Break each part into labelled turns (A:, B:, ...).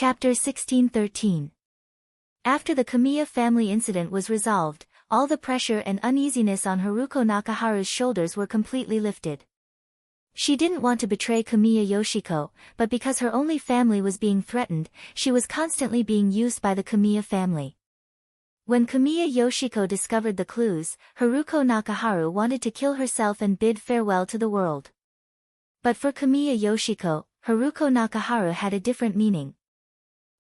A: Chapter 1613. After the Kamiya family incident was resolved, all the pressure and uneasiness on Haruko Nakaharu's shoulders were completely lifted. She didn't want to betray Kamiya Yoshiko, but because her only family was being threatened, she was constantly being used by the Kamiya family. When Kamiya Yoshiko discovered the clues, Haruko Nakaharu wanted to kill herself and bid farewell to the world. But for Kamiya Yoshiko, Haruko Nakaharu had a different meaning.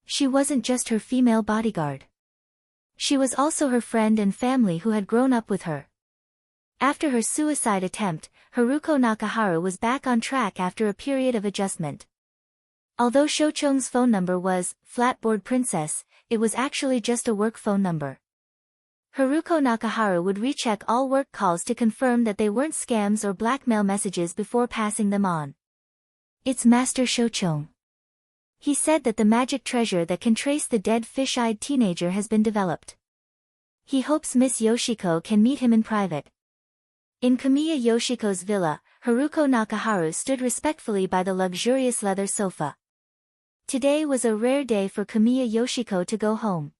A: She wasn't just her female bodyguard. She was also her friend and family who had grown up with her. After her suicide attempt, Haruko Nakaharu was back on track after a period of adjustment. Although Shochung's phone number was Flatboard Princess, it was actually just a work phone number. Haruko Nakaharu would recheck all work calls to confirm that they weren't scams or blackmail messages before passing them on. "It's Master Shochung. He said that the magic treasure that can trace the dead fish-eyed teenager has been developed. He hopes Miss Yoshiko can meet him in private." In Kamiya Yoshiko's villa, Haruko Nakaharu stood respectfully by the luxurious leather sofa. Today was a rare day for Kamiya Yoshiko to go home.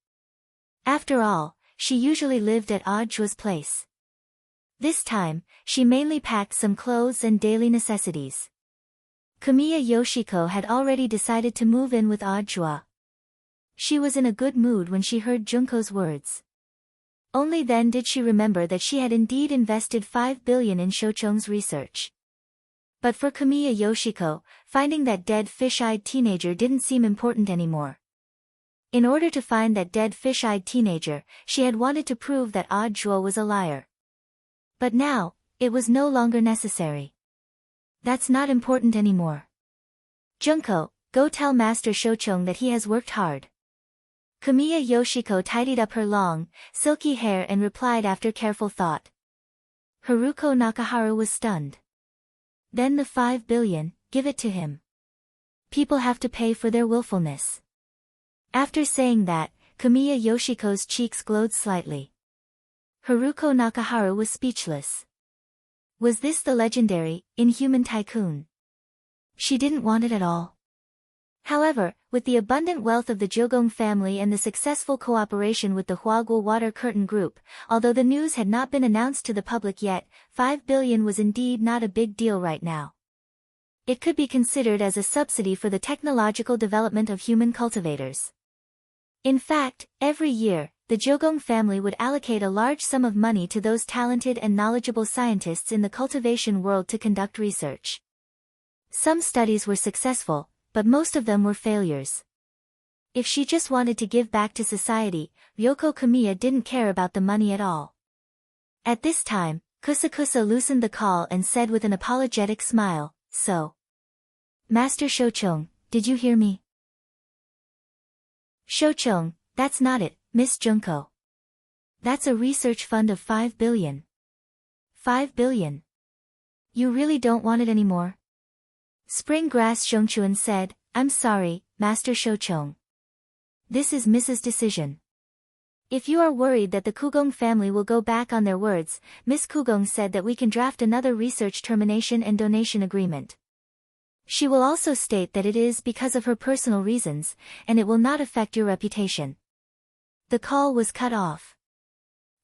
A: After all, she usually lived at Audiobook's place. This time, she mainly packed some clothes and daily necessities. Kamiya Yoshiko had already decided to move in with Audiobook. She was in a good mood when she heard Junko's words. Only then did she remember that she had indeed invested 5 billion in Shochung's research. But for Kamiya Yoshiko, finding that dead fish-eyed teenager didn't seem important anymore. In order to find that dead fish-eyed teenager, she had wanted to prove that Audiobook was a liar. But now, it was no longer necessary. That's not important anymore. "Junko, go tell Master Shochung that he has worked hard." Kamiya Yoshiko tidied up her long, silky hair and replied after careful thought. Haruko Nakaharu was stunned. "Then the 5 billion, give it to him. People have to pay for their willfulness." After saying that, Kamiya Yoshiko's cheeks glowed slightly. Haruko Nakaharu was speechless. Was this the legendary, inhuman tycoon? She didn't want it at all. However, with the abundant wealth of the Jogong family and the successful cooperation with the Huaguo Water Curtain Group, although the news had not been announced to the public yet, 5 billion was indeed not a big deal right now. It could be considered as a subsidy for the technological development of human cultivators. In fact, every year, the Jogong family would allocate a large sum of money to those talented and knowledgeable scientists in the cultivation world to conduct research. Some studies were successful, but most of them were failures. If she just wanted to give back to society, Ryoko Kamiya didn't care about the money at all. At this time, Kusakusa loosened the call and said with an apologetic smile, "So, Master Shochung, did you hear me?" "Shochung, that's not it, Miss Junko. That's a research fund of 5 billion. 5 billion. You really don't want it anymore?" Spring Grass Shongchuan said, "I'm sorry, Master Shochung. This is Mrs. Decision. If you are worried that the Kugong family will go back on their words, Miss Kugong said that we can draft another research termination and donation agreement. She will also state that it is because of her personal reasons, and it will not affect your reputation." The call was cut off.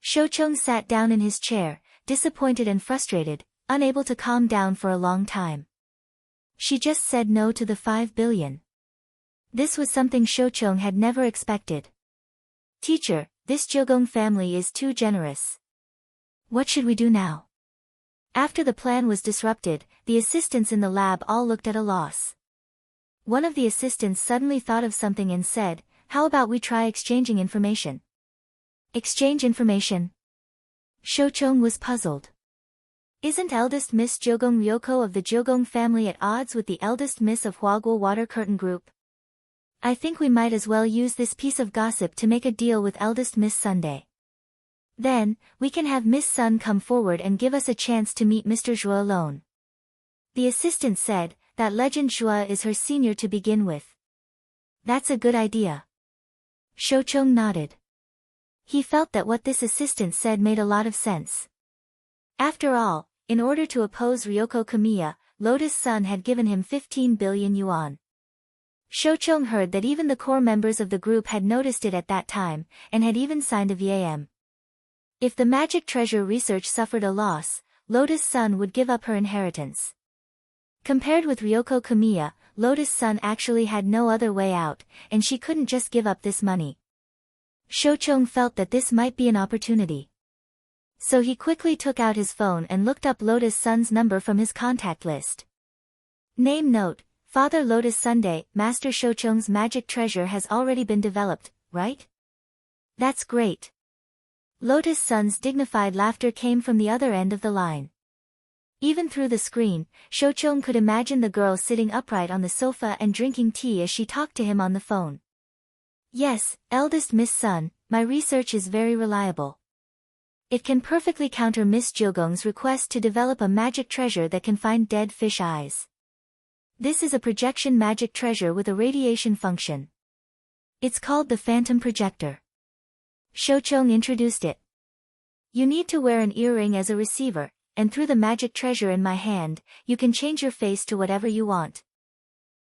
A: Shochung sat down in his chair, disappointed and frustrated, unable to calm down for a long time. She just said no to the 5 billion. This was something Shochung had never expected. "Teacher, this Jogong family is too generous. What should we do now?" After the plan was disrupted, the assistants in the lab all looked at a loss. One of the assistants suddenly thought of something and said, "How about we try exchanging information?" "Exchange information?" Shochung was puzzled. Isn't eldest Miss Jogong Ryoko of the Jogong family at odds with the eldest Miss of Huaguo Water Curtain Group? I think we might as well use this piece of gossip to make a deal with eldest Miss Sunday. Then, we can have Miss Sun come forward and give us a chance to meet Mr. Zhua alone. The assistant said, that legend Zhua is her senior to begin with. That's a good idea. Shochung nodded. He felt that what this assistant said made a lot of sense. After all, in order to oppose Ryoko Kamiya, Lotus Sun had given him 15 billion yuan. Shochong heard that even the core members of the group had noticed it at that time, and had even signed a VAM. If the magic treasure research suffered a loss, Lotus Sun would give up her inheritance. Compared with Ryoko Kamiya, Lotus Sun actually had no other way out, and she couldn't just give up this money. Shochong felt that this might be an opportunity. So he quickly took out his phone and looked up Lotus Sun's number from his contact list. Name note: Father Lotus Sunday, Master Shochong's magic treasure has already been developed, right? That's great. Lotus Sun's dignified laughter came from the other end of the line. Even through the screen, Shochong could imagine the girl sitting upright on the sofa and drinking tea as she talked to him on the phone. Yes, eldest Miss Sun, my research is very reliable. It can perfectly counter Miss Jogong's request to develop a magic treasure that can find dead fish eyes. This is a projection magic treasure with a radiation function. It's called the Phantom Projector. Shochong introduced it. You need to wear an earring as a receiver, and through the magic treasure in my hand, you can change your face to whatever you want.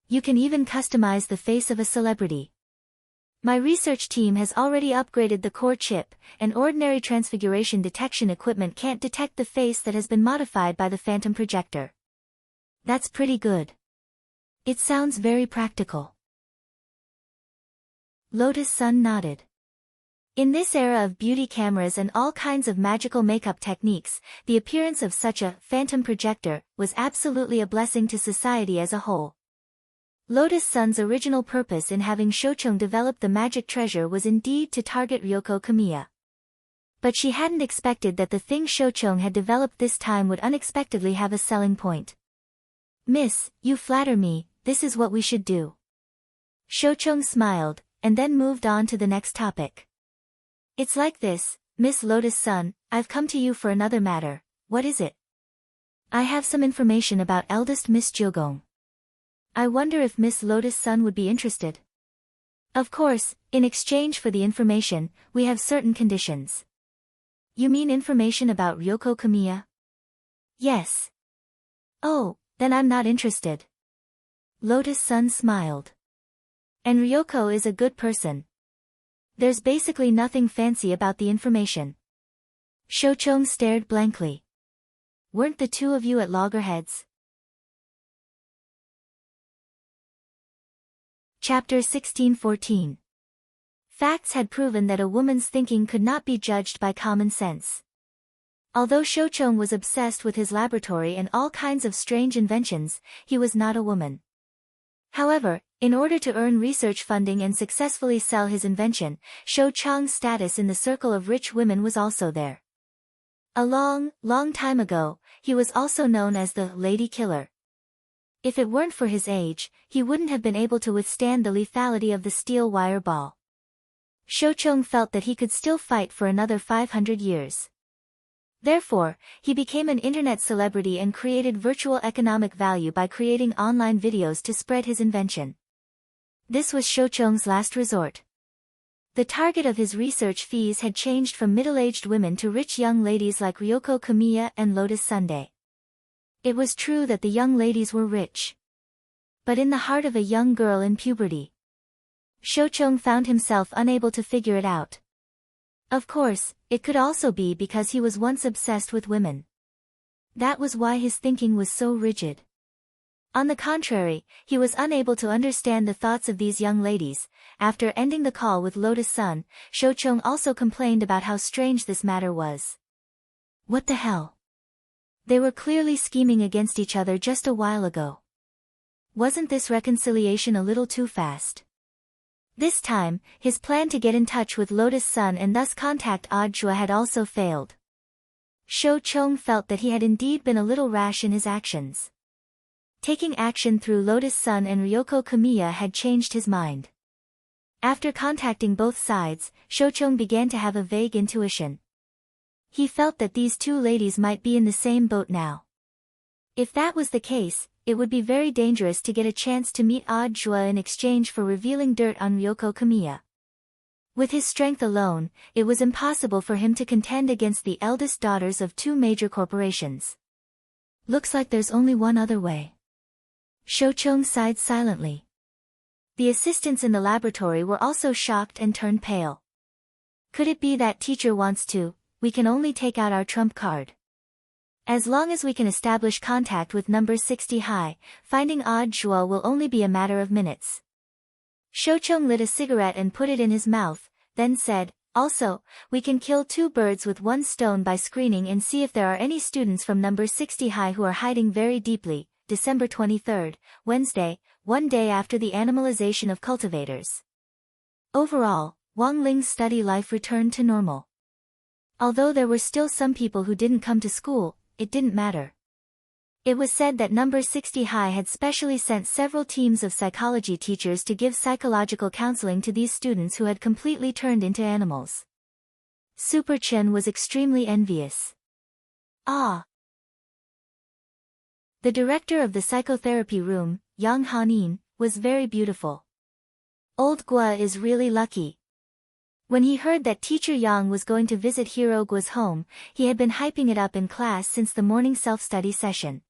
A: You can even customize the face of a celebrity. My research team has already upgraded the core chip, and ordinary transfiguration detection equipment can't detect the face that has been modified by the Phantom Projector. That's pretty good. It sounds very practical. Lotus Sun nodded. In this era of beauty cameras and all kinds of magical makeup techniques, the appearance of such a phantom projector was absolutely a blessing to society as a whole. Lotus Sun's original purpose in having Shochong develop the magic treasure was indeed to target Ryoko Kamiya. But she hadn't expected that the thing Shochong had developed this time would unexpectedly have a selling point. Miss, you flatter me, this is what we should do. Shochong smiled, and then moved on to the next topic. It's like this, Miss Lotus Sun, I've come to you for another matter. What is it? I have some information about eldest Miss Jogong. I wonder if Miss Lotus Sun would be interested. Of course, in exchange for the information, we have certain conditions. You mean information about Ryoko Kamiya? Yes. Oh, then I'm not interested. Lotus Sun smiled. And Ryoko is a good person. There's basically nothing fancy about the information. Shochong stared blankly. Weren't the two of you at loggerheads? Chapter 1614. Facts had proven that a woman's thinking could not be judged by common sense. Although Shochong was obsessed with his laboratory and all kinds of strange inventions, he was not a woman. However, in order to earn research funding and successfully sell his invention, Shochong's status in the circle of rich women was also there. A long, long time ago, he was also known as the Lady Killer. If it weren't for his age, he wouldn't have been able to withstand the lethality of the steel wire ball. Shochong felt that he could still fight for another 500 years. Therefore, he became an internet celebrity and created virtual economic value by creating online videos to spread his invention. This was Shochong's last resort. The target of his research fees had changed from middle-aged women to rich young ladies like Ryoko Kamiya and Lotus Sunday. It was true that the young ladies were rich. But in the heart of a young girl in puberty, Shochong found himself unable to figure it out. Of course, it could also be because he was once obsessed with women. That was why his thinking was so rigid. On the contrary, he was unable to understand the thoughts of these young ladies. After ending the call with Lotus Sun, Shochong also complained about how strange this matter was. What the hell? They were clearly scheming against each other just a while ago. Wasn't this reconciliation a little too fast? This time, his plan to get in touch with Lotus Sun and thus contact Audjua had also failed. Shochong felt that he had indeed been a little rash in his actions. Taking action through Lotus Sun and Ryoko Kamiya had changed his mind. After contacting both sides, Shochong began to have a vague intuition. He felt that these two ladies might be in the same boat now. If that was the case, it would be very dangerous to get a chance to meet Audjua in exchange for revealing dirt on Ryoko Kamiya. With his strength alone, it was impossible for him to contend against the eldest daughters of two major corporations. Looks like there's only one other way. Shochong sighed silently. The assistants in the laboratory were also shocked and turned pale. Could it be that teacher wants to? We can only take out our trump card. As long as we can establish contact with number 60 high, finding Odd Zhuo will only be a matter of minutes. Shoucheng lit a cigarette and put it in his mouth, then said, also, we can kill 2 birds with 1 stone by screening and see if there are any students from number 60 high who are hiding very deeply. December 23, Wednesday, 1 day after the animalization of cultivators. Overall, Wang Ling's study life returned to normal. Although there were still some people who didn't come to school, it didn't matter. It was said that number 60 high had specially sent several teams of psychology teachers to give psychological counseling to these students who had completely turned into animals. Super Chen was extremely envious. Ah! The director of the psychotherapy room, Yang Hanin, was very beautiful. Old Gua is really lucky. When he heard that teacher Yang was going to visit Hero Gua's home, he had been hyping it up in class since the morning self-study session.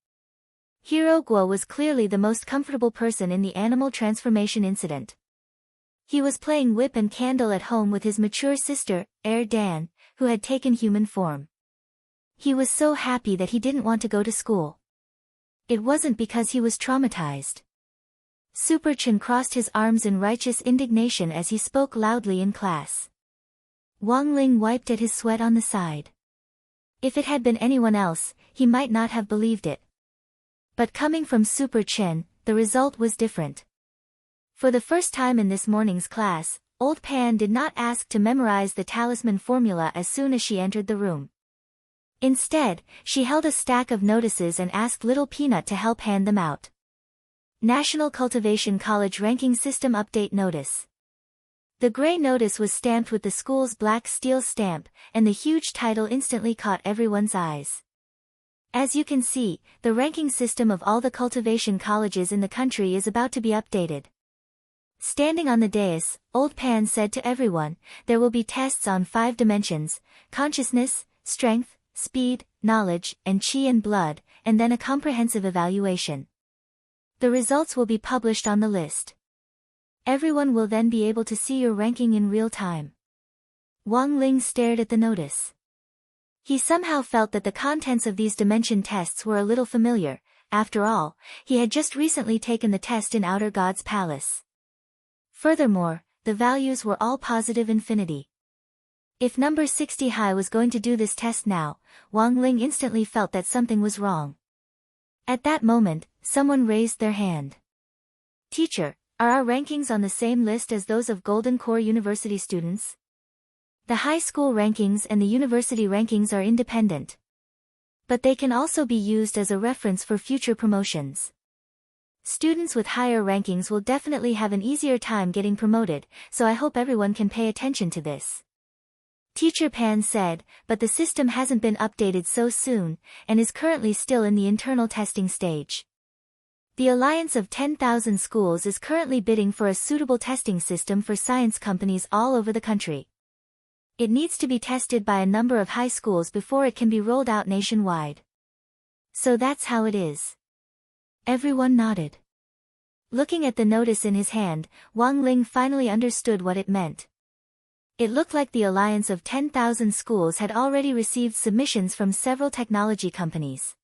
A: Hero Gua was clearly the most comfortable person in the animal transformation incident. He was playing whip and candle at home with his mature sister, Dan, who had taken human form. He was so happy that he didn't want to go to school. It wasn't because he was traumatized. Super Chen crossed his arms in righteous indignation as he spoke loudly in class. Wang Ling wiped at his sweat on the side. If it had been anyone else, he might not have believed it. But coming from Super Chen, the result was different. For the first time in this morning's class, Old Pan did not ask to memorize the talisman formula as soon as she entered the room. Instead, she held a stack of notices and asked Little Peanut to help hand them out. National Cultivation College Ranking System Update Notice. The gray notice was stamped with the school's black steel stamp, and the huge title instantly caught everyone's eyes. As you can see, the ranking system of all the cultivation colleges in the country is about to be updated. Standing on the dais, Old Pan said to everyone, there will be tests on 5 dimensions, consciousness, strength, speed, knowledge, and chi and blood, and then a comprehensive evaluation. The results will be published on the list. Everyone will then be able to see your ranking in real time. Wang Ling stared at the notice. He somehow felt that the contents of these dimension tests were a little familiar. After all, he had just recently taken the test in Outer God's Palace. Furthermore, the values were all positive infinity. If number 60 high was going to do this test now, Wang Ling instantly felt that something was wrong. At that moment, someone raised their hand. Teacher, are our rankings on the same list as those of Golden Core University students? The high school rankings and the university rankings are independent. But they can also be used as a reference for future promotions. Students with higher rankings will definitely have an easier time getting promoted, so I hope everyone can pay attention to this. Teacher Pan said, but the system hasn't been updated so soon, and is currently still in the internal testing stage. The Alliance of 10,000 Schools is currently bidding for a suitable testing system for science companies all over the country. It needs to be tested by a number of high schools before it can be rolled out nationwide. So that's how it is. Everyone nodded. Looking at the notice in his hand, Wang Ling finally understood what it meant. It looked like the Alliance of 10,000 Schools had already received submissions from several technology companies.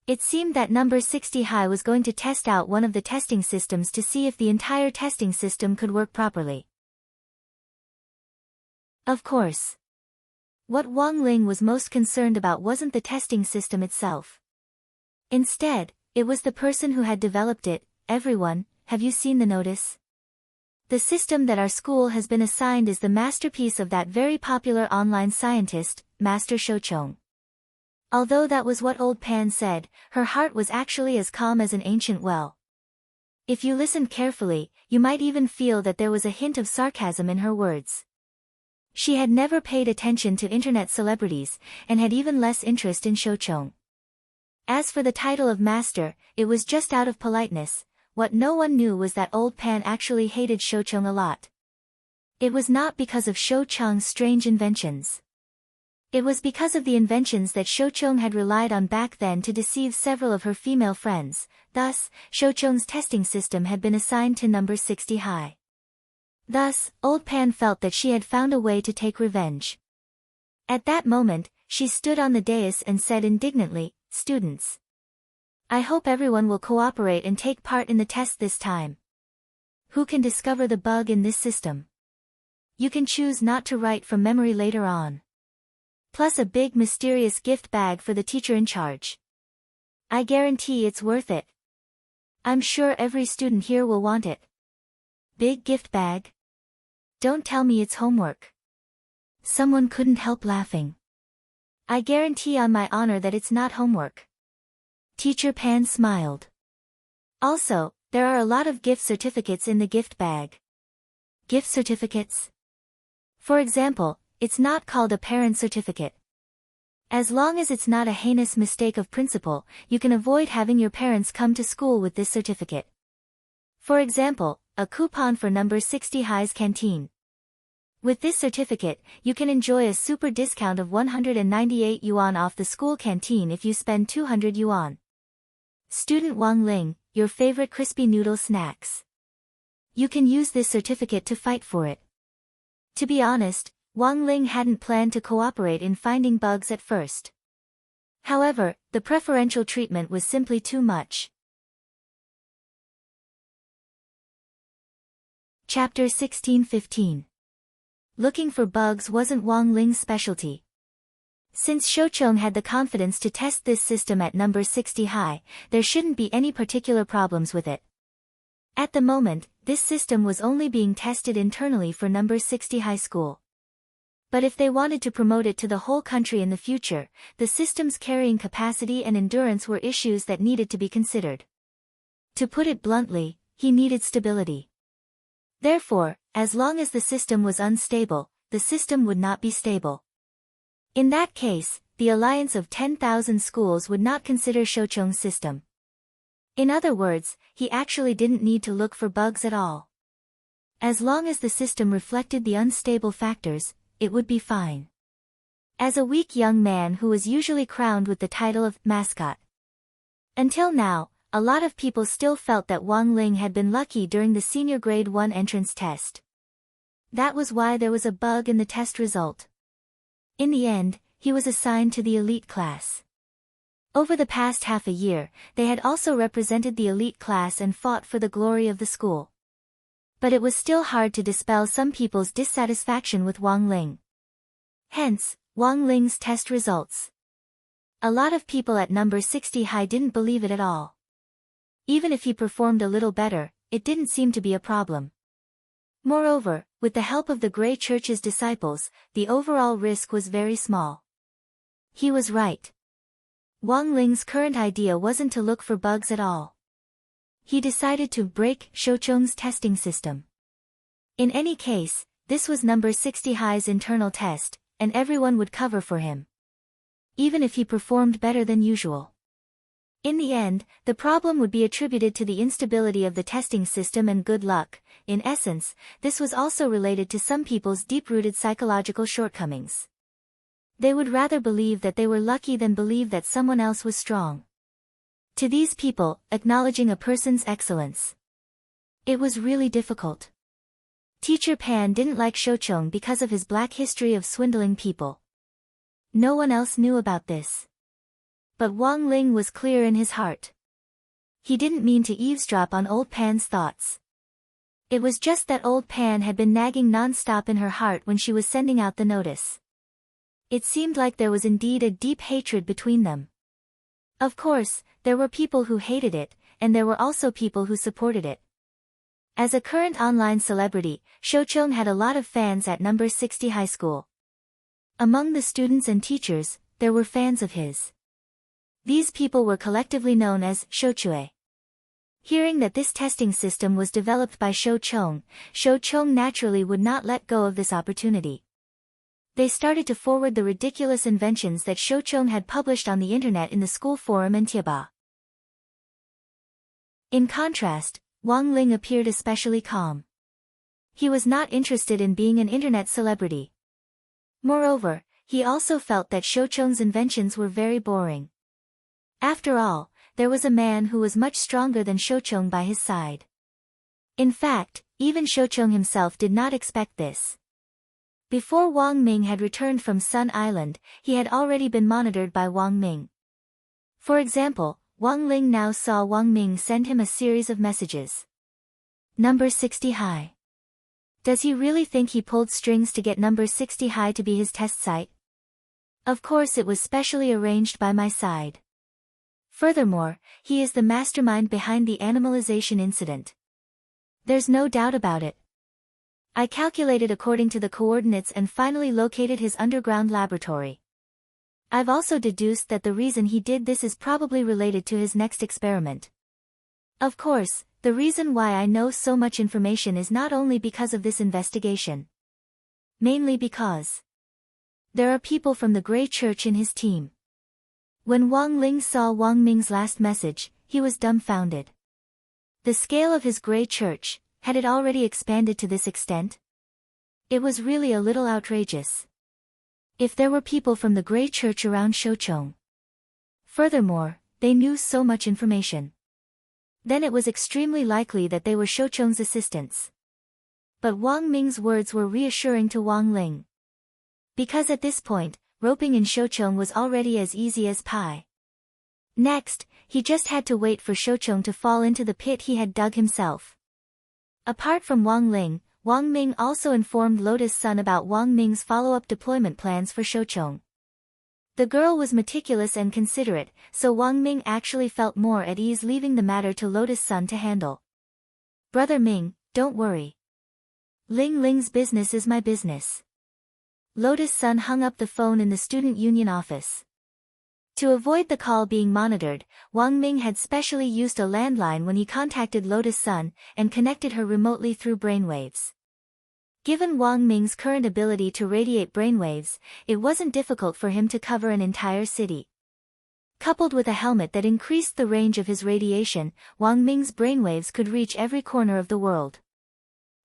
A: It seemed that number 60 high was going to test out one of the testing systems to see if the entire testing system could work properly. Of course. What Wang Ling was most concerned about wasn't the testing system itself. Instead, it was the person who had developed it. Everyone, have you seen the notice? The system that our school has been assigned is the masterpiece of that very popular online scientist, Master Shoucheng. Although that was what Old Pan said, her heart was actually as calm as an ancient well. If you listened carefully, you might even feel that there was a hint of sarcasm in her words. She had never paid attention to internet celebrities, and had even less interest in Shoucheng. As for the title of master, it was just out of politeness. What no one knew was that Old Pan actually hated Shoucheng a lot. It was not because of Shoucheng's strange inventions. It was because of the inventions that Shochong had relied on back then to deceive several of her female friends. Thus, Shochong's testing system had been assigned to number 60 high. Thus, Old Pan felt that she had found a way to take revenge. At that moment, she stood on the dais and said indignantly, "Students, I hope everyone will cooperate and take part in the test this time. Who can discover the bug in this system? You can choose not to write from memory later on. Plus a big mysterious gift bag for the teacher in charge. I guarantee it's worth it. I'm sure every student here will want it." Big gift bag? Don't tell me it's homework. Someone couldn't help laughing. I guarantee on my honor that it's not homework. Teacher Pan smiled. Also, there are a lot of gift certificates in the gift bag. Gift certificates? For example, it's not called a parent certificate. As long as it's not a heinous mistake of principle, you can avoid having your parents come to school with this certificate. For example, a coupon for number 60 high's canteen. With this certificate, you can enjoy a super discount of 198 yuan off the school canteen if you spend 200 yuan. Student Wang Ling, your favorite crispy noodle snacks. You can use this certificate to fight for it. To be honest, Wang Ling hadn't planned to cooperate in finding bugs at first. However, the preferential treatment was simply too much. Chapter 16-15. Looking for bugs wasn't Wang Ling's specialty. Since Shochong had the confidence to test this system at number 60 high, there shouldn't be any particular problems with it. At the moment, this system was only being tested internally for number 60 high school. But if they wanted to promote it to the whole country in the future, the system's carrying capacity and endurance were issues that needed to be considered. To put it bluntly, he needed stability. Therefore, as long as the system was unstable, the system would not be stable. In that case, the alliance of 10,000 schools would not consider Shochong's system. In other words, he actually didn't need to look for bugs at all. As long as the system reflected the unstable factors, it would be fine. As a weak young man who was usually crowned with the title of mascot. Until now, a lot of people still felt that Wang Ling had been lucky during the senior grade 1 entrance test. That was why there was a bug in the test result. In the end, he was assigned to the elite class. Over the past half a year, they had also represented the elite class and fought for the glory of the school. But it was still hard to dispel some people's dissatisfaction with Wang Ling. Hence, Wang Ling's test results. A lot of people at number 60 high didn't believe it at all. Even if he performed a little better, it didn't seem to be a problem. Moreover, with the help of the Grey Church's disciples, the overall risk was very small. He was right. Wang Ling's current idea wasn't to look for bugs at all. He decided to break Shochong's testing system. In any case, this was number 60 high's internal test, and everyone would cover for him. Even if he performed better than usual. In the end, the problem would be attributed to the instability of the testing system and good luck. In essence, this was also related to some people's deep-rooted psychological shortcomings. They would rather believe that they were lucky than believe that someone else was strong. To these people, acknowledging a person's excellence. It was really difficult. Teacher Pan didn't like Shochong because of his black history of swindling people. No one else knew about this. But Wang Ling was clear in his heart. He didn't mean to eavesdrop on Old Pan's thoughts. It was just that Old Pan had been nagging non-stop in her heart when she was sending out the notice. It seemed like there was indeed a deep hatred between them. Of course, there were people who hated it, and there were also people who supported it. As a current online celebrity, Shochong had a lot of fans at number 60 high school. Among the students and teachers, there were fans of his. These people were collectively known as Shochue. Hearing that this testing system was developed by Shochong naturally would not let go of this opportunity. They started to forward the ridiculous inventions that Shochong had published on the internet in the school forum and Tieba. In contrast, Wang Ling appeared especially calm. He was not interested in being an internet celebrity. Moreover, he also felt that Shoucheng's inventions were very boring. After all, there was a man who was much stronger than Shoucheng by his side. In fact, even Shoucheng himself did not expect this. Before Wang Ming had returned from Sun Island, he had already been monitored by Wang Ming. For example, Wang Ling now saw Wang Ming send him a series of messages. Number 60 high. Does he really think he pulled strings to get number 60 high to be his test site? Of course it was specially arranged by my side. Furthermore, he is the mastermind behind the animalization incident. There's no doubt about it. I calculated according to the coordinates and finally located his underground laboratory. I've also deduced that the reason he did this is probably related to his next experiment. Of course, the reason why I know so much information is not only because of this investigation. Mainly because there are people from the Grey Church in his team. When Wang Ling saw Wang Ming's last message, he was dumbfounded. The scale of his Grey Church, had it already expanded to this extent? It was really a little outrageous. If there were people from the Grey Church around Shoucheng. Furthermore, they knew so much information. Then it was extremely likely that they were Shoucheng's assistants. But Wang Ming's words were reassuring to Wang Ling. Because at this point, roping in Shoucheng was already as easy as pie. Next, he just had to wait for Shoucheng to fall into the pit he had dug himself. Apart from Wang Ling, Wang Ming also informed Lotus Sun about Wang Ming's follow-up deployment plans for Shoucheng. The girl was meticulous and considerate, so Wang Ming actually felt more at ease leaving the matter to Lotus Sun to handle. Brother Ming, don't worry. Ling Ling's business is my business. Lotus Sun hung up the phone in the student union office. To avoid the call being monitored, Wang Ming had specially used a landline when he contacted Lotus Sun, and connected her remotely through brainwaves. Given Wang Ming's current ability to radiate brainwaves, it wasn't difficult for him to cover an entire city. Coupled with a helmet that increased the range of his radiation, Wang Ming's brainwaves could reach every corner of the world.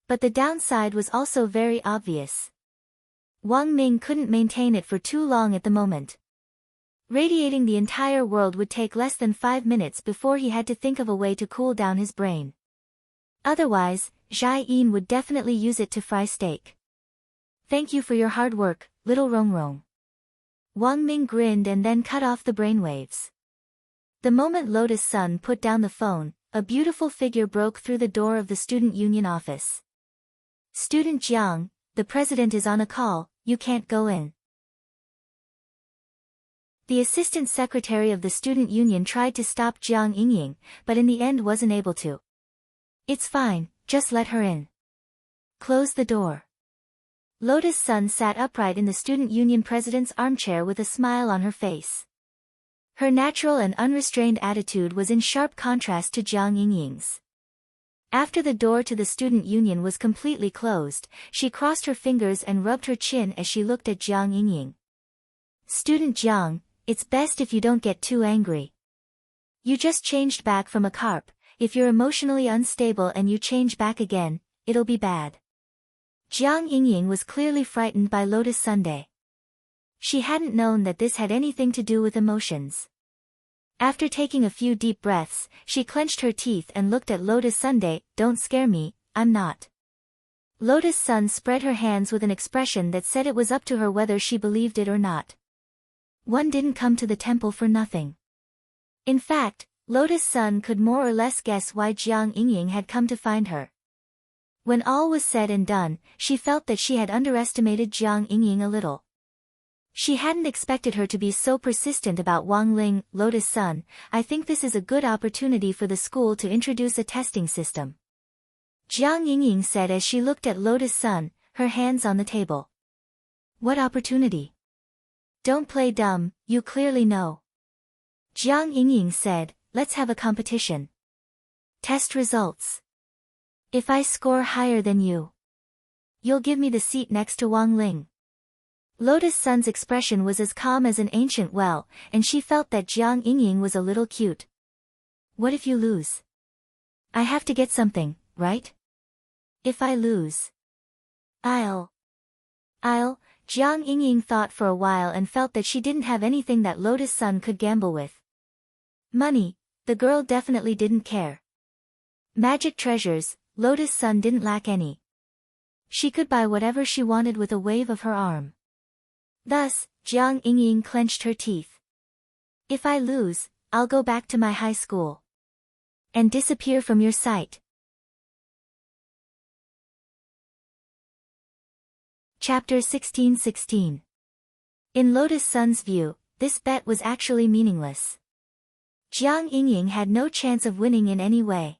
A: But the downside was also very obvious. Wang Ming couldn't maintain it for too long at the moment. Radiating the entire world would take less than 5 minutes before he had to think of a way to cool down his brain. Otherwise, Zhai Yin would definitely use it to fry steak. Thank you for your hard work, little Rongrong. Wang Ming grinned and then cut off the brainwaves. The moment Lotus Sun put down the phone, a beautiful figure broke through the door of the student union office. Student Jiang, the president is on a call, you can't go in. The assistant secretary of the student union tried to stop Jiang Yingying, but in the end wasn't able to. It's fine, just let her in. Close the door. Lotus Sun sat upright in the student union president's armchair with a smile on her face. Her natural and unrestrained attitude was in sharp contrast to Jiang Yingying's. After the door to the student union was completely closed, she crossed her fingers and rubbed her chin as she looked at Jiang Yingying. Student Jiang, it's best if you don't get too angry. You just changed back from a carp. If you're emotionally unstable and you change back again, it'll be bad. Jiang Yingying was clearly frightened by Lotus Sunday. She hadn't known that this had anything to do with emotions. After taking a few deep breaths, she clenched her teeth and looked at Lotus Sunday. Don't scare me, I'm not. Lotus Sun spread her hands with an expression that said it was up to her whether she believed it or not. One didn't come to the temple for nothing. In fact, Lotus Sun could more or less guess why Jiang Yingying had come to find her. When all was said and done, she felt that she had underestimated Jiang Yingying a little. She hadn't expected her to be so persistent about Wang Ling. Lotus Sun, I think this is a good opportunity for the school to introduce a testing system. Jiang Yingying said as she looked at Lotus Sun, her hands on the table. What opportunity? Don't play dumb, you clearly know. Jiang Yingying said, let's have a competition. Test results. If I score higher than you, you'll give me the seat next to Wang Ling. Lotus Sun's expression was as calm as an ancient well, and she felt that Jiang Yingying was a little cute. What if you lose? I have to get something, right? If I lose, I'll... Jiang Yingying thought for a while and felt that she didn't have anything that Lotus Sun could gamble with. Money, the girl definitely didn't care. Magic treasures, Lotus Sun didn't lack any. She could buy whatever she wanted with a wave of her arm. Thus, Jiang Yingying clenched her teeth. If I lose, I'll go back to my high school. And disappear from your sight. Chapter 16:16. In Lotus Sun's view, this bet was actually meaningless. Jiang Yingying had no chance of winning in any way.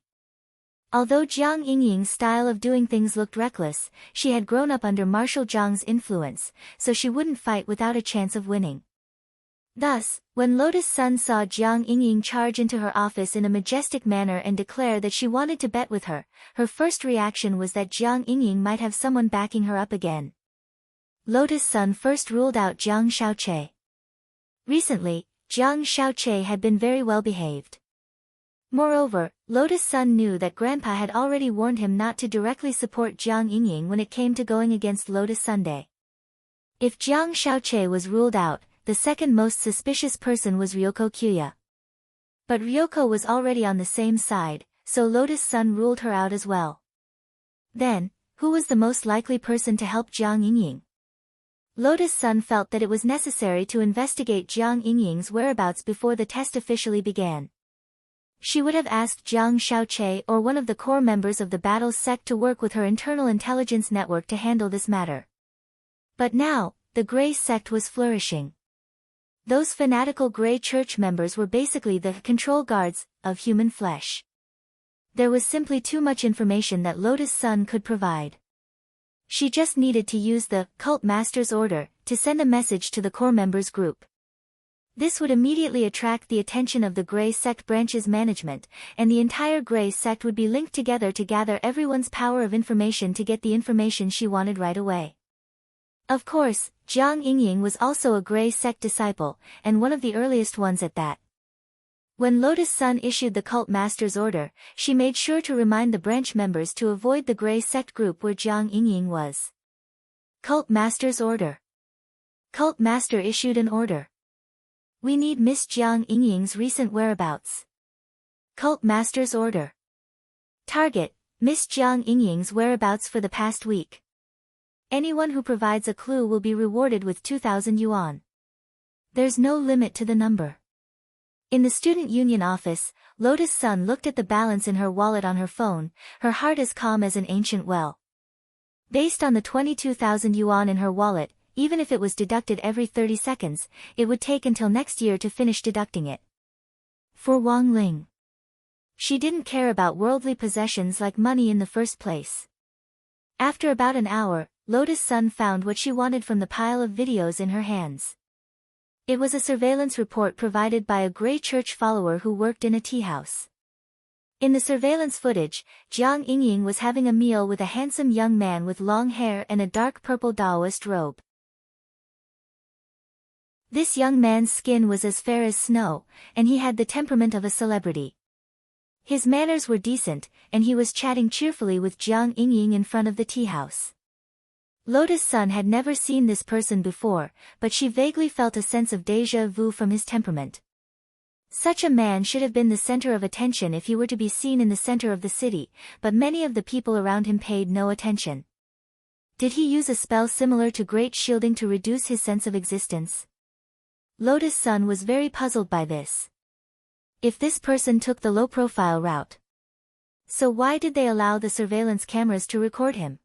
A: Although Jiang Yingying's style of doing things looked reckless, she had grown up under Marshal Zhang's influence, so she wouldn't fight without a chance of winning. Thus, when Lotus Sun saw Jiang Yingying charge into her office in a majestic manner and declare that she wanted to bet with her, her first reaction was that Jiang Yingying might have someone backing her up again. Lotus Sun first ruled out Jiang Xiaoqie. Recently, Jiang Xiaoqie had been very well behaved. Moreover, Lotus Sun knew that Grandpa had already warned him not to directly support Jiang Yingying when it came to going against Lotus Sunday. If Jiang Xiaoqie was ruled out, the second most suspicious person was Ryoko Kyuya. But Ryoko was already on the same side, so Lotus Sun ruled her out as well. Then, who was the most likely person to help Jiang Yingying? Lotus Sun felt that it was necessary to investigate Jiang Yingying's whereabouts before the test officially began. She would have asked Jiang Xiaoqie or one of the core members of the Battles sect to work with her internal intelligence network to handle this matter. But now, the Grey sect was flourishing. Those fanatical Grey Church members were basically the control guards of human flesh. There was simply too much information that Lotus Sun could provide. She just needed to use the Cult Master's order to send a message to the core members group. This would immediately attract the attention of the Grey Sect branch's management, and the entire Grey Sect would be linked together to gather everyone's power of information to get the information she wanted right away. Of course, Jiang Yingying was also a Grey Sect disciple, and one of the earliest ones at that. When Lotus Sun issued the Cult Master's order, she made sure to remind the branch members to avoid the Grey Sect group where Jiang Yingying was. Cult Master's order. Cult Master issued an order. We need Miss Jiang Yingying's recent whereabouts. Cult Master's order. Target, Miss Jiang Yingying's whereabouts for the past week. Anyone who provides a clue will be rewarded with 2,000 yuan. There's no limit to the number. In the student union office, Lotus Sun looked at the balance in her wallet on her phone, her heart as calm as an ancient well. Based on the 22,000 yuan in her wallet, even if it was deducted every 30 seconds, it would take until next year to finish deducting it. For Wang Ling. She didn't care about worldly possessions like money in the first place. After about an hour, Lotus Sun found what she wanted from the pile of videos in her hands. It was a surveillance report provided by a Grey Church follower who worked in a tea house. In the surveillance footage, Jiang Yingying was having a meal with a handsome young man with long hair and a dark purple Taoist robe. This young man's skin was as fair as snow, and he had the temperament of a celebrity. His manners were decent, and he was chatting cheerfully with Jiang Yingying in front of the tea house. Lotus Sun had never seen this person before, but she vaguely felt a sense of déjà vu from his temperament. Such a man should have been the center of attention if he were to be seen in the center of the city, but many of the people around him paid no attention. Did he use a spell similar to Great Shielding to reduce his sense of existence? Lotus Sun was very puzzled by this. If this person took the low-profile route, so why did they allow the surveillance cameras to record him?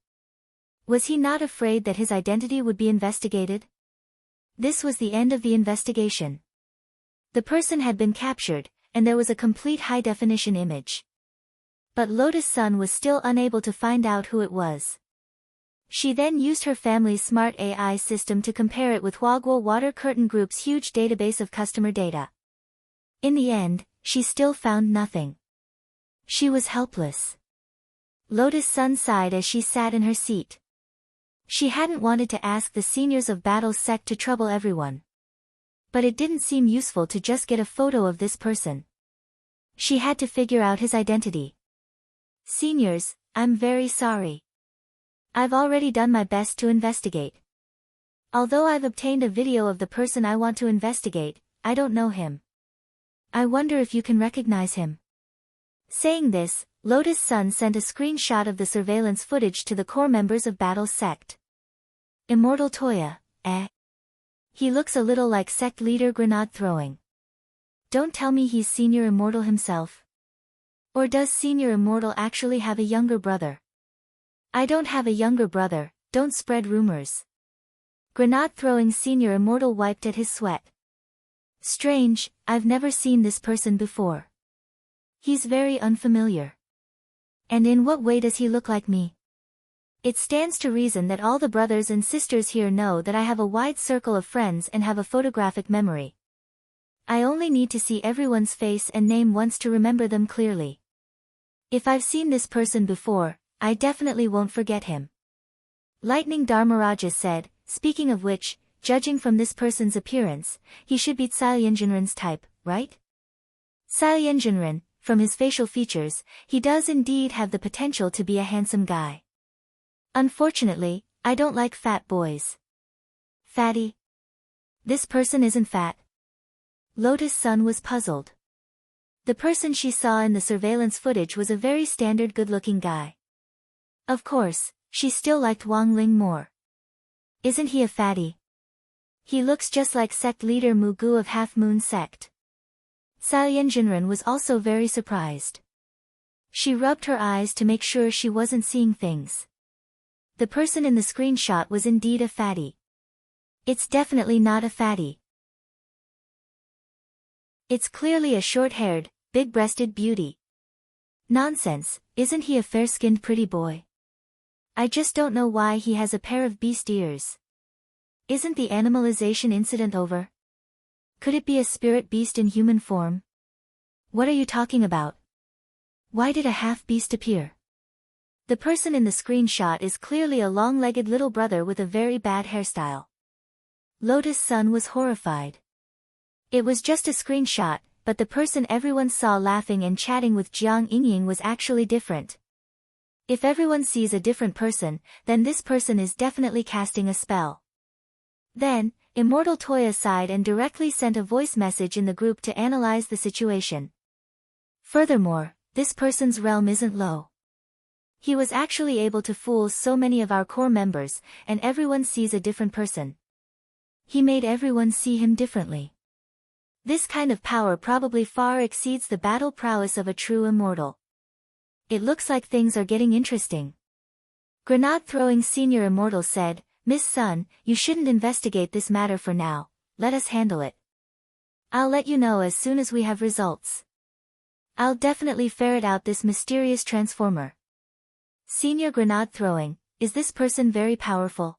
A: Was he not afraid that his identity would be investigated? This was the end of the investigation. The person had been captured, and there was a complete high-definition image. But Lotus Sun was still unable to find out who it was. She then used her family's smart AI system to compare it with Huaguo Water Curtain Group's huge database of customer data. In the end, she still found nothing. She was helpless. Lotus Sun sighed as she sat in her seat. She hadn't wanted to ask the seniors of Battles sect to trouble everyone. But it didn't seem useful to just get a photo of this person. She had to figure out his identity. Seniors, I'm very sorry. I've already done my best to investigate. Although I've obtained a video of the person I want to investigate, I don't know him. I wonder if you can recognize him. Saying this, Lotus Sun sent a screenshot of the surveillance footage to the core members of Battle's sect. Immortal Toya, eh? He looks a little like sect leader Grenade Throwing. Don't tell me he's Senior Immortal himself. Or does Senior Immortal actually have a younger brother? I don't have a younger brother, don't spread rumors. Grenade Throwing Senior Immortal wiped at his sweat. Strange, I've never seen this person before. He's very unfamiliar. And in what way does he look like me? It stands to reason that all the brothers and sisters here know that I have a wide circle of friends and have a photographic memory. I only need to see everyone's face and name once to remember them clearly. If I've seen this person before, I definitely won't forget him. Lightning Dharmaraja said, speaking of which, judging from this person's appearance, he should be Tsalyenjinran's type, right? Tsalyenjinran, from his facial features, he does indeed have the potential to be a handsome guy. Unfortunately, I don't like fat boys. Fatty? This person isn't fat. Lotus Sun was puzzled. The person she saw in the surveillance footage was a very standard good-looking guy. Of course, she still liked Wang Ling more. Isn't he a fatty? He looks just like sect leader Mugu of Half Moon Sect. Tsalyenjinran was also very surprised. She rubbed her eyes to make sure she wasn't seeing things. The person in the screenshot was indeed a fatty. It's definitely not a fatty. It's clearly a short-haired, big-breasted beauty. Nonsense, isn't he a fair-skinned pretty boy? I just don't know why he has a pair of beast ears. Isn't the animalization incident over? Could it be a spirit beast in human form? What are you talking about? Why did a half-beast appear? The person in the screenshot is clearly a long-legged little brother with a very bad hairstyle. Lotus Sun was horrified. It was just a screenshot, but the person everyone saw laughing and chatting with Jiang Yingying was actually different. If everyone sees a different person, then this person is definitely casting a spell. Then, Immortal Toya sighed and directly sent a voice message in the group to analyze the situation. Furthermore, this person's realm isn't low. He was actually able to fool so many of our core members, and everyone sees a different person. He made everyone see him differently. This kind of power probably far exceeds the battle prowess of a true immortal. It looks like things are getting interesting. Grenade Throwing Senior Immortal said, Miss Sun, you shouldn't investigate this matter for now, let us handle it. I'll let you know as soon as we have results. I'll definitely ferret out this mysterious transformer. Senior Grenade Throwing, is this person very powerful?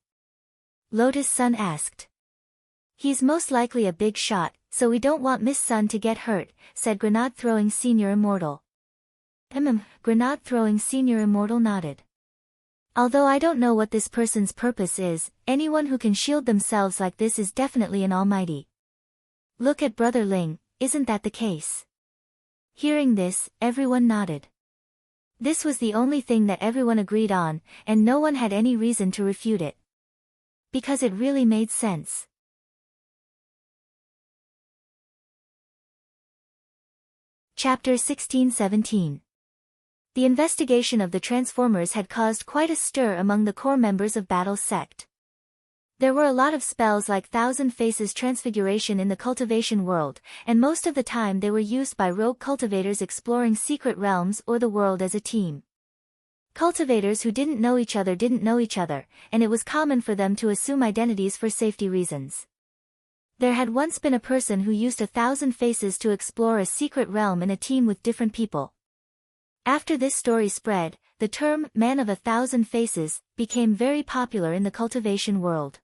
A: Lotus Sun asked. He's most likely a big shot, so we don't want Miss Sun to get hurt, said Grenade Throwing Senior Immortal. Grenade Throwing Senior Immortal nodded. Although I don't know what this person's purpose is, anyone who can shield themselves like this is definitely an almighty. Look at Brother Ling, isn't that the case? Hearing this, everyone nodded. This was the only thing that everyone agreed on, and no one had any reason to refute it. Because it really made sense. Chapter 16-17. The investigation of the Transformers had caused quite a stir among the core members of Battle's sect. There were a lot of spells like Thousand Faces Transfiguration in the cultivation world, and most of the time they were used by rogue cultivators exploring secret realms or the world as a team. Cultivators who didn't know each other, and it was common for them to assume identities for safety reasons. There had once been a person who used 1,000 faces to explore a secret realm in a team with different people. After this story spread, the term Man of 1,000 Faces became very popular in the cultivation world.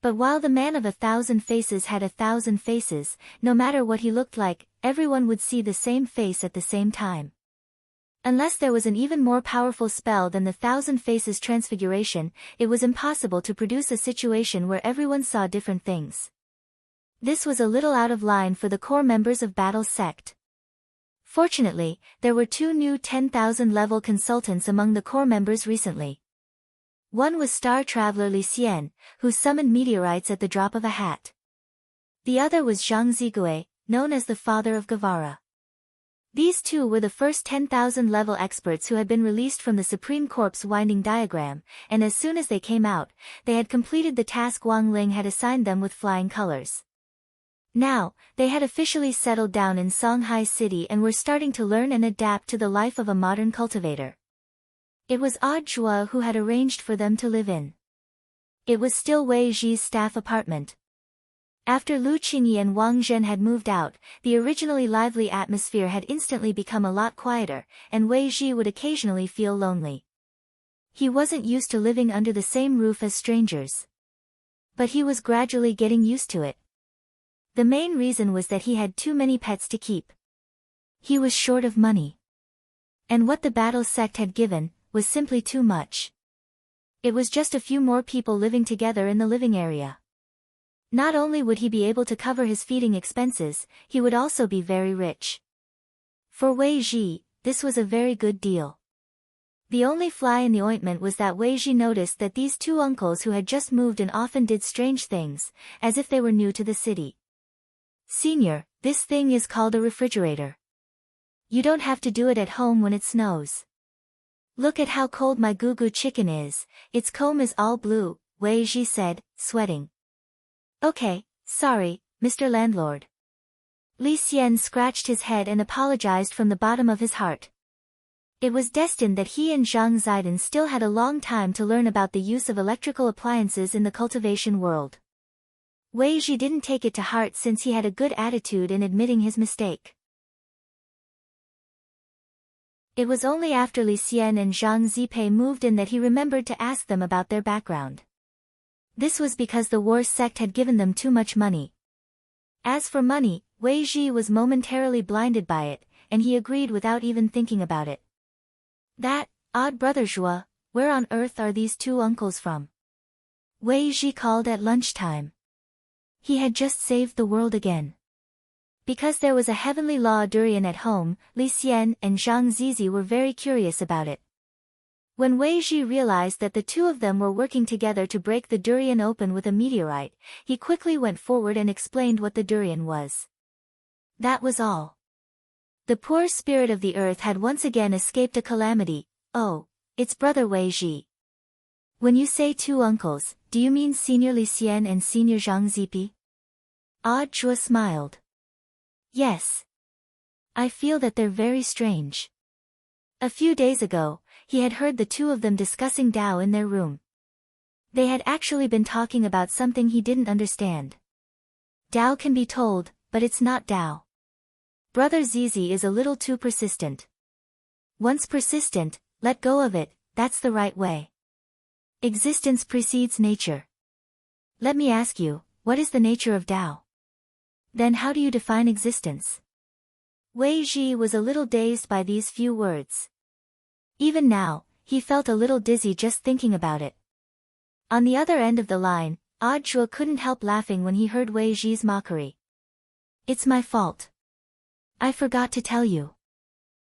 A: But while the Man of 1,000 Faces had 1,000 faces, no matter what he looked like, everyone would see the same face at the same time. Unless there was an even more powerful spell than the Thousand Faces Transfiguration, it was impossible to produce a situation where everyone saw different things. This was a little out of line for the core members of Battle's sect. Fortunately, there were 2 new 10,000 level consultants among the core members recently. One was star traveler Li Xian, who summoned meteorites at the drop of a hat. The other was Zhang Zigui, known as the father of Guevara. These two were the first 10,000 level experts who had been released from the Supreme Corp's winding diagram, and as soon as they came out, they had completed the task Wang Ling had assigned them with flying colors. Now, they had officially settled down in Songhai City and were starting to learn and adapt to the life of a modern cultivator. It was Odd Zhua who had arranged for them to live in. It was still Wei Ji's staff apartment. After Lu Qingyi and Wang Zhen had moved out, the originally lively atmosphere had instantly become a lot quieter, and Wei Ji would occasionally feel lonely. He wasn't used to living under the same roof as strangers. But he was gradually getting used to it. The main reason was that he had too many pets to keep. He was short of money. And what the battle sect had given was simply too much. It was just a few more people living together in the living area. Not only would he be able to cover his feeding expenses, he would also be very rich. For Wei Ji, this was a very good deal. The only fly in the ointment was that Wei Ji noticed that these two uncles who had just moved in often did strange things, as if they were new to the city. "Senior, this thing is called a refrigerator. You don't have to do it at home when it snows. Look at how cold my Gugu chicken is, its comb is all blue," Wei Ji said, sweating. "Okay, sorry, Mr. Landlord." Li Xian scratched his head and apologized from the bottom of his heart. It was destined that he and Zhang Zidong still had a long time to learn about the use of electrical appliances in the cultivation world. Wei Ji didn't take it to heart since he had a good attitude in admitting his mistake. It was only after Li Xian and Zhang Zipei moved in that he remembered to ask them about their background. This was because the war sect had given them too much money. As for money, Wei Ji was momentarily blinded by it, and he agreed without even thinking about it. "That, odd brother Zhua, where on earth are these two uncles from?" Wei Ji called at lunchtime. He had just saved the world again. Because there was a heavenly law durian at home, Li Xian and Zhang Zizi were very curious about it. When Wei Ji realized that the two of them were working together to break the durian open with a meteorite, he quickly went forward and explained what the durian was. That was all. The poor spirit of the earth had once again escaped a calamity. "Oh, it's brother Wei Ji. When you say two uncles, do you mean Senior Li Xian and Senior Zhang Zipi?" Odd Zhua smiled. "Yes. I feel that they're very strange." A few days ago, he had heard the two of them discussing Tao in their room. They had actually been talking about something he didn't understand. Tao can be told, but it's not Tao. Brother Zizi is a little too persistent. Once persistent, let go of it, that's the right way. Existence precedes nature. Let me ask you, what is the nature of Tao? Then how do you define existence? Wei Ji was a little dazed by these few words. Even now, he felt a little dizzy just thinking about it. On the other end of the line, Odd Zhua couldn't help laughing when he heard Wei Ji's mockery. "It's my fault. I forgot to tell you.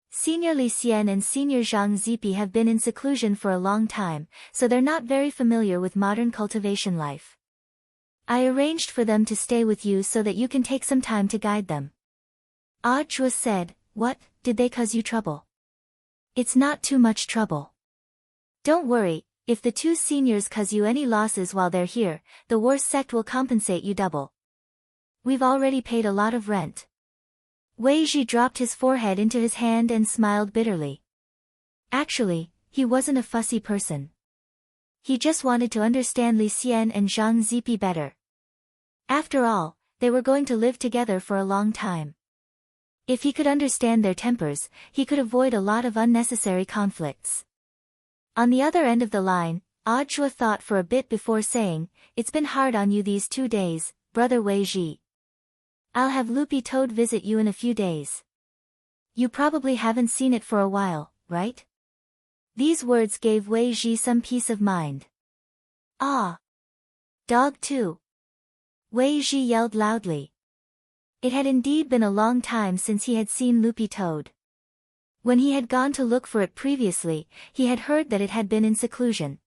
A: Senior Li Xian and Senior Zhang Zipi have been in seclusion for a long time, so they're not very familiar with modern cultivation life. I arranged for them to stay with you so that you can take some time to guide them." Odd Zhua said, "What, did they cause you trouble?" "It's not too much trouble. Don't worry, if the two seniors cause you any losses while they're here, the war sect will compensate you double. We've already paid a lot of rent." Wei Ji dropped his forehead into his hand and smiled bitterly. Actually, he wasn't a fussy person. He just wanted to understand Li Xian and Zhang Zipi better. After all, they were going to live together for a long time. If he could understand their tempers, he could avoid a lot of unnecessary conflicts. On the other end of the line, Odd Zhua thought for a bit before saying, "It's been hard on you these 2 days, brother Wei Ji. I'll have Loopy Toad visit you in a few days. You probably haven't seen it for a while, right?" These words gave Wei Ji some peace of mind. "Ah! Dog too!" Wei Ji yelled loudly. It had indeed been a long time since he had seen Loopy Toad. When he had gone to look for it previously, he had heard that it had been in seclusion.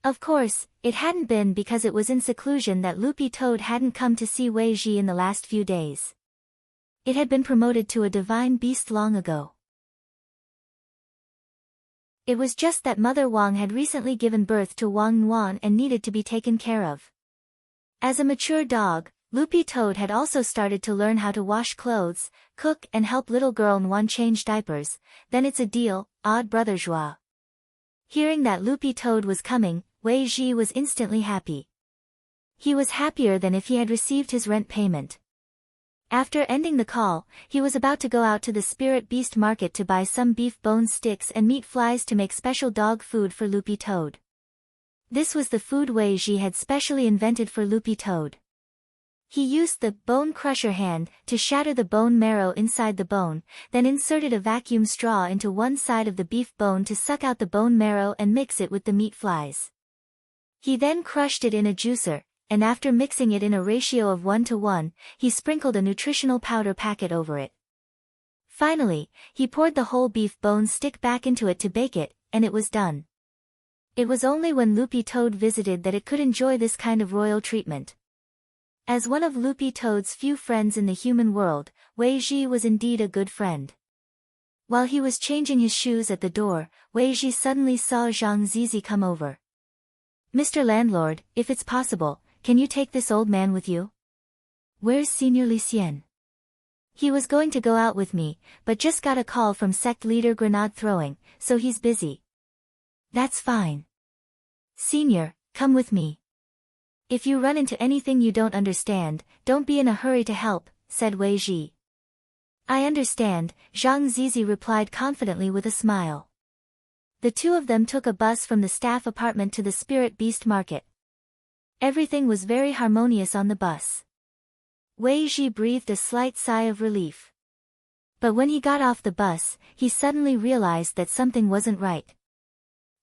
A: Of course, it hadn't been because it was in seclusion that Loopy Toad hadn't come to see Wei Ji in the last few days. It had been promoted to a divine beast long ago. It was just that Mother Wang had recently given birth to Wang Nuan and needed to be taken care of. As a mature dog, Loopy Toad had also started to learn how to wash clothes, cook and help little girl Nuan change diapers. Then it's a deal, odd brother Joie. Hearing that Loopy Toad was coming, Wei Ji was instantly happy. He was happier than if he had received his rent payment. After ending the call, he was about to go out to the Spirit Beast Market to buy some beef bone sticks and meat flies to make special dog food for Loopy Toad. This was the food Wei Ji had specially invented for Loopy Toad. He used the bone crusher hand to shatter the bone marrow inside the bone, then inserted a vacuum straw into one side of the beef bone to suck out the bone marrow and mix it with the meat flies. He then crushed it in a juicer, and after mixing it in a ratio of 1:1, he sprinkled a nutritional powder packet over it. Finally, he poured the whole beef bone stick back into it to bake it, and it was done. It was only when Loopy Toad visited that it could enjoy this kind of royal treatment. As one of Loopy Toad's few friends in the human world, Wei Ji was indeed a good friend. While he was changing his shoes at the door, Wei Ji suddenly saw Zhang Zizi come over. "Mr. Landlord, if it's possible, can you take this old man with you?" "Where's Senior Li Xian?" "He was going to go out with me, but just got a call from sect leader Grenade Throwing, so he's busy." "That's fine. Senior, come with me. If you run into anything you don't understand, don't be in a hurry to help," said Wei Ji. "I understand," Zhang Zizi replied confidently with a smile. The two of them took a bus from the staff apartment to the Spirit Beast Market. Everything was very harmonious on the bus. Wei Ji breathed a slight sigh of relief. But when he got off the bus, he suddenly realized that something wasn't right.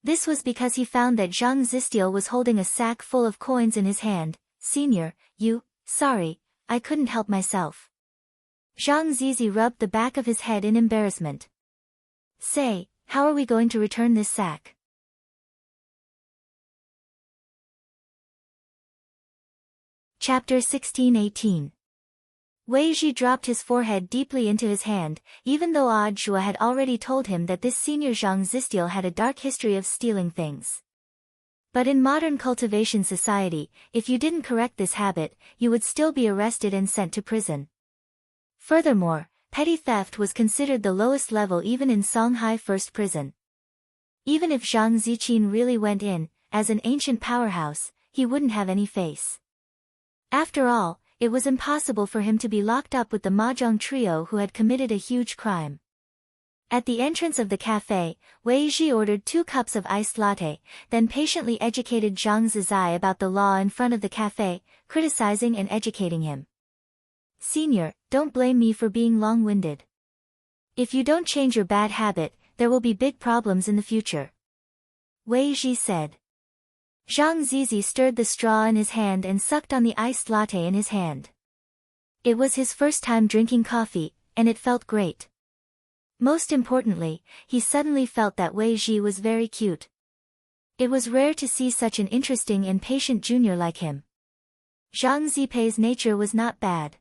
A: This was because he found that Zhang Zistiel was holding a sack full of coins in his hand. "Senior, sorry, I couldn't help myself." Zhang Zizi rubbed the back of his head in embarrassment. "Say, how are we going to return this sack?" Chapter 16-18. Wei Ji dropped his forehead deeply into his hand, even though Odd Joie had already told him that this senior Zhang Zistiel had a dark history of stealing things. But in modern cultivation society, if you didn't correct this habit, you would still be arrested and sent to prison. Furthermore, petty theft was considered the lowest level even in Songhai First Prison. Even if Zhang Ziqin really went in, as an ancient powerhouse, he wouldn't have any face. After all, it was impossible for him to be locked up with the Mahjong trio who had committed a huge crime. At the entrance of the cafe, Wei Ji ordered 2 cups of iced latte, then patiently educated Zhang Zizai about the law in front of the cafe, criticizing and educating him. "Senior, don't blame me for being long-winded. If you don't change your bad habit, there will be big problems in the future," Wei Ji said. Zhang Zizi stirred the straw in his hand and sucked on the iced latte in his hand. It was his first time drinking coffee, and it felt great. Most importantly, he suddenly felt that Wei Ji was very cute. It was rare to see such an interesting and patient junior like him. Zhang Zipei's nature was not bad.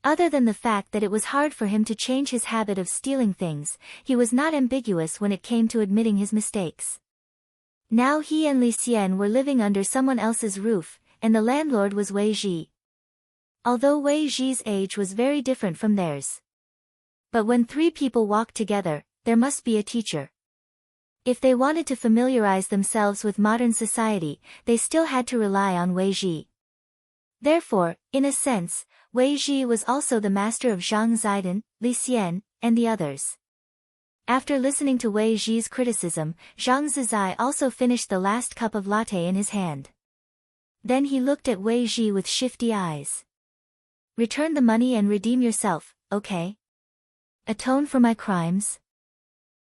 A: Other than the fact that it was hard for him to change his habit of stealing things, he was not ambiguous when it came to admitting his mistakes. Now he and Li Xian were living under someone else's roof, and the landlord was Wei Ji. Although Wei Ji's age was very different from theirs. But when 3 people walked together, there must be a teacher. If they wanted to familiarize themselves with modern society, they still had to rely on Wei Ji. Therefore, in a sense, Wei Ji was also the master of Zhang Zidong, Li Xian, and the others. After listening to Wei Ji's criticism, Zhang Zizai also finished the last cup of latte in his hand. Then he looked at Wei Ji with shifty eyes. "Return the money and redeem yourself, okay? Atone for my crimes?"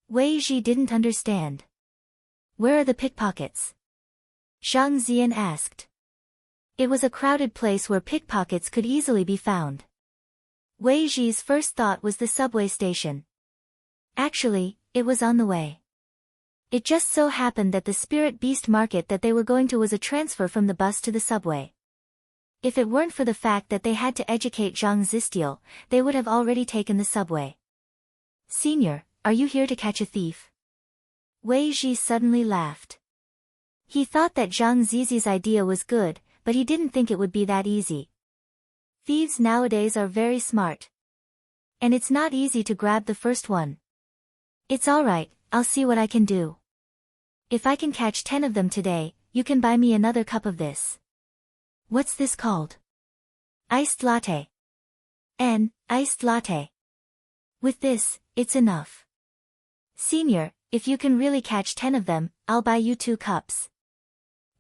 A: Wei Ji didn't understand. "Where are the pickpockets?" Zhang Ziyan asked. It was a crowded place where pickpockets could easily be found. Wei Ji's first thought was the subway station. Actually, it was on the way. It just so happened that the Spirit Beast market that they were going to was a transfer from the bus to the subway. If it weren't for the fact that they had to educate Zhang Zistiel, they would have already taken the subway. Senior, are you here to catch a thief? Wei Ji suddenly laughed. He thought that Zhang Zizi's idea was good, but he didn't think it would be that easy. Thieves nowadays are very smart. And it's not easy to grab the first one. It's alright, I'll see what I can do. If I can catch 10 of them today, you can buy me another cup of this. What's this called? Iced latte. Iced latte. With this, it's enough. Senior, if you can really catch 10 of them, I'll buy you 2 cups.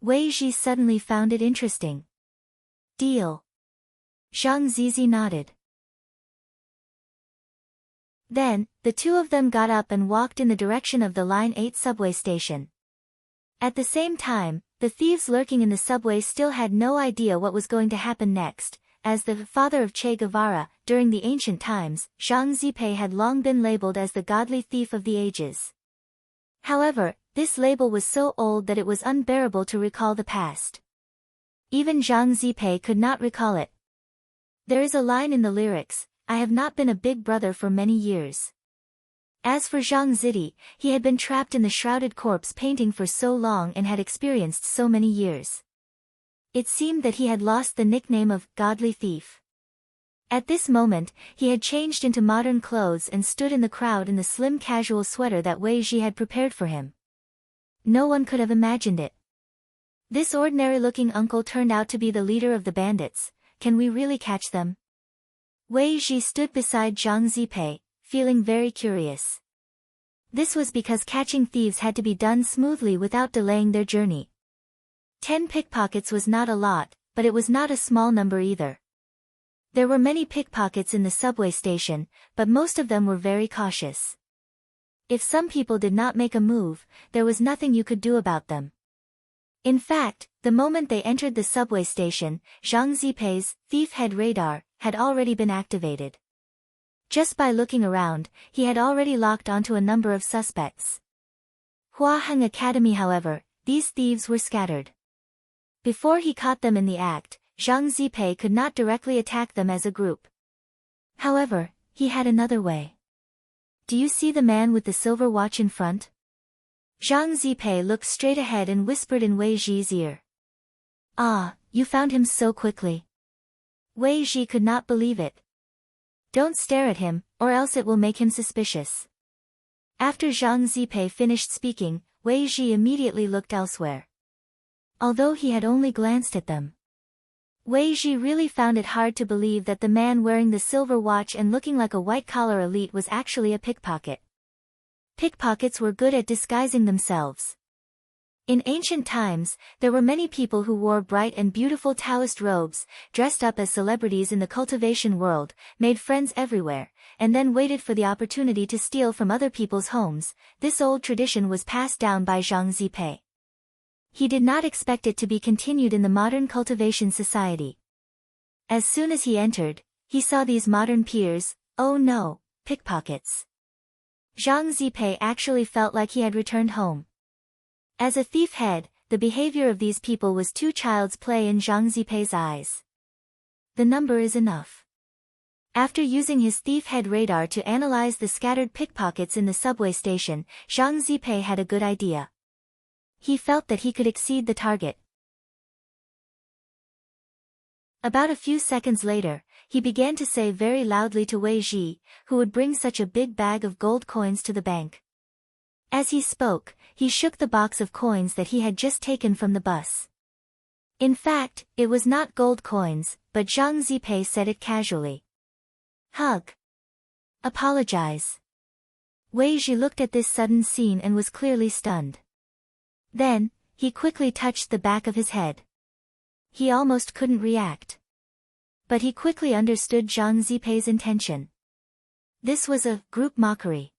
A: Wei Ji suddenly found it interesting. Deal. Zhang Zizi nodded. Then, the two of them got up and walked in the direction of the Line 8 subway station. At the same time, the thieves lurking in the subway still had no idea what was going to happen next. As the father of Che Guevara, during the ancient times, Zhang Zipei had long been labeled as the godly thief of the ages. However, this label was so old that it was unbearable to recall the past. Even Zhang Zipei could not recall it. There is a line in the lyrics, "I have not been a big brother for many years." As for Zhang Zidi, he had been trapped in the shrouded corpse painting for so long and had experienced so many years. It seemed that he had lost the nickname of godly thief. At this moment, he had changed into modern clothes and stood in the crowd in the slim casual sweater that Wei Ji had prepared for him. No one could have imagined it. This ordinary-looking uncle turned out to be the leader of the bandits. Can we really catch them? Wei Ji stood beside Zhang Zipei, feeling very curious. This was because catching thieves had to be done smoothly without delaying their journey. 10 pickpockets was not a lot, but it was not a small number either. There were many pickpockets in the subway station, but most of them were very cautious. If some people did not make a move, there was nothing you could do about them. In fact, the moment they entered the subway station, Zhang Zipei's thief head radar had already been activated. Just by looking around, he had already locked onto a number of suspects. Hua Heng Academy, however, these thieves were scattered. Before he caught them in the act, Zhang Zipei could not directly attack them as a group. However, he had another way. Do you see the man with the silver watch in front? Zhang Zipei looked straight ahead and whispered in Wei Ji's ear. Ah, you found him so quickly. Wei Ji could not believe it. Don't stare at him, or else it will make him suspicious. After Zhang Zipei finished speaking, Wei Ji immediately looked elsewhere. Although he had only glanced at them. Wei Ji really found it hard to believe that the man wearing the silver watch and looking like a white-collar elite was actually a pickpocket. Pickpockets were good at disguising themselves. In ancient times, there were many people who wore bright and beautiful Taoist robes, dressed up as celebrities in the cultivation world, made friends everywhere, and then waited for the opportunity to steal from other people's homes. This old tradition was passed down by Zhang Zipei. He did not expect it to be continued in the modern cultivation society. As soon as he entered, he saw these modern peers. Oh no, pickpockets. Zhang Zipei actually felt like he had returned home. As a thief head, the behavior of these people was too child's play in Zhang Zipei's eyes. The number is enough. After using his thief head radar to analyze the scattered pickpockets in the subway station, Zhang Zipei had a good idea. He felt that he could exceed the target. About a few seconds later, he began to say very loudly to Wei Ji, who would bring such a big bag of gold coins to the bank. As he spoke, he shook the box of coins that he had just taken from the bus. In fact, it was not gold coins, but Zhang Zipei said it casually. Hug. Apologize. Wei Ji looked at this sudden scene and was clearly stunned. Then, he quickly touched the back of his head. He almost couldn't react. But he quickly understood Zhang Zipei's intention. This was a group mockery.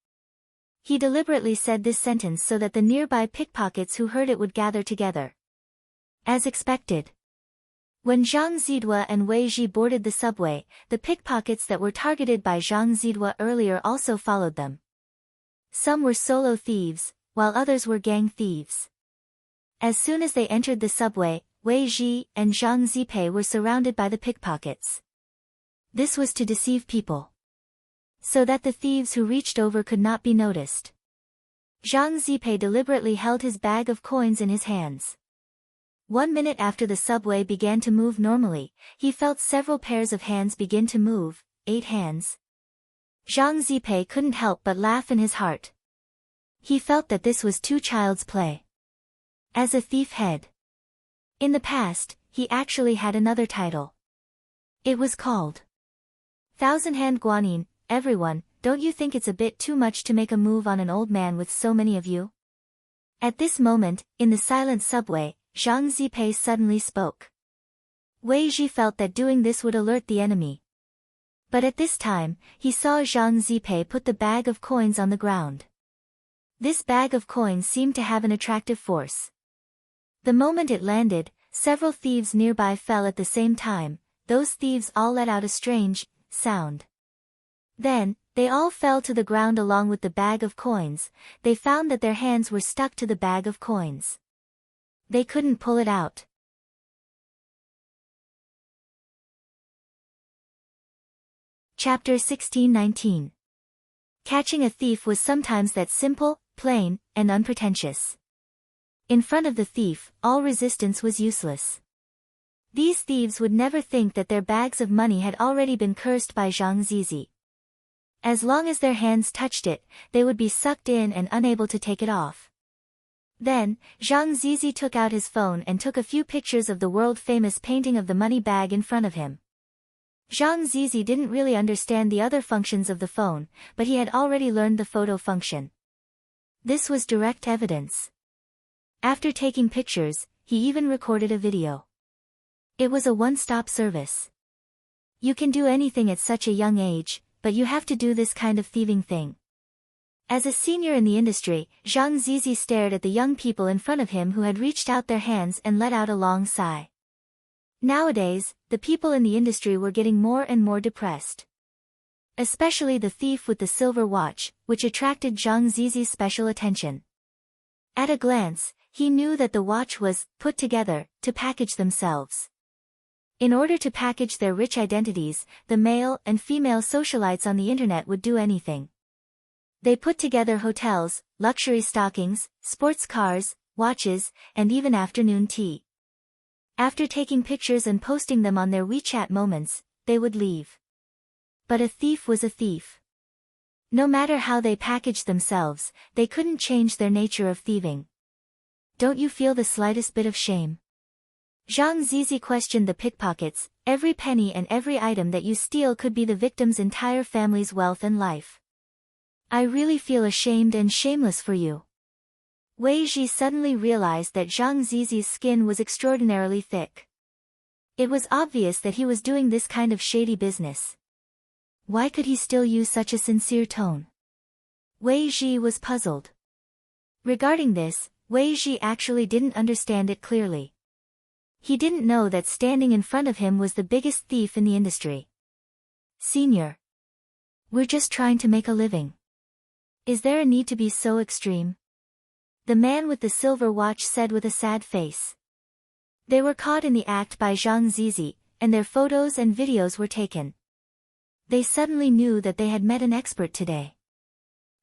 A: He deliberately said this sentence so that the nearby pickpockets who heard it would gather together. As expected. When Zhang Zidua and Wei Ji boarded the subway, the pickpockets that were targeted by Zhang Zidua earlier also followed them. Some were solo thieves, while others were gang thieves. As soon as they entered the subway, Wei Ji and Zhang Zipei were surrounded by the pickpockets. This was to deceive people, so that the thieves who reached over could not be noticed. Zhang Zipei deliberately held his bag of coins in his hands. 1 minute after the subway began to move normally, he felt several pairs of hands begin to move, 8 hands. Zhang Zipei couldn't help but laugh in his heart. He felt that this was too child's play. As a thief head. In the past, he actually had another title. It was called Thousand-Hand Guanyin. Everyone, don't you think it's a bit too much to make a move on an old man with so many of you? At this moment, in the silent subway, Zhang Zipei suddenly spoke. Wei Ji felt that doing this would alert the enemy. But at this time, he saw Zhang Zipei put the bag of coins on the ground. This bag of coins seemed to have an attractive force. The moment it landed, several thieves nearby fell at the same time. Those thieves all let out a strange sound. Then, they all fell to the ground along with the bag of coins. They found that their hands were stuck to the bag of coins. They couldn't pull it out. Chapter 16-19. Catching a thief was sometimes that simple, plain, and unpretentious. In front of the thief, all resistance was useless. These thieves would never think that their bags of money had already been cursed by Zhang Zizi. As long as their hands touched it, they would be sucked in and unable to take it off. Then, Zhang Zizi took out his phone and took a few pictures of the world-famous painting of the money bag in front of him. Zhang Zizi didn't really understand the other functions of the phone, but he had already learned the photo function. This was direct evidence. After taking pictures, he even recorded a video. It was a one-stop service. You can do anything at such a young age, but you have to do this kind of thieving thing. As a senior in the industry, Zhang Zizi stared at the young people in front of him who had reached out their hands and let out a long sigh. Nowadays, the people in the industry were getting more and more depressed. Especially the thief with the silver watch, which attracted Zhang Zizi's special attention. At a glance, he knew that the watch was put together to package themselves. In order to package their rich identities, the male and female socialites on the internet would do anything. They put together hotels, luxury stockings, sports cars, watches, and even afternoon tea. After taking pictures and posting them on their WeChat moments, they would leave. But a thief was a thief. No matter how they packaged themselves, they couldn't change their nature of thieving. Don't you feel the slightest bit of shame? Zhang Zizi questioned the pickpockets. Every penny and every item that you steal could be the victim's entire family's wealth and life. I really feel ashamed and shameless for you. Wei Ji suddenly realized that Zhang Zizi's skin was extraordinarily thick. It was obvious that he was doing this kind of shady business. Why could he still use such a sincere tone? Wei Ji was puzzled. Regarding this, Wei Ji actually didn't understand it clearly. He didn't know that standing in front of him was the biggest thief in the industry. Senior. We're just trying to make a living. Is there a need to be so extreme? The man with the silver watch said with a sad face. They were caught in the act by Zhang Zizi, and their photos and videos were taken. They suddenly knew that they had met an expert today.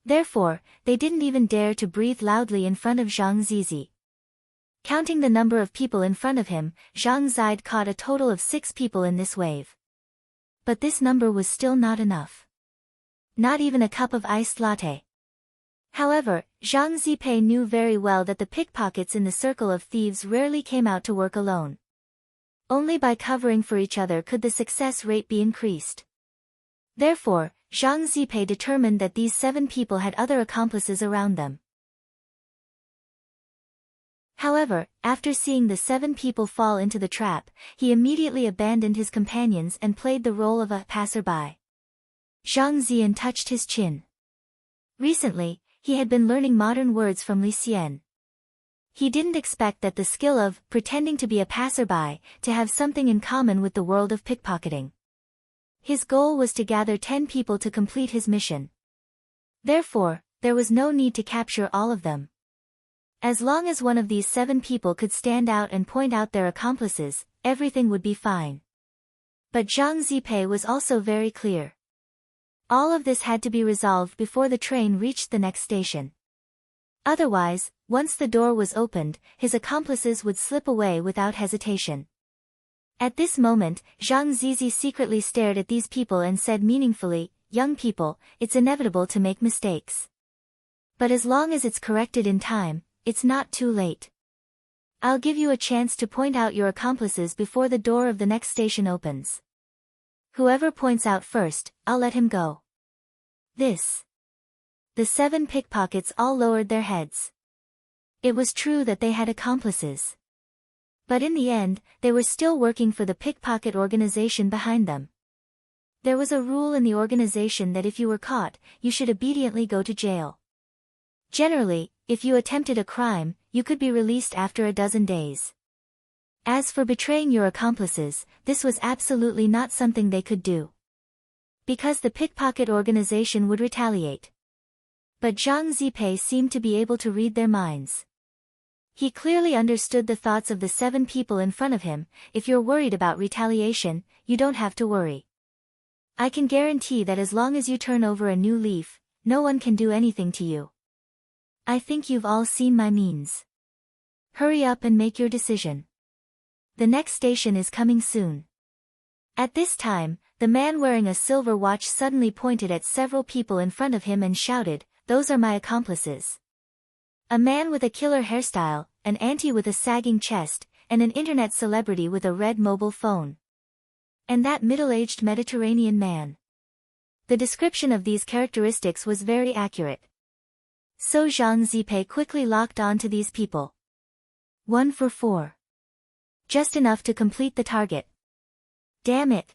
A: Therefore, they didn't even dare to breathe loudly in front of Zhang Zizi. Counting the number of people in front of him, Zhang Zide caught a total of 6 people in this wave. But this number was still not enough. Not even a cup of iced latte. However, Zhang Zipei knew very well that the pickpockets in the circle of thieves rarely came out to work alone. Only by covering for each other could the success rate be increased. Therefore, Zhang Zipei determined that these 7 people had other accomplices around them. However, after seeing the 7 people fall into the trap, he immediately abandoned his companions and played the role of a passerby. Zhang Ziyan touched his chin. Recently, he had been learning modern words from Li Xian. He didn't expect that the skill of pretending to be a passerby to have something in common with the world of pickpocketing. His goal was to gather 10 people to complete his mission. Therefore, there was no need to capture all of them. As long as one of these 7 people could stand out and point out their accomplices, everything would be fine. But Zhang Zipei was also very clear. All of this had to be resolved before the train reached the next station. Otherwise, once the door was opened, his accomplices would slip away without hesitation. At this moment, Zhang Zizi secretly stared at these people and said meaningfully, "Young people, it's inevitable to make mistakes. But as long as it's corrected in time, it's not too late. I'll give you a chance to point out your accomplices before the door of the next station opens. Whoever points out first, I'll let him go." This. The 7 pickpockets all lowered their heads. It was true that they had accomplices. But in the end, they were still working for the pickpocket organization behind them. There was a rule in the organization that if you were caught, you should obediently go to jail. Generally, if you attempted a crime, you could be released after a dozen days. As for betraying your accomplices, this was absolutely not something they could do. Because the pickpocket organization would retaliate. But Zhang Zipei seemed to be able to read their minds. He clearly understood the thoughts of the 7 people in front of him. If you're worried about retaliation, you don't have to worry. I can guarantee that as long as you turn over a new leaf, no one can do anything to you. I think you've all seen my means. Hurry up and make your decision. The next station is coming soon. At this time, the man wearing a silver watch suddenly pointed at several people in front of him and shouted, "Those are my accomplices. A man with a killer hairstyle, an auntie with a sagging chest, and an internet celebrity with a red mobile phone. And that middle-aged Mediterranean man." The description of these characteristics was very accurate. So Zhang Zipei quickly locked on to these people. 1 for 4. Just enough to complete the target. Damn it.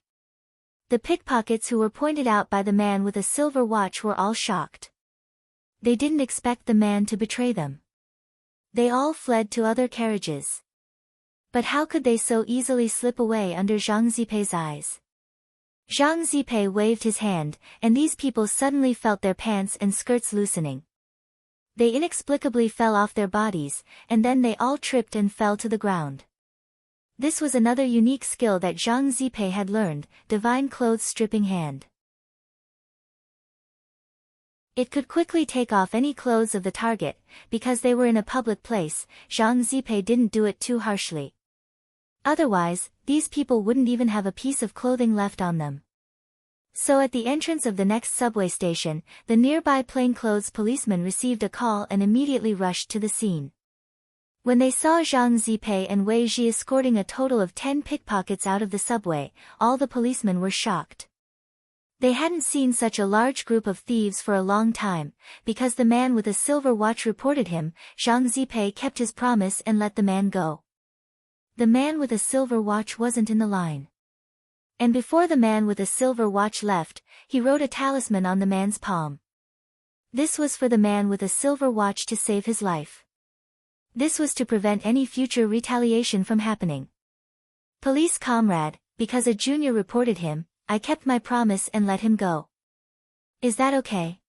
A: The pickpockets who were pointed out by the man with a silver watch were all shocked. They didn't expect the man to betray them. They all fled to other carriages. But how could they so easily slip away under Zhang Zipei's eyes? Zhang Zipei waved his hand, and these people suddenly felt their pants and skirts loosening. They inexplicably fell off their bodies, and then they all tripped and fell to the ground. This was another unique skill that Zhang Zipei had learned, divine clothes stripping hand. It could quickly take off any clothes of the target. Because they were in a public place, Zhang Zipei didn't do it too harshly. Otherwise, these people wouldn't even have a piece of clothing left on them. So at the entrance of the next subway station, the nearby plainclothes policeman received a call and immediately rushed to the scene. When they saw Zhang Zipei and Wei Ji escorting a total of 10 pickpockets out of the subway, all the policemen were shocked. They hadn't seen such a large group of thieves for a long time. Because the man with a silver watch reported him, Zhang Zipei kept his promise and let the man go. The man with a silver watch wasn't in the line. And before the man with a silver watch left, he wrote a talisman on the man's palm. This was for the man with a silver watch to save his life. This was to prevent any future retaliation from happening. Police comrade, because a junior reported him, I kept my promise and let him go. Is that okay?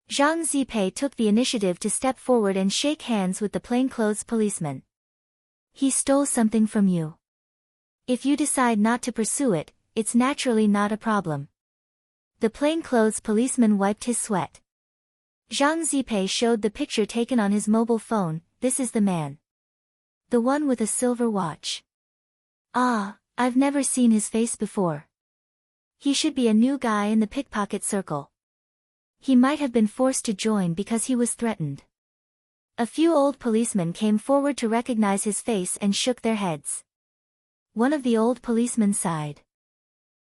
A: Zhang Zipei took the initiative to step forward and shake hands with the plainclothes policeman. He stole something from you. If you decide not to pursue it, it's naturally not a problem. The plainclothes policeman wiped his sweat. Zhang Zipei showed the picture taken on his mobile phone. This is the man. The one with a silver watch. Ah, I've never seen his face before. He should be a new guy in the pickpocket circle. He might have been forced to join because he was threatened. A few old policemen came forward to recognize his face and shook their heads. One of the old policemen sighed.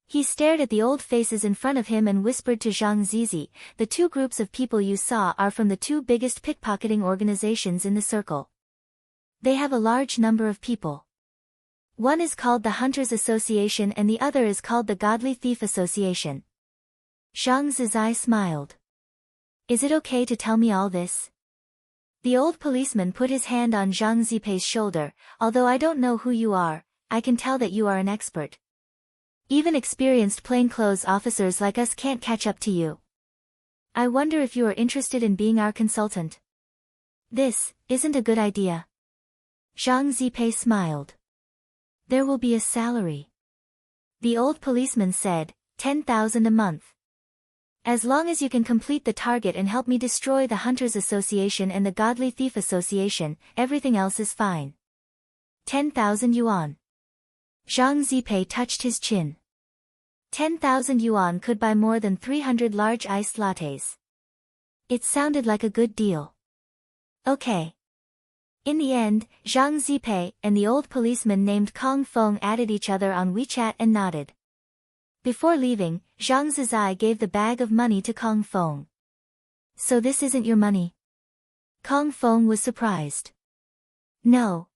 A: He stared at the old faces in front of him and whispered to Zhang Zizi, "The 2 groups of people you saw are from the 2 biggest pickpocketing organizations in the circle. They have a large number of people. One is called the Hunters Association and the other is called the Godly Thief Association." Zhang Zizi smiled. "Is it okay to tell me all this?" The old policeman put his hand on Zhang Zipei's shoulder. "Although I don't know who you are, I can tell that you are an expert. Even experienced plainclothes officers like us can't catch up to you. I wonder if you are interested in being our consultant." This isn't a good idea. Zhang Zipei smiled. There will be a salary. The old policeman said, 10,000 a month. As long as you can complete the target and help me destroy the Hunters Association and the Godly Thief Association, everything else is fine. 10,000 yuan. Zhang Zipei touched his chin. 10,000 yuan could buy more than 300 large iced lattes. It sounded like a good deal. Okay. In the end, Zhang Zipei and the old policeman named Kong Feng added each other on WeChat and nodded. Before leaving, Zhang Zizai gave the bag of money to Kong Feng. So this isn't your money? Kong Feng was surprised. No.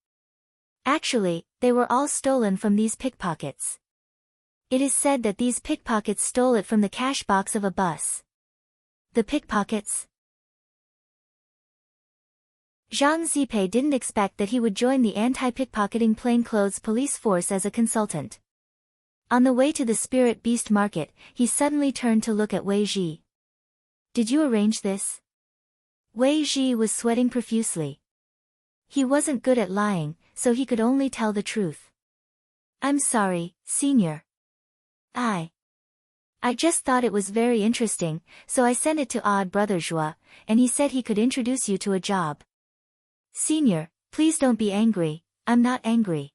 A: Actually, they were all stolen from these pickpockets. It is said that these pickpockets stole it from the cash box of a bus. The pickpockets? Zhang Zipei didn't expect that he would join the anti-pickpocketing plainclothes police force as a consultant. On the way to the spirit beast market, he suddenly turned to look at Wei Ji. Did you arrange this? Wei Ji was sweating profusely. He wasn't good at lying, so he could only tell the truth. I'm sorry, senior. I just thought it was very interesting, so I sent it to Odd Brother Zhua, and he said he could introduce you to a job. Senior, please don't be angry, I'm not angry.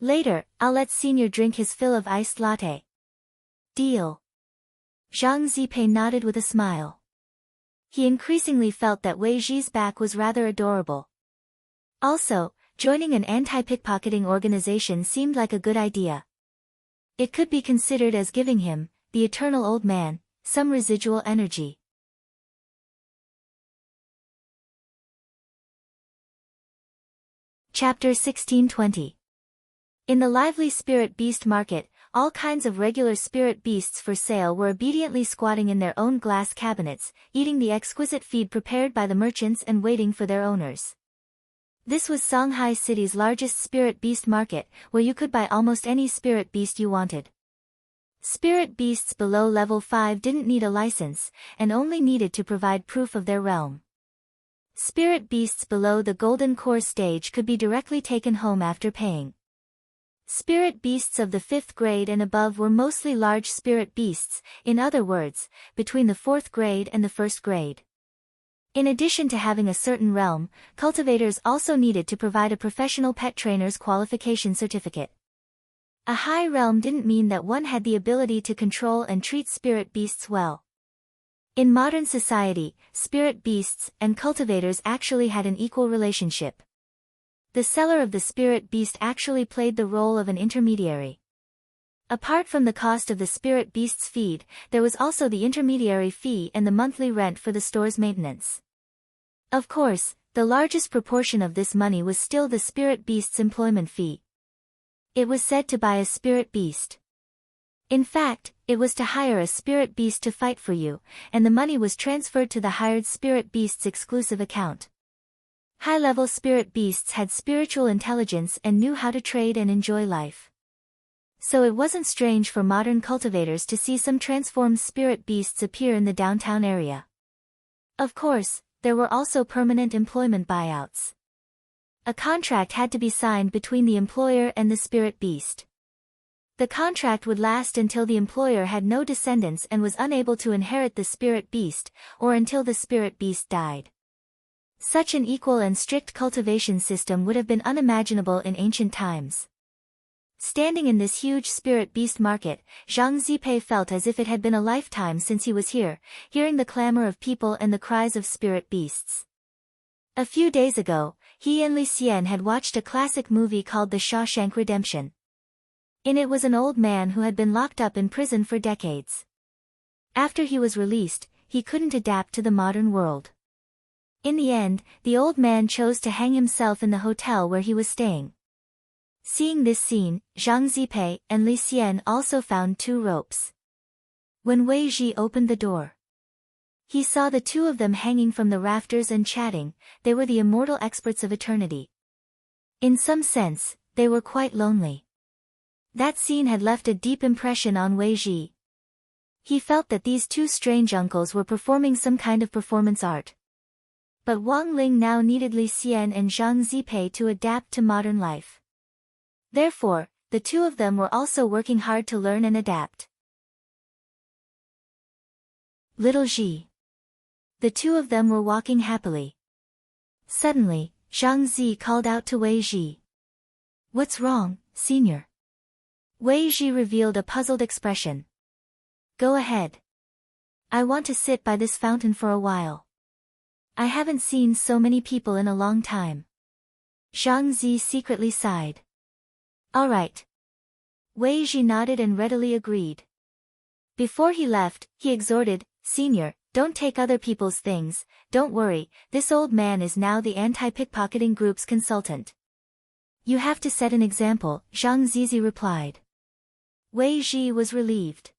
A: Later, I'll let Senior drink his fill of iced latte. Deal. Zhang Zipei nodded with a smile. He increasingly felt that Wei Ji's back was rather adorable. Also, joining an anti-pickpocketing organization seemed like a good idea. It could be considered as giving him, the eternal old man, some residual energy. Chapter 1620. In the lively spirit beast market, all kinds of regular spirit beasts for sale were obediently squatting in their own glass cabinets, eating the exquisite feed prepared by the merchants and waiting for their owners. This was Shanghai City's largest spirit beast market, where you could buy almost any spirit beast you wanted. Spirit beasts below level 5 didn't need a license, and only needed to provide proof of their realm. Spirit beasts below the Golden Core stage could be directly taken home after paying. Spirit beasts of the 5th grade and above were mostly large spirit beasts, in other words, between the 4th grade and the 1st grade. In addition to having a certain realm, cultivators also needed to provide a professional pet trainer's qualification certificate. A high realm didn't mean that one had the ability to control and treat spirit beasts well. In modern society, spirit beasts and cultivators actually had an equal relationship. The seller of the spirit beast actually played the role of an intermediary. Apart from the cost of the spirit beast's feed, there was also the intermediary fee and the monthly rent for the store's maintenance. Of course, the largest proportion of this money was still the spirit beast's employment fee. It was said to buy a spirit beast. In fact, it was to hire a spirit beast to fight for you, and the money was transferred to the hired spirit beast's exclusive account. High-level spirit beasts had spiritual intelligence and knew how to trade and enjoy life. So it wasn't strange for modern cultivators to see some transformed spirit beasts appear in the downtown area. Of course, there were also permanent employment buyouts. A contract had to be signed between the employer and the spirit beast. The contract would last until the employer had no descendants and was unable to inherit the spirit beast, or until the spirit beast died. Such an equal and strict cultivation system would have been unimaginable in ancient times. Standing in this huge spirit beast market, Zhang Zipei felt as if it had been a lifetime since he was here, hearing the clamor of people and the cries of spirit beasts. A few days ago, he and Li Xian had watched a classic movie called The Shawshank Redemption. In it was an old man who had been locked up in prison for decades. After he was released, he couldn't adapt to the modern world. In the end, the old man chose to hang himself in the hotel where he was staying. Seeing this scene, Zhang Zipei and Li Xian also found 2 ropes. When Wei Ji opened the door, he saw the 2 of them hanging from the rafters and chatting. They were the immortal experts of eternity. In some sense, they were quite lonely. That scene had left a deep impression on Wei Ji. He felt that these 2 strange uncles were performing some kind of performance art. But Wang Ling now needed Li Xian and Zhang Zipei to adapt to modern life. Therefore, the two of them were also working hard to learn and adapt. Little Ji. The two of them were walking happily. Suddenly, Zhang Zi called out to Wei Ji. "What's wrong, senior?" Wei Ji revealed a puzzled expression. "Go ahead. I want to sit by this fountain for a while. I haven't seen so many people in a long time." Zhang Zi secretly sighed. "All right." Wei Ji nodded and readily agreed. Before he left, he exhorted, "Senior, don't take other people's things, don't worry, this old man is now the anti-pickpocketing group's consultant." "You have to set an example," Zhang Zizi replied. Wei Ji was relieved.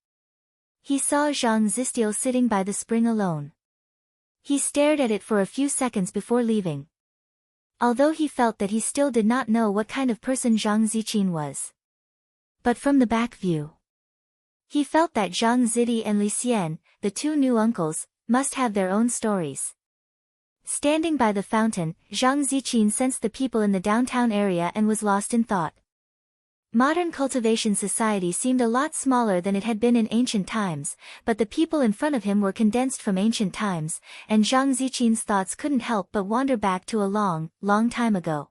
A: He saw Zhang Zistil sitting by the spring alone. He stared at it for a few seconds before leaving. Although he felt that he still did not know what kind of person Zhang Ziqin was. But from the back view, he felt that Zhang Zidi and Li Xian, the two new uncles, must have their own stories. Standing by the fountain, Zhang Ziqin sensed the people in the downtown area and was lost in thought. Modern cultivation society seemed a lot smaller than it had been in ancient times, but the people in front of him were condensed from ancient times, and Zhang Ziqin's thoughts couldn't help but wander back to a long, long time ago.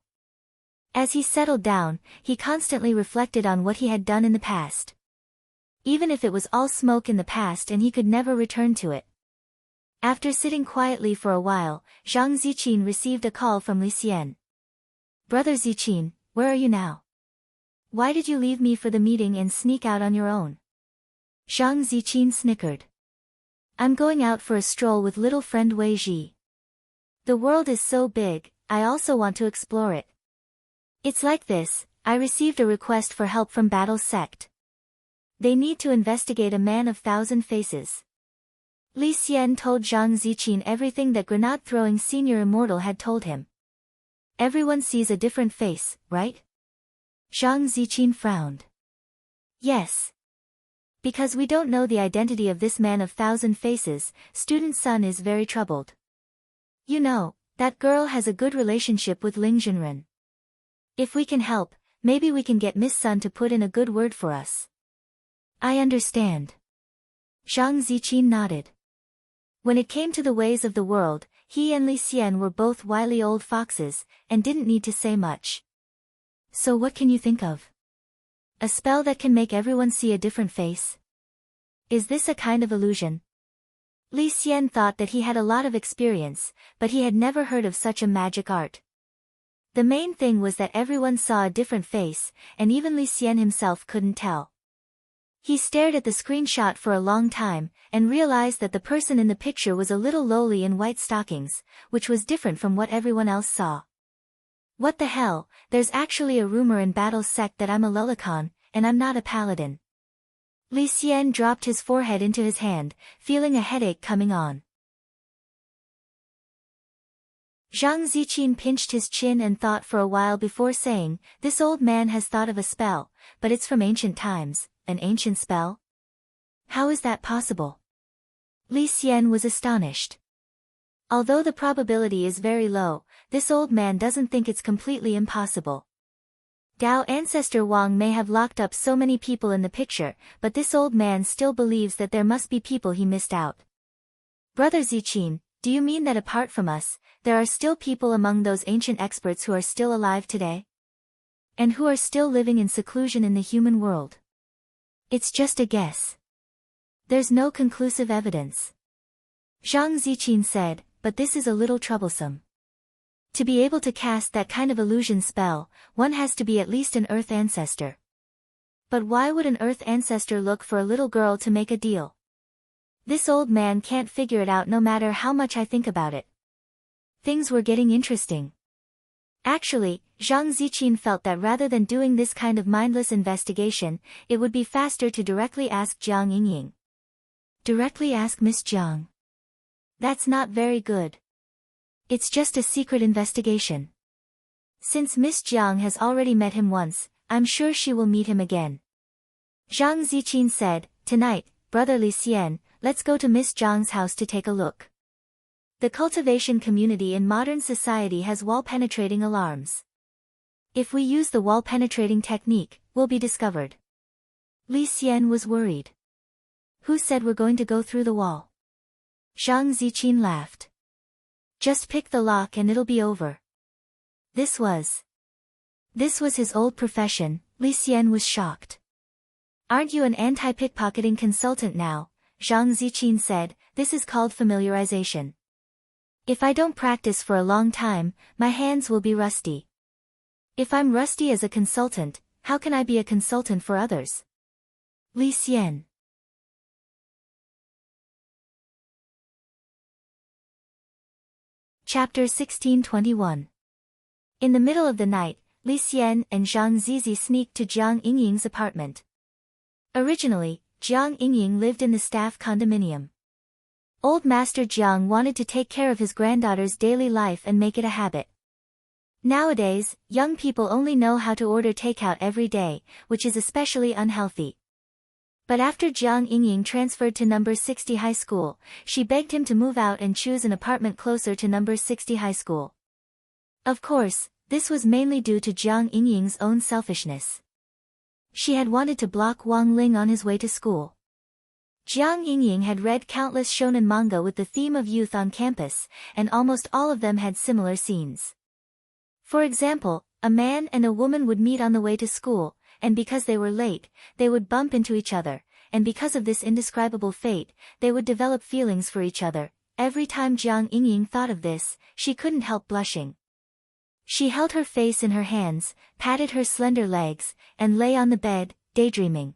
A: As he settled down, he constantly reflected on what he had done in the past. Even if it was all smoke in the past and he could never return to it. After sitting quietly for a while, Zhang Ziqin received a call from Li Xian. "Brother Ziqin, where are you now? Why did you leave me for the meeting and sneak out on your own?" Zhang Ziqin snickered. "I'm going out for a stroll with little friend Wei Ji. The world is so big, I also want to explore it. It's like this, I received a request for help from Battle's sect. They need to investigate a man of 1,000 faces." Li Xian told Zhang Ziqin everything that grenade-throwing senior immortal had told him. "Everyone sees a different face, right?" Zhang Ziqin frowned. "Yes. Because we don't know the identity of this man of 1,000 faces, student Sun is very troubled. You know, that girl has a good relationship with Ling Junren. If we can help, maybe we can get Miss Sun to put in a good word for us." "I understand." Zhang Ziqin nodded. When it came to the ways of the world, he and Li Xian were both wily old foxes, and didn't need to say much. "So what can you think of? A spell that can make everyone see a different face? Is this a kind of illusion?" Li Xian thought that he had a lot of experience, but he had never heard of such a magic art. The main thing was that everyone saw a different face, and even Li Xian himself couldn't tell. He stared at the screenshot for a long time, and realized that the person in the picture was a little lowly in white stockings, which was different from what everyone else saw. "What the hell, there's actually a rumor in Battle's sect that I'm a Lullicon, and I'm not a paladin." Li Xian dropped his forehead into his hand, feeling a headache coming on. Zhang Ziqin pinched his chin and thought for a while before saying, "This old man has thought of a spell, but it's from ancient times, an ancient spell? How is that possible?" Li Xian was astonished. Although the probability is very low, this old man doesn't think it's completely impossible. Dao ancestor Wang may have locked up so many people in the picture, but this old man still believes that there must be people he missed out. "Brother Ziqin, do you mean that apart from us, there are still people among those ancient experts who are still alive today? And who are still living in seclusion in the human world?" "It's just a guess. There's no conclusive evidence," Zhang Ziqin said, "but this is a little troublesome. To be able to cast that kind of illusion spell, one has to be at least an Earth ancestor. But why would an Earth ancestor look for a little girl to make a deal? This old man can't figure it out no matter how much I think about it." Things were getting interesting. Actually, Zhang Ziqin felt that rather than doing this kind of mindless investigation, it would be faster to directly ask Jiang Yingying. Directly ask Miss Jiang. That's not very good. It's just a secret investigation. Since Miss Jiang has already met him once, I'm sure she will meet him again. Zhang Ziqin said, "Tonight, brother Li Xian, let's go to Miss Jiang's house to take a look." The cultivation community in modern society has wall-penetrating alarms. If we use the wall-penetrating technique, we'll be discovered. Li Xian was worried. Who said we're going to go through the wall? Zhang Ziqin laughed. Just pick the lock and it'll be over. This was his old profession. Li Xian was shocked. Aren't you an anti-pickpocketing consultant now? Zhang Ziqin said. This is called familiarization. If I don't practice for a long time, my hands will be rusty. If I'm rusty as a consultant, how can I be a consultant for others? Li Xian. Chapter 1621. In the middle of the night, Li Xian and Zhang Zizi sneaked to Jiang Yingying's apartment. Originally, Jiang Yingying lived in the staff condominium. Old Master Jiang wanted to take care of his granddaughter's daily life and make it a habit. Nowadays, young people only know how to order takeout every day, which is especially unhealthy. But after Jiang Yingying transferred to number 60 high school, she begged him to move out and choose an apartment closer to number 60 high school. Of course, this was mainly due to Jiang Yingying's own selfishness. She had wanted to block Wang Ling on his way to school. Jiang Yingying had read countless shonen manga with the theme of youth on campus, and almost all of them had similar scenes. For example, a man and a woman would meet on the way to school, and because they were late, they would bump into each other, and because of this indescribable fate, they would develop feelings for each other. Every time Jiang Yingying thought of this, she couldn't help blushing. She held her face in her hands, patted her slender legs, and lay on the bed, daydreaming.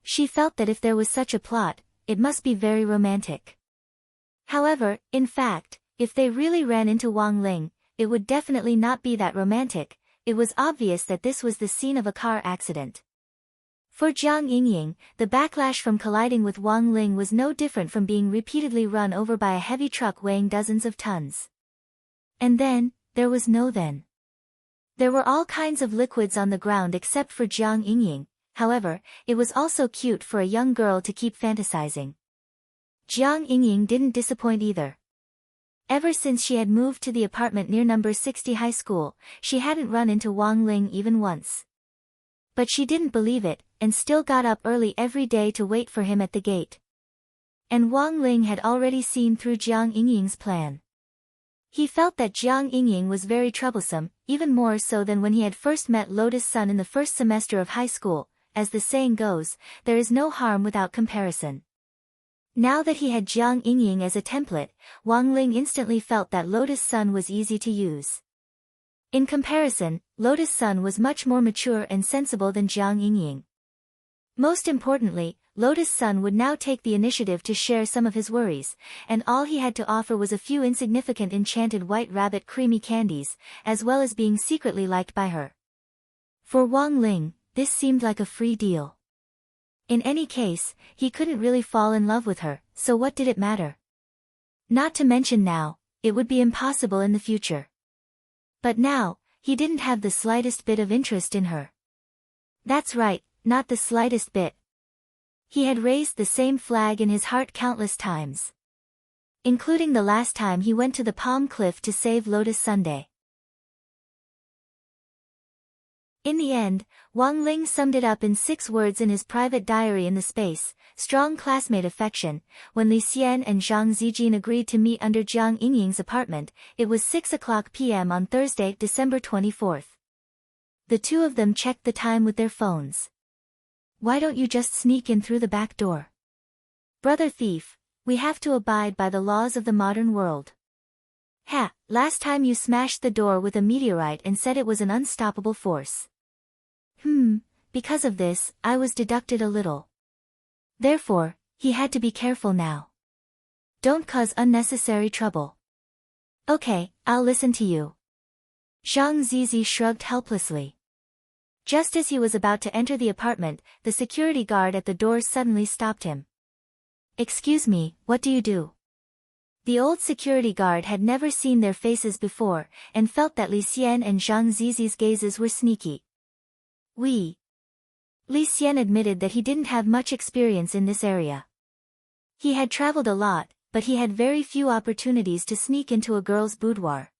A: She felt that if there was such a plot, it must be very romantic. However, in fact, if they really ran into Wang Ling, it would definitely not be that romantic. It was obvious that this was the scene of a car accident. For Jiang Yingying, the backlash from colliding with Wang Ling was no different from being repeatedly run over by a heavy truck weighing dozens of tons. And then, there was no then. There were all kinds of liquids on the ground except for Jiang Yingying. However, it was also cute for a young girl to keep fantasizing. Jiang Yingying didn't disappoint either. Ever since she had moved to the apartment near number 60 high school, she hadn't run into Wang Ling even once. But she didn't believe it, and still got up early every day to wait for him at the gate. And Wang Ling had already seen through Jiang Yingying's plan. He felt that Jiang Yingying was very troublesome, even more so than when he had first met Lotus Sun in the first semester of high school. As the saying goes, there is no harm without comparison. Now that he had Jiang Yingying as a template, Wang Ling instantly felt that Lotus Sun was easy to use. In comparison, Lotus Sun was much more mature and sensible than Jiang Yingying. Most importantly, Lotus Sun would now take the initiative to share some of his worries, and all he had to offer was a few insignificant enchanted white rabbit creamy candies, as well as being secretly liked by her. For Wang Ling, this seemed like a free deal. In any case, he couldn't really fall in love with her, so what did it matter? Not to mention now, it would be impossible in the future. But now, he didn't have the slightest bit of interest in her. That's right, not the slightest bit. He had raised the same flag in his heart countless times. Including the last time he went to the Palm Cliff to save Lotus Sunday. In the end, Wang Ling summed it up in 6 words in his private diary in the space, strong classmate affection. When Li Xian and Zhang Zijin agreed to meet under Jiang Yingying's apartment, it was 6:00 p.m. on Thursday, December 24th. The two of them checked the time with their phones. Why don't you just sneak in through the back door? Brother thief, we have to abide by the laws of the modern world. Ha, last time you smashed the door with a meteorite and said it was an unstoppable force. Because of this, I was deducted a little. Therefore, he had to be careful now. Don't cause unnecessary trouble. Okay, I'll listen to you. Zhang Zizi shrugged helplessly. Just as he was about to enter the apartment, the security guard at the door suddenly stopped him. Excuse me, what do you do? The old security guard had never seen their faces before, and felt that Li Xian and Zhang Zizi's gazes were sneaky. Li Xian admitted that he didn't have much experience in this area. He had traveled a lot, but he had very few opportunities to sneak into a girl's boudoir.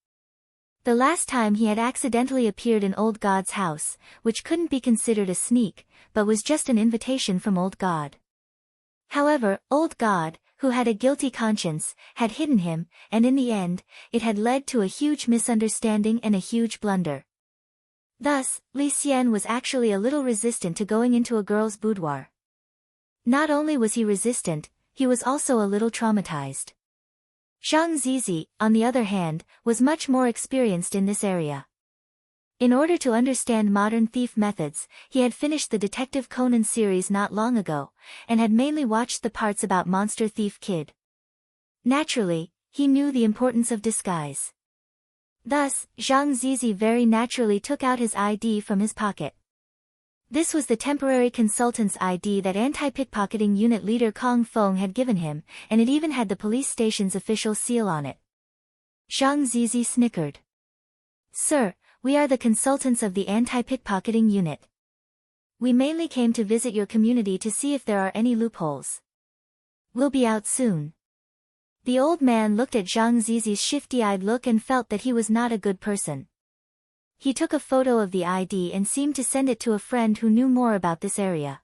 A: The last time he had accidentally appeared in Old God's house, which couldn't be considered a sneak, but was just an invitation from Old God. However, Old God, who had a guilty conscience, had hidden him, and in the end, it had led to a huge misunderstanding and a huge blunder. Thus, Li Xian was actually a little resistant to going into a girl's boudoir. Not only was he resistant, he was also a little traumatized. Zhang Zizi, on the other hand, was much more experienced in this area. In order to understand modern thief methods, he had finished the Detective Conan series not long ago, and had mainly watched the parts about Monster Thief Kid. Naturally, he knew the importance of disguise. Thus, Zhang Zizi very naturally took out his ID from his pocket. This was the temporary consultant's ID that anti-pickpocketing unit leader Kong Feng had given him, and it even had the police station's official seal on it. Zhang Zizi snickered. "Sir, we are the consultants of the anti-pickpocketing unit. We mainly came to visit your community to see if there are any loopholes. We'll be out soon." The old man looked at Zhang Zizi's shifty-eyed look and felt that he was not a good person. He took a photo of the ID and seemed to send it to a friend who knew more about this area.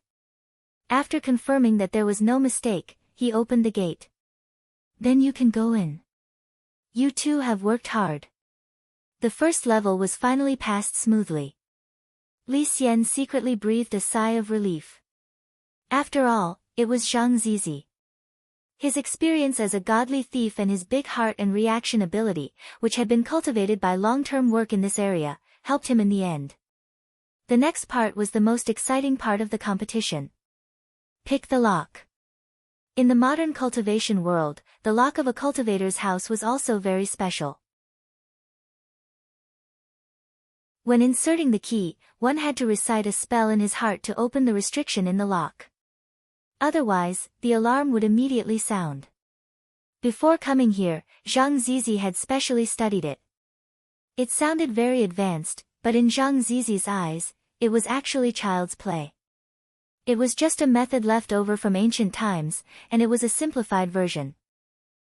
A: After confirming that there was no mistake, he opened the gate. "Then you can go in. You two have worked hard." The first level was finally passed smoothly. Li Xian secretly breathed a sigh of relief. After all, it was Zhang Zizi. His experience as a godly thief and his big heart and reaction ability, which had been cultivated by long-term work in this area, helped him in the end. The next part was the most exciting part of the competition. Pick the lock. In the modern cultivation world, the lock of a cultivator's house was also very special. When inserting the key, one had to recite a spell in his heart to open the restriction in the lock. Otherwise, the alarm would immediately sound. Before coming here, Zhang Zizi had specially studied it. It sounded very advanced, but in Zhang Zizi's eyes, it was actually child's play. It was just a method left over from ancient times, and it was a simplified version.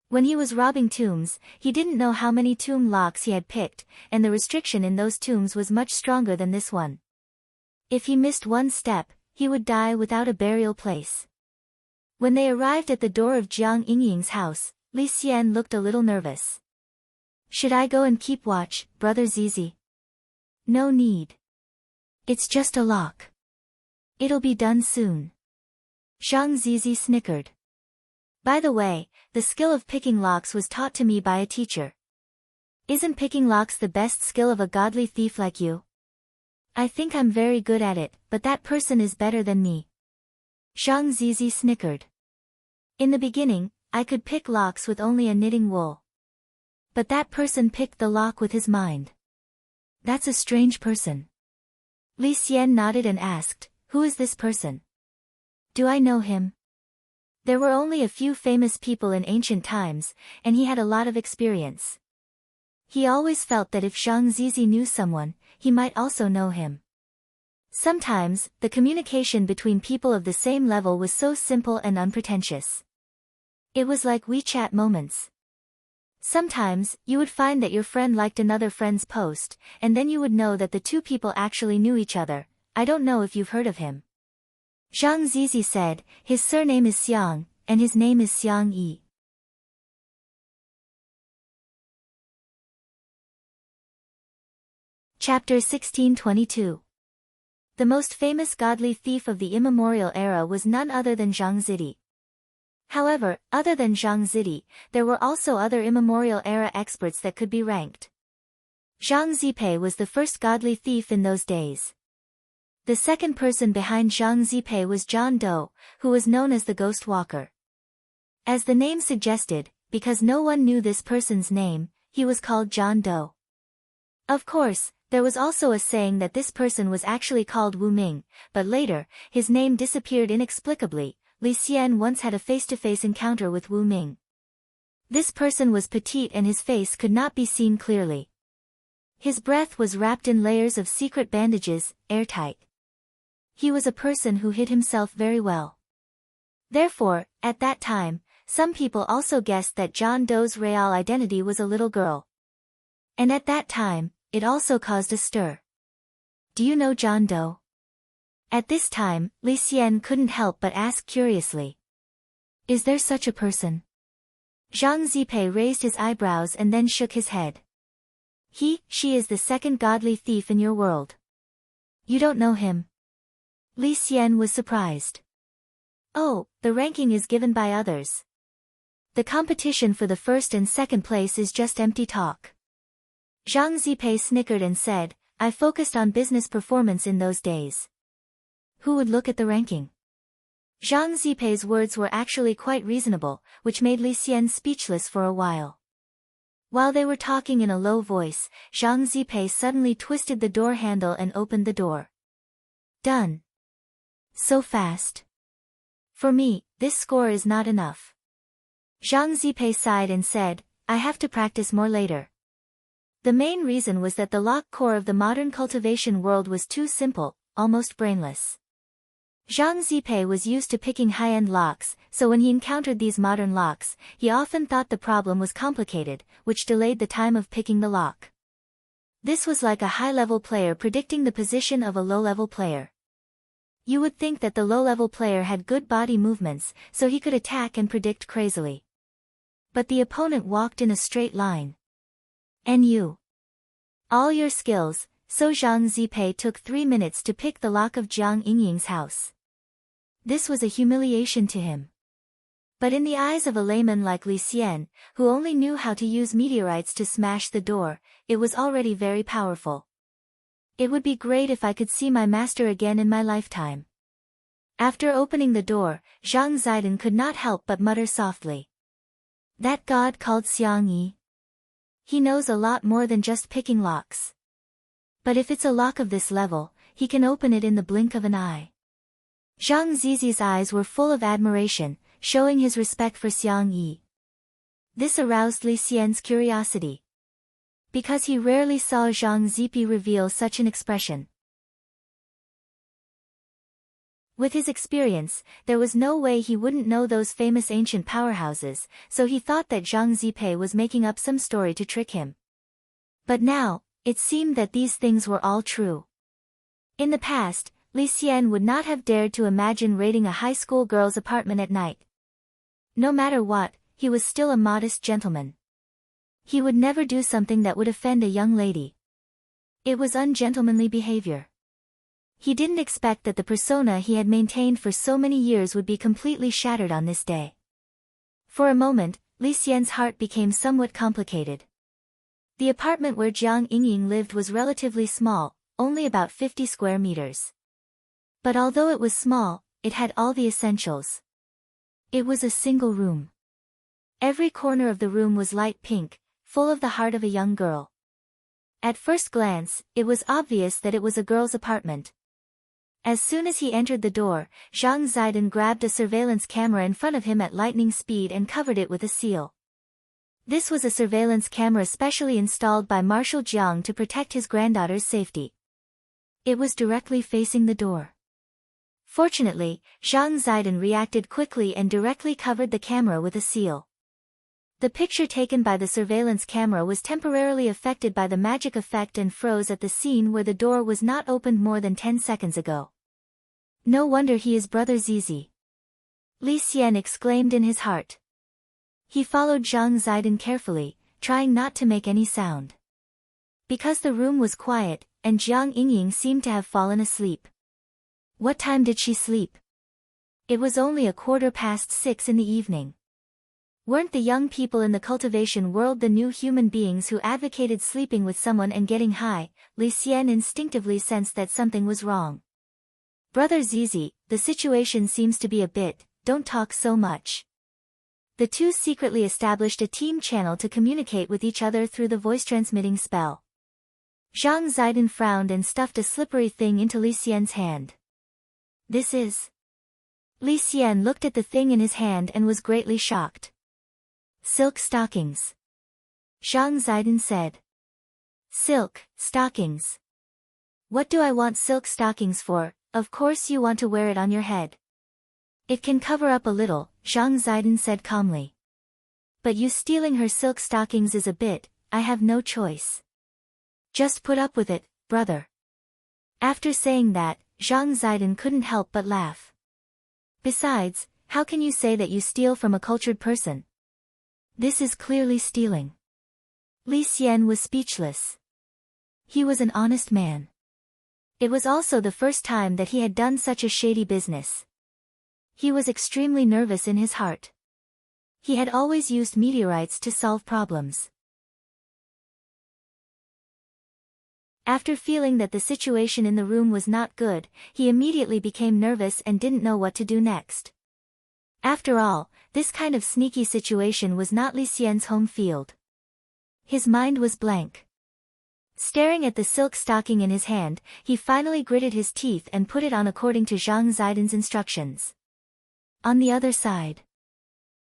A: When he was robbing tombs, he didn't know how many tomb locks he had picked, and the restriction in those tombs was much stronger than this one. If he missed one step, he would die without a burial place. When they arrived at the door of Jiang Yingying's house, Li Xian looked a little nervous. "Should I go and keep watch, Brother Zizi?" "No need. It's just a lock. It'll be done soon." Zhang Zizi snickered. "By the way, the skill of picking locks was taught to me by a teacher. Isn't picking locks the best skill of a godly thief like you?" "I think I'm very good at it, but that person is better than me." Zhang Zizi snickered. "In the beginning, I could pick locks with only a knitting wool. But that person picked the lock with his mind. That's a strange person." Li Xian nodded and asked, "Who is this person? Do I know him?" There were only a few famous people in ancient times, and he had a lot of experience. He always felt that if Zhang Zizi knew someone, he might also know him. Sometimes, the communication between people of the same level was so simple and unpretentious. It was like WeChat moments. Sometimes, you would find that your friend liked another friend's post, and then you would know that the two people actually knew each other. "I don't know if you've heard of him." Zhang Zizi said, "His surname is Xiang, and his name is Xiang Yi." Chapter 1622. The most famous godly thief of the immemorial era was none other than Zhang Zizi. However, other than Zhang Zizi, there were also other immemorial era experts that could be ranked. Zhang Zipei was the first godly thief in those days. The second person behind Zhang Zipei was John Doe, who was known as the Ghost Walker. As the name suggested, because no one knew this person's name, he was called John Doe. Of course, there was also a saying that this person was actually called Wu Ming, but later, his name disappeared inexplicably. Li Xian once had a face-to-face encounter with Wu Ming. This person was petite and his face could not be seen clearly. His breath was wrapped in layers of secret bandages, airtight. He was a person who hid himself very well. Therefore, at that time, some people also guessed that John Doe's real identity was a little girl. And at that time, it also caused a stir. Do you know John Doe? At this time, Li Xian couldn't help but ask curiously. Is there such a person? Zhang Zipei raised his eyebrows and then shook his head. She is the second godly thief in your world. You don't know him? Li Xian was surprised. Oh, the ranking is given by others. The competition for the first and second place is just empty talk. Zhang Zipei snickered and said, I focused on business performance in those days. Who would look at the ranking? Zhang Zipei's words were actually quite reasonable, which made Li Xian speechless for a while. While they were talking in a low voice, Zhang Zipei suddenly twisted the door handle and opened the door. Done. So fast. For me, this score is not enough. Zhang Zipei sighed and said, I have to practice more later. The main reason was that the lock core of the modern cultivation world was too simple, almost brainless. Zhang Zipei was used to picking high-end locks, so when he encountered these modern locks, he often thought the problem was complicated, which delayed the time of picking the lock. This was like a high-level player predicting the position of a low-level player. You would think that the low-level player had good body movements, so he could attack and predict crazily. But the opponent walked in a straight line. And you? All your skills, so Zhang Zipei took 3 minutes to pick the lock of Jiang Yingying's house. This was a humiliation to him. But in the eyes of a layman like Li Xian, who only knew how to use meteorites to smash the door, it was already very powerful. It would be great if I could see my master again in my lifetime. After opening the door, Zhang Zidong could not help but mutter softly. That god called Xiang Yi. He knows a lot more than just picking locks. But if it's a lock of this level, he can open it in the blink of an eye. Zhang Zizi's eyes were full of admiration, showing his respect for Xiang Yi. This aroused Li Xian's curiosity. Because he rarely saw Zhang Zipi reveal such an expression. With his experience, there was no way he wouldn't know those famous ancient powerhouses, so he thought that Zhang Zipei was making up some story to trick him. But now, it seemed that these things were all true. In the past, Li Xian would not have dared to imagine raiding a high school girl's apartment at night. No matter what, he was still a modest gentleman. He would never do something that would offend a young lady. It was ungentlemanly behavior. He didn't expect that the persona he had maintained for so many years would be completely shattered on this day. For a moment, Li Xian's heart became somewhat complicated. The apartment where Jiang Yingying lived was relatively small, only about 50 square meters. But although it was small, it had all the essentials. It was a single room. Every corner of the room was light pink, full of the heart of a young girl. At first glance, it was obvious that it was a girl's apartment. As soon as he entered the door, Zhang Zidong grabbed a surveillance camera in front of him at lightning speed and covered it with a seal. This was a surveillance camera specially installed by Marshal Jiang to protect his granddaughter's safety. It was directly facing the door. Fortunately, Zhang Zidong reacted quickly and directly covered the camera with a seal. The picture taken by the surveillance camera was temporarily affected by the magic effect and froze at the scene where the door was not opened more than 10 seconds ago. No wonder he is Brother Zizi. Li Xian exclaimed in his heart. He followed Zhang Zidong carefully, trying not to make any sound. Because the room was quiet, and Jiang Yingying seemed to have fallen asleep. What time did she sleep? It was only 6:15 in the evening. Weren't the young people in the cultivation world the new human beings who advocated sleeping with someone and getting high? Li Xian instinctively sensed that something was wrong. Brother Zizi, the situation seems to be a bit, don't talk so much. The two secretly established a team channel to communicate with each other through the voice-transmitting spell. Zhang Zidong frowned and stuffed a slippery thing into Li Xian's hand. This is... Li Xian looked at the thing in his hand and was greatly shocked. Silk stockings. Zhang Zidong said. Silk stockings. What do I want silk stockings for? Of course you want to wear it on your head. It can cover up a little, Zhang Ziden said calmly. But you stealing her silk stockings is a bit, I have no choice. Just put up with it, brother. After saying that, Zhang Ziden couldn't help but laugh. Besides, how can you say that you steal from a cultured person? This is clearly stealing. Li Xian was speechless. He was an honest man. It was also the first time that he had done such a shady business. He was extremely nervous in his heart. He had always used meteorites to solve problems. After feeling that the situation in the room was not good, he immediately became nervous and didn't know what to do next. After all, this kind of sneaky situation was not Li Xian's home field. His mind was blank. Staring at the silk stocking in his hand, he finally gritted his teeth and put it on according to Zhang Ziden's instructions. On the other side.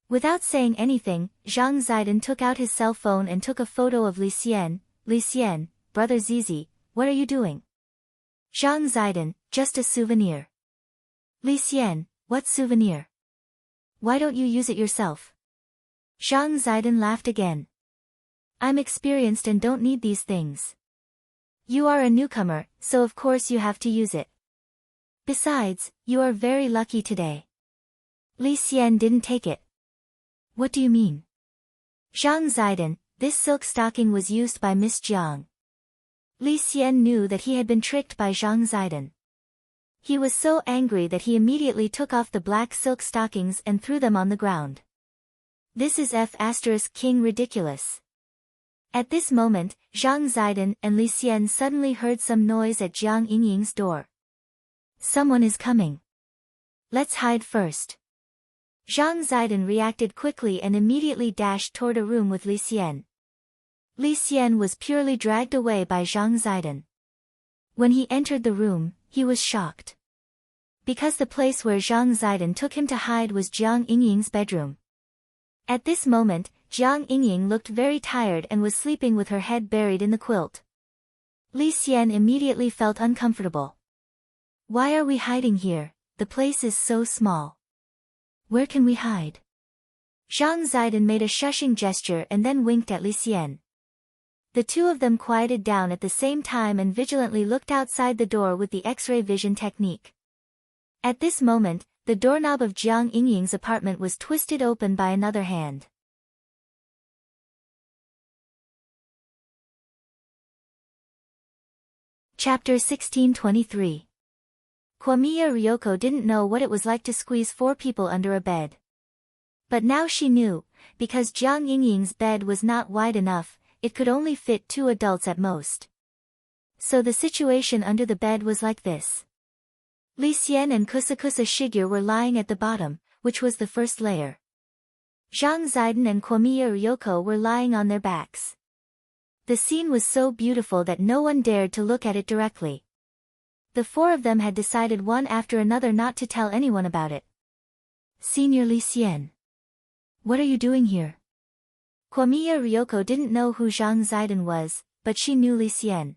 A: Without saying anything, Zhang Ziden took out his cell phone and took a photo of Li Xian. Li Xian, brother Zizi, what are you doing? Zhang Ziden, just a souvenir. Li Xian, what souvenir? Why don't you use it yourself? Zhang Ziden laughed again. I'm experienced and don't need these things. You are a newcomer, so of course you have to use it. Besides, you are very lucky today. Li Xian didn't take it. What do you mean? Zhang Ziden, this silk stocking was used by Miss Jiang. Li Xian knew that he had been tricked by Zhang Ziden. He was so angry that he immediately took off the black silk stockings and threw them on the ground. This is King ridiculous. At this moment, Zhang Ziden and Li Xian suddenly heard some noise at Jiang Yingying's door. Someone is coming. Let's hide first. Zhang Ziden reacted quickly and immediately dashed toward a room with Li Xian. Li Xian was purely dragged away by Zhang Ziden. When he entered the room, he was shocked. Because the place where Zhang Ziden took him to hide was Jiang Yingying's bedroom. At this moment, Jiang Yingying looked very tired and was sleeping with her head buried in the quilt. Li Xian immediately felt uncomfortable. Why are we hiding here? The place is so small. Where can we hide? Zhang Ziden made a shushing gesture and then winked at Li Xian. The two of them quieted down at the same time and vigilantly looked outside the door with the X-ray vision technique. At this moment, the doorknob of Jiang Yingying's apartment was twisted open by another hand. Chapter 1623. Kwamiya Ryoko didn't know what it was like to squeeze 4 people under a bed. But now she knew, because Jiang Yingying's bed was not wide enough, it could only fit 2 adults at most. So the situation under the bed was like this. Li Xian and Kusakusa Shigure were lying at the bottom, which was the first layer. Zhang Ziden and Kwamiya Ryoko were lying on their backs. The scene was so beautiful that no one dared to look at it directly. The 4 of them had decided one after another not to tell anyone about it. Senior Li Xian. What are you doing here? Kwamiya Ryoko didn't know who Zhang Ziden was, but she knew Li Xian.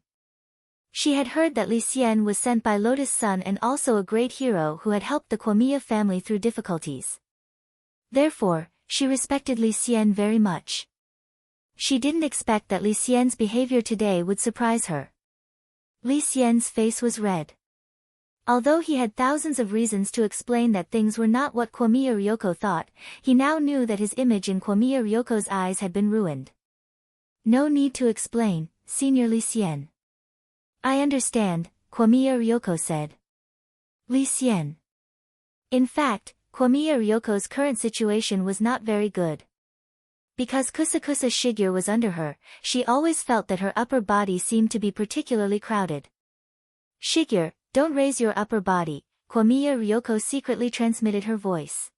A: She had heard that Li Xian was sent by Lotus Sun and also a great hero who had helped the Kwamiya family through difficulties. Therefore, she respected Li Xian very much. She didn't expect that Li Xian's behavior today would surprise her. Li Xian's face was red. Although he had thousands of reasons to explain that things were not what Kwamiya Ryoko thought, he now knew that his image in Kwamiya Ryoko's eyes had been ruined. No need to explain, Senior Li Xian. I understand, Kwamiya Ryoko said. Li Xian. In fact, Kwamiya Ryoko's current situation was not very good. Because Kusakusa Shigure was under her, she always felt that her upper body seemed to be particularly crowded. Shigure, don't raise your upper body, Kwamiya Ryoko secretly transmitted her voice.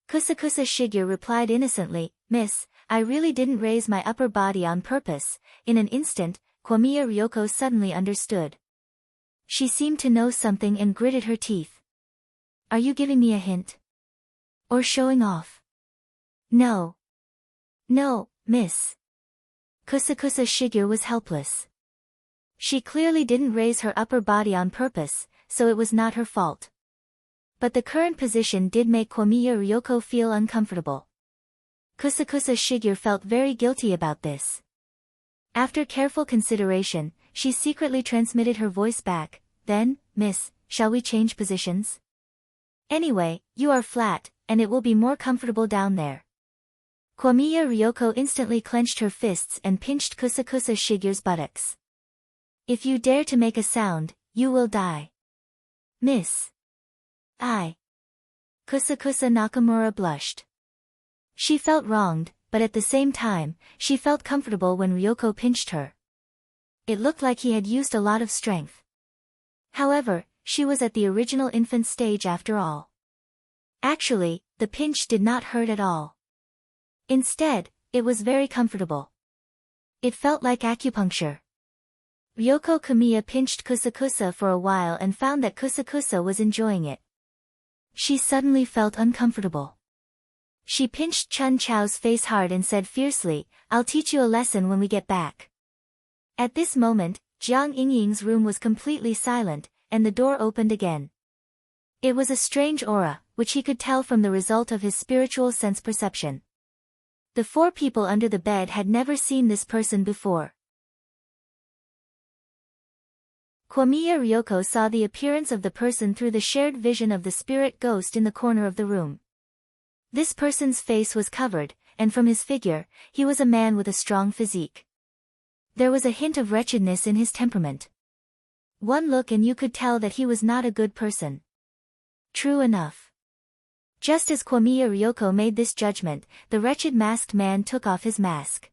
A: Kusakusa Shigure replied innocently, Miss, I really didn't raise my upper body on purpose. In an instant, Kwamiya Ryoko suddenly understood. She seemed to know something and gritted her teeth. Are you giving me a hint? Or showing off? No. No, miss. Kusakusa Shigure was helpless. She clearly didn't raise her upper body on purpose, so it was not her fault. But the current position did make Komiya Ryoko feel uncomfortable. Kusakusa Shigeru felt very guilty about this. After careful consideration, she secretly transmitted her voice back, "Then, miss, shall we change positions? Anyway, you are flat, and it will be more comfortable down there." Komiya Ryoko instantly clenched her fists and pinched Kusakusa Shigeru's buttocks. "If you dare to make a sound, you will die. Miss." Kusakusa Nakamura blushed. She felt wronged, but at the same time, she felt comfortable when Ryoko pinched her. It looked like he had used a lot of strength. However, she was at the original infant stage after all. Actually, the pinch did not hurt at all. Instead, it was very comfortable. It felt like acupuncture. Ryoko Komiya pinched Kusakusa for a while and found that Kusakusa was enjoying it. She suddenly felt uncomfortable. She pinched Chun Chao's face hard and said fiercely, "I'll teach you a lesson when we get back." At this moment, Jiang Yingying's room was completely silent, and the door opened again. It was a strange aura, which he could tell from the result of his spiritual sense perception. The four people under the bed had never seen this person before. Komiya Ryoko saw the appearance of the person through the shared vision of the spirit ghost in the corner of the room. This person's face was covered, and from his figure, he was a man with a strong physique. There was a hint of wretchedness in his temperament. One look and you could tell that he was not a good person. True enough. Just as Komiya Ryoko made this judgment, the wretched masked man took off his mask.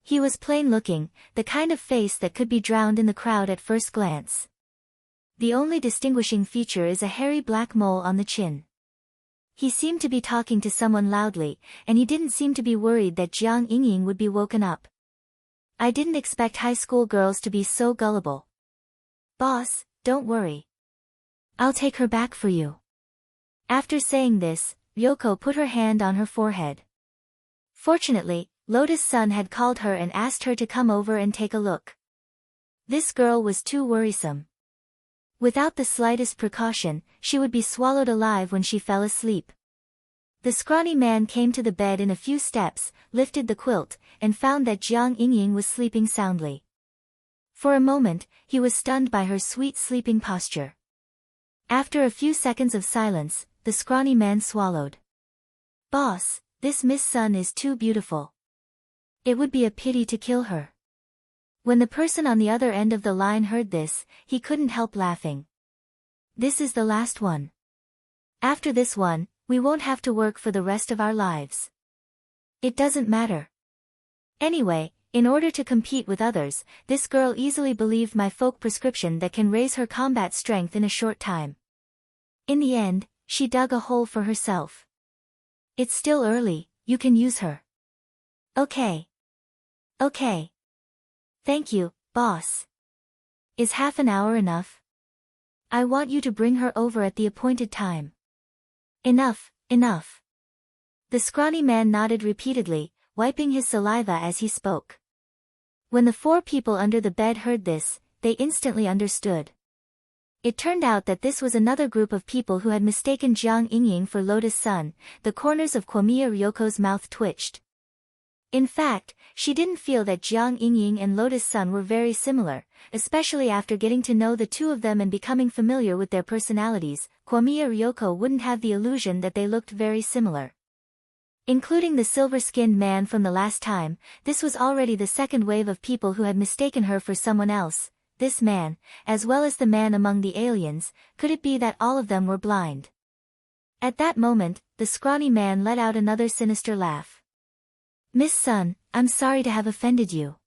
A: He was plain-looking, the kind of face that could be drowned in the crowd at first glance. The only distinguishing feature is a hairy black mole on the chin. He seemed to be talking to someone loudly, and he didn't seem to be worried that Jiang Yingying would be woken up. I didn't expect high school girls to be so gullible. "Boss, don't worry. I'll take her back for you." After saying this, Ryoko put her hand on her forehead. Fortunately, Lotus Sun had called her and asked her to come over and take a look. This girl was too worrisome. Without the slightest precaution, she would be swallowed alive when she fell asleep. The scrawny man came to the bed in a few steps, lifted the quilt, and found that Jiang Yingying was sleeping soundly. For a moment, he was stunned by her sweet sleeping posture. After a few seconds of silence, the scrawny man swallowed. "Boss, this Miss Sun is too beautiful. It would be a pity to kill her." When the person on the other end of the line heard this, he couldn't help laughing. "This is the last one. After this one, we won't have to work for the rest of our lives. It doesn't matter. Anyway, in order to compete with others, this girl easily believed my folk prescription that can raise her combat strength in a short time. In the end, she dug a hole for herself. It's still early, you can use her." Okay. Thank you, boss. Is half an hour enough? I want you to bring her over at the appointed time. Enough. The scrawny man nodded repeatedly, wiping his saliva as he spoke. When the four people under the bed heard this, they instantly understood. It turned out that this was another group of people who had mistaken Jiang Yingying for Lotus Sun. The corners of Komiya Ryoko's mouth twitched. In fact, she didn't feel that Jiang Yingying and Lotus Sun were very similar, especially after getting to know the two of them and becoming familiar with their personalities. Komiya Ryoko wouldn't have the illusion that they looked very similar. Including the silver-skinned man from the last time, this was already the second wave of people who had mistaken her for someone else. This man, as well as the man among the aliens, could it be that all of them were blind? At that moment, the scrawny man let out another sinister laugh. "Miss Sun, I'm sorry to have offended you.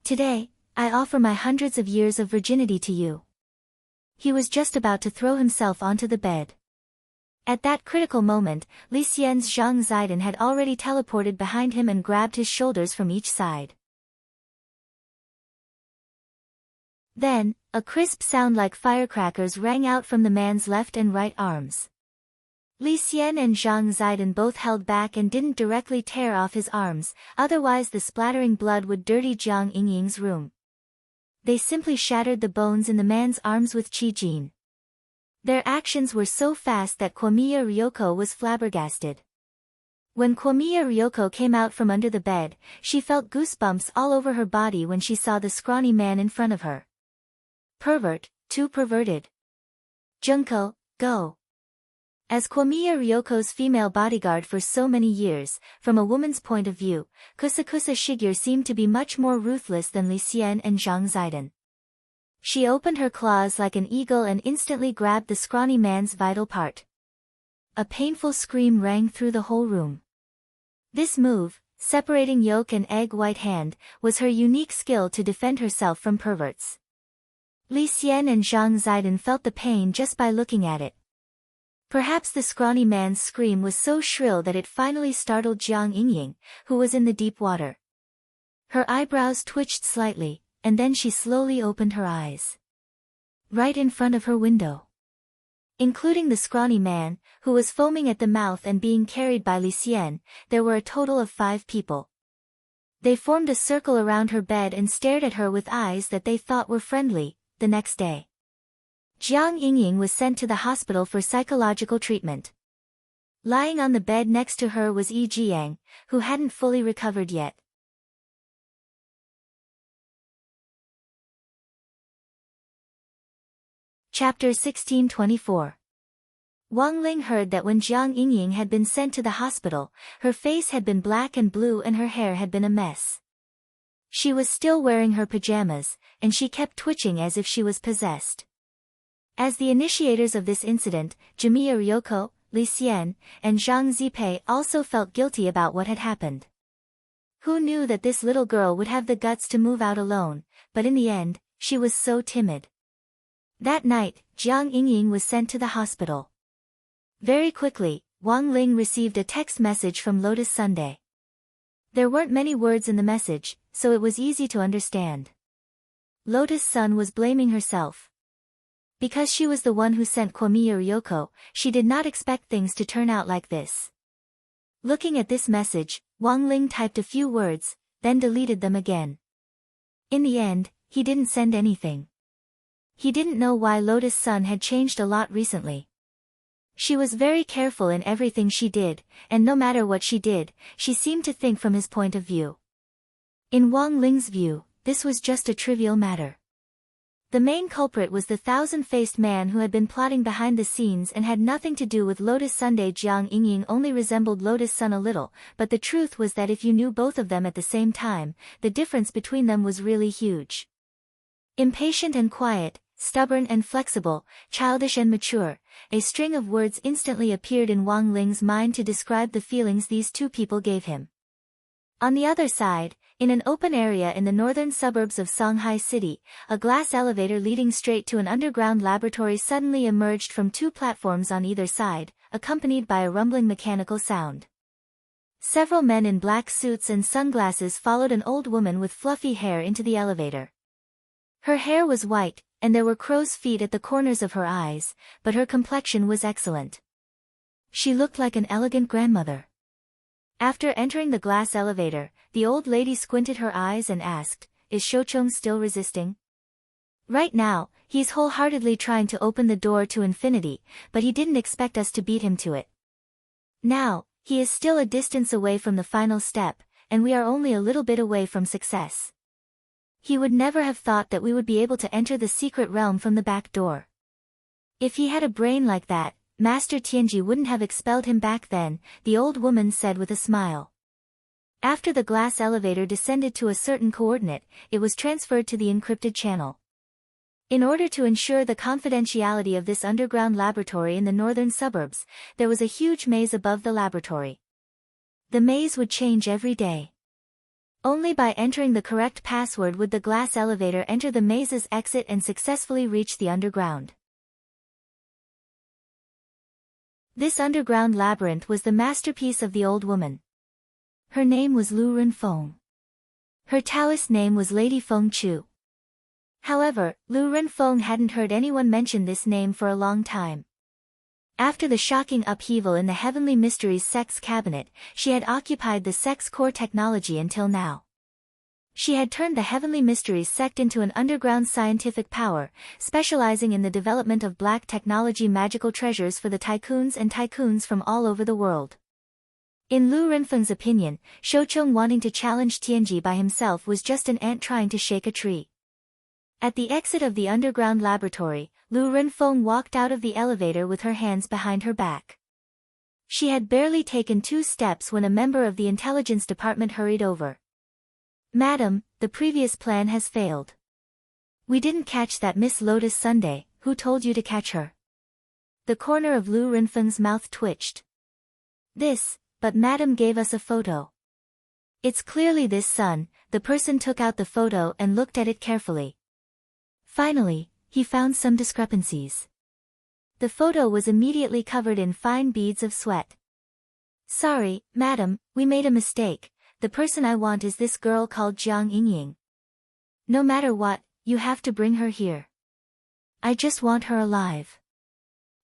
A: Today, I offer my hundreds of years of virginity to you." He was just about to throw himself onto the bed. At that critical moment, Li Xian's Zhang Zidong had already teleported behind him and grabbed his shoulders from each side. Then, a crisp sound like firecrackers rang out from the man's left and right arms. Li Xian and Zhang Zidong both held back and didn't directly tear off his arms, otherwise the splattering blood would dirty Jiang Yingying's room. They simply shattered the bones in the man's arms with Qi Jin. Their actions were so fast that Kwamiya Ryoko was flabbergasted. When Kwamiya Ryoko came out from under the bed, she felt goosebumps all over her body when she saw the scrawny man in front of her. Pervert, too perverted. Junko, go. As Kwamiya Ryoko's female bodyguard for so many years, from a woman's point of view, Kusakusa Shigure seemed to be much more ruthless than Li Xian and Zhang Ziden. She opened her claws like an eagle and instantly grabbed the scrawny man's vital part. A painful scream rang through the whole room. This move, separating yolk and egg white hand, was her unique skill to defend herself from perverts. Li Xian and Zhang Ziden felt the pain just by looking at it. Perhaps the scrawny man's scream was so shrill that it finally startled Jiang Yingying, who was in the deep water. Her eyebrows twitched slightly, and then she slowly opened her eyes. Right in front of her window, including the scrawny man, who was foaming at the mouth and being carried by Li Xian, there were a total of 5 people. They formed a circle around her bed and stared at her with eyes that they thought were friendly. The next day, Jiang Yingying was sent to the hospital for psychological treatment. Lying on the bed next to her was Yi Jiang, who hadn't fully recovered yet. Chapter 1624. Wang Ling heard that when Jiang Yingying had been sent to the hospital, her face had been black and blue and her hair had been a mess. She was still wearing her pajamas, and she kept twitching as if she was possessed. As the initiators of this incident, Jimiya Ryoko, Li Xian, and Zhang Zipei also felt guilty about what had happened. Who knew that this little girl would have the guts to move out alone, but in the end, she was so timid. That night, Jiang Yingying was sent to the hospital. Very quickly, Wang Ling received a text message from Lotus Sunday. There weren't many words in the message, so it was easy to understand. Lotus Sun was blaming herself. Because she was the one who sent Kwamiya Ryoko, she did not expect things to turn out like this. Looking at this message, Wang Ling typed a few words, then deleted them again. In the end, he didn't send anything. He didn't know why Lotus Sun had changed a lot recently. She was very careful in everything she did, and no matter what she did, she seemed to think from his point of view. In Wang Ling's view, this was just a trivial matter. The main culprit was the thousand-faced man who had been plotting behind the scenes and had nothing to do with Lotus Sunday. Jiang Yingying only resembled Lotus Sun a little, but the truth was that if you knew both of them at the same time, the difference between them was really huge. Impatient and quiet, stubborn and flexible, childish and mature, a string of words instantly appeared in Wang Ling's mind to describe the feelings these two people gave him. On the other side, in an open area in the northern suburbs of Shanghai City, a glass elevator leading straight to an underground laboratory suddenly emerged from 2 platforms on either side, accompanied by a rumbling mechanical sound. Several men in black suits and sunglasses followed an old woman with fluffy hair into the elevator. Her hair was white, and there were crow's feet at the corners of her eyes, but her complexion was excellent. She looked like an elegant grandmother. After entering the glass elevator, the old lady squinted her eyes and asked, "Is Shouchong still resisting?" "Right now, he's wholeheartedly trying to open the door to infinity, but he didn't expect us to beat him to it. Now, he is still a distance away from the final step, and we are only a little bit away from success. He would never have thought that we would be able to enter the secret realm from the back door. If he had a brain like that, Master Tianji wouldn't have expelled him back then," the old woman said with a smile. After the glass elevator descended to a certain coordinate, it was transferred to the encrypted channel. In order to ensure the confidentiality of this underground laboratory in the northern suburbs, there was a huge maze above the laboratory. The maze would change every day. Only by entering the correct password would the glass elevator enter the maze's exit and successfully reach the underground. This underground labyrinth was the masterpiece of the old woman. Her name was Lu Renfeng. Her Taoist name was Lady Feng Chu. However, Lu Renfeng hadn't heard anyone mention this name for a long time. After the shocking upheaval in the Heavenly Mysteries sex cabinet, she had occupied the sex core technology until now. She had turned the Heavenly Mysteries sect into an underground scientific power, specializing in the development of black technology magical treasures for the tycoons from all over the world. In Lu Renfeng's opinion, Shoucheng wanting to challenge Tianji by himself was just an ant trying to shake a tree. At the exit of the underground laboratory, Lu Renfeng walked out of the elevator with her hands behind her back. She had barely taken 2 steps when a member of the intelligence department hurried over. "Madam, the previous plan has failed. We didn't catch that Miss Lotus Sunday. Who told you to catch her?" The corner of Lu Renfeng's mouth twitched. But Madam gave us a photo. It's clearly this son." The person took out the photo and looked at it carefully. Finally, he found some discrepancies. The photo was immediately covered in fine beads of sweat. "Sorry, Madam, we made a mistake. The person I want is this girl called Jiang Yingying. No matter what, you have to bring her here. I just want her alive."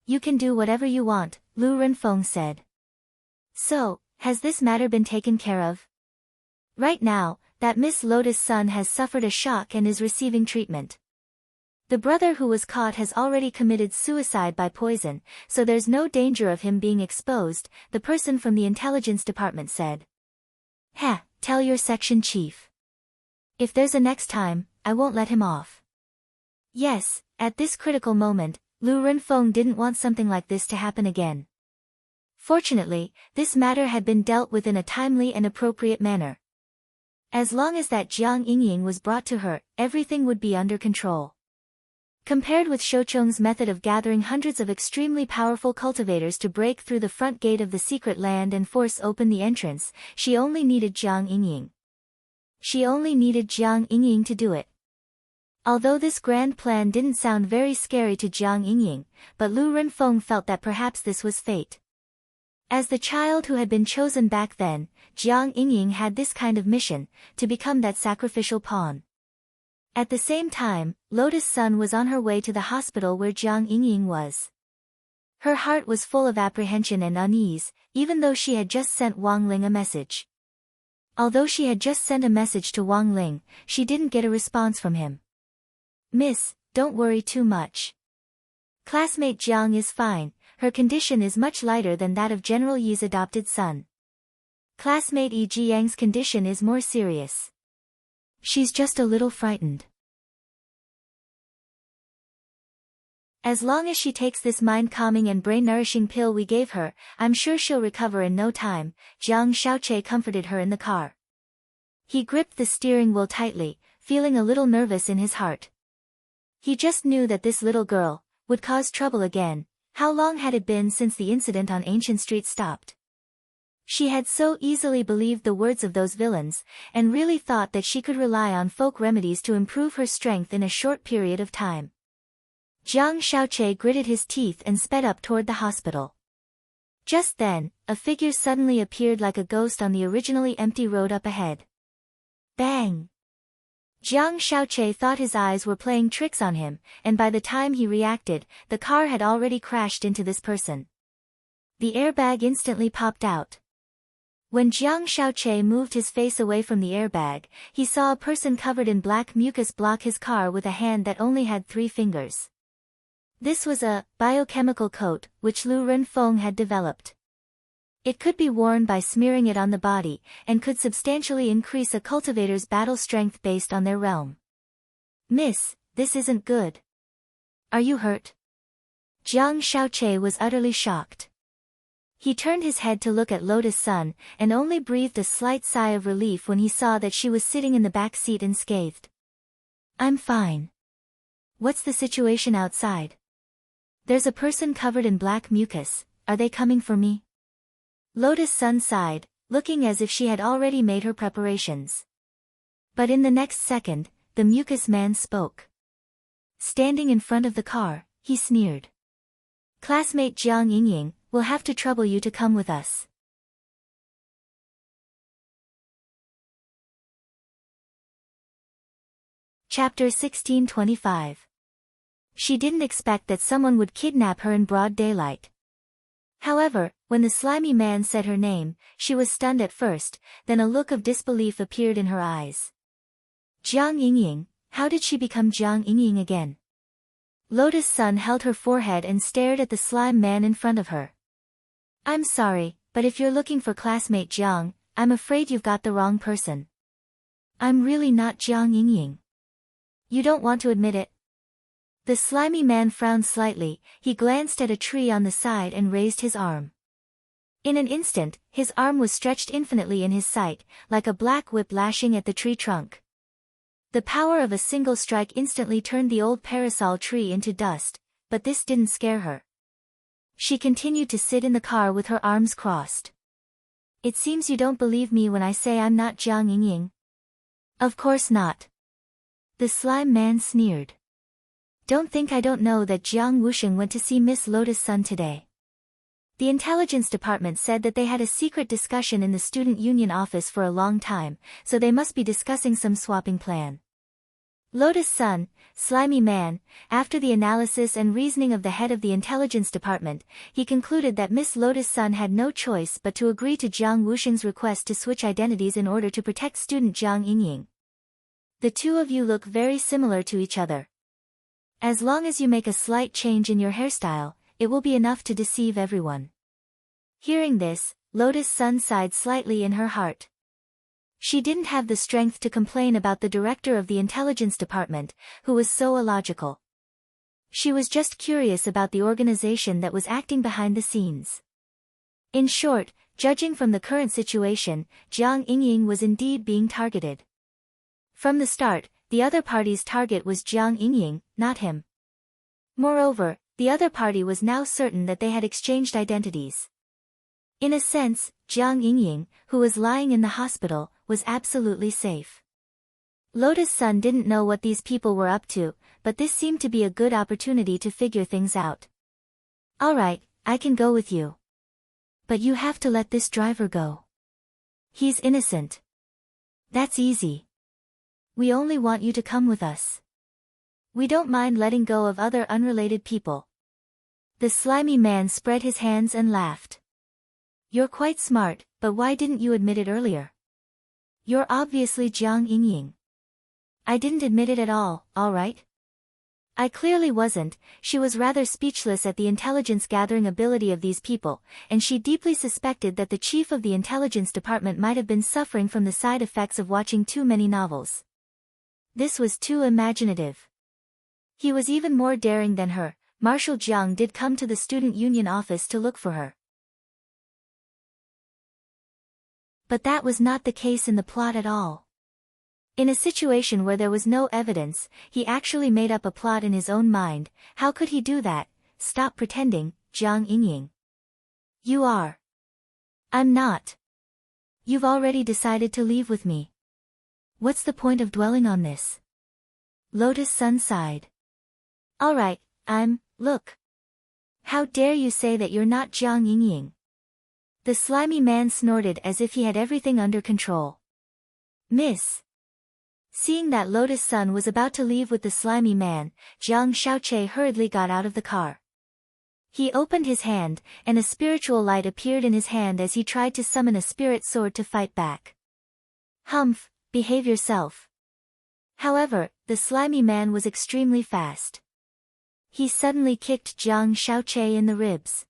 A: "You can do whatever you want," Lu Renfeng said. "So, has this matter been taken care of?" "Right now, that Miss Lotus' son has suffered a shock and is receiving treatment. The brother who was caught has already committed suicide by poison, so there's no danger of him being exposed," the person from the intelligence department said. Tell your section chief. If there's a next time, I won't let him off." Yes, at this critical moment, Lu Renfeng didn't want something like this to happen again. Fortunately, this matter had been dealt with in a timely and appropriate manner. As long as that Jiang Yingying was brought to her, everything would be under control. Compared with Shoucheng's method of gathering hundreds of extremely powerful cultivators to break through the front gate of the secret land and force open the entrance, she only needed Jiang Yingying. She only needed Jiang Yingying to do it. Although this grand plan didn't sound very scary to Jiang Yingying, but Lu Renfeng felt that perhaps this was fate. As the child who had been chosen back then, Jiang Yingying had this kind of mission, to become that sacrificial pawn. At the same time, Lotus' son was on her way to the hospital where Jiang Yingying was. Her heart was full of apprehension and unease, even though she had just sent Wang Ling a message. Although she had just sent a message to Wang Ling, she didn't get a response from him. "Miss, don't worry too much. Classmate Jiang is fine, her condition is much lighter than that of General Yi's adopted son. Classmate Yi Jiang's condition is more serious. She's just a little frightened. As long as she takes this mind-calming and brain-nourishing pill we gave her, I'm sure she'll recover in no time," Jiang Shaoqi comforted her in the car. He gripped the steering wheel tightly, feeling a little nervous in his heart. He just knew that this little girl would cause trouble again. How long had it been since the incident on Ancient Street stopped? She had so easily believed the words of those villains, and really thought that she could rely on folk remedies to improve her strength in a short period of time. Jiang Shaoqi gritted his teeth and sped up toward the hospital. Just then, a figure suddenly appeared like a ghost on the originally empty road up ahead. Bang! Jiang Shaoqi thought his eyes were playing tricks on him, and by the time he reacted, the car had already crashed into this person. The airbag instantly popped out. When Jiang Shaoqi moved his face away from the airbag, he saw a person covered in black mucus block his car with a hand that only had 3 fingers. This was a biochemical coat, which Lu Renfeng had developed. It could be worn by smearing it on the body, and could substantially increase a cultivator's battle strength based on their realm. "Miss, this isn't good. Are you hurt?" Jiang Shaoqi was utterly shocked. He turned his head to look at Lotus' son, and only breathed a slight sigh of relief when he saw that she was sitting in the back seat unscathed. "I'm fine. What's the situation outside?" "There's a person covered in black mucus. Are they coming for me?" Lotus' son sighed, looking as if she had already made her preparations. But in the next second, the mucus man spoke. Standing in front of the car, he sneered. "Classmate Jiang Yingying, we'll have to trouble you to come with us." Chapter 1625. She didn't expect that someone would kidnap her in broad daylight. However, when the slimy man said her name, she was stunned at first, then a look of disbelief appeared in her eyes. Jiang Yingying, how did she become Jiang Yingying again? Lotus Sun held her forehead and stared at the slime man in front of her. I'm sorry, but if you're looking for classmate Jiang, I'm afraid you've got the wrong person. I'm really not Jiang Yingying. You don't want to admit it? The slimy man frowned slightly, he glanced at a tree on the side and raised his arm. In an instant, his arm was stretched infinitely in his sight, like a black whip lashing at the tree trunk. The power of a single strike instantly turned the old parasol tree into dust, but this didn't scare her. She continued to sit in the car with her arms crossed. It seems you don't believe me when I say I'm not Jiang Yingying. Of course not. The slime man sneered. Don't think I don't know that Jiang Wusheng went to see Miss Lotus Sun today. The intelligence department said that they had a secret discussion in the student union office for a long time, so they must be discussing some swapping plan. Lotus Sun, slimy man, after the analysis and reasoning of the head of the intelligence department, he concluded that Miss Lotus Sun had no choice but to agree to Jiang Wusheng's request to switch identities in order to protect student Jiang Yingying. The two of you look very similar to each other. As long as you make a slight change in your hairstyle, it will be enough to deceive everyone. Hearing this, Lotus Sun sighed slightly in her heart. She didn't have the strength to complain about the director of the intelligence department, who was so illogical. She was just curious about the organization that was acting behind the scenes. In short, judging from the current situation, Jiang Yingying was indeed being targeted. From the start, the other party's target was Jiang Yingying, not him. Moreover, the other party was now certain that they had exchanged identities. In a sense, Jiang Yingying, who was lying in the hospital, was absolutely safe. Lotus Sun didn't know what these people were up to, but this seemed to be a good opportunity to figure things out. Alright, I can go with you. But you have to let this driver go. He's innocent. That's easy. We only want you to come with us. We don't mind letting go of other unrelated people. The slimy man spread his hands and laughed. You're quite smart, but why didn't you admit it earlier? You're obviously Jiang Yingying. I didn't admit it at all right? I clearly wasn't. She was rather speechless at the intelligence-gathering ability of these people, and she deeply suspected that the chief of the intelligence department might have been suffering from the side effects of watching too many novels. This was too imaginative. He was even more daring than her. Marshal Jiang did come to the student union office to look for her. But that was not the case in the plot at all. In a situation where there was no evidence, he actually made up a plot in his own mind. How could he do that? Stop pretending, Jiang Yingying. You are. I'm not. You've already decided to leave with me. What's the point of dwelling on this? Lotus Sun sighed. Alright, look. How dare you say that you're not Jiang Yingying? The slimy man snorted as if he had everything under control. Miss. Seeing that Lotus Sun was about to leave with the slimy man, Jiang Xiaoche hurriedly got out of the car. He opened his hand, and a spiritual light appeared in his hand as he tried to summon a spirit sword to fight back. Humph, behave yourself. However, the slimy man was extremely fast. He suddenly kicked Jiang Xiaoche in the ribs.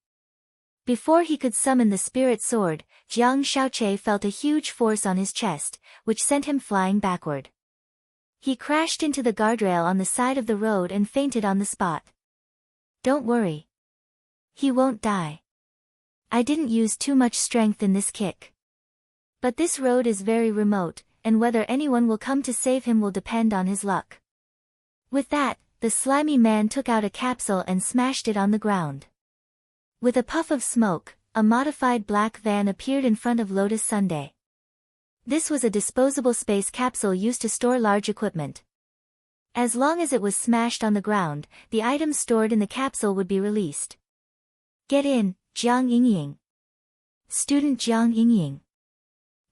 A: Before he could summon the spirit sword, Jiang Xiaoche felt a huge force on his chest, which sent him flying backward. He crashed into the guardrail on the side of the road and fainted on the spot. Don't worry. He won't die. I didn't use too much strength in this kick. But this road is very remote, and whether anyone will come to save him will depend on his luck. With that, the slimy man took out a capsule and smashed it on the ground. With a puff of smoke, a modified black van appeared in front of Lotus Sunday. This was a disposable space capsule used to store large equipment. As long as it was smashed on the ground, the items stored in the capsule would be released. Get in, Jiang Yingying. Student Jiang Yingying.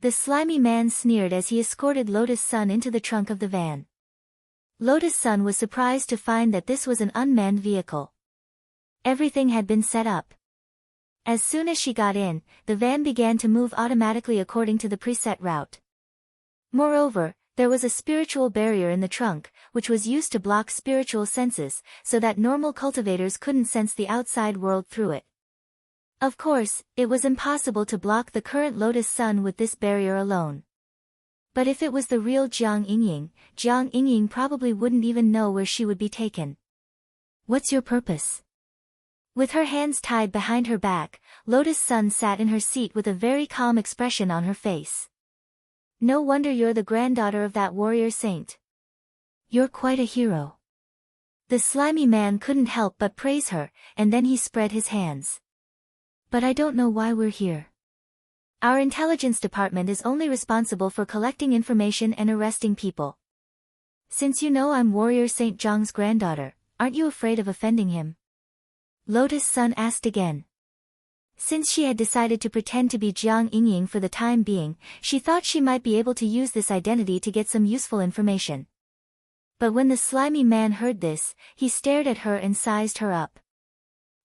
A: The slimy man sneered as he escorted Lotus Sun into the trunk of the van. Lotus Sun was surprised to find that this was an unmanned vehicle. Everything had been set up. As soon as she got in, the van began to move automatically according to the preset route. Moreover, There was a spiritual barrier in the trunk, which was used to block spiritual senses, so that normal cultivators couldn't sense the outside world through it. Of course, it was impossible to block the current Lotus Sun with this barrier alone. But if it was the real Jiang Yingying probably wouldn't even know where she would be taken. What's your purpose? With her hands tied behind her back, Lotus Sun sat in her seat with a very calm expression on her face. No wonder you're the granddaughter of that warrior saint. You're quite a hero. The slimy man couldn't help but praise her, and then he spread his hands. But I don't know why we're here. Our intelligence department is only responsible for collecting information and arresting people. Since you know I'm warrior Saint Zhang's granddaughter, aren't you afraid of offending him? Lotus Sun asked again. Since she had decided to pretend to be Jiang Yingying for the time being, she thought she might be able to use this identity to get some useful information. But when the slimy man heard this, he stared at her and sized her up.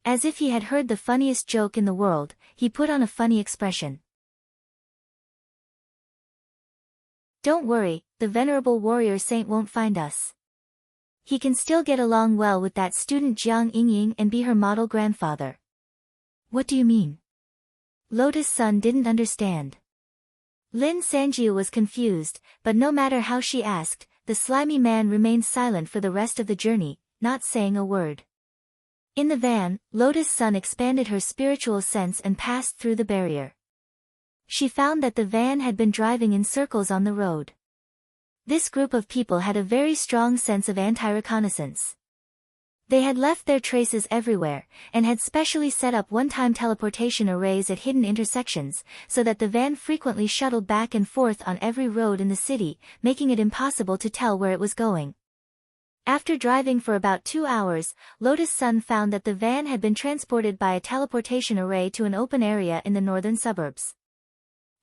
A: As if he had heard the funniest joke in the world, he put on a funny expression. Don't worry, the venerable warrior saint won't find us. He can still get along well with that student Jiang Yingying and be her model grandfather. What do you mean? Lotus Sun didn't understand. Lin Sanjiu was confused, but no matter how she asked, the slimy man remained silent for the rest of the journey, not saying a word. In the van, Lotus Sun expanded her spiritual sense and passed through the barrier. She found that the van had been driving in circles on the road. This group of people had a very strong sense of anti-reconnaissance. They had left their traces everywhere, and had specially set up one-time teleportation arrays at hidden intersections, so that the van frequently shuttled back and forth on every road in the city, making it impossible to tell where it was going. After driving for about 2 hours, Lotus Sun found that the van had been transported by a teleportation array to an open area in the northern suburbs.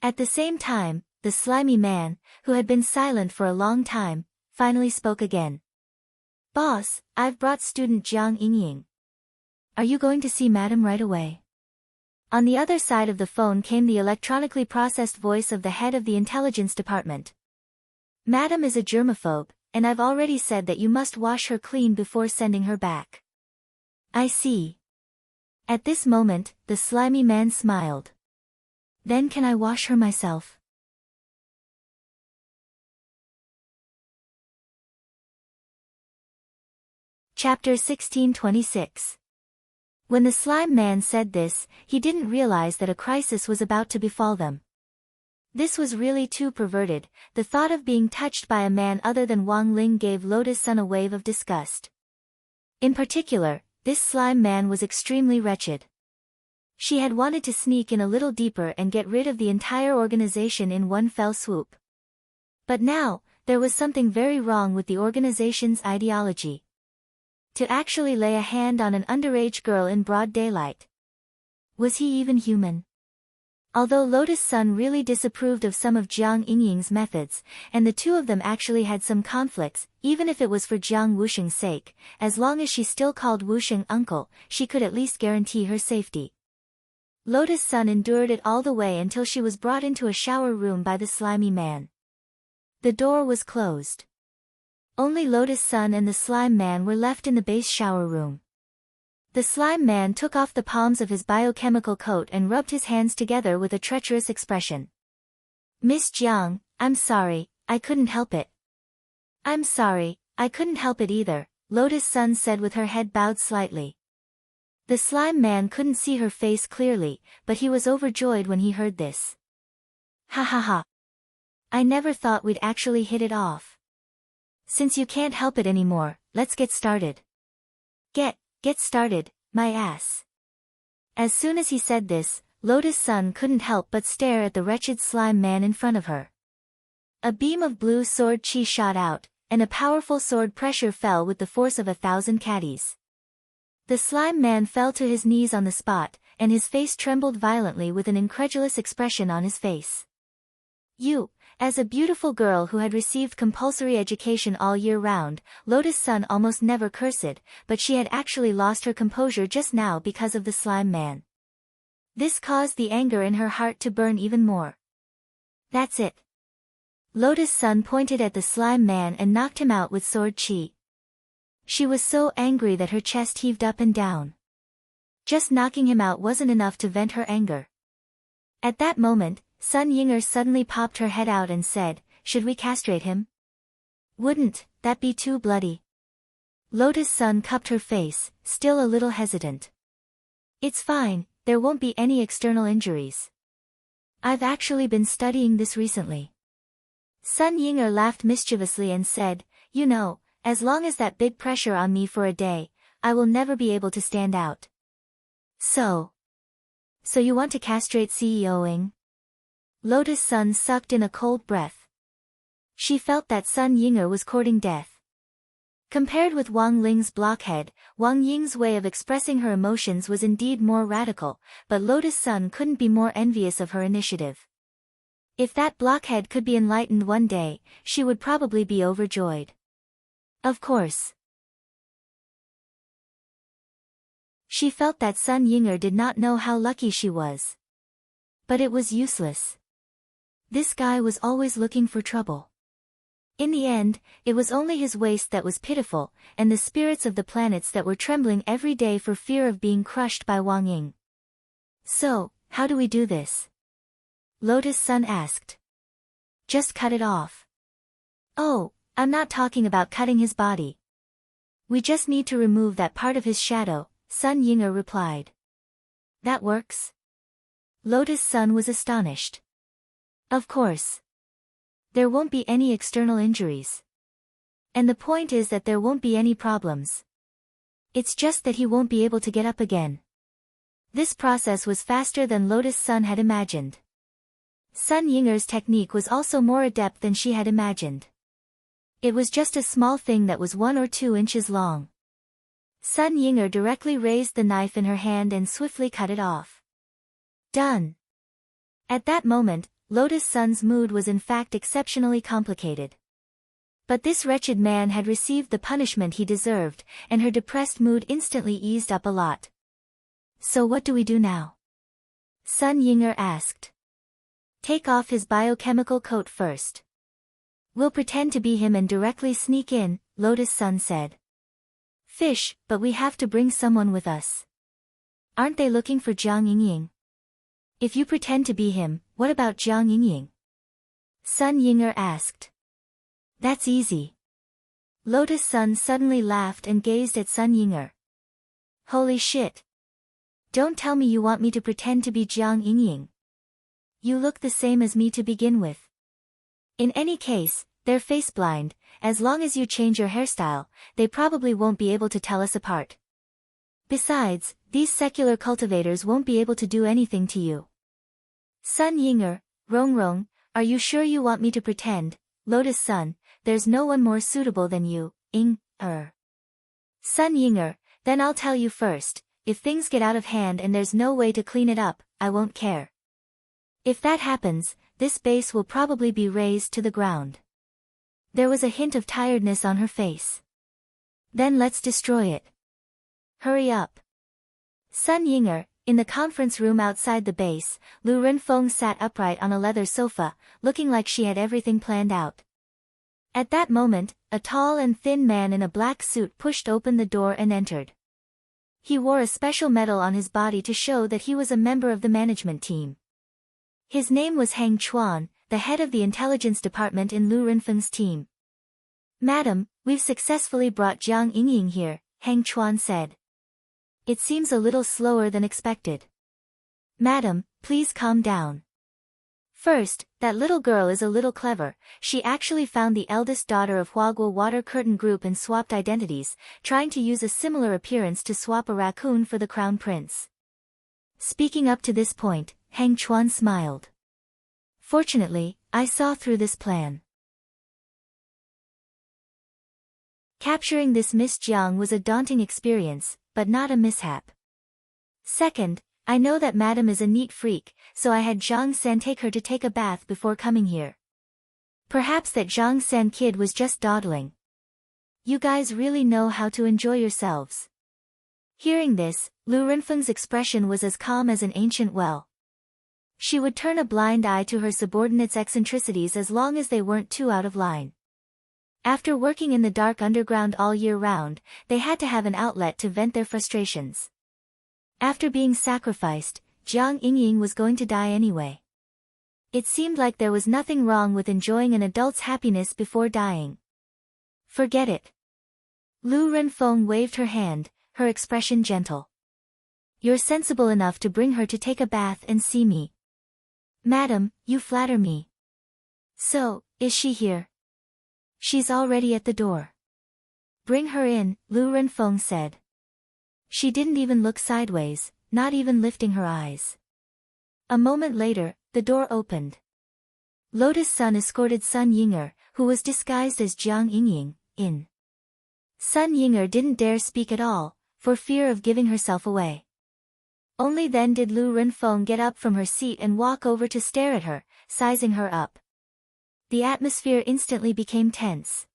A: At the same time, the slimy man, who had been silent for a long time, finally spoke again. Boss, I've brought student Jiang Yingying. Are you going to see Madam right away? On the other side of the phone came the electronically processed voice of the head of the intelligence department. Madam is a germaphobe, and I've already said that you must wash her clean before sending her back. I see. At this moment, the slimy man smiled. Then can I wash her myself? Chapter 1626. When the slime man said this, he didn't realize that a crisis was about to befall them. This was really too perverted. The thought of being touched by a man other than Wang Ling gave Lotus Sun a wave of disgust. In particular, this slime man was extremely wretched. She had wanted to sneak in a little deeper and get rid of the entire organization in one fell swoop. But now, there was something very wrong with the organization's ideology. To actually lay a hand on an underage girl in broad daylight. Was he even human? Although Lotus Sun really disapproved of some of Jiang Yingying's methods, and the two of them actually had some conflicts, even if it was for Jiang Wusheng's sake, as long as she still called Wusheng uncle, she could at least guarantee her safety. Lotus Sun endured it all the way until she was brought into a shower room by the slimy man. The door was closed. Only Lotus Sun and the slime man were left in the base shower room. The slime man took off the palms of his biochemical coat and rubbed his hands together with a treacherous expression. Miss Jiang, I'm sorry, I couldn't help it. I'm sorry, I couldn't help it either, Lotus Sun said with her head bowed slightly. The slime man couldn't see her face clearly, but he was overjoyed when he heard this. Ha ha ha. I never thought we'd actually hit it off. Since you can't help it anymore, let's get started. Get started, my ass. As soon as he said this, Lotus Sun couldn't help but stare at the wretched slime man in front of her. A beam of blue sword chi shot out, and a powerful sword pressure fell with the force of 1,000 caddies. The slime man fell to his knees on the spot, and his face trembled violently with an incredulous expression on his face. You, as a beautiful girl who had received compulsory education all year round, Lotus Sun almost never cursed, but she had actually lost her composure just now because of the slime man. This caused the anger in her heart to burn even more. That's it. Lotus Sun pointed at the slime man and knocked him out with sword chi. She was so angry that her chest heaved up and down. Just knocking him out wasn't enough to vent her anger. At that moment, Sun Yinger suddenly popped her head out and said, "Should we castrate him?" "Wouldn't that be too bloody?" Lotus Sun cupped her face, still a little hesitant. "It's fine, there won't be any external injuries. I've actually been studying this recently." Sun Yinger laughed mischievously and said, "You know, as long as that big pressure on me for a day, I will never be able to stand out." So you want to castrate CEO-ing? Lotus Sun sucked in a cold breath. She felt that Sun Yinger was courting death. Compared with Wang Ling's blockhead, Wang Ying's way of expressing her emotions was indeed more radical, but Lotus Sun couldn't be more envious of her initiative. If that blockhead could be enlightened one day, she would probably be overjoyed. Of course. She felt that Sun Yinger did not know how lucky she was. But it was useless. This guy was always looking for trouble. In the end, it was only his waist that was pitiful, and the spirits of the planets that were trembling every day for fear of being crushed by Wang Ying. "So, how do we do this?" Lotus Sun asked. "Just cut it off." "Oh, I'm not talking about cutting his body. We just need to remove that part of his shadow," Sun Yinger replied. "That works?" Lotus Sun was astonished. "Of course. There won't be any external injuries. And the point is that there won't be any problems. It's just that he won't be able to get up again." This process was faster than Lotus Sun had imagined. Sun Yinger's technique was also more adept than she had imagined. It was just a small thing that was 1 or 2 inches long. Sun Yinger directly raised the knife in her hand and swiftly cut it off. Done. At that moment, Lotus Sun's mood was in fact exceptionally complicated. But this wretched man had received the punishment he deserved, and her depressed mood instantly eased up a lot. "So what do we do now?" Sun Yinger asked. "Take off his biochemical coat first. We'll pretend to be him and directly sneak in," Lotus Sun said. "Fish, but we have to bring someone with us. Aren't they looking for Jiang Yingying? If you pretend to be him, what about Jiang Yingying?" Sun Yinger asked. "That's easy." Lotus Sun suddenly laughed and gazed at Sun Yinger. "Holy shit. Don't tell me you want me to pretend to be Jiang Yingying. You look the same as me to begin with. In any case, they're face blind. As long as you change your hairstyle, they probably won't be able to tell us apart. Besides, these secular cultivators won't be able to do anything to you." Sun Yinger, Rong, are you sure you want me to pretend? Lotus Sun, there's no one more suitable than you, Sun Yinger, then I'll tell you first, if things get out of hand and there's no way to clean it up, I won't care. If that happens, this base will probably be razed to the ground. There was a hint of tiredness on her face. "Then let's destroy it. Hurry up." Sun Yinger, in the conference room outside the base, Lu Renfeng sat upright on a leather sofa, looking like she had everything planned out. At that moment, a tall and thin man in a black suit pushed open the door and entered. He wore a special medal on his body to show that he was a member of the management team. His name was Hang Chuan, the head of the intelligence department in Lu Renfeng's team. "Madam, we've successfully brought Jiang Yingying here," Hang Chuan said. "It seems a little slower than expected. Madam, please calm down. First, that little girl is a little clever. She actually found the eldest daughter of Huaguo Water Curtain Group and swapped identities, trying to use a similar appearance to swap a raccoon for the crown prince." Speaking up to this point, Hang Chuan smiled. "Fortunately, I saw through this plan." Capturing this Miss Jiang was a daunting experience, but not a mishap. Second, I know that Madam is a neat freak, so I had Zhang San take her to take a bath before coming here. Perhaps that Zhang San kid was just dawdling. You guys really know how to enjoy yourselves. Hearing this, Lu Renfeng's expression was as calm as an ancient well. She would turn a blind eye to her subordinates' eccentricities as long as they weren't too out of line. After working in the dark underground all year round, they had to have an outlet to vent their frustrations. After being sacrificed, Jiang Yingying was going to die anyway. It seemed like there was nothing wrong with enjoying an adult's happiness before dying. Forget it. Lu Renfeng waved her hand, her expression gentle. You're sensible enough to bring her to take a bath and see me. Madam, you flatter me. So, is she here? She's already at the door. Bring her in, Lu Renfeng said. She didn't even look sideways, not even lifting her eyes. A moment later, the door opened. Lotus Sun escorted Sun Yinger, who was disguised as Jiang Yingying, in. Sun Yinger didn't dare speak at all, for fear of giving herself away. Only then did Lu Renfeng get up from her seat and walk over to stare at her, sizing her up. The atmosphere instantly became tense.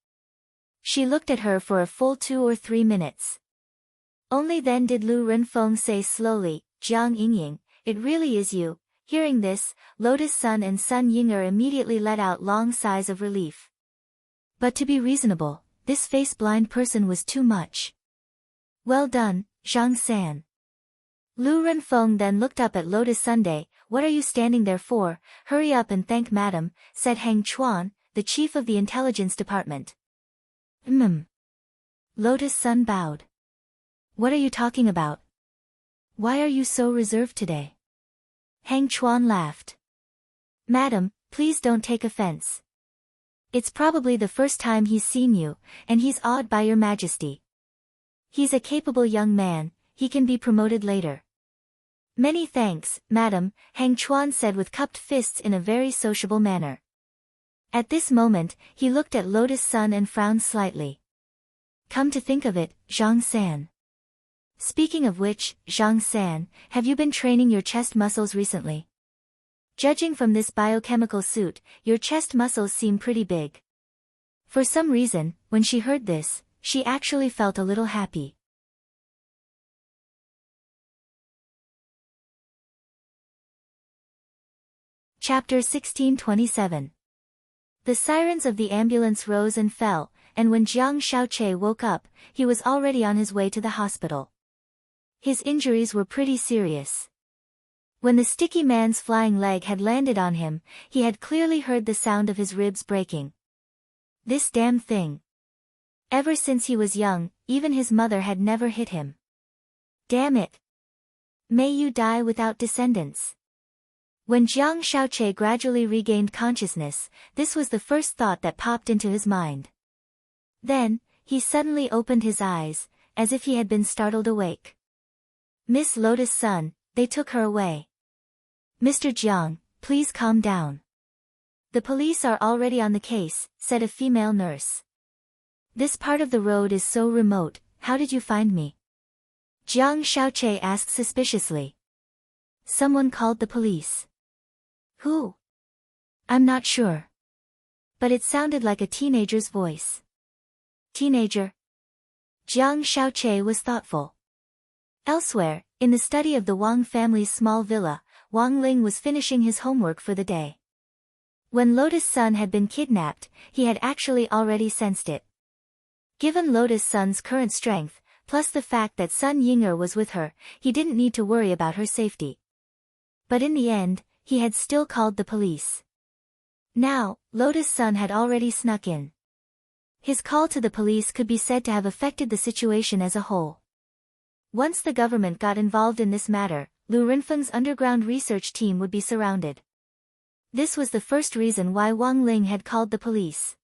A: She looked at her for a full 2 or 3 minutes. Only then did Lu Renfeng say slowly, Jiang Yingying, it really is you. Hearing this, Lotus Sun and Sun Yinger immediately let out long sighs of relief. But to be reasonable, this face-blind person was too much. Well done, Zhang San. Lu Renfeng then looked up at Lotus Sunday. What are you standing there for? Hurry up and thank Madam, said Hang Chuan, the chief of the intelligence department. Lotus Sun bowed. What are you talking about? Why are you so reserved today? Hang Chuan laughed. Madam, please don't take offense. It's probably the first time he's seen you, and he's awed by your majesty. He's a capable young man, he can be promoted later. Many thanks, Madam, Hang Chuan said with cupped fists in a very sociable manner. At this moment, he looked at Lotus Sun and frowned slightly. Come to think of it, Zhang San. Speaking of which, Zhang San, have you been training your chest muscles recently? Judging from this biochemical suit, your chest muscles seem pretty big. For some reason, when she heard this, she actually felt a little happy. Chapter 1627. The sirens of the ambulance rose and fell, and when Jiang Xiaoche woke up, he was already on his way to the hospital. His injuries were pretty serious. When the sticky man's flying leg had landed on him, he had clearly heard the sound of his ribs breaking. This damn thing. Ever since he was young, even his mother had never hit him. Damn it. May you die without descendants. When Jiang Xiaoche gradually regained consciousness, this was the first thought that popped into his mind. Then, he suddenly opened his eyes, as if he had been startled awake. Miss Lotus Sun, they took her away. Mr. Jiang, please calm down. The police are already on the case, said a female nurse. This part of the road is so remote, how did you find me? Jiang Xiaoche asked suspiciously. Someone called the police. Who? I'm not sure. But it sounded like a teenager's voice. Teenager? Jiang Xiaoche was thoughtful. Elsewhere, in the study of the Wang family's small villa, Wang Ling was finishing his homework for the day. When Lotus Sun had been kidnapped, he had actually already sensed it. Given Lotus Sun's current strength, plus the fact that Sun Yinger was with her, he didn't need to worry about her safety. But in the end, he had still called the police. Now, Lotus Sun had already snuck in. His call to the police could be said to have affected the situation as a whole. Once the government got involved in this matter, Lu Renfeng's underground research team would be surrounded. This was the first reason why Wang Ling had called the police.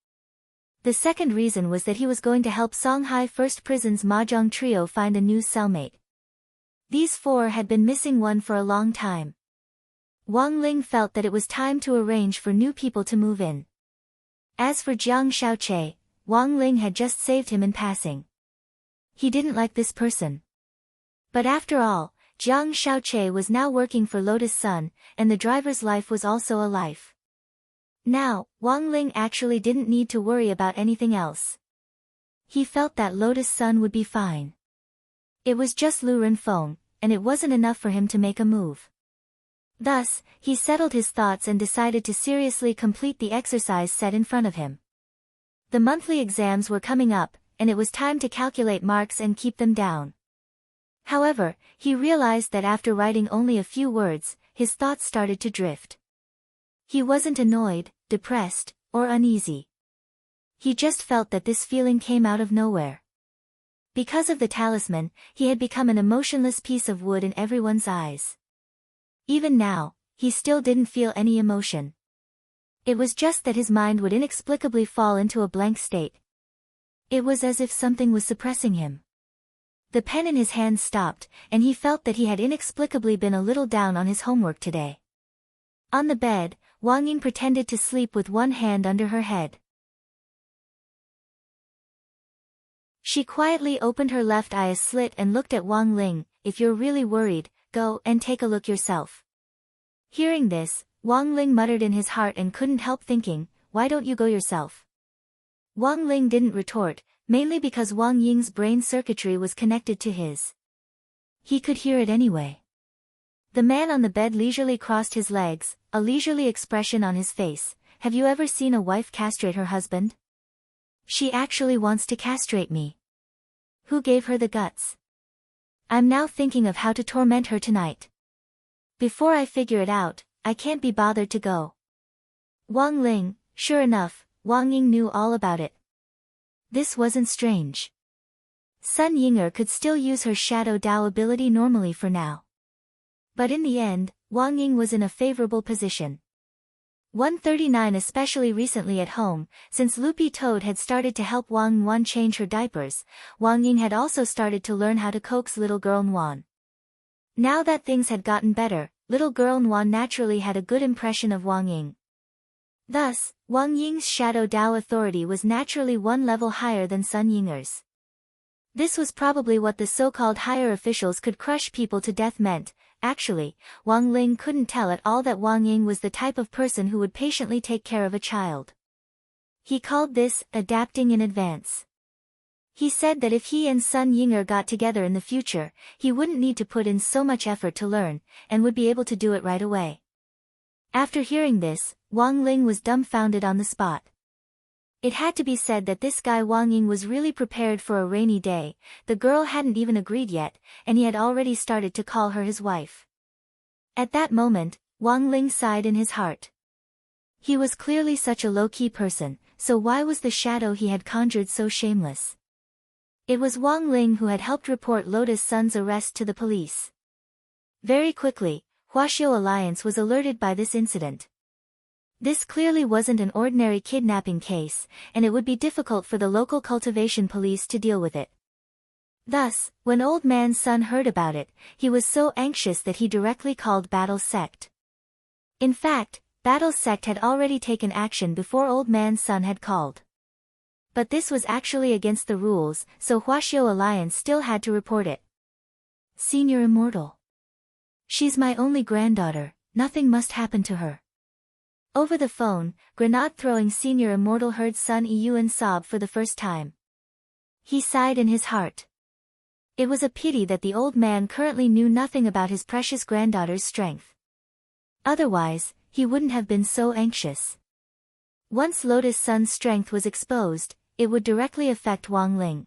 A: The second reason was that he was going to help Songhai First Prison's Mahjong trio find a new cellmate. These four had been missing one for a long time. Wang Ling felt that it was time to arrange for new people to move in. As for Jiang Xiaoche, Wang Ling had just saved him in passing. He didn't like this person. But after all, Jiang Xiaoche was now working for Lotus Sun, and the driver's life was also a life. Now, Wang Ling actually didn't need to worry about anything else. He felt that Lotus Sun would be fine. It was just Lu Renfeng, and it wasn't enough for him to make a move. Thus, he settled his thoughts and decided to seriously complete the exercise set in front of him. The monthly exams were coming up, and it was time to calculate marks and keep them down. However, he realized that after writing only a few words, his thoughts started to drift. He wasn't annoyed, depressed, or uneasy. He just felt that this feeling came out of nowhere. Because of the talisman, he had become an emotionless piece of wood in everyone's eyes. Even now, he still didn't feel any emotion. It was just that his mind would inexplicably fall into a blank state. It was as if something was suppressing him. The pen in his hand stopped, and he felt that he had inexplicably been a little down on his homework today. On the bed, Wang Ying pretended to sleep with one hand under her head. She quietly opened her left eye a slit and looked at Wang Ling. "If you're really worried, go and take a look yourself." Hearing this, Wang Ling muttered in his heart and couldn't help thinking, "Why don't you go yourself?" Wang Ling didn't retort, mainly because Wang Ying's brain circuitry was connected to his. He could hear it anyway. The man on the bed leisurely crossed his legs, a leisurely expression on his face. "Have you ever seen a wife castrate her husband? She actually wants to castrate me. Who gave her the guts? I'm now thinking of how to torment her tonight. Before I figure it out, I can't be bothered to go." Wang Ling, sure enough, Wang Ying knew all about it. This wasn't strange. Sun Yinger could still use her Shadow Dao ability normally for now. But in the end, Wang Ying was in a favorable position. 139 especially recently at home, since Loopy Toad had started to help Wang Yuan change her diapers, Wang Ying had also started to learn how to coax little girl Yuan. Now that things had gotten better, little girl Yuan naturally had a good impression of Wang Ying. Thus, Wang Ying's Shadow Dao authority was naturally one level higher than Sun Yinger's. This was probably what the so-called higher officials could crush people to death meant. Actually, Wang Ling couldn't tell at all that Wang Ying was the type of person who would patiently take care of a child. He called this adapting in advance. He said that if he and Sun Yinger got together in the future, he wouldn't need to put in so much effort to learn, and would be able to do it right away. After hearing this, Wang Ling was dumbfounded on the spot. It had to be said that this guy Wang Ying was really prepared for a rainy day. The girl hadn't even agreed yet, and he had already started to call her his wife. At that moment, Wang Ling sighed in his heart. He was clearly such a low-key person, so why was the shadow he had conjured so shameless? It was Wang Ling who had helped report Lotus Sun's arrest to the police. Very quickly, Huaxiao Alliance was alerted by this incident. This clearly wasn't an ordinary kidnapping case, and it would be difficult for the local cultivation police to deal with it. Thus, when Old Man Sun heard about it, he was so anxious that he directly called Battle Sect. In fact, Battle Sect had already taken action before Old Man Sun had called. But this was actually against the rules, so Huaxiao Alliance still had to report it. "Senior Immortal. She's my only granddaughter, nothing must happen to her." Over the phone, grenade-throwing Senior Immortal heard Sun Yiyuan sob for the first time. He sighed in his heart. It was a pity that the old man currently knew nothing about his precious granddaughter's strength. Otherwise, he wouldn't have been so anxious. Once Lotus Sun's strength was exposed, it would directly affect Wang Ling.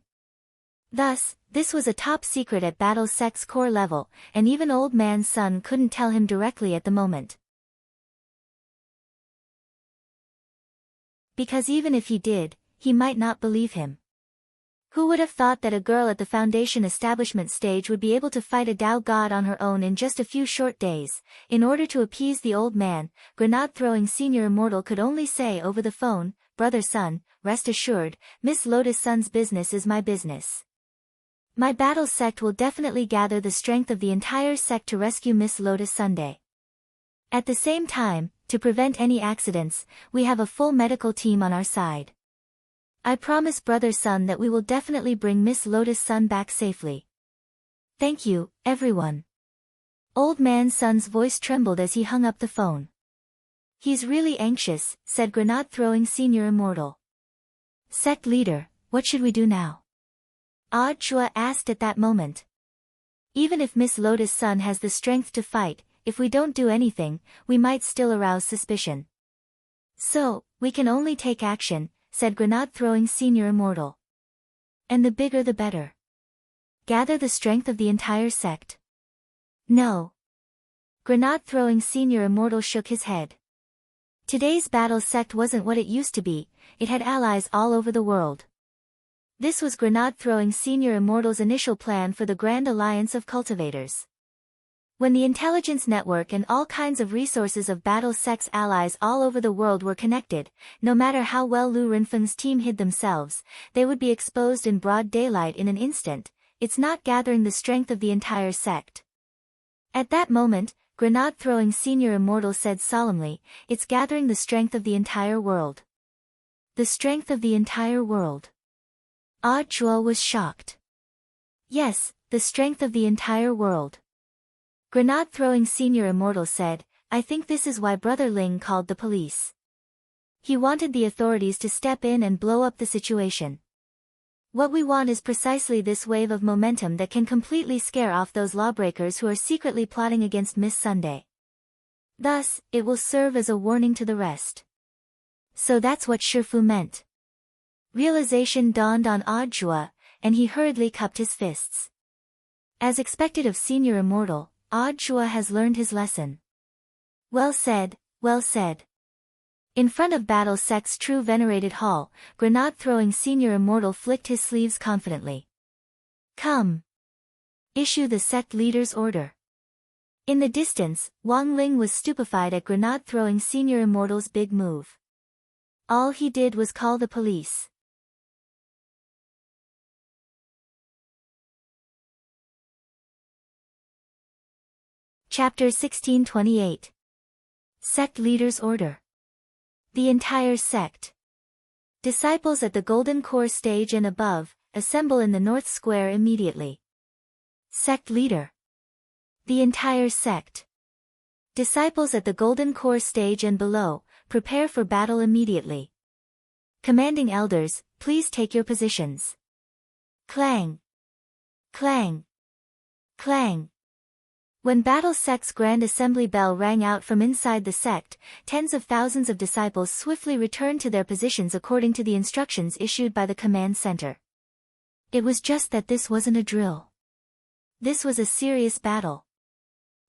A: Thus, this was a top secret at Battle Sect's core level, and even Old Man Sun couldn't tell him directly at the moment. Because even if he did, he might not believe him. Who would have thought that a girl at the Foundation establishment stage would be able to fight a Dao god on her own in just a few short days? In order to appease the old man, grenade-throwing Senior Immortal could only say over the phone, "Brother Sun, rest assured, Miss Lotus Sun's business is my business. My Battle Sect will definitely gather the strength of the entire sect to rescue Miss Lotus Sunday. At the same time, to prevent any accidents, we have a full medical team on our side. I promise Brother Sun that we will definitely bring Miss Lotus Sun back safely. Thank you, everyone." Old Man Sun's voice trembled as he hung up the phone. "He's really anxious," said grenade-throwing Senior Immortal. "Sect leader, what should we do now?" Chua asked at that moment. "Even if Miss Lotus Sun has the strength to fight, if we don't do anything, we might still arouse suspicion. So, we can only take action, said grenade-throwing Senior Immortal. And the bigger the better. Gather the strength of the entire sect. No. Grenade-throwing Senior Immortal shook his head. Today's battle sect wasn't what it used to be, it had allies all over the world. This was grenade-throwing Senior Immortal's initial plan for the Grand Alliance of Cultivators. When the intelligence network and all kinds of resources of battle sect's allies all over the world were connected, no matter how well Lu Renfeng's team hid themselves, they would be exposed in broad daylight in an instant. It's not gathering the strength of the entire sect. At that moment, grenade-throwing Senior Immortal said solemnly, it's gathering the strength of the entire world. The strength of the entire world. Ah Zhuo was shocked. Yes, the strength of the entire world. Grenade-throwing Senior Immortal said, I think this is why Brother Ling called the police. He wanted the authorities to step in and blow up the situation. What we want is precisely this wave of momentum that can completely scare off those lawbreakers who are secretly plotting against Miss Sunday. Thus, it will serve as a warning to the rest. So that's what Shifu meant. Realization dawned on Ah Zhuo, and he hurriedly cupped his fists. As expected of Senior Immortal, Ah Zhuo has learned his lesson. Well said, well said. In front of Battle Sect's true venerated hall, grenade-throwing Senior Immortal flicked his sleeves confidently. Come. Issue the sect leader's order. In the distance, Wang Ling was stupefied at grenade-throwing Senior Immortal's big move. All he did was call the police. Chapter 1628. Sect Leader's Order. The entire sect. Disciples at the Golden Core stage and above, assemble in the North Square immediately. Sect Leader. The entire sect. Disciples at the Golden Core stage and below, prepare for battle immediately. Commanding Elders, please take your positions. Clang. Clang. Clang. When Battle Sect's Grand Assembly bell rang out from inside the sect, tens of thousands of disciples swiftly returned to their positions according to the instructions issued by the command center. It was just that this wasn't a drill. This was a serious battle.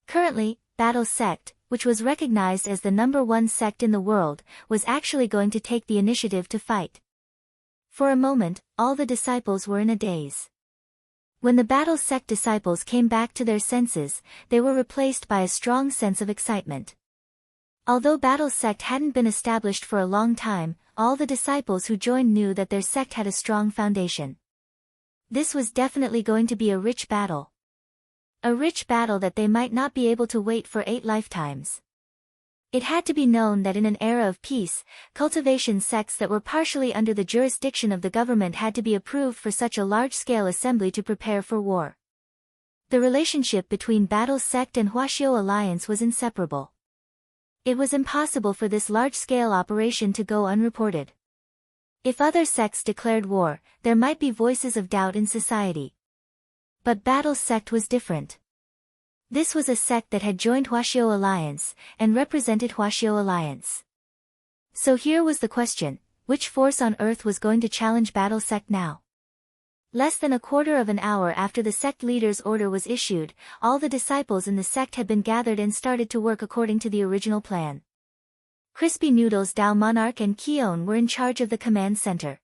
A: Currently, Battle Sect, which was recognized as the #1 sect in the world, was actually going to take the initiative to fight. For a moment, all the disciples were in a daze. When the Battle Sect disciples came back to their senses, they were replaced by a strong sense of excitement. Although Battle Sect hadn't been established for a long time, all the disciples who joined knew that their sect had a strong foundation. This was definitely going to be a rich battle. A rich battle that they might not be able to wait for 8 lifetimes. It had to be known that in an era of peace, cultivation sects that were partially under the jurisdiction of the government had to be approved for such a large-scale assembly to prepare for war. The relationship between Battle Sect and Huaxiao Alliance was inseparable. It was impossible for this large-scale operation to go unreported. If other sects declared war, there might be voices of doubt in society. But Battle Sect was different. This was a sect that had joined Huaxiao Alliance, and represented Huaxiao Alliance. So here was the question, which force on earth was going to challenge Battle Sect now? Less than a quarter of an hour after the sect leader's order was issued, all the disciples in the sect had been gathered and started to work according to the original plan. Crispy Noodles, Dao Monarch and Keon were in charge of the command center.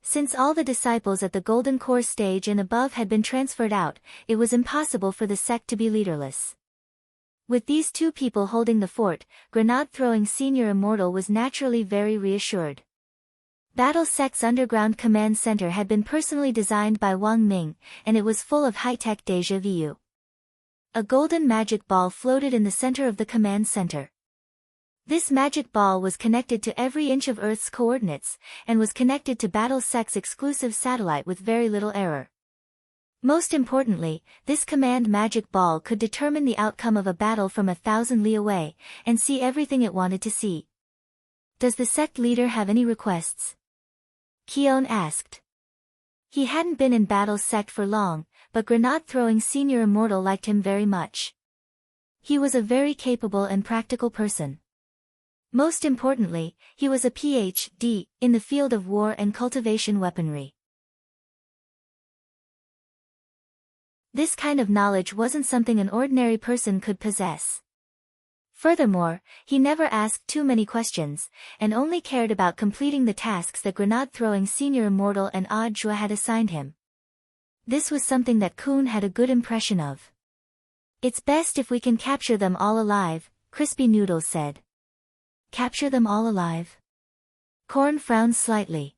A: Since all the disciples at the Golden Core stage and above had been transferred out, it was impossible for the sect to be leaderless. With these 2 people holding the fort, grenade-throwing Senior Immortal was naturally very reassured. Battle Sect's underground command center had been personally designed by Wang Ming, and it was full of high-tech déjà vu. A golden magic ball floated in the center of the command center. This magic ball was connected to every inch of Earth's coordinates, and was connected to Battle Sect's exclusive satellite with very little error. Most importantly, this command magic ball could determine the outcome of a battle from 1,000 li away, and see everything it wanted to see. Does the sect leader have any requests? Keon asked. He hadn't been in Battle Sect for long, but grenade-throwing Senior Immortal liked him very much. He was a very capable and practical person. Most importantly, he was a PhD in the field of war and cultivation weaponry. This kind of knowledge wasn't something an ordinary person could possess. Furthermore, he never asked too many questions, and only cared about completing the tasks that grenade-throwing senior immortal and Odd Jua had assigned him. This was something that Kun had a good impression of. "It's best if we can capture them all alive," Crispy Noodles said. "Capture them all alive?" Corn frowned slightly.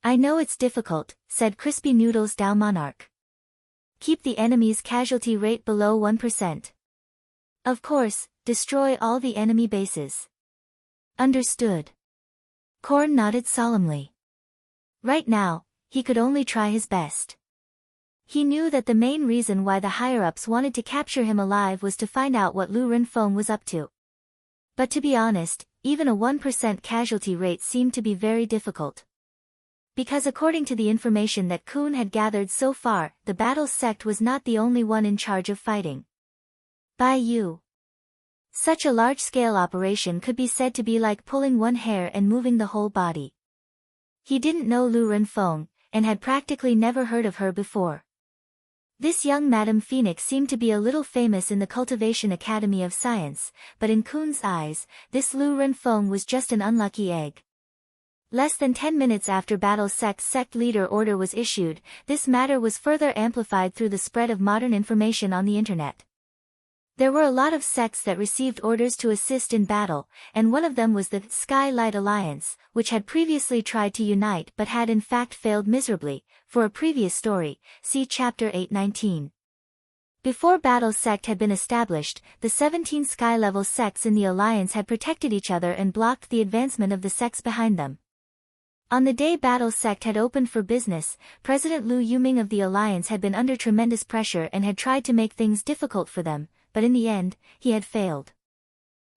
A: "I know it's difficult," said Crispy Noodles Dao Monarch. "Keep the enemy's casualty rate below 1%. Of course, destroy all the enemy bases." "Understood." Corn nodded solemnly. Right now, he could only try his best. He knew that the main reason why the higher-ups wanted to capture him alive was to find out what Lu Renfeng was up to. But to be honest, even a 1% casualty rate seemed to be very difficult. Because according to the information that Kun had gathered so far, the battle sect was not the only one in charge of fighting. Bai Yu. Such a large-scale operation could be said to be like pulling one hair and moving the whole body. He didn't know Lu Renfeng, and had practically never heard of her before. This young Madame Phoenix seemed to be a little famous in the Cultivation Academy of Science, but in Kun's eyes, this Lu Renfeng was just an unlucky egg. Less than 10 minutes after Battle Sect's sect leader order was issued, this matter was further amplified through the spread of modern information on the internet. There were a lot of sects that received orders to assist in battle, and one of them was the Sky Light Alliance, which had previously tried to unite but had in fact failed miserably. For a previous story, see Chapter 819. Before Battle Sect had been established, the 17 sky-level sects in the Alliance had protected each other and blocked the advancement of the sects behind them. On the day Battle Sect had opened for business, President Lu Yuming of the Alliance had been under tremendous pressure and had tried to make things difficult for them, but in the end, he had failed.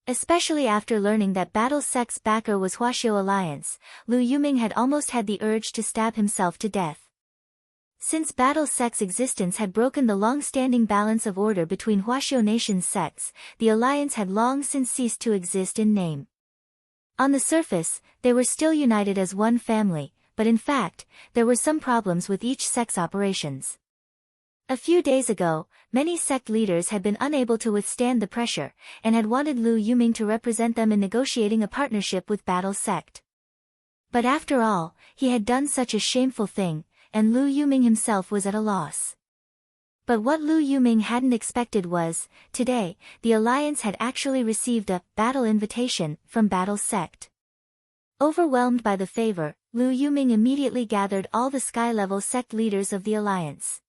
A: Especially after learning that Battle Sect's backer was Huaxiao Alliance, Lu Yuming had almost had the urge to stab himself to death. Since Battle Sect's existence had broken the long-standing balance of order between Huaxiao Nation's sects, the Alliance had long since ceased to exist in name. On the surface, they were still united as one family, but in fact, there were some problems with each sect's operations. A few days ago, many sect leaders had been unable to withstand the pressure, and had wanted Lu Yuming to represent them in negotiating a partnership with Battle Sect. But after all, he had done such a shameful thing, and Lu Yuming himself was at a loss. But what Lu Yuming hadn't expected was, today, the Alliance had actually received a battle invitation from Battle Sect. Overwhelmed by the favor, Lu Yuming immediately gathered all the sky-level sect leaders of the Alliance.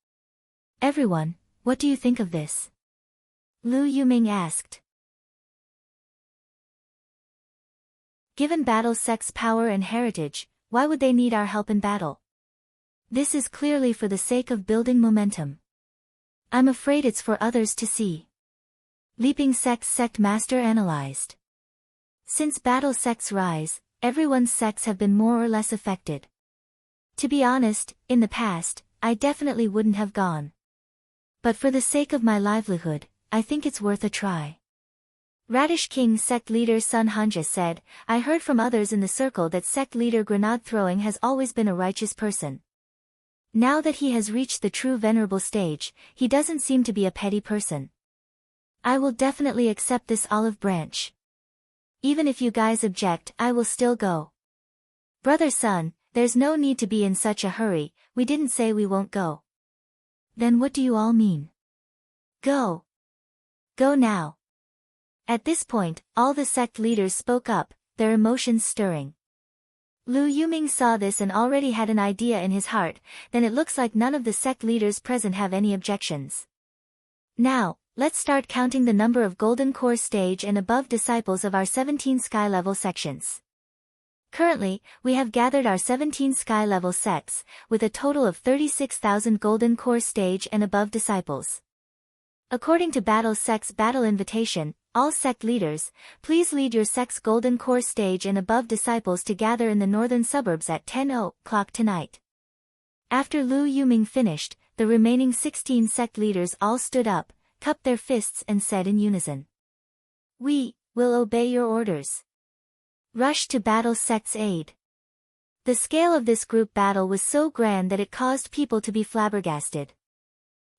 A: "Everyone, what do you think of this?" Lu Yuming asked. "Given Battle Sect's power and heritage, why would they need our help in battle? This is clearly for the sake of building momentum. I'm afraid it's for others to see." Leaping Sect's sect master analyzed. Since Battle Sect's rise, everyone's sects have been more or less affected. To be honest, in the past, I definitely wouldn't have gone. But for the sake of my livelihood, I think it's worth a try. Radish King sect leader Sun Hanja said, "I heard from others in the circle that sect leader Grenade Throwing has always been a righteous person. Now that he has reached the true venerable stage, he doesn't seem to be a petty person. I will definitely accept this olive branch. Even if you guys object, I will still go." "Brother Sun, there's no need to be in such a hurry, we didn't say we won't go." "Then what do you all mean?" "Go. Go now." At this point, all the sect leaders spoke up, their emotions stirring. Lu Yuming saw this and already had an idea in his heart, then it looks like none of the sect leaders present have any objections. "Now, let's start counting the number of Golden Core stage and above disciples of our 17 sky-level sections. Currently, we have gathered our 17 sky-level sects, with a total of 36,000 Golden Core stage and above disciples. According to Battle Sect's battle invitation, all sect leaders, please lead your sect's Golden Core stage and above disciples to gather in the northern suburbs at 10 o'clock tonight." After Lu Yuming finished, the remaining 16 sect leaders all stood up, cupped their fists and said in unison. We will obey your orders. Rush to battle sect's aid. The scale of this group battle was so grand that it caused people to be flabbergasted.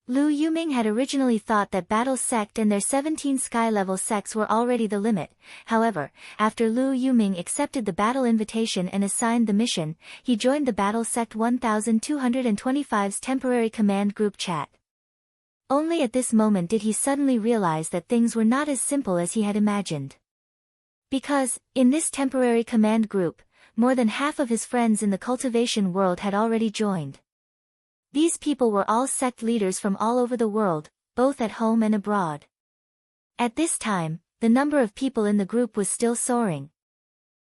A: Lu Yuming had originally thought that battle sect and their 17 sky-level sects were already the limit. However, after Lu Yuming accepted the battle invitation and assigned the mission, he joined the battle sect 1225's temporary command group chat. Only at this moment did he suddenly realize that things were not as simple as he had imagined. Because, in this temporary command group, more than half of his friends in the cultivation world had already joined. These people were all sect leaders from all over the world, both at home and abroad. At this time, the number of people in the group was still soaring.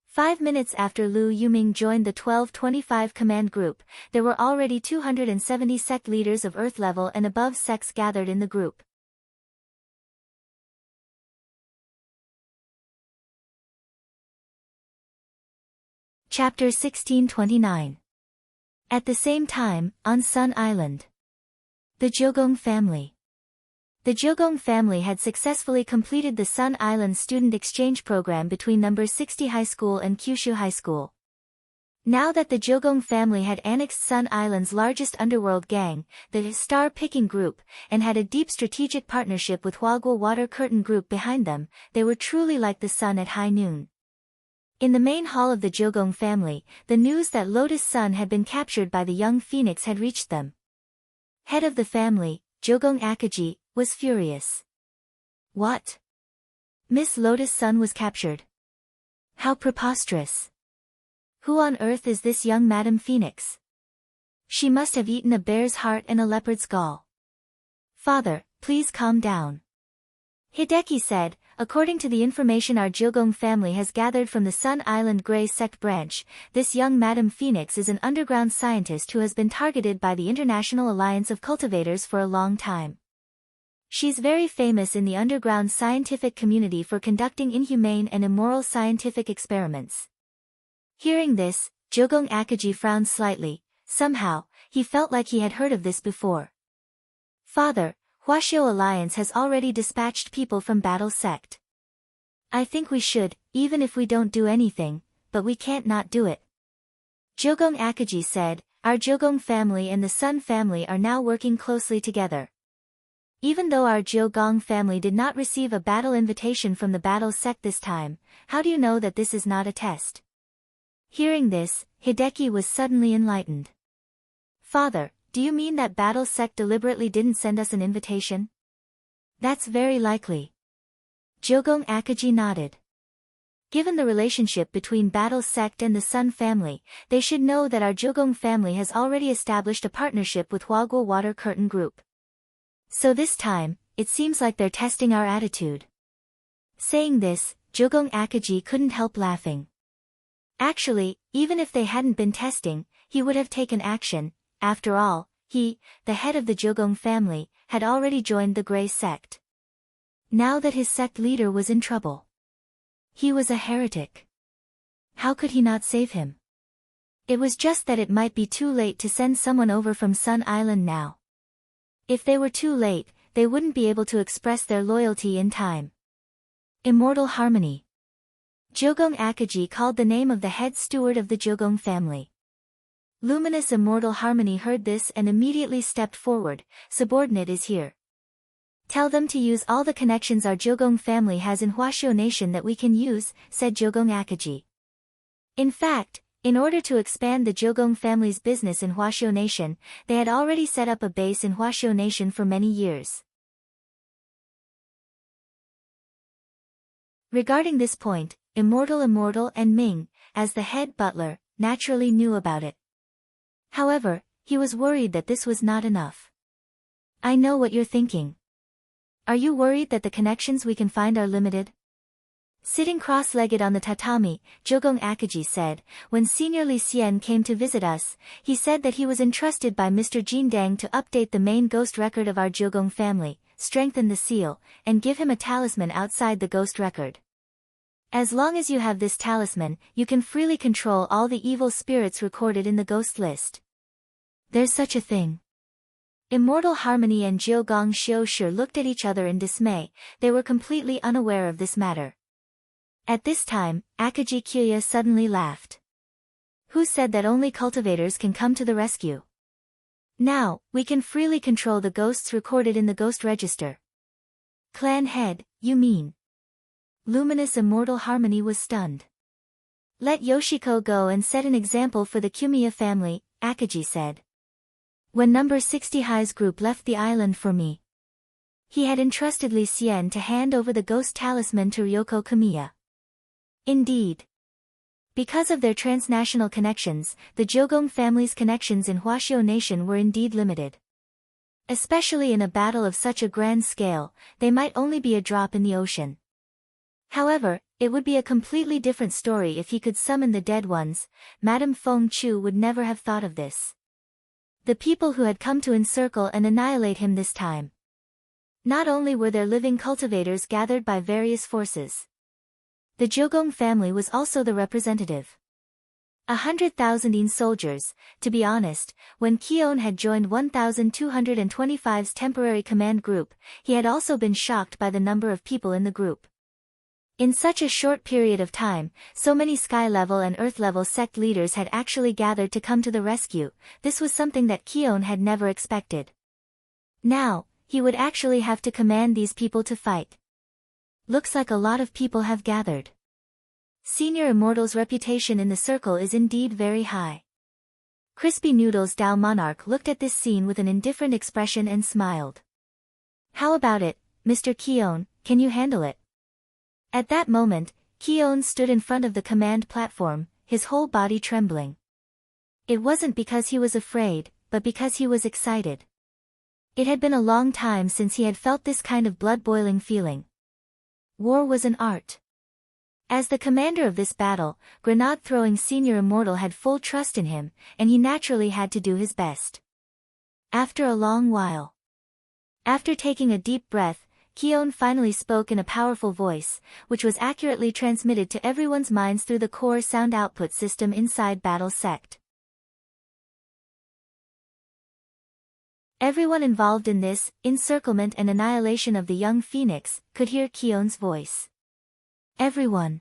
A: 5 minutes after Lu Yuming joined the 1225 command group, there were already 270 sect leaders of Earth level and above sects gathered in the group. Chapter 1629. At the same time, on Sun Island. The Jogong family. The Jogong family had successfully completed the Sun Island student exchange program between No. 60 High School and Kyushu High School. Now that the Jogong family had annexed Sun Island's largest underworld gang, the Star-Picking Group, and had a deep strategic partnership with Huaguo Water Curtain Group behind them, they were truly like the sun at high noon. In the main hall of the Jogong family, the news that Lotus Sun had been captured by the young phoenix had reached them. Head of the family, Jogong Akaji, was furious. What? Miss Lotus Sun was captured? How preposterous! Who on earth is this young Madam Phoenix? She must have eaten a bear's heart and a leopard's gall. Father, please calm down. Hideki said, according to the information our Jogong family has gathered from the Sun Island Grey Sect branch, this young Madam Phoenix is an underground scientist who has been targeted by the International Alliance of Cultivators for a long time. She's very famous in the underground scientific community for conducting inhumane and immoral scientific experiments. Hearing this, Jogong Akaji frowned slightly. Somehow, he felt like he had heard of this before. Father, Huaxiao Alliance has already dispatched people from Battle Sect. I think we should, even if we don't do anything, but we can't not do it. Jogong Akaji said, our Jogong family and the Sun family are now working closely together. Even though our Jogong family did not receive a battle invitation from the Battle Sect this time, how do you know that this is not a test? Hearing this, Hideki was suddenly enlightened. Father, do you mean that Battle Sect deliberately didn't send us an invitation? That's very likely. Jogong Akaji nodded. Given the relationship between Battle Sect and the Sun family, they should know that our Jogong family has already established a partnership with Huaguo Water Curtain Group. So this time, it seems like they're testing our attitude. Saying this, Jogong Akaji couldn't help laughing. Actually, even if they hadn't been testing, he would have taken action. After all, he, the head of the Jogong family, had already joined the Grey Sect. Now that his sect leader was in trouble. He was a heretic. How could he not save him? It was just that it might be too late to send someone over from Sun Island now. If they were too late, they wouldn't be able to express their loyalty in time. Immortal Harmony. Jogong Akaji called the name of the head steward of the Jogong family. Luminous Immortal Harmony heard this and immediately stepped forward. Subordinate is here. Tell them to use all the connections our Jogong family has in Huaxiao Nation that we can use, said Jogong Akaji. In fact, in order to expand the Jogong family's business in Huaxiao Nation, they had already set up a base in Huaxiao Nation for many years. Regarding this point, Immortal and Ming, as the head butler, naturally knew about it. However, he was worried that this was not enough. I know what you're thinking. Are you worried that the connections we can find are limited? Sitting cross-legged on the tatami, Jogong Akaji said, when Senior Li Xian came to visit us, he said that he was entrusted by Mr. Jin Dang to update the main ghost record of our Jogong family, strengthen the seal, and give him a talisman outside the ghost record. As long as you have this talisman, you can freely control all the evil spirits recorded in the ghost list. There's such a thing. Immortal Harmony and Jiogong Xiushi looked at each other in dismay. They were completely unaware of this matter. At this time, Akagi Kyuya suddenly laughed. Who said that only cultivators can come to the rescue? Now, we can freely control the ghosts recorded in the ghost register. Clan head, you mean? Luminous Immortal Harmony was stunned. Let Yoshiko go and set an example for the Kumiya family, Akagi said. When number 60 High's group left the island for me, he had entrusted Li Xian to hand over the ghost talisman to Ryoko Kamiya. Indeed. Because of their transnational connections, the Jogong family's connections in Huashio Nation were indeed limited. Especially in a battle of such a grand scale, they might only be a drop in the ocean. However, it would be a completely different story if he could summon the dead ones. Madame Feng Chu would never have thought of this. The people who had come to encircle and annihilate him this time. Not only were there living cultivators gathered by various forces. The Jogong family was also the representative. 100,000 soldiers. To be honest, when Kion had joined 1,225's temporary command group, he had also been shocked by the number of people in the group. In such a short period of time, so many sky-level and earth-level sect leaders had actually gathered to come to the rescue. This was something that Kion had never expected. Now, he would actually have to command these people to fight. Looks like a lot of people have gathered. Senior Immortal's reputation in the circle is indeed very high. Crispy Noodles Dao Monarch looked at this scene with an indifferent expression and smiled. How about it, Mr. Kion, can you handle it? At that moment, Kion stood in front of the command platform, his whole body trembling. It wasn't because he was afraid, but because he was excited. It had been a long time since he had felt this kind of blood-boiling feeling. War was an art. As the commander of this battle, grenade-throwing Senior Immortal had full trust in him, and he naturally had to do his best. After a long while. After taking a deep breath, Kion finally spoke in a powerful voice, which was accurately transmitted to everyone's minds through the core sound output system inside Battle Sect. Everyone involved in this encirclement and annihilation of the young phoenix could hear Kion's voice. Everyone.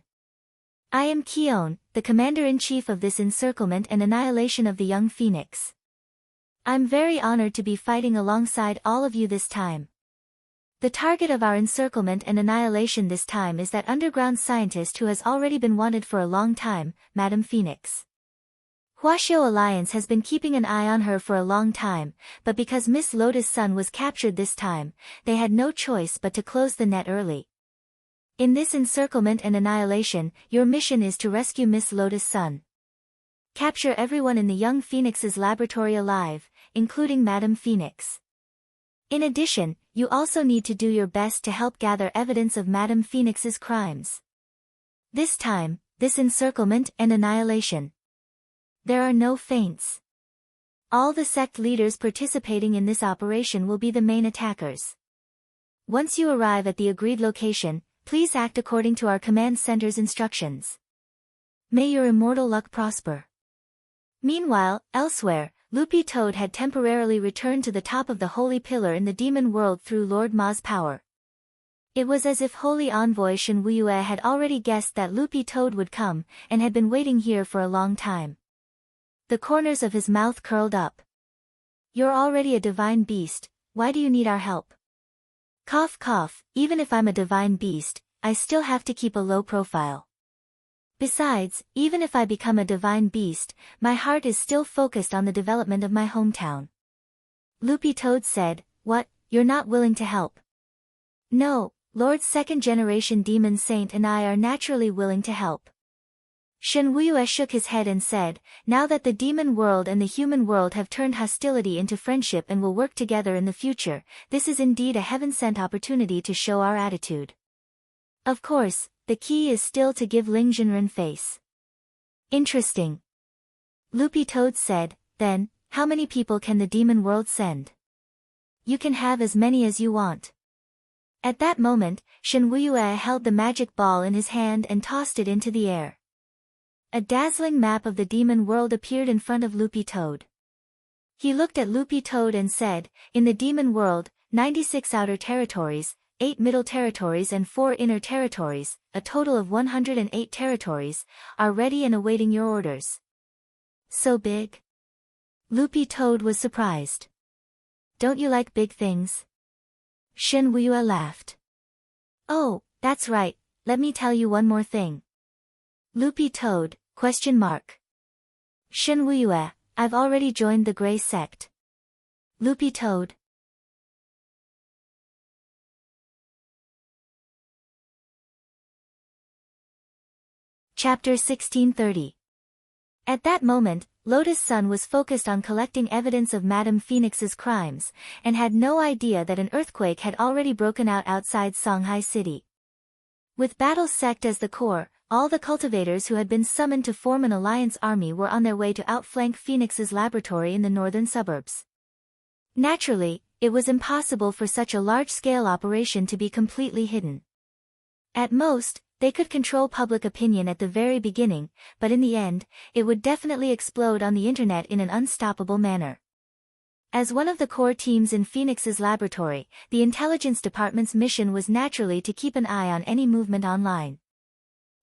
A: I am Kion, the commander-in-chief of this encirclement and annihilation of the young phoenix. I'm very honored to be fighting alongside all of you this time. The target of our encirclement and annihilation this time is that underground scientist who has already been wanted for a long time, Madame Phoenix. Huashio Alliance has been keeping an eye on her for a long time, but because Miss Lotus Sun was captured this time, they had no choice but to close the net early. In this encirclement and annihilation, your mission is to rescue Miss Lotus Sun. Capture everyone in the young Phoenix's laboratory alive, including Madame Phoenix. In addition, you also need to do your best to help gather evidence of Madame Phoenix's crimes. This time, this encirclement and annihilation. There are no feints. All the sect leaders participating in this operation will be the main attackers. Once you arrive at the agreed location, please act according to our command center's instructions. May your immortal luck prosper. Meanwhile, elsewhere, Loopy Toad had temporarily returned to the top of the Holy Pillar in the demon world through Lord Ma's power. It was as if Holy Envoy Shen Wuyue had already guessed that Loopy Toad would come, and had been waiting here for a long time. The corners of his mouth curled up. You're already a divine beast, why do you need our help? Cough cough, even if I'm a divine beast, I still have to keep a low profile. Besides, even if I become a divine beast, my heart is still focused on the development of my hometown. Loopy Toad said, What, you're not willing to help? No, Lord's second-generation demon saint and I are naturally willing to help. Shen Wuyue shook his head and said, Now that the demon world and the human world have turned hostility into friendship and will work together in the future, this is indeed a heaven-sent opportunity to show our attitude. Of course, the key is still to give Ling Jinren face. Interesting. Loopy Toad said, Then, how many people can the demon world send? You can have as many as you want. At that moment, Shen Wuyue held the magic ball in his hand and tossed it into the air. A dazzling map of the demon world appeared in front of Loopy Toad. He looked at Loopy Toad and said, in the demon world, 96 outer territories, 8 middle territories and 4 inner territories, a total of 108 territories, are ready and awaiting your orders. So big? Loopy Toad was surprised. Don't you like big things? Shen Wuyue laughed. Oh, that's right, let me tell you one more thing. Loopy Toad, ? Shen Wuyue, I've already joined the Grey Sect. Loopy Toad. Chapter 1630. At that moment, Lotus Sun was focused on collecting evidence of Madame Phoenix's crimes, and had no idea that an earthquake had already broken out outside Songhai City. With Battle Sect as the core, all the cultivators who had been summoned to form an alliance army were on their way to outflank Phoenix's laboratory in the northern suburbs. Naturally, it was impossible for such a large-scale operation to be completely hidden. At most, they could control public opinion at the very beginning, but in the end, it would definitely explode on the internet in an unstoppable manner. As one of the core teams in Phoenix's laboratory, the intelligence department's mission was naturally to keep an eye on any movement online.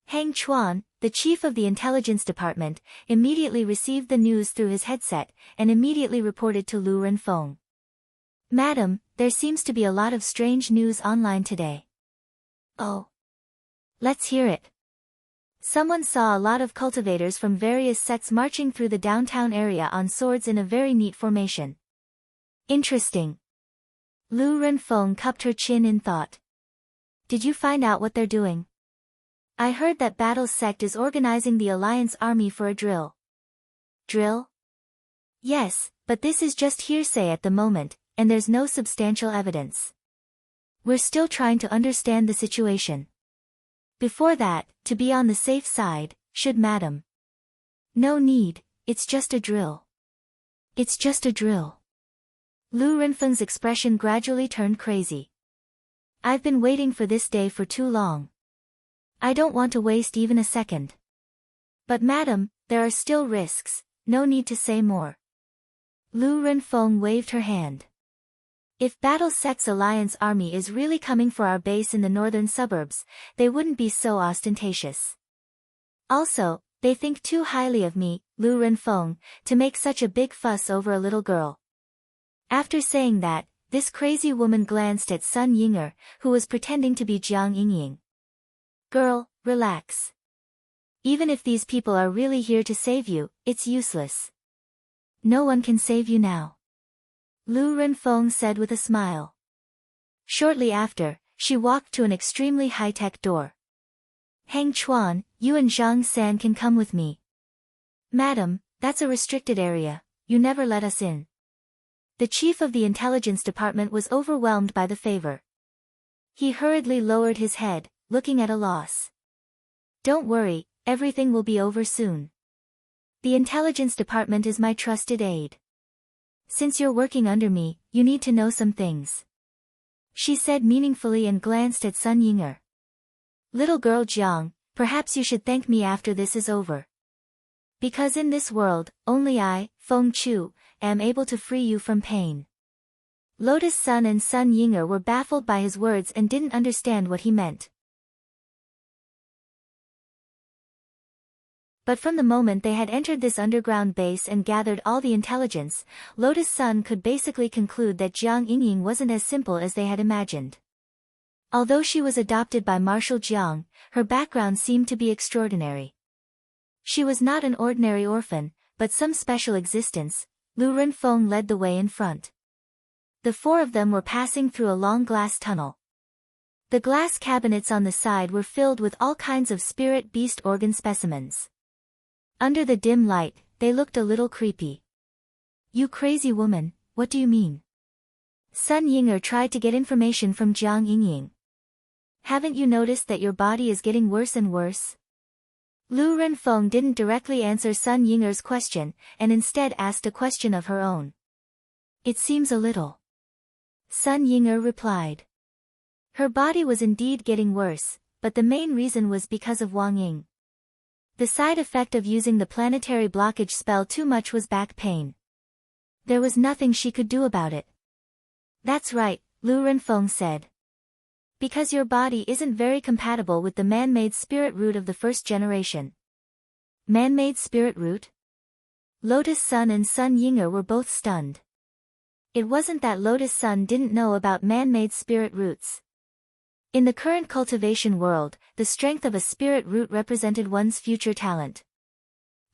A: Hang Chuan, the chief of the intelligence department, immediately received the news through his headset, and immediately reported to Lu Renfeng. Madam, there seems to be a lot of strange news online today. Oh. Let's hear it. Someone saw a lot of cultivators from various sects marching through the downtown area on swords in a very neat formation. Interesting. Lu Renfeng cupped her chin in thought. Did you find out what they're doing? I heard that Battle Sect is organizing the Alliance Army for a drill. Drill? Yes, but this is just hearsay at the moment, and there's no substantial evidence. We're still trying to understand the situation. Before that, to be on the safe side, should Madam. No need, it's just a drill. It's just a drill. Lu Renfeng's expression gradually turned crazy. I've been waiting for this day for too long. I don't want to waste even a second. But Madam, there are still risks, no need to say more. Lu Renfeng waved her hand. If Battle Sect's alliance army is really coming for our base in the northern suburbs, they wouldn't be so ostentatious. Also, they think too highly of me, Lu Renfeng, to make such a big fuss over a little girl. After saying that, this crazy woman glanced at Sun Yinger, who was pretending to be Jiang Yingying. Girl, relax. Even if these people are really here to save you, it's useless. No one can save you now. Lu Renfeng said with a smile. Shortly after, she walked to an extremely high-tech door. Hang Chuan, you and Zhang San can come with me. Madam, that's a restricted area, you never let us in. The chief of the intelligence department was overwhelmed by the favor. He hurriedly lowered his head, looking at a loss. Don't worry, everything will be over soon. The intelligence department is my trusted aide. Since you're working under me, you need to know some things. She said meaningfully and glanced at Sun Yinger. Little girl Jiang, perhaps you should thank me after this is over. Because in this world, only I, Feng Chu, am able to free you from pain. Lotus Sun and Sun Yinger were baffled by his words and didn't understand what he meant. But from the moment they had entered this underground base and gathered all the intelligence, Lotus Sun could basically conclude that Jiang Yingying wasn't as simple as they had imagined. Although she was adopted by Marshal Jiang, her background seemed to be extraordinary. She was not an ordinary orphan, but some special existence. Lu Renfeng led the way in front. The four of them were passing through a long glass tunnel. The glass cabinets on the side were filled with all kinds of spirit beast organ specimens. Under the dim light, they looked a little creepy. You crazy woman, what do you mean? Sun Yinger tried to get information from Jiang Yingying. Haven't you noticed that your body is getting worse and worse? Lu Renfeng didn't directly answer Sun Yinger's question, and instead asked a question of her own. It seems a little. Sun Yinger replied. Her body was indeed getting worse, but the main reason was because of Wang Ying. The side effect of using the planetary blockage spell too much was back pain. There was nothing she could do about it. That's right, Lu Renfeng said. Because your body isn't very compatible with the man-made spirit root of the first generation. Man-made spirit root? Lotus Sun and Sun Yinger were both stunned. It wasn't that Lotus Sun didn't know about man-made spirit roots. In the current cultivation world, the strength of a spirit root represented one's future talent.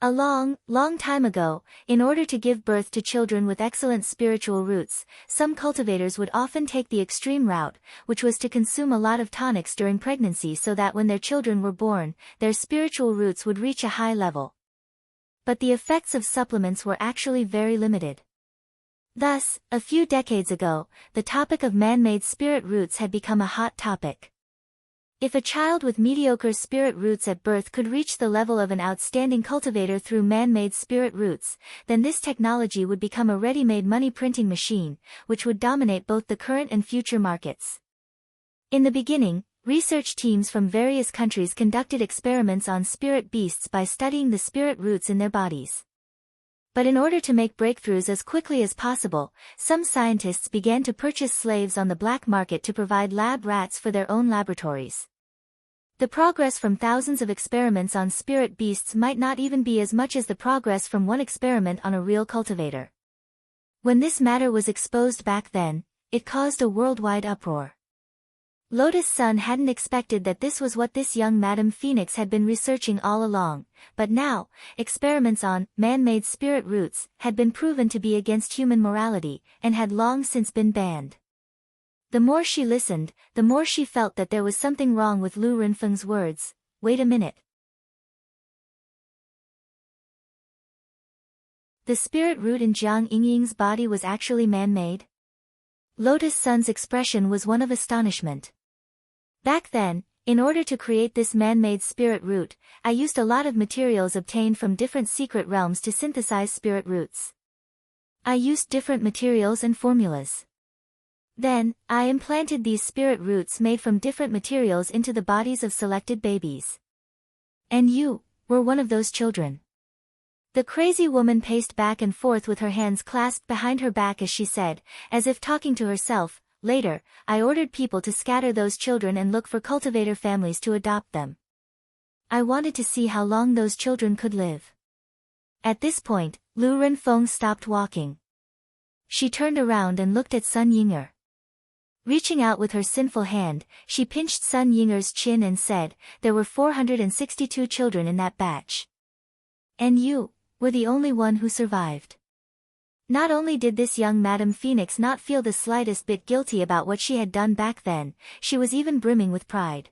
A: A long, long time ago, in order to give birth to children with excellent spiritual roots, some cultivators would often take the extreme route, which was to consume a lot of tonics during pregnancy so that when their children were born, their spiritual roots would reach a high level. But the effects of supplements were actually very limited. Thus, a few decades ago, the topic of man-made spirit roots had become a hot topic. If a child with mediocre spirit roots at birth could reach the level of an outstanding cultivator through man-made spirit roots, then this technology would become a ready-made money printing machine, which would dominate both the current and future markets. In the beginning, research teams from various countries conducted experiments on spirit beasts by studying the spirit roots in their bodies. But in order to make breakthroughs as quickly as possible, some scientists began to purchase slaves on the black market to provide lab rats for their own laboratories. The progress from thousands of experiments on spirit beasts might not even be as much as the progress from one experiment on a real cultivator. When this matter was exposed back then, it caused a worldwide uproar. Lotus Sun hadn't expected that this was what this young Madame Phoenix had been researching all along, but now, experiments on man-made spirit roots had been proven to be against human morality, and had long since been banned. The more she listened, the more she felt that there was something wrong with Lu Renfeng's words. Wait a minute. The spirit root in Jiang Yingying's body was actually man-made? Lotus Sun's expression was one of astonishment. Back then, in order to create this man-made spirit root, I used a lot of materials obtained from different secret realms to synthesize spirit roots. I used different materials and formulas. Then, I implanted these spirit roots made from different materials into the bodies of selected babies. And you were one of those children. The crazy woman paced back and forth with her hands clasped behind her back as she said, as if talking to herself, later, I ordered people to scatter those children and look for cultivator families to adopt them. I wanted to see how long those children could live. At this point, Lu Renfeng stopped walking. She turned around and looked at Sun Yinger. Reaching out with her sinful hand, she pinched Sun Yinger's chin and said, there were 462 children in that batch. And you were the only one who survived. Not only did this young Madame Phoenix not feel the slightest bit guilty about what she had done back then, she was even brimming with pride.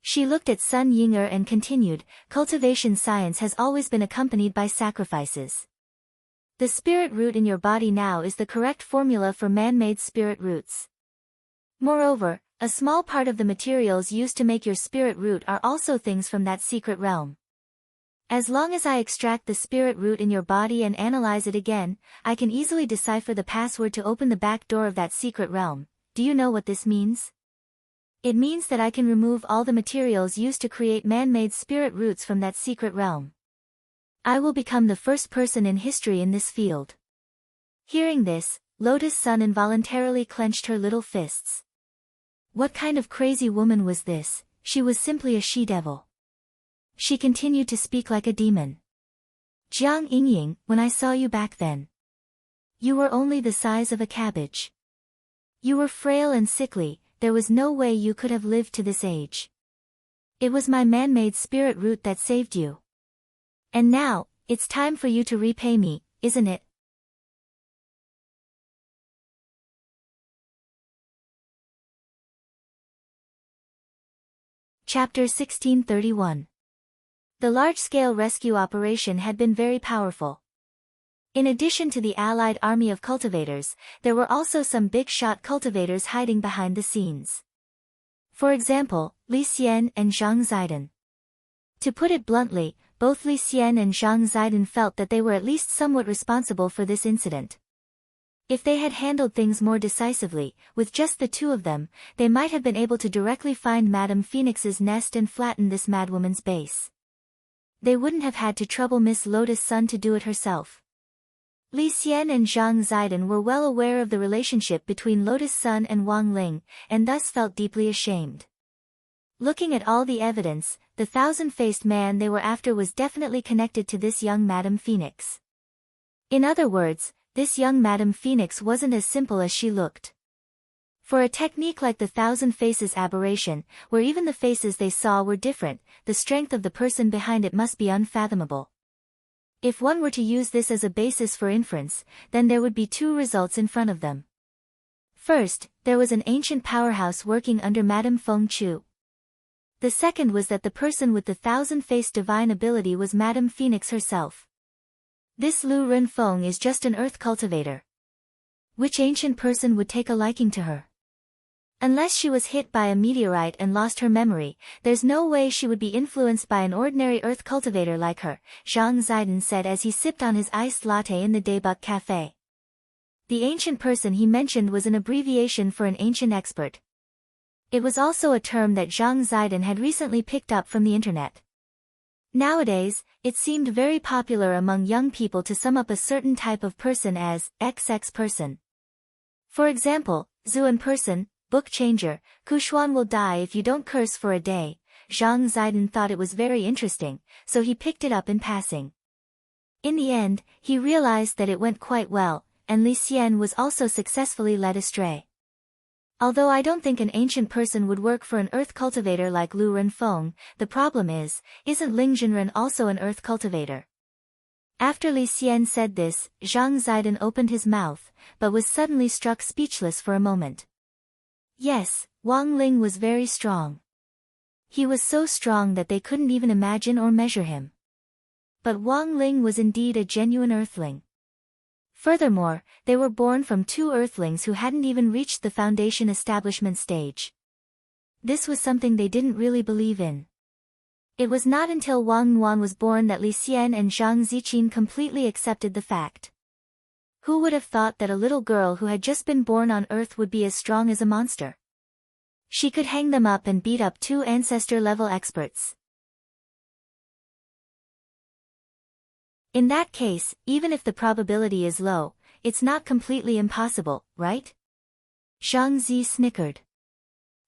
A: She looked at Sun Yinger and continued, cultivation science has always been accompanied by sacrifices. The spirit root in your body now is the correct formula for man-made spirit roots. Moreover, a small part of the materials used to make your spirit root are also things from that secret realm. As long as I extract the spirit root in your body and analyze it again, I can easily decipher the password to open the back door of that secret realm. Do you know what this means? It means that I can remove all the materials used to create man-made spirit roots from that secret realm. I will become the first person in history in this field. Hearing this, Lotus Sun involuntarily clenched her little fists. What kind of crazy woman was this? She was simply a she-devil. She continued to speak like a demon. Jiang Yingying, when I saw you back then, you were only the size of a cabbage. You were frail and sickly, there was no way you could have lived to this age. It was my man-made spirit root that saved you. And now, it's time for you to repay me, isn't it? Chapter 1631. The large-scale rescue operation had been very powerful. In addition to the allied army of cultivators, there were also some big-shot cultivators hiding behind the scenes. For example, Li Xian and Zhang Zaidan. To put it bluntly, both Li Xian and Zhang Zaidan felt that they were at least somewhat responsible for this incident. If they had handled things more decisively, with just the two of them, they might have been able to directly find Madame Phoenix's nest and flatten this madwoman's base. They wouldn't have had to trouble Miss Lotus Sun to do it herself. Li Xian and Zhang Zidong were well aware of the relationship between Lotus Sun and Wang Ling, and thus felt deeply ashamed. Looking at all the evidence, the thousand-faced man they were after was definitely connected to this young Madame Phoenix. In other words, this young Madame Phoenix wasn't as simple as she looked. For a technique like the Thousand Faces aberration, where even the faces they saw were different, the strength of the person behind it must be unfathomable. If one were to use this as a basis for inference, then there would be two results in front of them. First, there was an ancient powerhouse working under Madame Feng Chu. The second was that the person with the thousand-faced divine ability was Madame Phoenix herself. This Lu Renfeng is just an earth cultivator. Which ancient person would take a liking to her? Unless she was hit by a meteorite and lost her memory, there's no way she would be influenced by an ordinary earth cultivator like her, Zhang Zidong said as he sipped on his iced latte in the Daebuk Cafe. The ancient person he mentioned was an abbreviation for an ancient expert. It was also a term that Zhang Zidong had recently picked up from the internet. Nowadays, it seemed very popular among young people to sum up a certain type of person as XX person. For example, Zuan person, book changer, Kushuan will die if you don't curse for a day. Zhang Zidong thought it was very interesting, so he picked it up in passing. In the end, he realized that it went quite well, and Li Xian was also successfully led astray. Although I don't think an ancient person would work for an earth cultivator like Lu Renfeng, the problem is, isn't Ling Jinren also an earth cultivator? After Li Xian said this, Zhang Zidong opened his mouth, but was suddenly struck speechless for a moment. Yes, Wang Ling was very strong. He was so strong that they couldn't even imagine or measure him. But Wang Ling was indeed a genuine earthling. Furthermore, they were born from two earthlings who hadn't even reached the foundation establishment stage. This was something they didn't really believe in. It was not until Wang Nuan was born that Li Xian and Zhang Ziqin completely accepted the fact. Who would have thought that a little girl who had just been born on Earth would be as strong as a monster? She could hang them up and beat up two ancestor-level experts. In that case, even if the probability is low, it's not completely impossible, right? Zhang Zi snickered.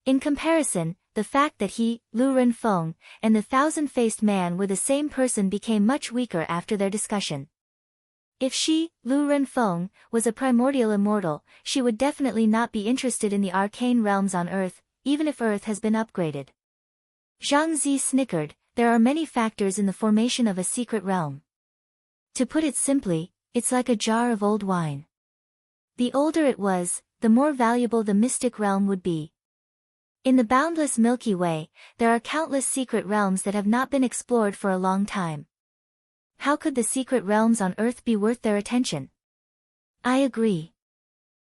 A: In comparison, the fact that he, Lu Renfeng, and the thousand-faced man were the same person became much weaker after their discussion. If she, Lu Renfeng, was a primordial immortal, she would definitely not be interested in the arcane realms on Earth, even if Earth has been upgraded. Zhang Zi snickered. There are many factors in the formation of a secret realm. To put it simply, it's like a jar of old wine. The older it was, the more valuable the mystic realm would be. In the boundless Milky Way, there are countless secret realms that have not been explored for a long time. How could the secret realms on Earth be worth their attention? I agree.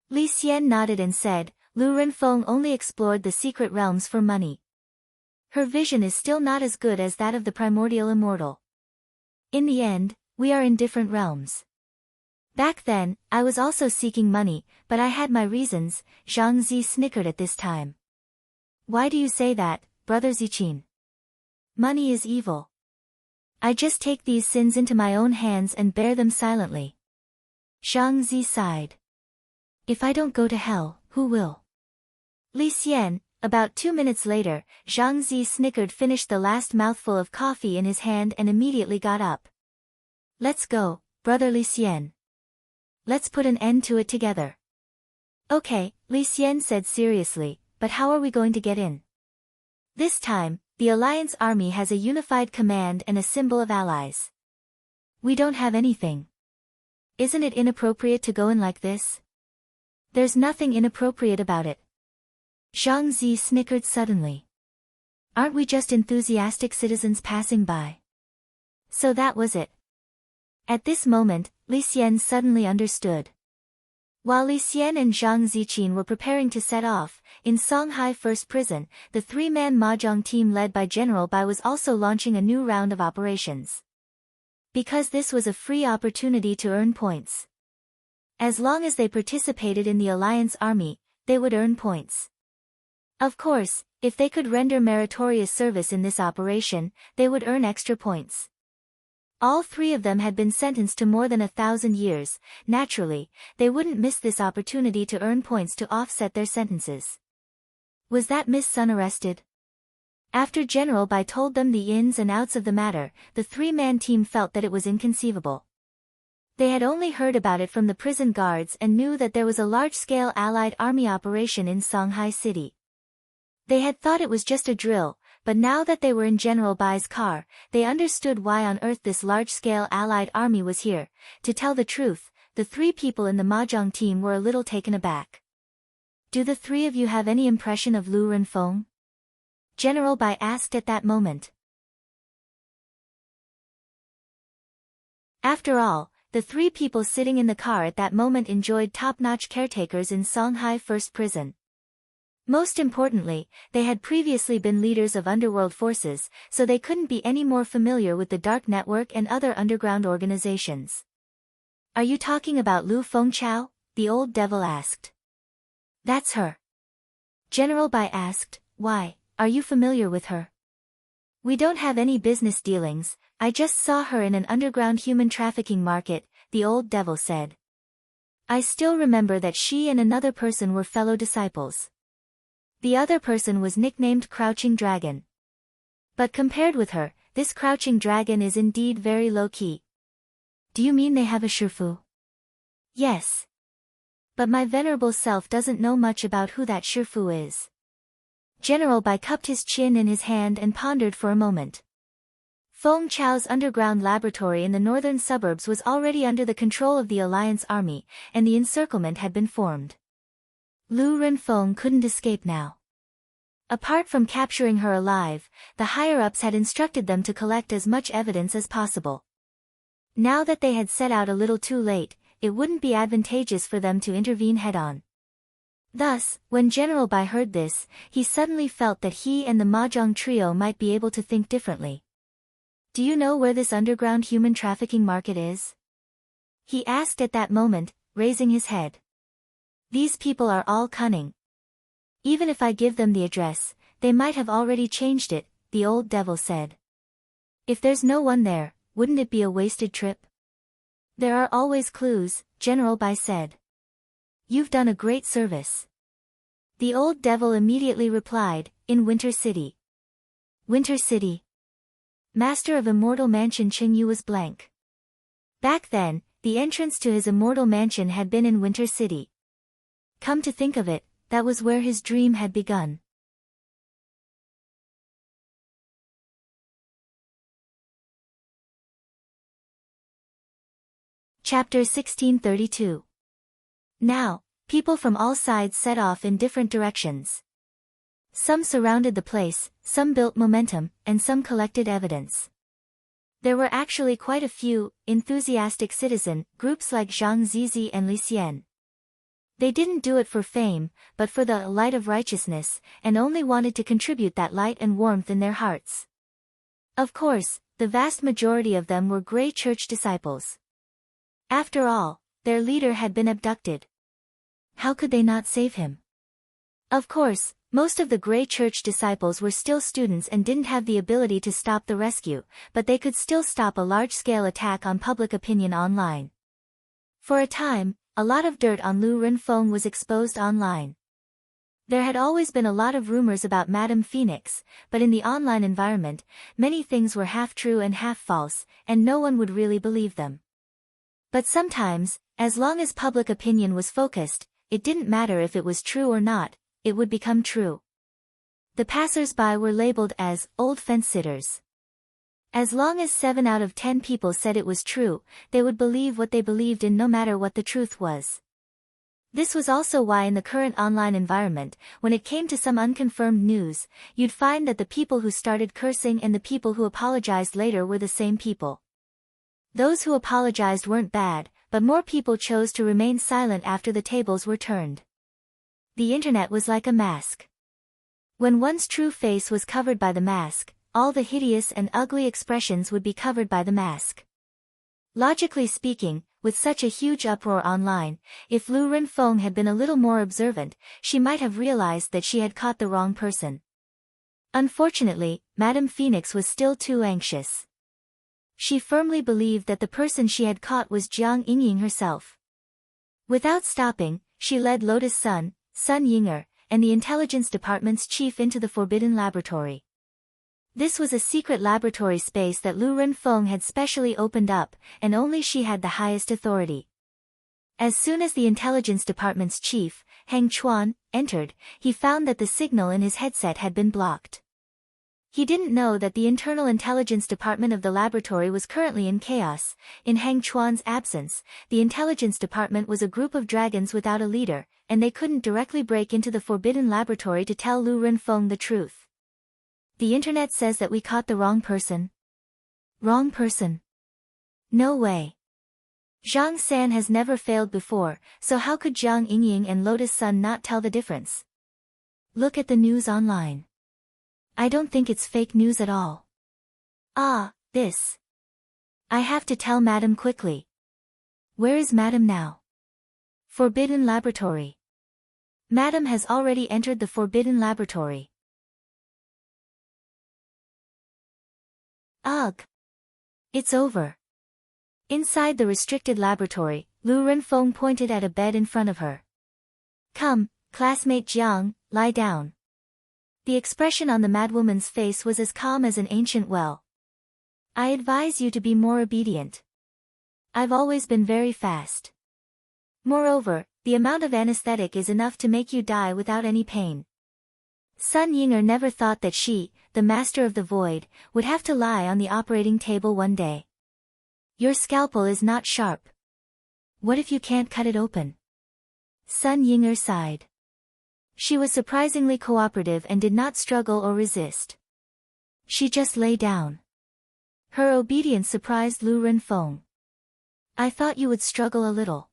A: Li Xian nodded and said, Lu Renfeng only explored the secret realms for money. Her vision is still not as good as that of the primordial immortal. In the end, we are in different realms. Back then, I was also seeking money, but I had my reasons. Zhang Zi snickered at this time. Why do you say that, Brother Ziqin? Money is evil. I just take these sins into my own hands and bear them silently. Zhang Zi sighed. If I don't go to hell, who will? Li Xian, about 2 minutes later, Zhang Zi snickered, finished the last mouthful of coffee in his hand and immediately got up. Let's go, Brother Li Xian. Let's put an end to it together. Okay, Li Xian said seriously, but how are we going to get in? This time, the Alliance Army has a unified command and a symbol of allies. We don't have anything. Isn't it inappropriate to go in like this? There's nothing inappropriate about it. Zhang Zi snickered suddenly. Aren't we just enthusiastic citizens passing by? So that was it. At this moment, Li Xian suddenly understood. While Li Xian and Zhang Ziqin were preparing to set off, in Songhai First Prison, the three-man mahjong team led by General Bai was also launching a new round of operations. Because this was a free opportunity to earn points. As long as they participated in the Alliance Army, they would earn points. Of course, if they could render meritorious service in this operation, they would earn extra points. All three of them had been sentenced to more than 1,000 years. Naturally, they wouldn't miss this opportunity to earn points to offset their sentences. Was that Miss Sun arrested? After General Bai told them the ins and outs of the matter, the three-man team felt that it was inconceivable. They had only heard about it from the prison guards and knew that there was a large-scale Allied army operation in Songhai City. They had thought it was just a drill, but now that they were in General Bai's car, they understood why on earth this large-scale Allied army was here. To tell the truth, the three people in the Mahjong team were a little taken aback. Do the three of you have any impression of Lu Renfeng? General Bai asked at that moment. After all, the three people sitting in the car at that moment enjoyed top-notch caretakers in Songhai First Prison. Most importantly, they had previously been leaders of underworld forces, so they couldn't be any more familiar with the Dark Network and other underground organizations. Are you talking about Lu Fengchao? The old devil asked. That's her. General Bai asked, why, are you familiar with her? We don't have any business dealings, I just saw her in an underground human trafficking market, the old devil said. I still remember that she and another person were fellow disciples. The other person was nicknamed Crouching Dragon. But compared with her, this Crouching Dragon is indeed very low-key. Do you mean they have a Shifu? Yes. But my venerable self doesn't know much about who that Shifu is. General Bai cupped his chin in his hand and pondered for a moment. Feng Chao's underground laboratory in the northern suburbs was already under the control of the Alliance army, and the encirclement had been formed. Lu Renfeng couldn't escape now. Apart from capturing her alive, the higher-ups had instructed them to collect as much evidence as possible. Now that they had set out a little too late, it wouldn't be advantageous for them to intervene head-on. Thus, when General Bai heard this, he suddenly felt that he and the Mahjong trio might be able to think differently. Do you know where this underground human trafficking market is? He asked at that moment, raising his head. These people are all cunning. Even if I give them the address, they might have already changed it, the old devil said. If there's no one there, wouldn't it be a wasted trip? There are always clues, General Bai said. You've done a great service. The old devil immediately replied, in Winter City. Winter City. Master of Immortal Mansion Qingyu was blank. Back then, the entrance to his immortal mansion had been in Winter City. Come to think of it, that was where his dream had begun. Chapter 1632. Now, people from all sides set off in different directions. Some surrounded the place, some built momentum, and some collected evidence. There were actually quite a few enthusiastic citizen groups like Zhang Zizi and Li Xian. They didn't do it for fame, but for the light of righteousness, and only wanted to contribute that light and warmth in their hearts. Of course, the vast majority of them were Grey Church disciples. After all, their leader had been abducted. How could they not save him? Of course, most of the Grey Church disciples were still students and didn't have the ability to stop the rescue, but they could still stop a large-scale attack on public opinion online. For a time, a lot of dirt on Lu Renfeng was exposed online. There had always been a lot of rumors about Madame Phoenix, but in the online environment, many things were half true and half false, and no one would really believe them. But sometimes, as long as public opinion was focused, it didn't matter if it was true or not, it would become true. The passers-by were labeled as old fence-sitters. As long as 7 out of 10 people said it was true, they would believe what they believed in no matter what the truth was. This was also why in the current online environment, when it came to some unconfirmed news, you'd find that the people who started cursing and the people who apologized later were the same people. Those who apologized weren't bad, but more people chose to remain silent after the tables were turned. The internet was like a mask. When one's true face was covered by the mask, all the hideous and ugly expressions would be covered by the mask. Logically speaking, with such a huge uproar online, if Lu Renfeng had been a little more observant, she might have realized that she had caught the wrong person. Unfortunately, Madame Phoenix was still too anxious. She firmly believed that the person she had caught was Jiang Yingying herself. Without stopping, she led Lotus Sun Yinger, and the intelligence department's chief into the forbidden laboratory. This was a secret laboratory space that Lu Renfeng had specially opened up, and only she had the highest authority. As soon as the intelligence department's chief, Hang Chuan, entered, he found that the signal in his headset had been blocked. He didn't know that the internal intelligence department of the laboratory was currently in chaos. In Hang Chuan's absence, the intelligence department was a group of dragons without a leader, and they couldn't directly break into the forbidden laboratory to tell Lu Renfeng the truth. The internet says that we caught the wrong person. Wrong person? No way. Zhang San has never failed before, so how could Jiang Yingying and Lotus Sun not tell the difference? Look at the news online. I don't think it's fake news at all. Ah, this. I have to tell Madam quickly. Where is Madam now? Forbidden Laboratory. Madam has already entered the Forbidden Laboratory. Ugh. It's over. Inside the restricted laboratory, Lu Renfeng pointed at a bed in front of her. Come, classmate Jiang, lie down. The expression on the madwoman's face was as calm as an ancient well. I advise you to be more obedient. I've always been very fast. Moreover, the amount of anesthetic is enough to make you die without any pain. Sun Yinger never thought that she, the master of the void, would have to lie on the operating table one day. Your scalpel is not sharp. What if you can't cut it open? Sun Yinger sighed. She was surprisingly cooperative and did not struggle or resist. She just lay down. Her obedience surprised Lu Renfeng. I thought you would struggle a little.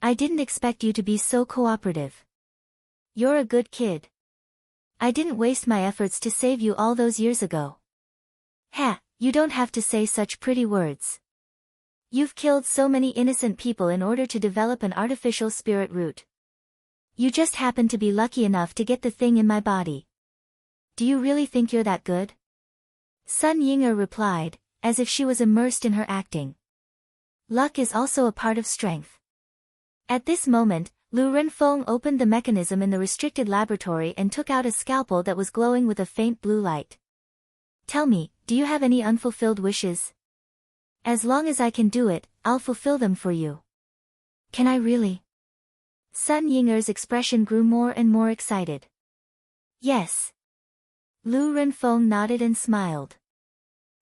A: I didn't expect you to be so cooperative. You're a good kid. I didn't waste my efforts to save you all those years ago. Ha, you don't have to say such pretty words. You've killed so many innocent people in order to develop an artificial spirit root. You just happen to be lucky enough to get the thing in my body. Do you really think you're that good? Sun Yinger replied, as if she was immersed in her acting. Luck is also a part of strength. At this moment, Lu Renfeng opened the mechanism in the restricted laboratory and took out a scalpel that was glowing with a faint blue light. Tell me, do you have any unfulfilled wishes? As long as I can do it, I'll fulfill them for you. Can I really? Sun Yinger's expression grew more and more excited. Yes. Lu Renfeng nodded and smiled.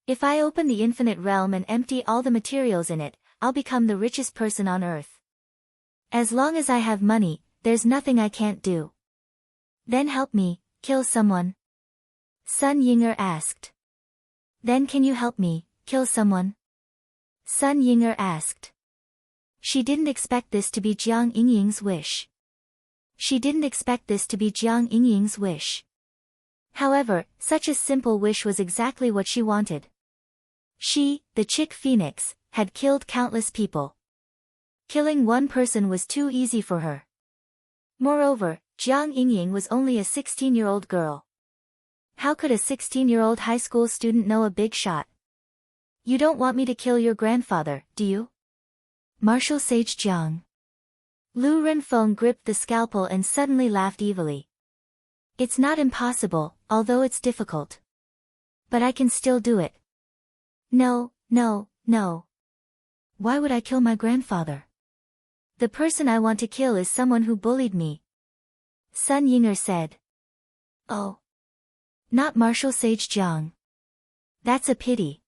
A: If I open the infinite realm and empty all the materials in it, I'll become the richest person on earth. As long as I have money, there's nothing I can't do. Then help me, kill someone. Sun Yinger asked. Then can you help me, kill someone? Sun Yinger asked. She didn't expect this to be Jiang Yingying's wish. However, such a simple wish was exactly what she wanted. She, the chick phoenix, had killed countless people. Killing one person was too easy for her. Moreover, Jiang Yingying was only a 16-year-old girl. How could a 16-year-old high school student know a big shot? You don't want me to kill your grandfather, do you? Martial Sage Jiang. Lu Renfeng gripped the scalpel and suddenly laughed evilly. It's not impossible, although it's difficult. But I can still do it. No. Why would I kill my grandfather? The person I want to kill is someone who bullied me. Sun Yinger said. Oh. Not Martial Sage Jiang. That's a pity.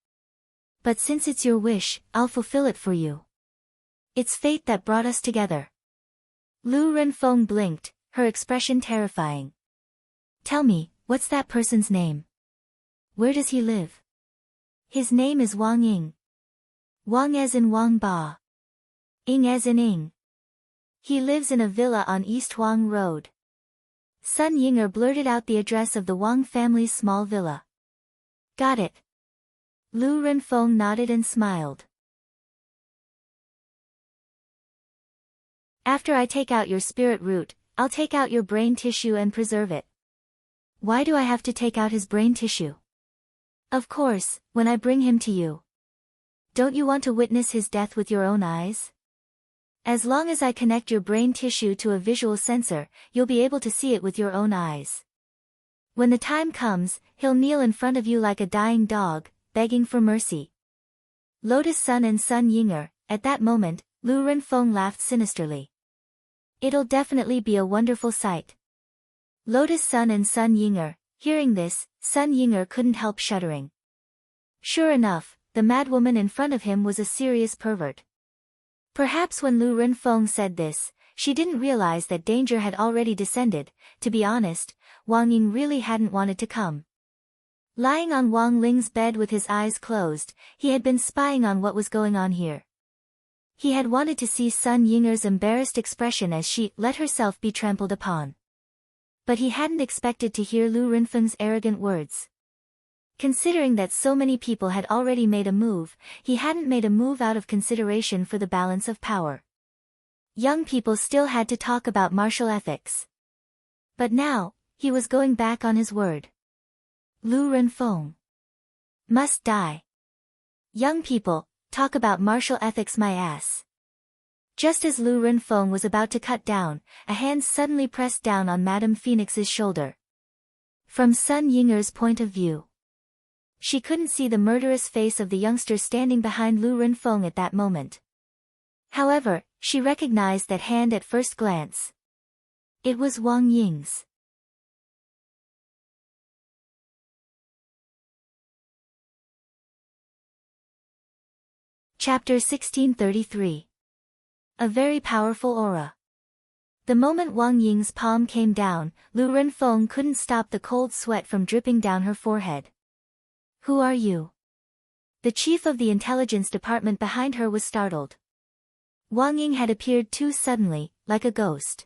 A: But since it's your wish, I'll fulfill it for you. It's fate that brought us together. Lu Renfeng blinked, her expression terrifying. Tell me, what's that person's name? Where does he live? His name is Wang Ying. Wang as in Wang Ba. Ying as in Ying. He lives in a villa on East Huang Road. Sun Yinger blurted out the address of the Wang family's small villa. Got it. Lu Renfeng nodded and smiled. After I take out your spirit root, I'll take out your brain tissue and preserve it. Why do I have to take out his brain tissue? Of course, when I bring him to you. Don't you want to witness his death with your own eyes? As long as I connect your brain tissue to a visual sensor, you'll be able to see it with your own eyes. When the time comes, he'll kneel in front of you like a dying dog, begging for mercy. Lotus Sun and Sun Yinger. At that moment, Lu Renfeng laughed sinisterly. It'll definitely be a wonderful sight. Lotus Sun and Sun Yinger. Hearing this, Sun Yinger couldn't help shuddering. Sure enough, the madwoman in front of him was a serious pervert. Perhaps when Lu Renfeng said this, she didn't realize that danger had already descended. To be honest, Wang Ying really hadn't wanted to come. Lying on Wang Ling's bed with his eyes closed, he had been spying on what was going on here. He had wanted to see Sun Yinger's embarrassed expression as she let herself be trampled upon. But he hadn't expected to hear Lu Renfeng's arrogant words. Considering that so many people had already made a move, he hadn't made a move out of consideration for the balance of power. Young people still had to talk about martial ethics. But now, he was going back on his word. Lu Renfeng must die. Young people, talk about martial ethics my ass. Just as Lu Renfeng was about to cut down, a hand suddenly pressed down on Madame Phoenix's shoulder. From Sun Yinger's point of view, she couldn't see the murderous face of the youngster standing behind Lu Renfeng at that moment. However, she recognized that hand at first glance. It was Wang Ying's. Chapter 1633. A very powerful aura. The moment Wang Ying's palm came down, Lu Renfeng couldn't stop the cold sweat from dripping down her forehead. Who are you? The chief of the intelligence department behind her was startled. Wang Ying had appeared too suddenly, like a ghost.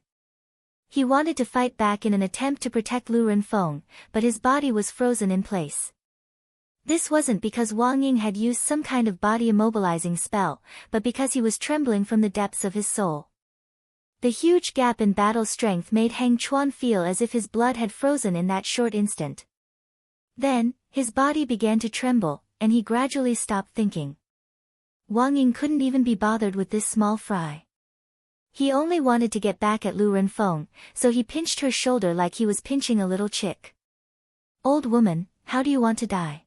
A: He wanted to fight back in an attempt to protect Lu Renfeng, but his body was frozen in place. This wasn't because Wang Ying had used some kind of body immobilizing spell, but because he was trembling from the depths of his soul. The huge gap in battle strength made Heng Chuan feel as if his blood had frozen in that short instant. Then, his body began to tremble, and he gradually stopped thinking. Wang Ying couldn't even be bothered with this small fry. He only wanted to get back at Lu Renfeng, so he pinched her shoulder like he was pinching a little chick. Old woman, how do you want to die?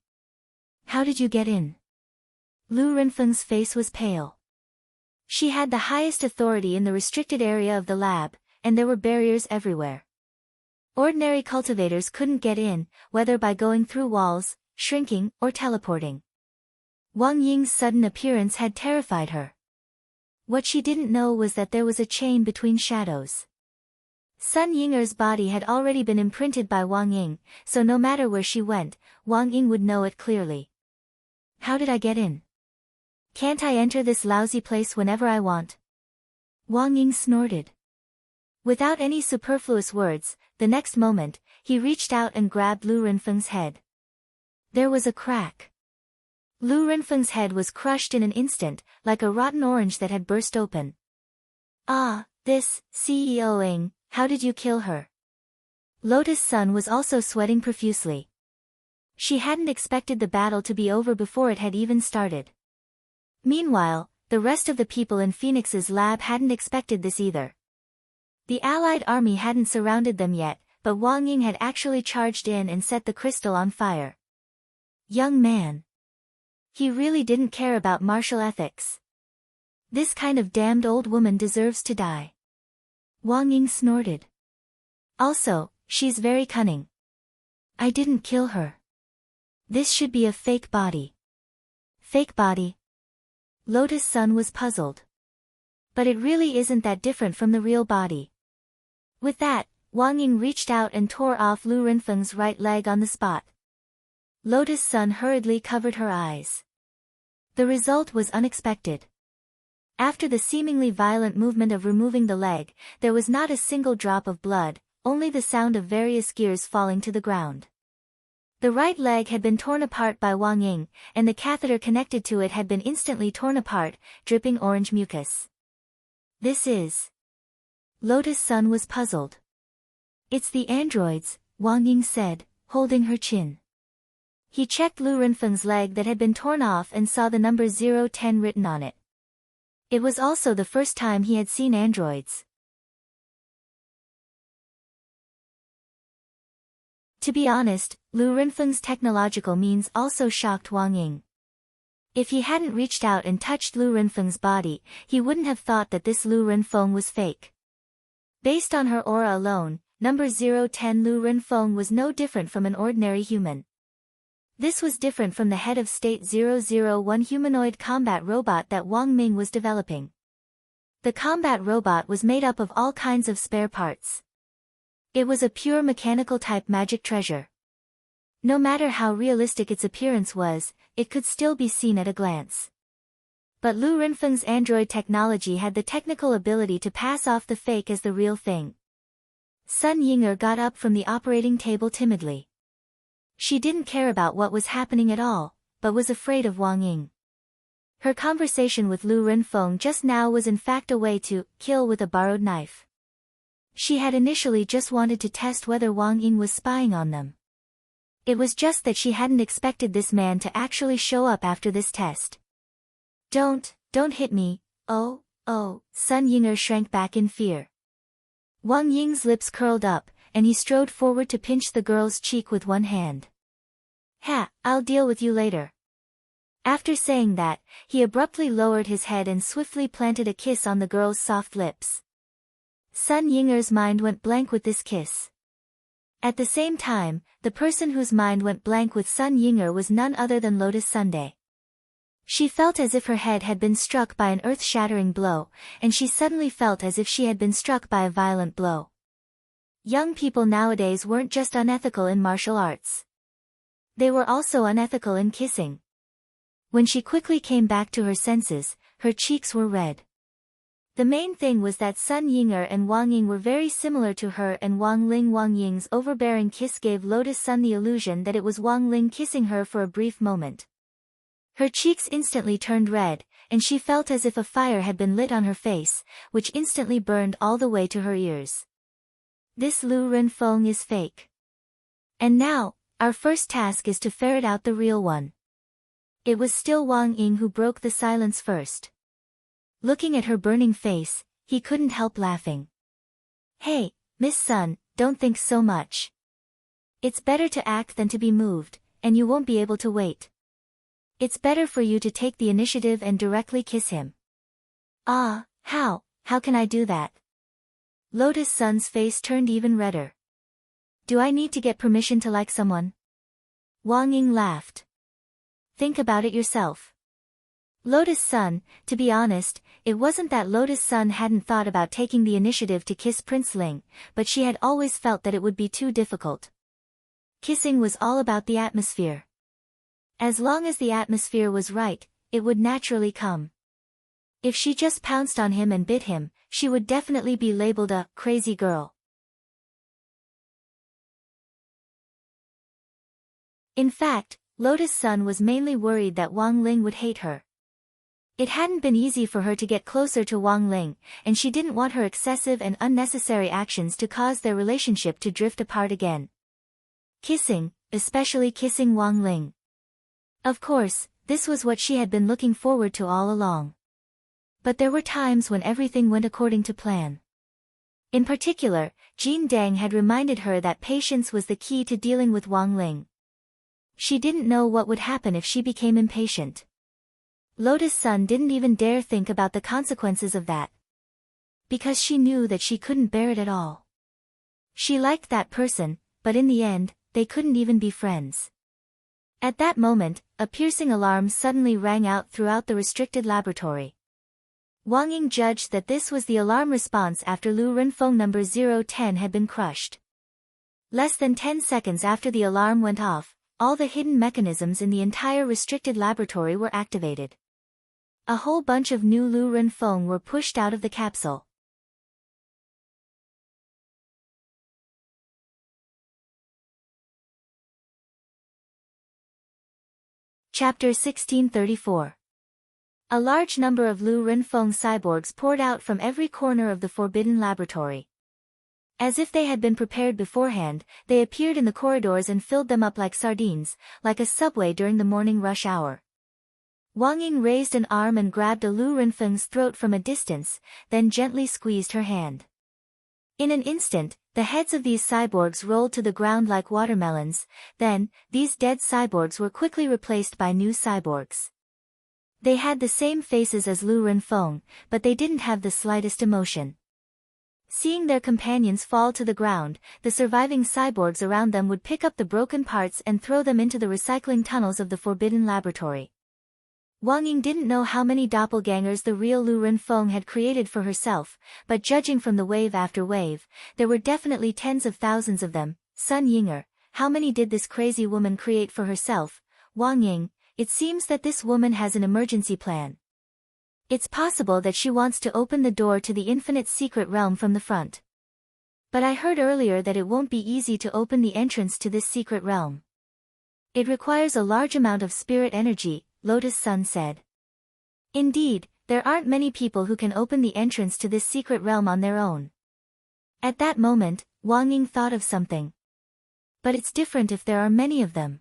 A: How did you get in? Lu Renfeng's face was pale. She had the highest authority in the restricted area of the lab, and there were barriers everywhere. Ordinary cultivators couldn't get in, whether by going through walls, shrinking, or teleporting. Wang Ying's sudden appearance had terrified her. What she didn't know was that there was a chain between shadows. Sun Yinger's body had already been imprinted by Wang Ying, so no matter where she went, Wang Ying would know it clearly. How did I get in? Can't I enter this lousy place whenever I want? Wang Ying snorted. Without any superfluous words, the next moment, he reached out and grabbed Lu Renfeng's head. There was a crack. Lu Renfeng's head was crushed in an instant, like a rotten orange that had burst open. Ah, this, CEO Ing, how did you kill her? Lotus Sun was also sweating profusely. She hadn't expected the battle to be over before it had even started. Meanwhile, the rest of the people in Phoenix's lab hadn't expected this either. The Allied army hadn't surrounded them yet, but Wang Ying had actually charged in and set the crystal on fire. Young man. He really didn't care about martial ethics. This kind of damned old woman deserves to die. Wang Ying snorted. Also, she's very cunning. I didn't kill her. This should be a fake body. Fake body? Lotus Sun was puzzled. But it really isn't that different from the real body. With that, Wang Ying reached out and tore off Lu Renfeng's right leg on the spot. Lotus Sun hurriedly covered her eyes. The result was unexpected. After the seemingly violent movement of removing the leg, there was not a single drop of blood, only the sound of various gears falling to the ground. The right leg had been torn apart by Wang Ying, and the catheter connected to it had been instantly torn apart, dripping orange mucus. This is... Lotus Sun was puzzled. It's the androids, Wang Ying said, holding her chin. He checked Lu Renfeng's leg that had been torn off and saw the number 010 written on it. It was also the first time he had seen androids. To be honest, Lu Renfeng's technological means also shocked Wang Ying. If he hadn't reached out and touched Lu Renfeng's body, he wouldn't have thought that this Lu Renfeng was fake. Based on her aura alone, number 010 Lu Renfeng was no different from an ordinary human. This was different from the head of State 001 humanoid combat robot that Wang Ming was developing. The combat robot was made up of all kinds of spare parts. It was a pure mechanical-type magic treasure. No matter how realistic its appearance was, it could still be seen at a glance. But Lu Renfeng's android technology had the technical ability to pass off the fake as the real thing. Sun Yinger got up from the operating table timidly. She didn't care about what was happening at all, but was afraid of Wang Ying. Her conversation with Lu Renfeng just now was in fact a way to kill with a borrowed knife. She had initially just wanted to test whether Wang Ying was spying on them. It was just that she hadn't expected this man to actually show up after this test. Don't hit me, oh, Sun Yinger shrank back in fear. Wang Ying's lips curled up, and he strode forward to pinch the girl's cheek with one hand. Ha, I'll deal with you later. After saying that, he abruptly lowered his head and swiftly planted a kiss on the girl's soft lips. Sun Yinger's mind went blank with this kiss. At the same time, the person whose mind went blank with Sun Yinger was none other than Lotus Sunday. She felt as if her head had been struck by an earth-shattering blow, and she suddenly felt as if she had been struck by a violent blow. Young people nowadays weren't just unethical in martial arts. They were also unethical in kissing. When she quickly came back to her senses, her cheeks were red. The main thing was that Sun Yinger and Wang Ying were very similar to her, and Wang Ying's overbearing kiss gave Lotus Sun the illusion that it was Wang Ling kissing her for a brief moment. Her cheeks instantly turned red, and she felt as if a fire had been lit on her face, which instantly burned all the way to her ears. This Lu Renfeng is fake. And now, our first task is to ferret out the real one. It was still Wang Ying who broke the silence first. Looking at her burning face, he couldn't help laughing. Hey, Miss Sun, don't think so much. It's better to act than to be moved, and you won't be able to wait. It's better for you to take the initiative and directly kiss him. Ah, how can I do that? Lotus Sun's face turned even redder. Do I need to get permission to like someone? Wang Ying laughed. Think about it yourself. Lotus Sun, to be honest, it wasn't that Lotus Sun hadn't thought about taking the initiative to kiss Prince Ling, but she had always felt that it would be too difficult. Kissing was all about the atmosphere. As long as the atmosphere was right, it would naturally come. If she just pounced on him and bit him, she would definitely be labeled a crazy girl. In fact, Lotus Sun was mainly worried that Wang Ling would hate her. It hadn't been easy for her to get closer to Wang Ling, and she didn't want her excessive and unnecessary actions to cause their relationship to drift apart again. Kissing, especially kissing Wang Ling. Of course, this was what she had been looking forward to all along. But there were times when everything went according to plan. In particular, Jean Deng had reminded her that patience was the key to dealing with Wang Ling. She didn't know what would happen if she became impatient. Lotus Sun didn't even dare think about the consequences of that. Because she knew that she couldn't bear it at all. She liked that person, but in the end, they couldn't even be friends. At that moment, a piercing alarm suddenly rang out throughout the restricted laboratory. Wang Ying judged that this was the alarm response after Lu Renfeng number 010 had been crushed. Less than 10 seconds after the alarm went off, all the hidden mechanisms in the entire restricted laboratory were activated. A whole bunch of new Lu Renfeng were pushed out of the capsule. Chapter 1634. A large number of Lu Renfeng cyborgs poured out from every corner of the forbidden laboratory. As if they had been prepared beforehand, they appeared in the corridors and filled them up like sardines, like a subway during the morning rush hour. Wang Ying raised an arm and grabbed a Lu Renfeng's throat from a distance, then gently squeezed her hand. In an instant, the heads of these cyborgs rolled to the ground like watermelons. Then, these dead cyborgs were quickly replaced by new cyborgs. They had the same faces as Lu Renfeng, but they didn't have the slightest emotion. Seeing their companions fall to the ground, the surviving cyborgs around them would pick up the broken parts and throw them into the recycling tunnels of the forbidden laboratory. Wang Ying didn't know how many doppelgangers the real Lu Renfeng had created for herself, but judging from the wave after wave, there were definitely tens of thousands of them. Sun Yinger, how many did this crazy woman create for herself? Wang Ying, it seems that this woman has an emergency plan. It's possible that she wants to open the door to the infinite secret realm from the front. But I heard earlier that it won't be easy to open the entrance to this secret realm. It requires a large amount of spirit energy, Lotus Sun said. Indeed, there aren't many people who can open the entrance to this secret realm on their own. At that moment, Wang Ying thought of something. But it's different if there are many of them.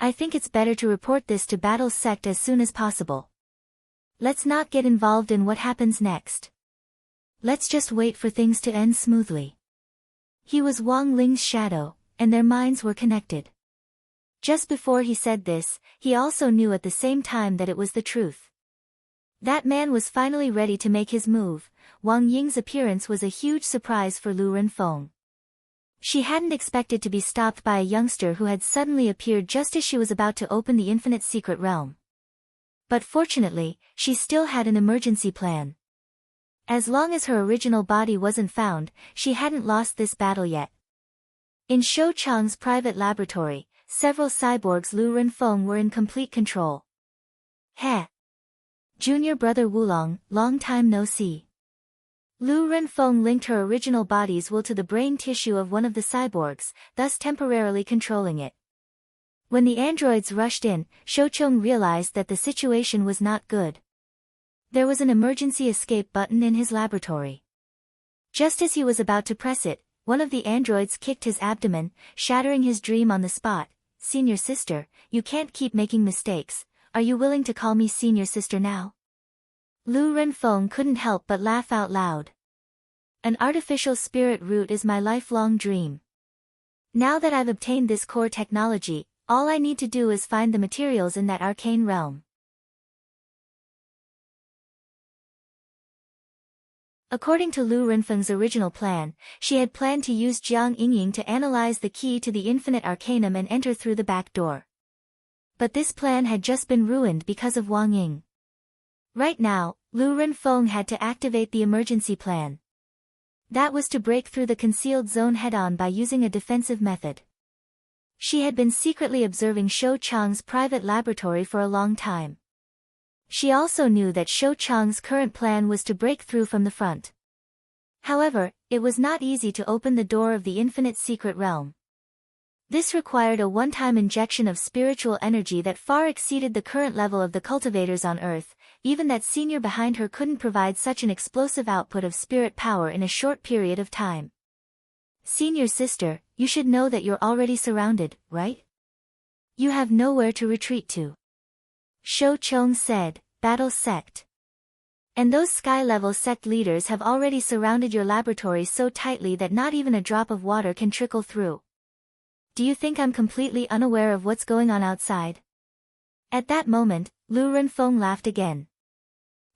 A: I think it's better to report this to Battle's sect as soon as possible. Let's not get involved in what happens next. Let's just wait for things to end smoothly. He was Wang Ling's shadow, and their minds were connected. Just before he said this, he also knew at the same time that it was the truth. That man was finally ready to make his move. Wang Ying's appearance was a huge surprise for Lu Renfeng. She hadn't expected to be stopped by a youngster who had suddenly appeared just as she was about to open the infinite secret realm. But fortunately, she still had an emergency plan. As long as her original body wasn't found, she hadn't lost this battle yet. In Shou Chang's private laboratory, several cyborgs Lu Renfeng were in complete control. Heh! Junior brother Wulong, long time no see. Lu Renfeng linked her original body's will to the brain tissue of one of the cyborgs, thus temporarily controlling it. When the androids rushed in, Shoucheng realized that the situation was not good. There was an emergency escape button in his laboratory. Just as he was about to press it, one of the androids kicked his abdomen, shattering his dream on the spot. Senior sister, you can't keep making mistakes. Are you willing to call me senior sister now? Lu Renfeng couldn't help but laugh out loud. An artificial spirit root is my lifelong dream. Now that I've obtained this core technology, all I need to do is find the materials in that arcane realm. According to Lu Renfeng's original plan, she had planned to use Jiang Yingying to analyze the key to the infinite arcanum and enter through the back door. But this plan had just been ruined because of Wang Ying. Right now, Lu Renfeng had to activate the emergency plan. That was to break through the concealed zone head-on by using a defensive method. She had been secretly observing Shou Chang's private laboratory for a long time. She also knew that Shou Chang's current plan was to break through from the front. However, it was not easy to open the door of the infinite secret realm. This required a one-time injection of spiritual energy that far exceeded the current level of the cultivators on Earth. Even that senior behind her couldn't provide such an explosive output of spirit power in a short period of time. Senior sister, you should know that you're already surrounded, right? You have nowhere to retreat to. Shou Chong said, Battle sect. And those sky-level sect leaders have already surrounded your laboratory so tightly that not even a drop of water can trickle through. Do you think I'm completely unaware of what's going on outside? At that moment, Lu Renfeng laughed again.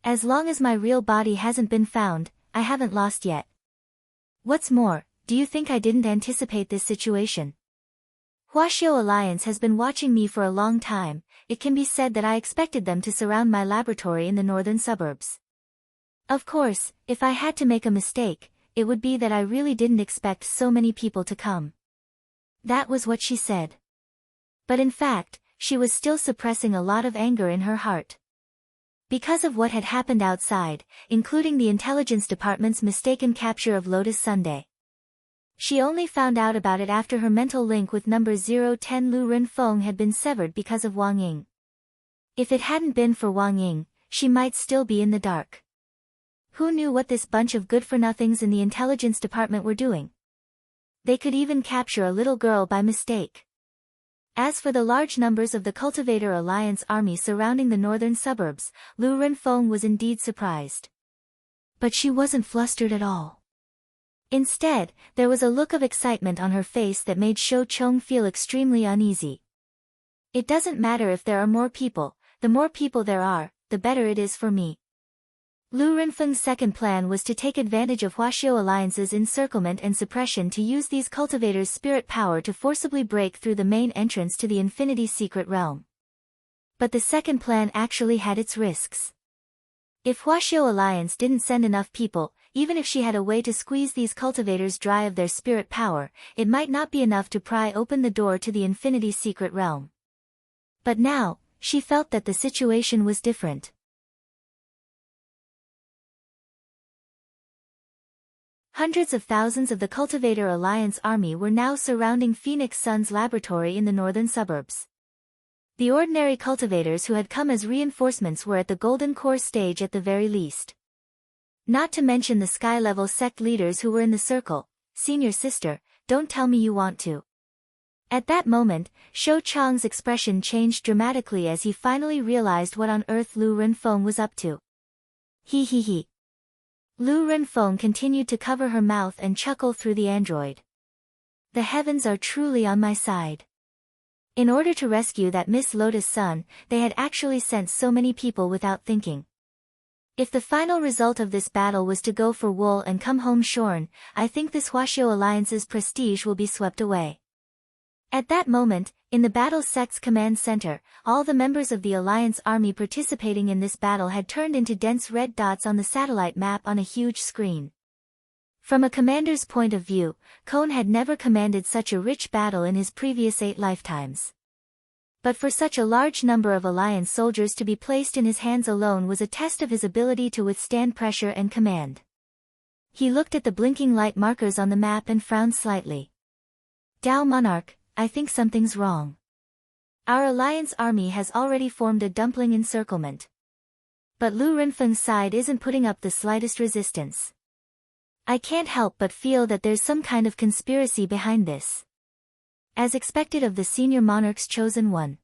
A: As long as my real body hasn't been found, I haven't lost yet. What's more, do you think I didn't anticipate this situation? Huaxiao Alliance has been watching me for a long time. It can be said that I expected them to surround my laboratory in the northern suburbs. Of course, if I had to make a mistake, it would be that I really didn't expect so many people to come. That was what she said. But in fact, she was still suppressing a lot of anger in her heart. Because of what had happened outside, including the intelligence department's mistaken capture of Lotus Sunday. She only found out about it after her mental link with number 010 Lu Renfeng had been severed because of Wang Ying. If it hadn't been for Wang Ying, she might still be in the dark. Who knew what this bunch of good-for-nothings in the intelligence department were doing? They could even capture a little girl by mistake. As for the large numbers of the Cultivator Alliance army surrounding the northern suburbs, Lu Renfeng was indeed surprised. But she wasn't flustered at all. Instead, there was a look of excitement on her face that made Shou Chong feel extremely uneasy. It doesn't matter if there are more people, the more people there are, the better it is for me. Lu Renfeng's second plan was to take advantage of Huaxiao Alliance's encirclement and suppression to use these cultivators' spirit power to forcibly break through the main entrance to the Infinity Secret Realm. But the second plan actually had its risks. If Huaxiao Alliance didn't send enough people, even if she had a way to squeeze these cultivators dry of their spirit power, it might not be enough to pry open the door to the Infinity Secret Realm. But now, she felt that the situation was different. Hundreds of thousands of the Cultivator Alliance army were now surrounding Phoenix Sun's laboratory in the northern suburbs. The ordinary cultivators who had come as reinforcements were at the Golden Core stage at the very least. Not to mention the sky-level sect leaders who were in the circle. Senior sister, don't tell me you want to. At that moment, Shou Chang's expression changed dramatically as he finally realized what on earth Lu Renfeng was up to. He. Lu Renfeng continued to cover her mouth and chuckle through the android. The heavens are truly on my side. In order to rescue that Miss Lotus Sun, they had actually sent so many people without thinking. If the final result of this battle was to go for wool and come home shorn, I think this Huaxiao Alliance's prestige will be swept away. At that moment, in the battle sect's command center, all the members of the Alliance army participating in this battle had turned into dense red dots on the satellite map on a huge screen. From a commander's point of view, Cone had never commanded such a rich battle in his previous 8 lifetimes. But for such a large number of Alliance soldiers to be placed in his hands alone was a test of his ability to withstand pressure and command. He looked at the blinking light markers on the map and frowned slightly. Dao Monarch, I think something's wrong. Our Alliance army has already formed a dumpling encirclement. But Lu Renfeng's side isn't putting up the slightest resistance. I can't help but feel that there's some kind of conspiracy behind this. As expected of the senior monarch's chosen one.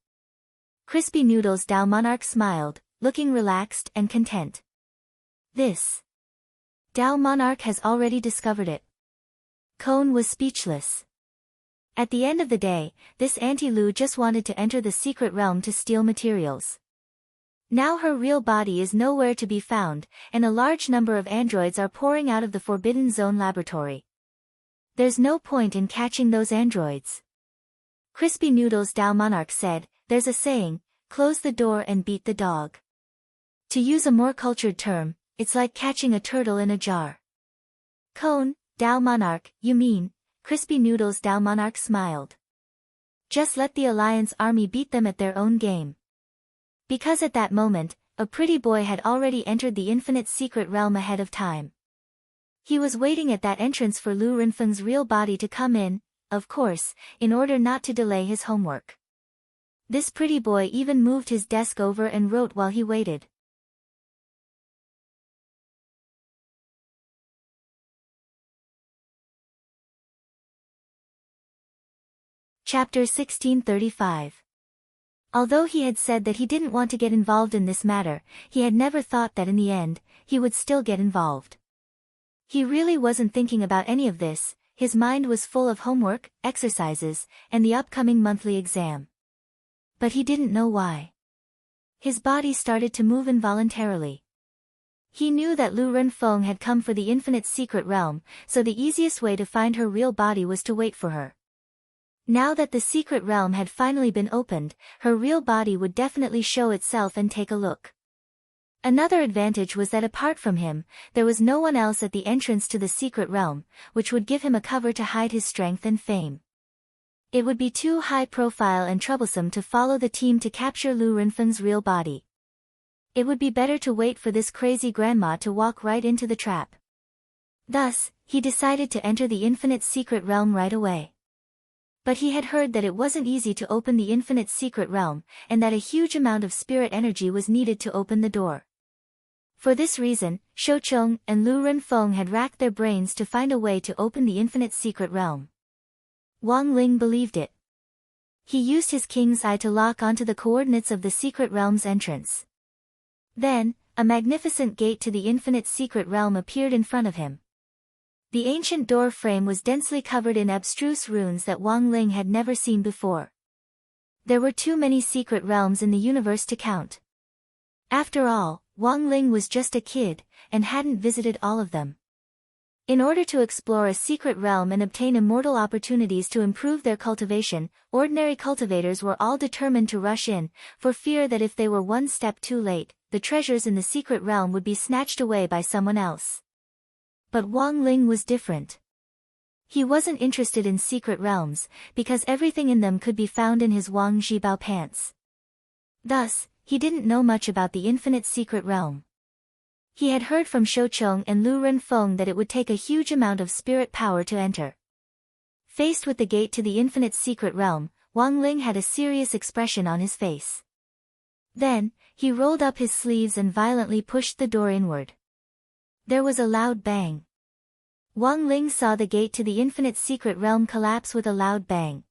A: Crispy Noodles Dao Monarch smiled, looking relaxed and content. This. Dao Monarch has already discovered it. Cone was speechless. At the end of the day, this Auntie Lu just wanted to enter the secret realm to steal materials. Now her real body is nowhere to be found, and a large number of androids are pouring out of the Forbidden Zone laboratory. There's no point in catching those androids. Crispy Noodles Dao Monarch said, there's a saying, close the door and beat the dog. To use a more cultured term, it's like catching a turtle in a jar. Cone, Dao Monarch, you mean? Crispy Noodles Dao Monarch smiled. Just let the Alliance army beat them at their own game. Because at that moment, a pretty boy had already entered the infinite secret realm ahead of time. He was waiting at that entrance for Lu Renfeng's real body to come in, of course, in order not to delay his homework. This pretty boy even moved his desk over and wrote while he waited. Chapter 1635. Although he had said that he didn't want to get involved in this matter, he had never thought that in the end, he would still get involved. He really wasn't thinking about any of this, his mind was full of homework, exercises, and the upcoming monthly exam. But he didn't know why. His body started to move involuntarily. He knew that Lu Renfeng had come for the infinite secret realm, so the easiest way to find her real body was to wait for her. Now that the secret realm had finally been opened, her real body would definitely show itself and take a look. Another advantage was that apart from him, there was no one else at the entrance to the secret realm, which would give him a cover to hide his strength and fame. It would be too high profile and troublesome to follow the team to capture Lu Renfeng's real body. It would be better to wait for this crazy grandma to walk right into the trap. Thus, he decided to enter the infinite secret realm right away. But he had heard that it wasn't easy to open the infinite secret realm, and that a huge amount of spirit energy was needed to open the door. For this reason, Shoucheng and Lu Renfeng had racked their brains to find a way to open the infinite secret realm. Wang Ling believed it. He used his king's eye to lock onto the coordinates of the secret realm's entrance. Then, a magnificent gate to the infinite secret realm appeared in front of him. The ancient door frame was densely covered in abstruse runes that Wang Ling had never seen before. There were too many secret realms in the universe to count. After all, Wang Ling was just a kid, and hadn't visited all of them. In order to explore a secret realm and obtain immortal opportunities to improve their cultivation, ordinary cultivators were all determined to rush in, for fear that if they were one step too late, the treasures in the secret realm would be snatched away by someone else. But Wang Ling was different. He wasn't interested in secret realms, because everything in them could be found in his Wang Zhibao pants. Thus, he didn't know much about the infinite secret realm. He had heard from Shoucheng and Lu Renfeng that it would take a huge amount of spirit power to enter. Faced with the gate to the infinite secret realm, Wang Ling had a serious expression on his face. Then, he rolled up his sleeves and violently pushed the door inward. There was a loud bang. Wang Ling saw the gate to the infinite secret realm collapse with a loud bang.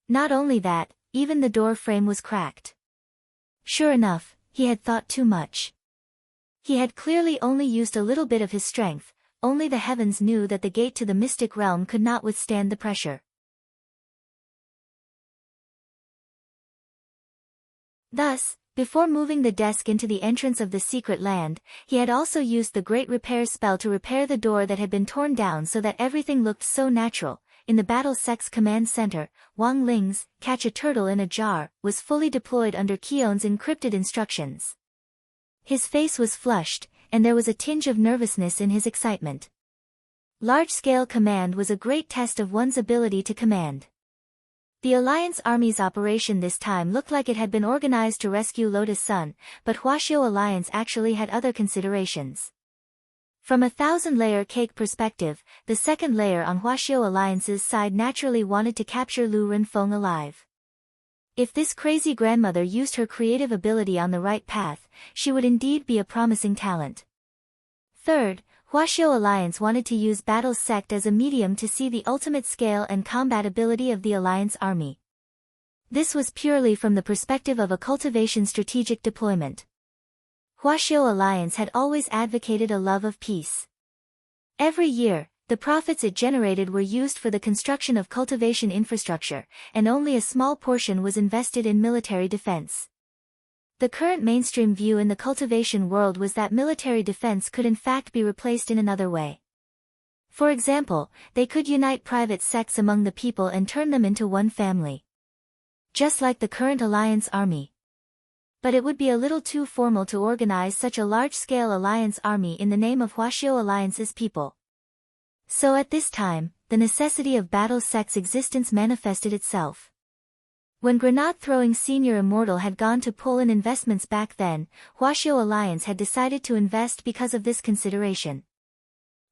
A: Not only that, even the door frame was cracked. Sure enough, he had thought too much. He had clearly only used a little bit of his strength, only the heavens knew that the gate to the mystic realm could not withstand the pressure. Thus, before moving the desk into the entrance of the secret land, he had also used the great repair spell to repair the door that had been torn down so that everything looked so natural. In the Battle Sex Command Center, Wang Ling's "Catch a Turtle in a Jar" was fully deployed under Keon's encrypted instructions. His face was flushed, and there was a tinge of nervousness in his excitement. Large-scale command was a great test of one's ability to command. The Alliance Army's operation this time looked like it had been organized to rescue Lotus Sun, but Huaxiao Alliance actually had other considerations. From a 1,000-layer cake perspective, the second layer on Huaxiao Alliance's side naturally wanted to capture Lu Renfeng alive. If this crazy grandmother used her creative ability on the right path, she would indeed be a promising talent. Third, Huaxiao Alliance wanted to use Battle Sect as a medium to see the ultimate scale and combat ability of the Alliance Army. This was purely from the perspective of a cultivation strategic deployment. Huaxiao Alliance had always advocated a love of peace. Every year, the profits it generated were used for the construction of cultivation infrastructure, and only a small portion was invested in military defense. The current mainstream view in the cultivation world was that military defense could in fact be replaced in another way. For example, they could unite private sects among the people and turn them into one family. Just like the current Alliance Army. But it would be a little too formal to organize such a large-scale Alliance Army in the name of Huaxiao Alliance's people. So at this time, the necessity of Battle Sect's existence manifested itself. When grenade-throwing senior immortal had gone to pull in investments back then, Huaxiao Alliance had decided to invest because of this consideration.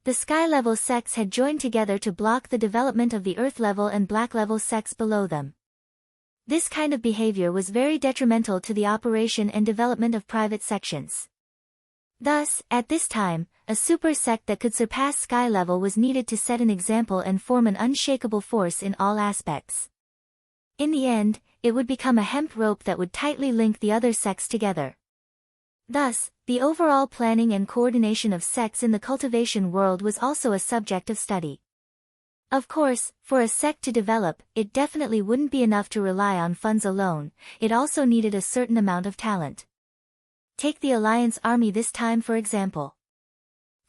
A: The sky-level sects had joined together to block the development of the earth-level and black-level sects below them. This kind of behavior was very detrimental to the operation and development of private sections. Thus, at this time, a super sect that could surpass sky level was needed to set an example and form an unshakable force in all aspects. In the end, it would become a hemp rope that would tightly link the other sects together. Thus, the overall planning and coordination of sects in the cultivation world was also a subject of study. Of course, for a sect to develop, it definitely wouldn't be enough to rely on funds alone, it also needed a certain amount of talent. Take the Alliance Army this time for example.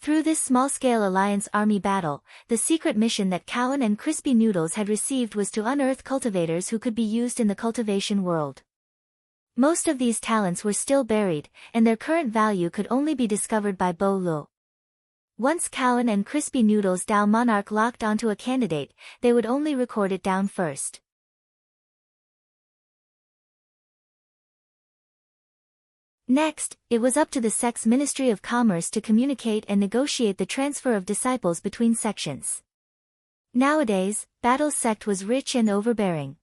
A: Through this small-scale Alliance Army battle, the secret mission that Cowan and Crispy Noodles had received was to unearth cultivators who could be used in the cultivation world. Most of these talents were still buried, and their current value could only be discovered by Bo Lu. Once Cowan and Crispy Noodles' Dao Monarch locked onto a candidate, they would only record it down first. Next, it was up to the sect's Ministry of Commerce to communicate and negotiate the transfer of disciples between sections. Nowadays, Battle Sect was rich and overbearing.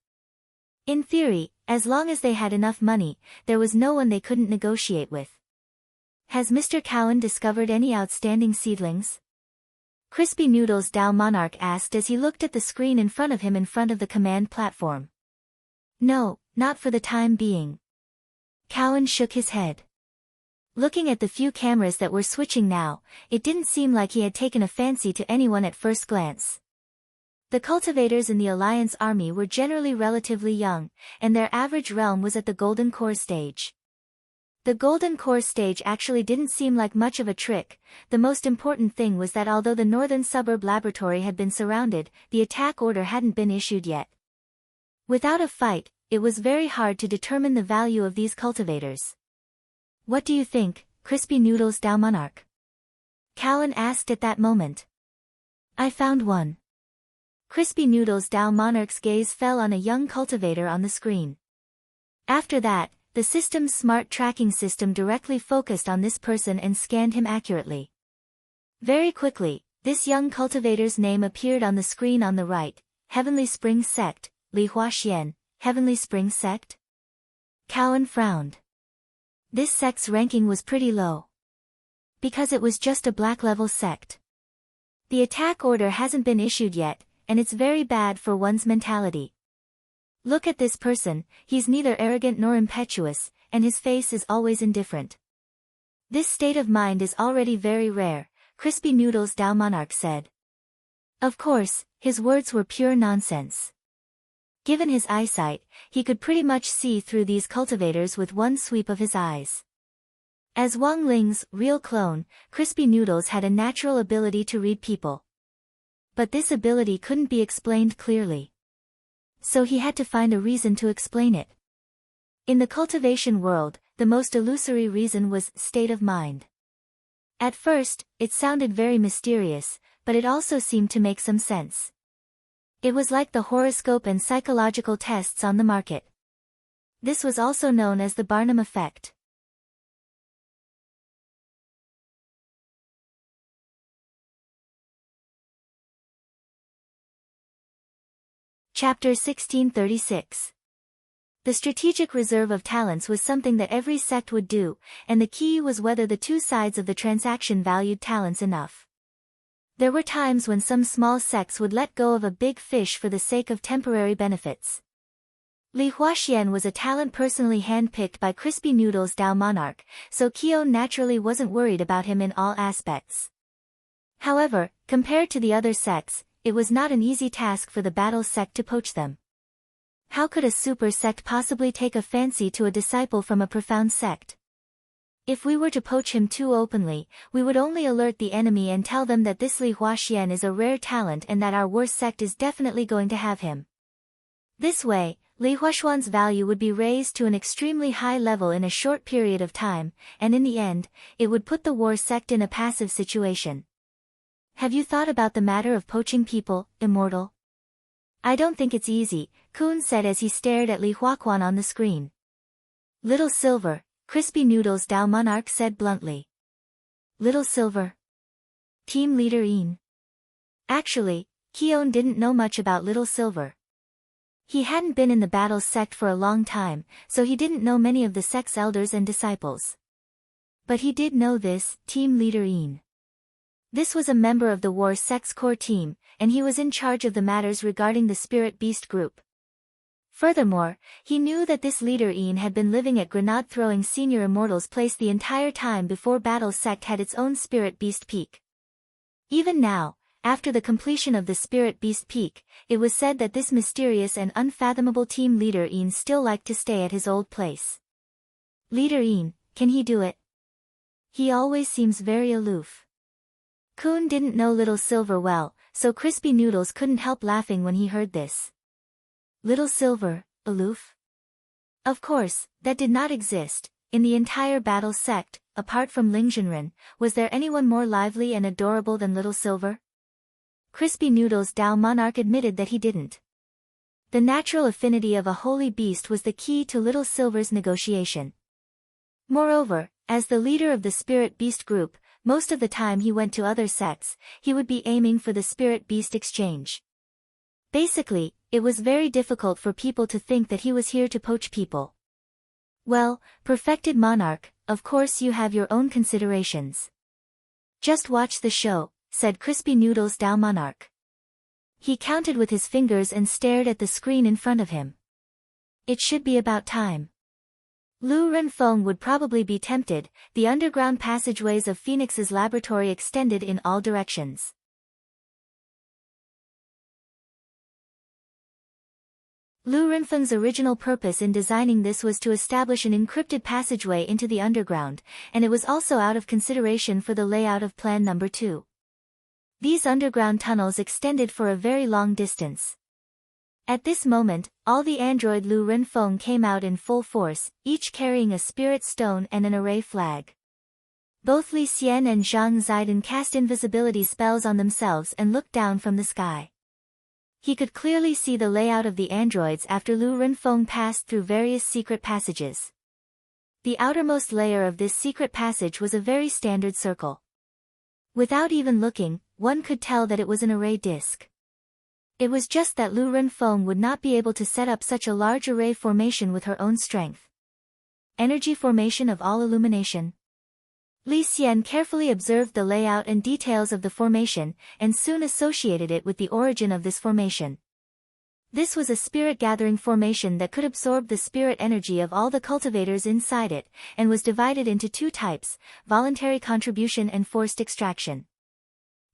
A: In theory, as long as they had enough money, there was no one they couldn't negotiate with. Has Mr. Cowan discovered any outstanding seedlings? Crispy Noodles Dow Monarch asked as he looked at the screen in front of him in front of the command platform. No, not for the time being. Cowan shook his head. Looking at the few cameras that were switching now, it didn't seem like he had taken a fancy to anyone at first glance. The cultivators in the Alliance army were generally relatively young, and their average realm was at the Golden Core stage. The Golden Core stage actually didn't seem like much of a trick. The most important thing was that although the northern suburb laboratory had been surrounded, the attack order hadn't been issued yet. Without a fight, it was very hard to determine the value of these cultivators. What do you think, Crispy Noodles Dow Monarch? Cowan asked at that moment. I found one. Crispy Noodles Dow Monarch's gaze fell on a young cultivator on the screen. After that, the system's smart tracking system directly focused on this person and scanned him accurately. Very quickly, this young cultivator's name appeared on the screen on the right, Heavenly Spring Sect, Li Huaxian, Heavenly Spring Sect? Cowan frowned. This sect's ranking was pretty low. Because it was just a black-level sect. The attack order hasn't been issued yet, and it's very bad for one's mentality. Look at this person, he's neither arrogant nor impetuous, and his face is always indifferent. This state of mind is already very rare, Crispy Noodles Dow Monarch said. Of course, his words were pure nonsense. Given his eyesight, he could pretty much see through these cultivators with one sweep of his eyes. As Wang Ling's real clone, Crispy Noodles had a natural ability to read people. But this ability couldn't be explained clearly. So he had to find a reason to explain it. In the cultivation world, the most illusory reason was state of mind. At first, it sounded very mysterious, but it also seemed to make some sense. It was like the horoscope and psychological tests on the market. This was also known as the Barnum effect. Chapter 1636. The strategic reserve of talents was something that every sect would do, and the key was whether the two sides of the transaction valued talents enough. There were times when some small sects would let go of a big fish for the sake of temporary benefits. Li Huaxian was a talent personally handpicked by Crispy Noodles Dow Monarch, so Qio naturally wasn't worried about him in all aspects. However, compared to the other sects, it was not an easy task for the battle sect to poach them. How could a super sect possibly take a fancy to a disciple from a profound sect? If we were to poach him too openly, we would only alert the enemy and tell them that this Li Huaxian is a rare talent and that our worst sect is definitely going to have him. This way, Li Huaxian's value would be raised to an extremely high level in a short period of time, and in the end, it would put the war sect in a passive situation. Have you thought about the matter of poaching people, Immortal? I don't think it's easy, Kun said as he stared at Li Huaquan on the screen. Little Silver, Crispy Noodles Dow Monarch said bluntly. Little Silver? Team Leader Ian. Actually, Kion didn't know much about Little Silver. He hadn't been in the battle sect for a long time, so he didn't know many of the sect's elders and disciples. But he did know this, Team Leader Ian. This was a member of the war sect's core team, and he was in charge of the matters regarding the Spirit Beast group. Furthermore, he knew that this leader Ian had been living at grenade-throwing Senior Immortal's place the entire time before Battle Sect had its own Spirit Beast Peak. Even now, after the completion of the Spirit Beast Peak, it was said that this mysterious and unfathomable team leader Ian still liked to stay at his old place. Leader Ian, can he do it? He always seems very aloof. Kun didn't know Little Silver well, so Crispy Noodles couldn't help laughing when he heard this. Little Silver, aloof? Of course, that did not exist. In the entire battle sect, apart from Ling Junren, was there anyone more lively and adorable than Little Silver? Crispy Noodles Dow Monarch admitted that he didn't. The natural affinity of a holy beast was the key to Little Silver's negotiation. Moreover, as the leader of the Spirit Beast group, most of the time he went to other sects, he would be aiming for the Spirit Beast exchange. Basically, it was very difficult for people to think that he was here to poach people. Well, perfected monarch, of course you have your own considerations. Just watch the show, said Crispy Noodles Dao Monarch. He counted with his fingers and stared at the screen in front of him. It should be about time. Lu Renfeng would probably be tempted. The underground passageways of Phoenix's laboratory extended in all directions. Lu Renfeng's original purpose in designing this was to establish an encrypted passageway into the underground, and it was also out of consideration for the layout of Plan Number 2. These underground tunnels extended for a very long distance. At this moment, all the android Lu Renfeng came out in full force, each carrying a spirit stone and an array flag. Both Li Xian and Zhang Zidong cast invisibility spells on themselves and looked down from the sky. He could clearly see the layout of the androids after Lu Renfeng passed through various secret passages. The outermost layer of this secret passage was a very standard circle. Without even looking, one could tell that it was an array disk. It was just that Lu Renfeng would not be able to set up such a large array formation with her own strength. Energy formation of all illumination. Li Xian carefully observed the layout and details of the formation, and soon associated it with the origin of this formation. This was a spirit-gathering formation that could absorb the spirit energy of all the cultivators inside it, and was divided into two types, voluntary contribution and forced extraction.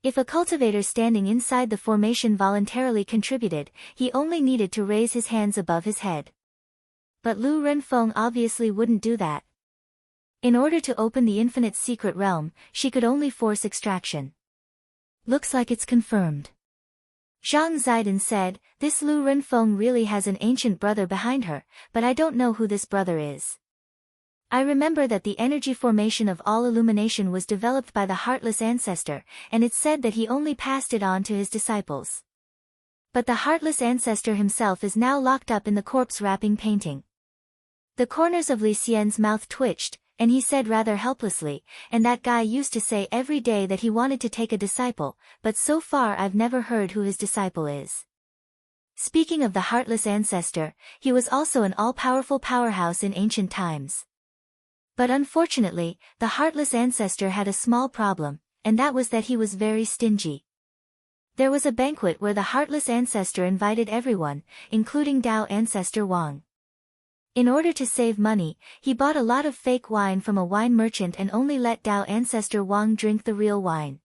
A: If a cultivator standing inside the formation voluntarily contributed, he only needed to raise his hands above his head. But Lu Renfeng obviously wouldn't do that. In order to open the infinite secret realm, she could only force extraction. Looks like it's confirmed. Zhang Zidong said, this Lu Renfeng really has an ancient brother behind her, but I don't know who this brother is. I remember that the energy formation of all illumination was developed by the Heartless Ancestor, and it's said that he only passed it on to his disciples. But the Heartless Ancestor himself is now locked up in the corpse-wrapping painting. The corners of Li Xian's mouth twitched, and he said rather helplessly, and that guy used to say every day that he wanted to take a disciple, but so far I've never heard who his disciple is. Speaking of the Heartless Ancestor, he was also an all-powerful powerhouse in ancient times. But unfortunately, the Heartless Ancestor had a small problem, and that was that he was very stingy. There was a banquet where the Heartless Ancestor invited everyone, including Dao Ancestor Wang. In order to save money, he bought a lot of fake wine from a wine merchant and only let Dao Ancestor Wang drink the real wine.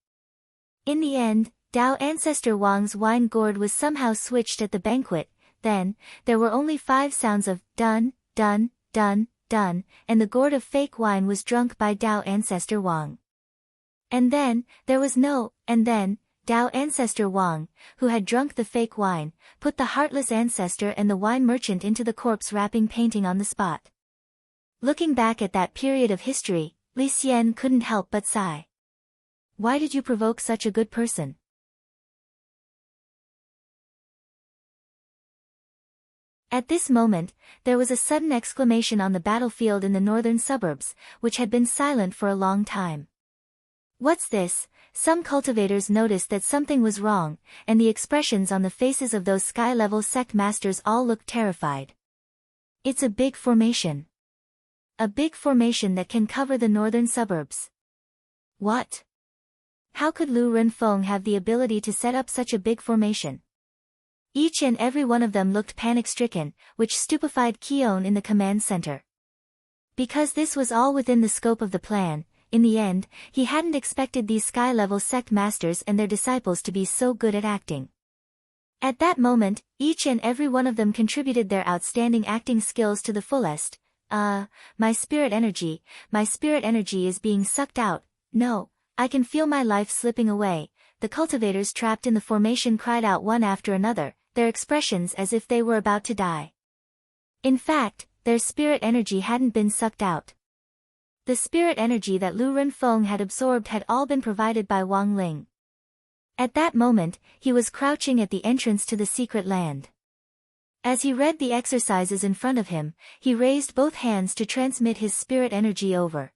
A: In the end, Dao Ancestor Wang's wine gourd was somehow switched at the banquet. Then, there were only 5 sounds of dun, dun, dun, dun, and the gourd of fake wine was drunk by Dao Ancestor Wang. And then, there was no, and then, Dao Ancestor Wang, who had drunk the fake wine, put the Heartless Ancestor and the wine merchant into the corpse-wrapping painting on the spot. Looking back at that period of history, Li Xian couldn't help but sigh. Why did you provoke such a good person? At this moment, there was a sudden exclamation on the battlefield in the northern suburbs, which had been silent for a long time. What's this? Some cultivators noticed that something was wrong, and the expressions on the faces of those sky-level sect masters all looked terrified. It's a big formation. A big formation that can cover the northern suburbs. What? How could Lu Renfeng have the ability to set up such a big formation? Each and every one of them looked panic-stricken, which stupefied Keon in the command center. Because this was all within the scope of the plan, in the end, he hadn't expected these sky-level sect masters and their disciples to be so good at acting. At that moment, each and every one of them contributed their outstanding acting skills to the fullest. My spirit energy is being sucked out. No, I can feel my life slipping away. The cultivators trapped in the formation cried out one after another, their expressions as if they were about to die. In fact, their spirit energy hadn't been sucked out. The spirit energy that Lu Renfeng had absorbed had all been provided by Wang Ling. At that moment, he was crouching at the entrance to the secret land. As he read the exercises in front of him, he raised both hands to transmit his spirit energy over.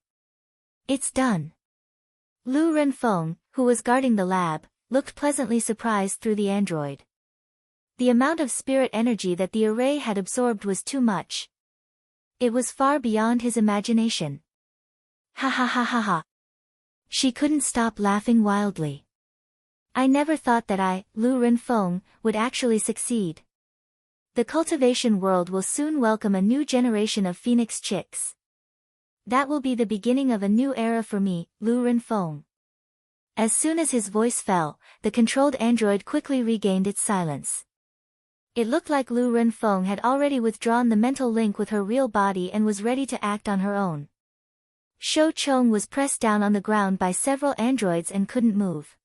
A: It's done. Lu Renfeng, who was guarding the lab, looked pleasantly surprised through the android. The amount of spirit energy that the array had absorbed was too much. It was far beyond his imagination. Ha ha ha ha ha. She couldn't stop laughing wildly. I never thought that I, Lu Renfeng, would actually succeed. The cultivation world will soon welcome a new generation of phoenix chicks. That will be the beginning of a new era for me, Lu Renfeng. As soon as his voice fell, the controlled android quickly regained its silence. It looked like Lu Renfeng had already withdrawn the mental link with her real body and was ready to act on her own. Shou Chong was pressed down on the ground by several androids and couldn't move.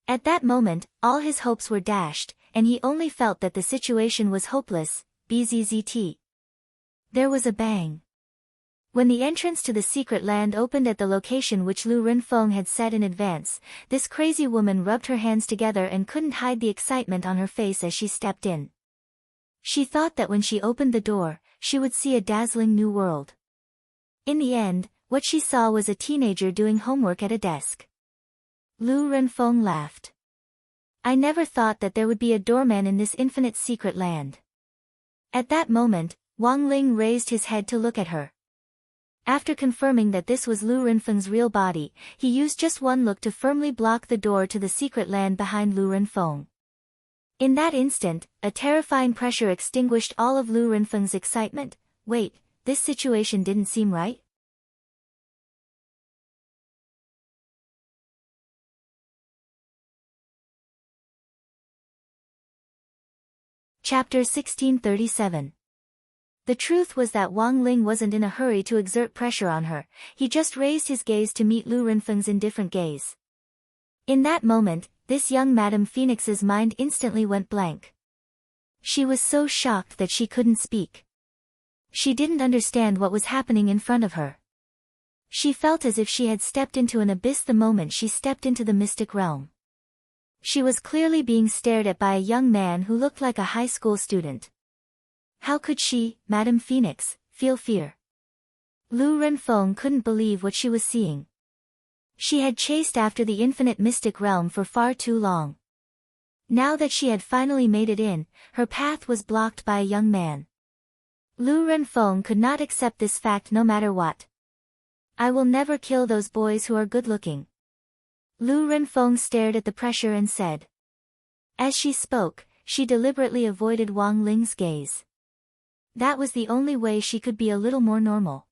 A: At that moment, all his hopes were dashed, and he only felt that the situation was hopeless. Bzzzt. There was a bang. When the entrance to the secret land opened at the location which Lu Renfeng had set in advance, this crazy woman rubbed her hands together and couldn't hide the excitement on her face as she stepped in. She thought that when she opened the door, she would see a dazzling new world. In the end, what she saw was a teenager doing homework at a desk. Lu Renfeng laughed. I never thought that there would be a doorman in this infinite secret land. At that moment, Wang Ling raised his head to look at her. After confirming that this was Lu Renfeng's real body, he used just one look to firmly block the door to the secret land behind Lu Renfeng. In that instant, a terrifying pressure extinguished all of Lu Renfeng's excitement. Wait, this situation didn't seem right? Chapter 1637. The truth was that Wang Ling wasn't in a hurry to exert pressure on her, he just raised his gaze to meet Lu Renfeng's indifferent gaze. In that moment, this young Madame Phoenix's mind instantly went blank. She was so shocked that she couldn't speak. She didn't understand what was happening in front of her. She felt as if she had stepped into an abyss the moment she stepped into the mystic realm. She was clearly being stared at by a young man who looked like a high school student. How could she, Madame Phoenix, feel fear? Lu Renfeng couldn't believe what she was seeing. She had chased after the infinite mystic realm for far too long. Now that she had finally made it in, her path was blocked by a young man. Lu Renfeng could not accept this fact no matter what. I will never kill those boys who are good-looking. Lu Renfeng stared at the pressure and said. As she spoke, she deliberately avoided Wang Ling's gaze. That was the only way she could be a little more normal.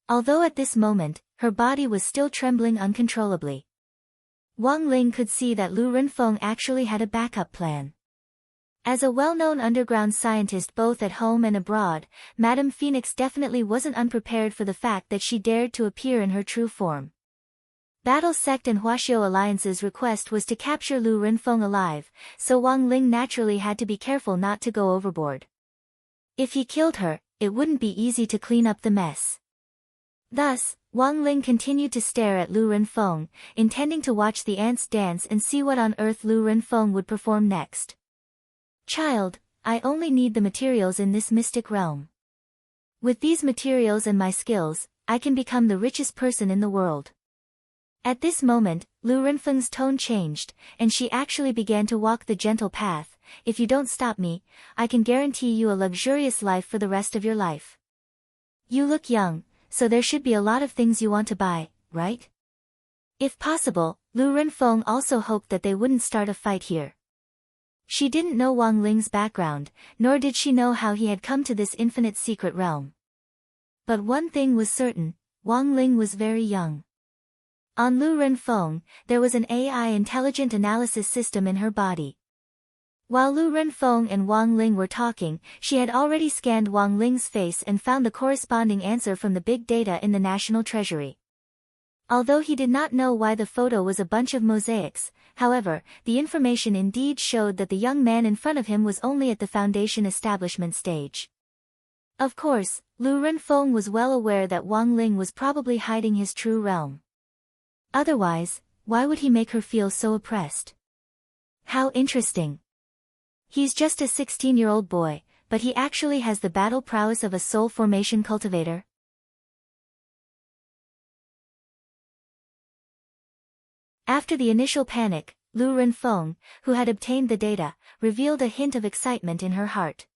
A: Although at this moment, her body was still trembling uncontrollably. Wang Ling could see that Lu Renfeng actually had a backup plan. As a well-known underground scientist both at home and abroad, Madame Phoenix definitely wasn't unprepared for the fact that she dared to appear in her true form. Battle Sect and Huaxiao Alliance's request was to capture Lu Renfeng alive, so Wang Ling naturally had to be careful not to go overboard. If he killed her, it wouldn't be easy to clean up the mess. Thus, Wang Ling continued to stare at Lu Renfeng, intending to watch the ants dance and see what on earth Lu Renfeng would perform next. Child, I only need the materials in this mystic realm. With these materials and my skills, I can become the richest person in the world. At this moment, Lu Renfeng's tone changed, and she actually began to walk the gentle path. If you don't stop me, I can guarantee you a luxurious life for the rest of your life. You look young, so there should be a lot of things you want to buy, right? If possible, Lu Renfeng also hoped that they wouldn't start a fight here. She didn't know Wang Ling's background, nor did she know how he had come to this infinite secret realm. But one thing was certain, Wang Ling was very young. On Lu Renfeng, there was an AI intelligent analysis system in her body. While Lu Renfeng and Wang Ling were talking, she had already scanned Wang Ling's face and found the corresponding answer from the big data in the National Treasury. Although he did not know why the photo was a bunch of mosaics, however, the information indeed showed that the young man in front of him was only at the foundation establishment stage. Of course, Lu Renfeng was well aware that Wang Ling was probably hiding his true realm. Otherwise, why would he make her feel so oppressed? How interesting. He's just a 16-year-old boy, but he actually has the battle prowess of a soul formation cultivator. After the initial panic, Lu Renfeng, who had obtained the data, revealed a hint of excitement in her heart.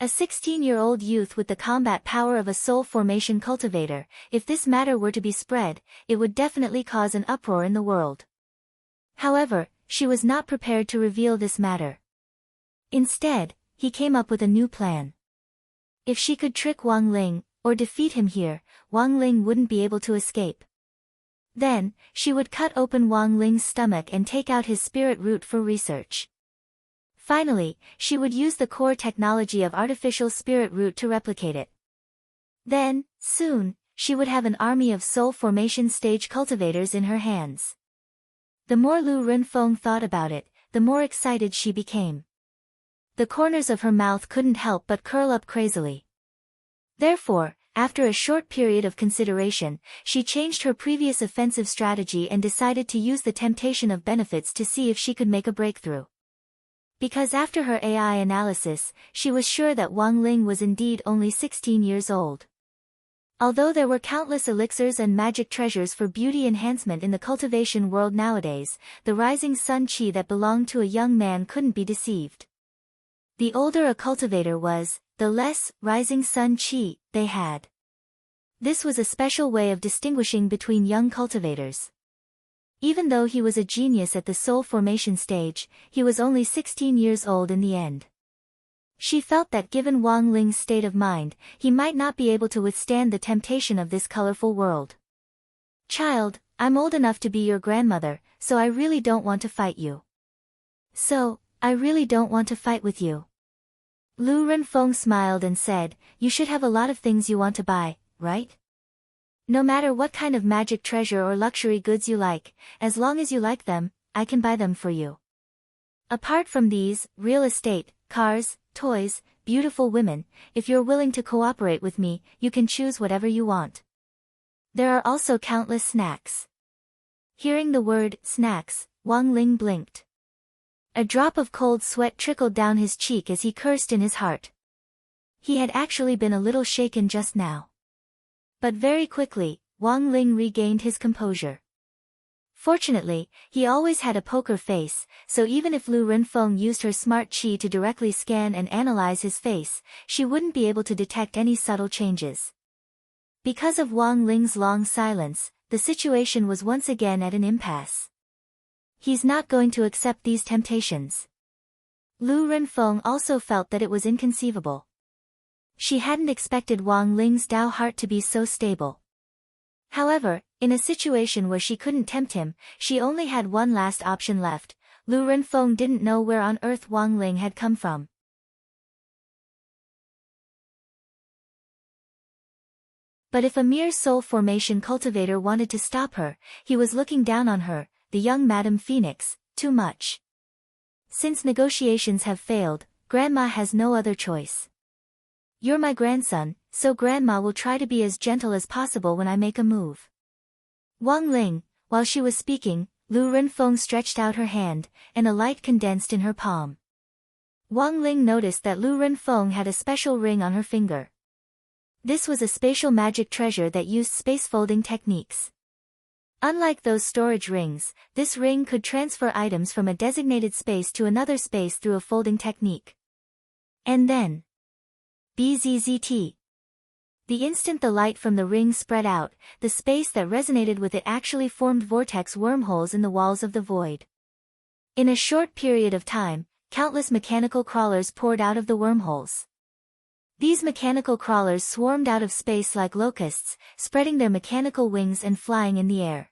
A: A 16-year-old youth with the combat power of a soul formation cultivator, if this matter were to be spread, it would definitely cause an uproar in the world. However, she was not prepared to reveal this matter. Instead, he came up with a new plan. If she could trick Wang Ling, or defeat him here, Wang Ling wouldn't be able to escape. Then, she would cut open Wang Ling's stomach and take out his spirit root for research. Finally, she would use the core technology of artificial spirit root to replicate it. Then, soon, she would have an army of soul formation stage cultivators in her hands. The more Lu Renfeng thought about it, the more excited she became. The corners of her mouth couldn't help but curl up crazily. Therefore, after a short period of consideration, she changed her previous offensive strategy and decided to use the temptation of benefits to see if she could make a breakthrough. Because after her AI analysis, she was sure that Wang Ling was indeed only 16 years old. Although there were countless elixirs and magic treasures for beauty enhancement in the cultivation world nowadays, the rising sun qi that belonged to a young man couldn't be deceived. The older a cultivator was, the less rising sun qi they had. This was a special way of distinguishing between young cultivators. Even though he was a genius at the soul formation stage, he was only 16 years old in the end. She felt that given Wang Ling's state of mind, he might not be able to withstand the temptation of this colorful world. "Child, I'm old enough to be your grandmother, so I really don't want to fight you." "So, I really don't want to fight with you." Lu Renfeng smiled and said, "You should have a lot of things you want to buy, right? No matter what kind of magic treasure or luxury goods you like, as long as you like them, I can buy them for you. Apart from these, real estate, cars, toys, beautiful women, if you're willing to cooperate with me, you can choose whatever you want. There are also countless snacks." Hearing the word, snacks, Wang Ling blinked. A drop of cold sweat trickled down his cheek as he cursed in his heart. He had actually been a little shaken just now. But very quickly, Wang Ling regained his composure. Fortunately, he always had a poker face, so even if Lu Renfeng used her smart qi to directly scan and analyze his face, she wouldn't be able to detect any subtle changes. Because of Wang Ling's long silence, the situation was once again at an impasse. He's not going to accept these temptations. Lu Renfeng also felt that it was inconceivable. She hadn't expected Wang Ling's Dao heart to be so stable. However, in a situation where she couldn't tempt him, she only had one last option left. Lu Renfeng didn't know where on earth Wang Ling had come from. But if a mere soul formation cultivator wanted to stop her, he was looking down on her, the young Madame Phoenix, too much. Since negotiations have failed, Grandma has no other choice. You're my grandson, so Grandma will try to be as gentle as possible when I make a move. Wang Ling, while she was speaking, Lu Renfeng stretched out her hand, and a light condensed in her palm. Wang Ling noticed that Lu Renfeng had a special ring on her finger. This was a spatial magic treasure that used space-folding techniques. Unlike those storage rings, this ring could transfer items from a designated space to another space through a folding technique. And then, BZZT. The instant the light from the ring spread out, the space that resonated with it actually formed vortex wormholes in the walls of the void. In a short period of time, countless mechanical crawlers poured out of the wormholes. These mechanical crawlers swarmed out of space like locusts, spreading their mechanical wings and flying in the air.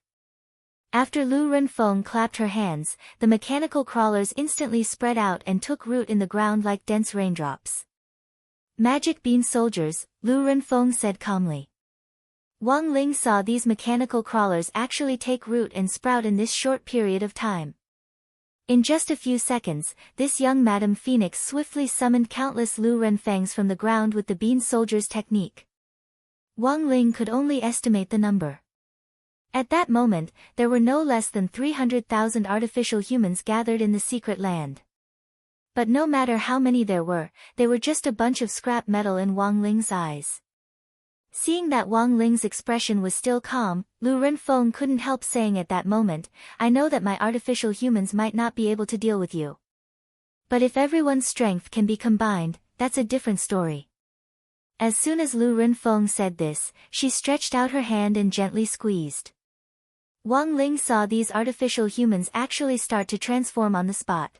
A: After Lu Renfeng clapped her hands, the mechanical crawlers instantly spread out and took root in the ground like dense raindrops. "Magic bean soldiers," Lu Renfeng said calmly. Wang Ling saw these mechanical crawlers actually take root and sprout in this short period of time. In just a few seconds, this young Madame Phoenix swiftly summoned countless Lu Renfengs from the ground with the bean soldiers technique. Wang Ling could only estimate the number. At that moment, there were no less than 300,000 artificial humans gathered in the secret land. But no matter how many there were, they were just a bunch of scrap metal in Wang Ling's eyes. Seeing that Wang Ling's expression was still calm, Lu Renfeng couldn't help saying at that moment, "I know that my artificial humans might not be able to deal with you. But if everyone's strength can be combined, that's a different story. As soon as Lu Renfeng said this, she stretched out her hand and gently squeezed. Wang Ling saw these artificial humans actually start to transform on the spot.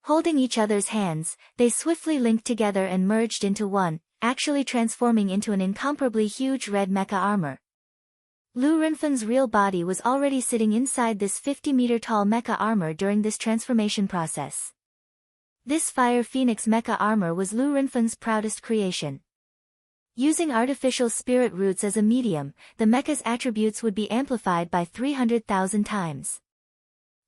A: Holding each other's hands, they swiftly linked together and merged into one, actually transforming into an incomparably huge red mecha armor. Lu Renfeng's real body was already sitting inside this 50-meter-tall mecha armor during this transformation process. This Fire Phoenix mecha armor was Lu Renfeng's proudest creation. Using artificial spirit roots as a medium, the mecha's attributes would be amplified by 300,000 times.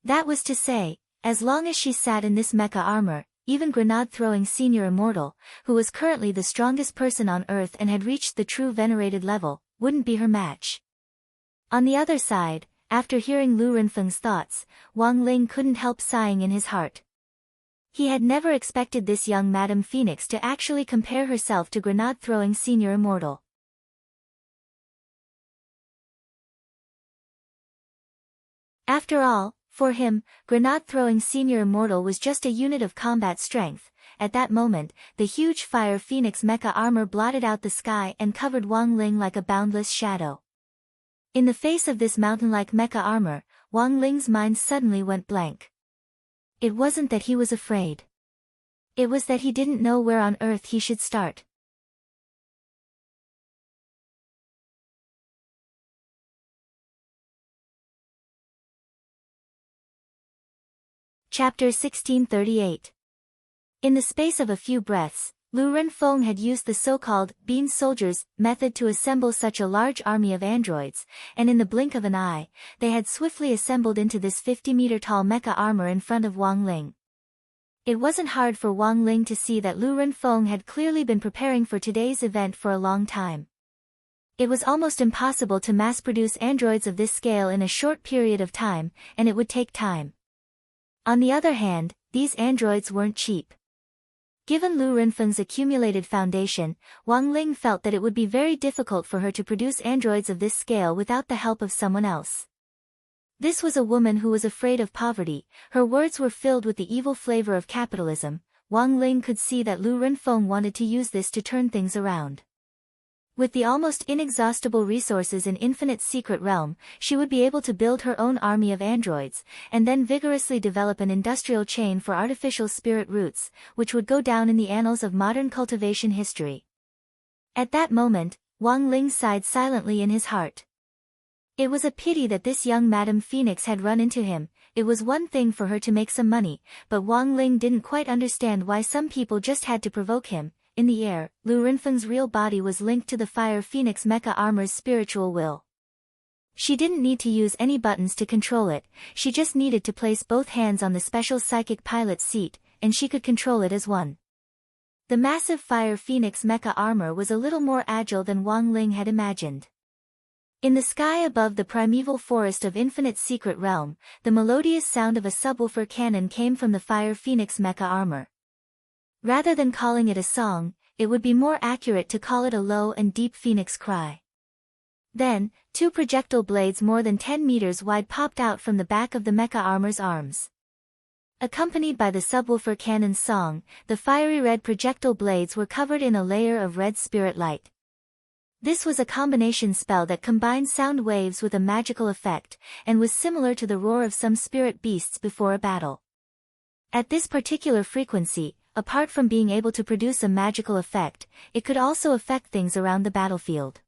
A: That was to say, as long as she sat in this mecha armor, even grenade-throwing senior immortal, who was currently the strongest person on Earth and had reached the true venerated level, wouldn't be her match. On the other side, after hearing Lu Renfeng's thoughts, Wang Ling couldn't help sighing in his heart. He had never expected this young Madame Phoenix to actually compare herself to grenade-throwing senior immortal. After all, for him, grenade-throwing senior immortal was just a unit of combat strength. At that moment, the huge Fire Phoenix mecha armor blotted out the sky and covered Wang Ling like a boundless shadow. In the face of this mountain-like mecha armor, Wang Ling's mind suddenly went blank. It wasn't that he was afraid. It was that he didn't know where on earth he should start. Chapter 1638. In the space of a few breaths, Lu Renfeng had used the so-called bean soldiers method to assemble such a large army of androids, and in the blink of an eye, they had swiftly assembled into this 50-meter-tall mecha armor in front of Wang Ling. It wasn't hard for Wang Ling to see that Lu Renfeng had clearly been preparing for today's event for a long time. It was almost impossible to mass-produce androids of this scale in a short period of time, and it would take time. On the other hand, these androids weren't cheap. Given Lu Renfeng's accumulated foundation, Wang Ling felt that it would be very difficult for her to produce androids of this scale without the help of someone else. This was a woman who was afraid of poverty. Her words were filled with the evil flavor of capitalism. Wang Ling could see that Lu Renfeng wanted to use this to turn things around. With the almost inexhaustible resources in Infinite Secret Realm, she would be able to build her own army of androids, and then vigorously develop an industrial chain for artificial spirit roots, which would go down in the annals of modern cultivation history. At that moment, Wang Ling sighed silently in his heart. It was a pity that this young Madame Phoenix had run into him. It was one thing for her to make some money, but Wang Ling didn't quite understand why some people just had to provoke him. In the air, Lu Renfeng's real body was linked to the Fire Phoenix mecha armor's spiritual will. She didn't need to use any buttons to control it, she just needed to place both hands on the special psychic pilot's seat, and she could control it as one. The massive Fire Phoenix mecha armor was a little more agile than Wang Ling had imagined. In the sky above the primeval forest of Infinite Secret Realm, the melodious sound of a subwoofer cannon came from the Fire Phoenix mecha armor. Rather than calling it a song, it would be more accurate to call it a low and deep phoenix cry. Then, two projectile blades more than 10 meters wide popped out from the back of the mecha armor's arms. Accompanied by the subwoofer cannon's song, the fiery red projectile blades were covered in a layer of red spirit light. This was a combination spell that combined sound waves with a magical effect, and was similar to the roar of some spirit beasts before a battle. At this particular frequency, apart from being able to produce a magical effect, it could also affect things around the battlefield.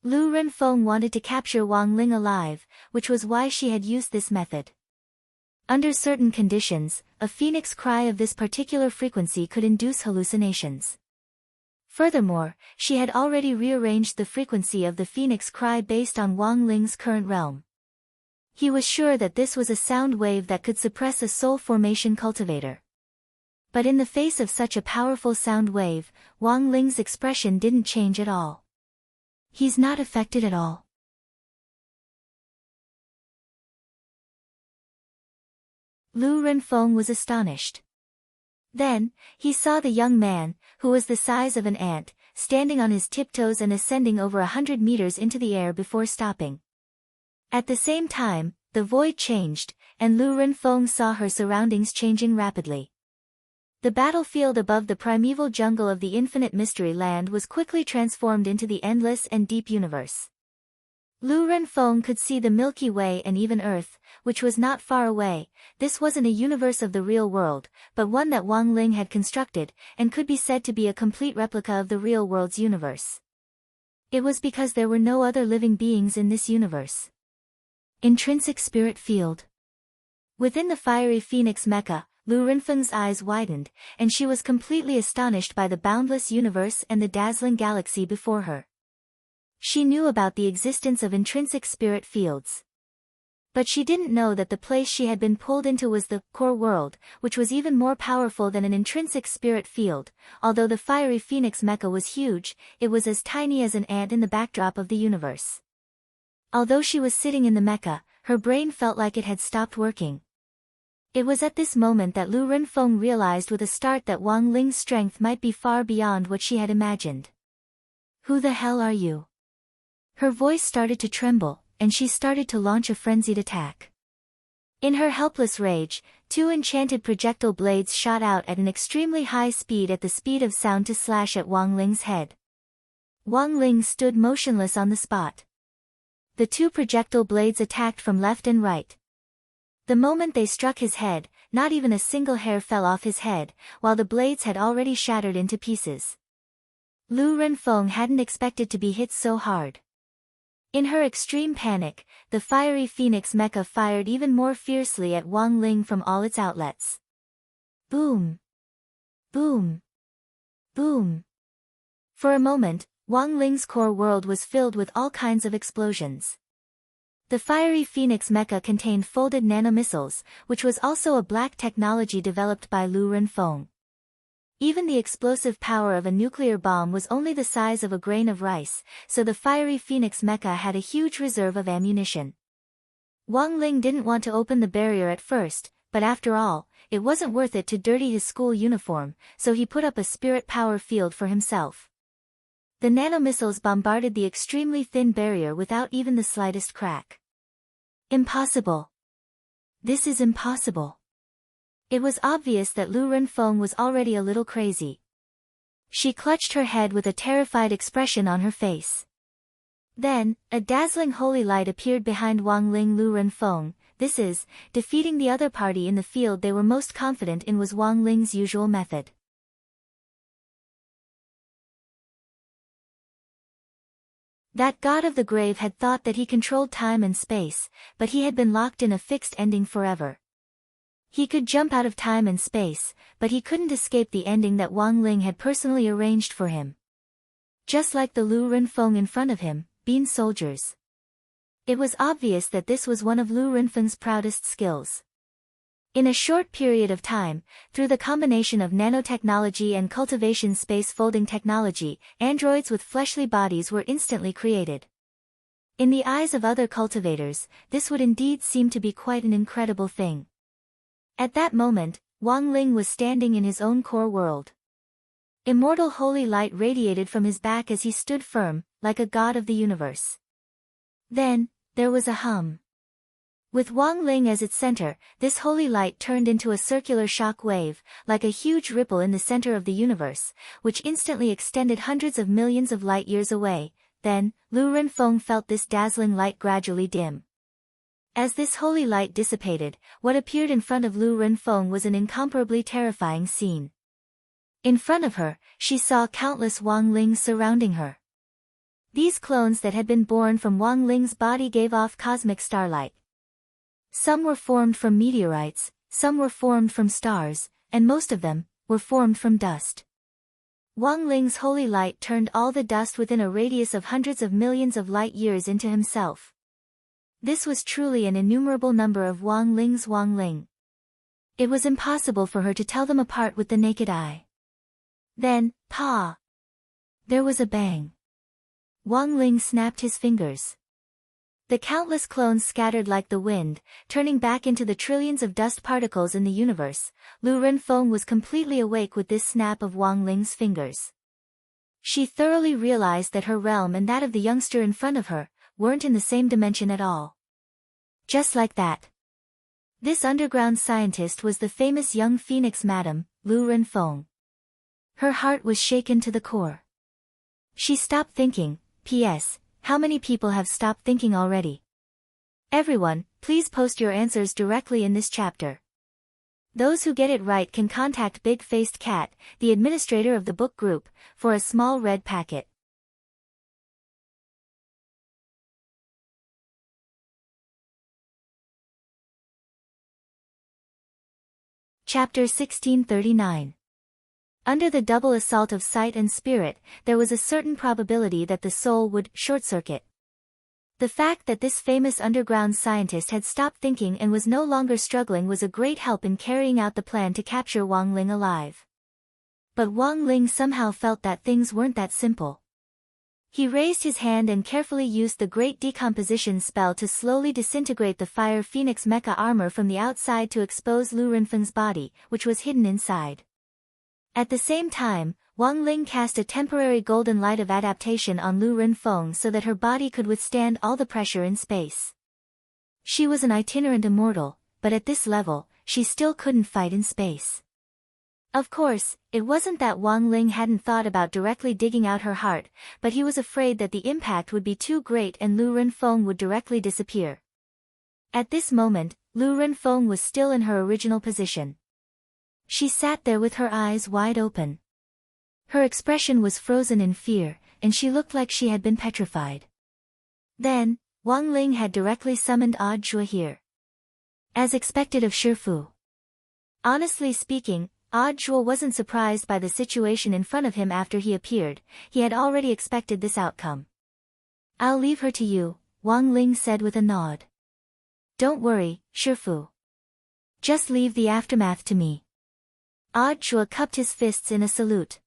A: Lu Renfeng wanted to capture Wang Ling alive, which was why she had used this method. Under certain conditions, a phoenix cry of this particular frequency could induce hallucinations. Furthermore, she had already rearranged the frequency of the phoenix cry based on Wang Ling's current realm. He was sure that this was a sound wave that could suppress a soul formation cultivator. But in the face of such a powerful sound wave, Wang Ling's expression didn't change at all. He's not affected at all. Lu Renfeng was astonished. Then, he saw the young man, who was the size of an ant, standing on his tiptoes and ascending over 100 meters into the air before stopping. At the same time, the void changed, and Lu Renfeng saw her surroundings changing rapidly. The battlefield above the primeval jungle of the infinite mystery land was quickly transformed into the endless and deep universe. Lu Renfeng could see the Milky Way and even Earth, which was not far away. This wasn't a universe of the real world, but one that Wang Ling had constructed, and could be said to be a complete replica of the real world's universe. It was because there were no other living beings in this universe. Intrinsic spirit field. Within the fiery phoenix mecha, Lu Renfeng's eyes widened, and she was completely astonished by the boundless universe and the dazzling galaxy before her. She knew about the existence of intrinsic spirit fields. But she didn't know that the place she had been pulled into was the core world, which was even more powerful than an intrinsic spirit field. Although the fiery phoenix mecha was huge, it was as tiny as an ant in the backdrop of the universe. Although she was sitting in the mecha, her brain felt like it had stopped working. It was at this moment that Lu Renfeng realized with a start that Wang Ling's strength might be far beyond what she had imagined. "Who the hell are you?" Her voice started to tremble, and she started to launch a frenzied attack. In her helpless rage, 2 enchanted projectile blades shot out at an extremely high speed at the speed of sound to slash at Wang Ling's head. Wang Ling stood motionless on the spot. The 2 projectile blades attacked from left and right. The moment they struck his head, not even a single hair fell off his head, while the blades had already shattered into pieces. Lu Renfeng hadn't expected to be hit so hard. In her extreme panic, the fiery phoenix mecha fired even more fiercely at Wang Ling from all its outlets. Boom! Boom! Boom! For a moment, Wang Ling's core world was filled with all kinds of explosions. The fiery phoenix mecha contained folded nanomissiles, which was also a black technology developed by Lu Renfeng. Even the explosive power of a nuclear bomb was only the size of a grain of rice, so the fiery phoenix mecha had a huge reserve of ammunition. Wang Ling didn't want to open the barrier at first, but after all, it wasn't worth it to dirty his school uniform, so he put up a spirit power field for himself. The nanomissiles bombarded the extremely thin barrier without even the slightest crack. Impossible. This is impossible. It was obvious that Lu Renfeng was already a little crazy. She clutched her head with a terrified expression on her face. Then, a dazzling holy light appeared behind Wang Ling. Lu Renfeng, this is, defeating the other party in the field they were most confident in was Wang Ling's usual method. That god of the grave had thought that he controlled time and space, but he had been locked in a fixed ending forever. He could jump out of time and space, but he couldn't escape the ending that Wang Ling had personally arranged for him. Just like the Lu Renfeng in front of him, being soldiers. It was obvious that this was one of Lu Renfeng's proudest skills. In a short period of time, through the combination of nanotechnology and cultivation space folding technology, androids with fleshly bodies were instantly created. In the eyes of other cultivators, this would indeed seem to be quite an incredible thing. At that moment, Wang Ling was standing in his own core world. Immortal holy light radiated from his back as he stood firm, like a god of the universe. Then, there was a hum. With Wang Ling as its center, this holy light turned into a circular shock wave, like a huge ripple in the center of the universe, which instantly extended hundreds of millions of light years away. Then, Lu Renfeng felt this dazzling light gradually dim. As this holy light dissipated, what appeared in front of Lu Renfeng was an incomparably terrifying scene. In front of her, she saw countless Wang Lings surrounding her. These clones that had been born from Wang Ling's body gave off cosmic starlight. Some were formed from meteorites, some were formed from stars, and most of them were formed from dust. Wang Ling's holy light turned all the dust within a radius of hundreds of millions of light years into himself. This was truly an innumerable number of Wang Ling's Wang Ling. It was impossible for her to tell them apart with the naked eye. Then, pa! There was a bang. Wang Ling snapped his fingers. The countless clones scattered like the wind, turning back into the trillions of dust particles in the universe. Lu Renfeng was completely awake with this snap of Wang Ling's fingers. She thoroughly realized that her realm and that of the youngster in front of her weren't in the same dimension at all. Just like that. This underground scientist was the famous young phoenix madam, Lu Renfeng. Her heart was shaken to the core. She stopped thinking. P.S. How many people have stopped thinking already? Everyone, please post your answers directly in this chapter. Those who get it right can contact Big-Faced Cat, the administrator of the book group, for a small red packet. Chapter 1639. Under the double assault of sight and spirit, there was a certain probability that the soul would short-circuit. The fact that this famous underground scientist had stopped thinking and was no longer struggling was a great help in carrying out the plan to capture Wang Ling alive. But Wang Ling somehow felt that things weren't that simple. He raised his hand and carefully used the Great Decomposition spell to slowly disintegrate the Fire Phoenix mecha armor from the outside to expose Lu Renfeng's body, which was hidden inside. At the same time, Wang Ling cast a temporary golden light of adaptation on Lu Renfeng so that her body could withstand all the pressure in space. She was an itinerant immortal, but at this level, she still couldn't fight in space. Of course, it wasn't that Wang Ling hadn't thought about directly digging out her heart, but he was afraid that the impact would be too great and Lu Renfeng would directly disappear. At this moment, Lu Renfeng was still in her original position. She sat there with her eyes wide open. Her expression was frozen in fear, and she looked like she had been petrified. Then, Wang Ling had directly summoned Odd Zhuo here. As expected of Shifu. Honestly speaking, Odd Zhuo wasn't surprised by the situation in front of him after he appeared. He had already expected this outcome. I'll leave her to you, Wang Ling said with a nod. Don't worry, Shifu. Just leave the aftermath to me. Odd Zhuo cupped his fists in a salute.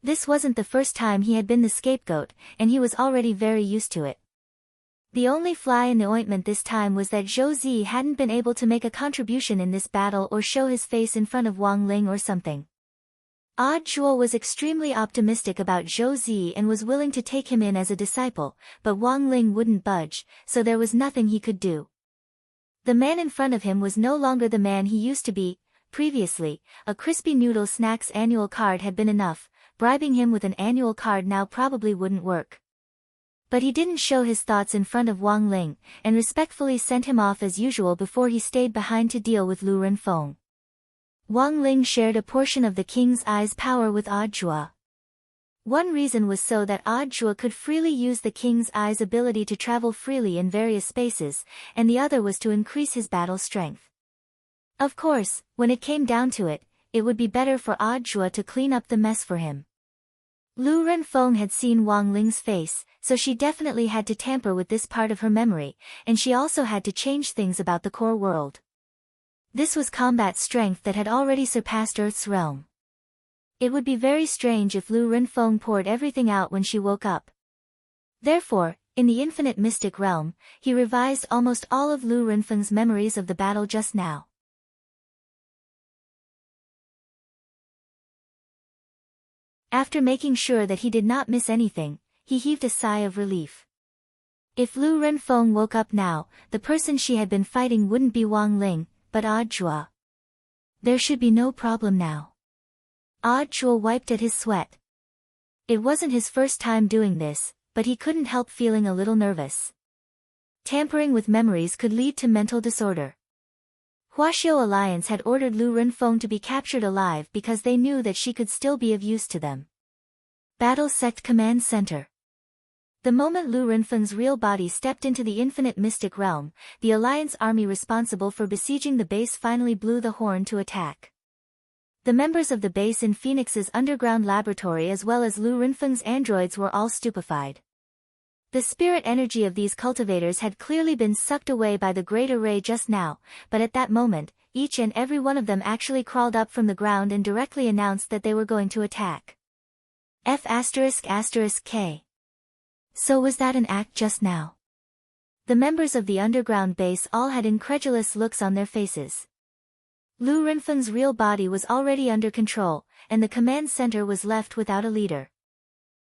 A: This wasn't the first time he had been the scapegoat, and he was already very used to it. The only fly in the ointment this time was that Zhou Zi hadn't been able to make a contribution in this battle or show his face in front of Wang Ling or something. Odd Zhuo was extremely optimistic about Zhou Zi and was willing to take him in as a disciple, but Wang Ling wouldn't budge, so there was nothing he could do. The man in front of him was no longer the man he used to be. Previously, a Crispy Noodle Snacks annual card had been enough. Bribing him with an annual card now probably wouldn't work. But he didn't show his thoughts in front of Wang Ling, and respectfully sent him off as usual before he stayed behind to deal with Lu Renfeng. Wang Ling shared a portion of the King's Eye's power with Odd Zhuo. One reason was so that Odd Zhuo could freely use the King's Eye's ability to travel freely in various spaces, and the other was to increase his battle strength. Of course, when it came down to it, it would be better for Odd Zhuo to clean up the mess for him. Lu Renfeng had seen Wang Ling's face, so she definitely had to tamper with this part of her memory, and she also had to change things about the core world. This was combat strength that had already surpassed Earth's realm. It would be very strange if Lu Renfeng poured everything out when she woke up. Therefore, in the infinite mystic realm, he revised almost all of Lu Renfeng's memories of the battle just now. After making sure that he did not miss anything, he heaved a sigh of relief. If Lu Renfeng woke up now, the person she had been fighting wouldn't be Wang Ling, but Odd Zhuo. There should be no problem now. Odd Zhuo wiped at his sweat. It wasn't his first time doing this, but he couldn't help feeling a little nervous. Tampering with memories could lead to mental disorder. Huaxiao Alliance had ordered Lu Renfeng to be captured alive because they knew that she could still be of use to them. Battle Sect Command Center. The moment Lu Renfeng's real body stepped into the infinite mystic realm, the Alliance army responsible for besieging the base finally blew the horn to attack. The members of the base in Phoenix's underground laboratory as well as Lu Renfeng's androids were all stupefied. The spirit energy of these cultivators had clearly been sucked away by the Great Array just now, but at that moment, each and every one of them actually crawled up from the ground and directly announced that they were going to attack. F***K. So was that an act just now? The members of the underground base all had incredulous looks on their faces. Lu Renfeng's real body was already under control, and the command center was left without a leader.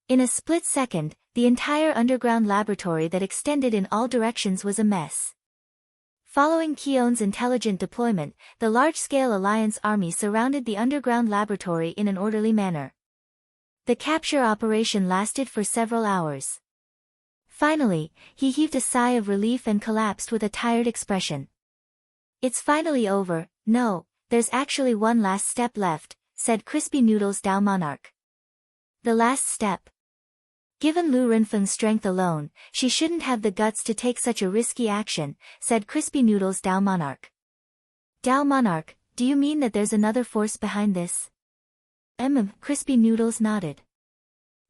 A: In a split second, the entire underground laboratory that extended in all directions was a mess. Following Keone's intelligent deployment, the large-scale Alliance army surrounded the underground laboratory in an orderly manner. The capture operation lasted for several hours. Finally, he heaved a sigh of relief and collapsed with a tired expression. "It's finally over." "No, there's actually one last step left," said Crispy Noodles Dao Monarch. "The last step?" "Given Lu Renfeng's strength alone, she shouldn't have the guts to take such a risky action," said Crispy Noodles Dao Monarch. "Dao Monarch, do you mean that there's another force behind this?" Crispy Noodles nodded.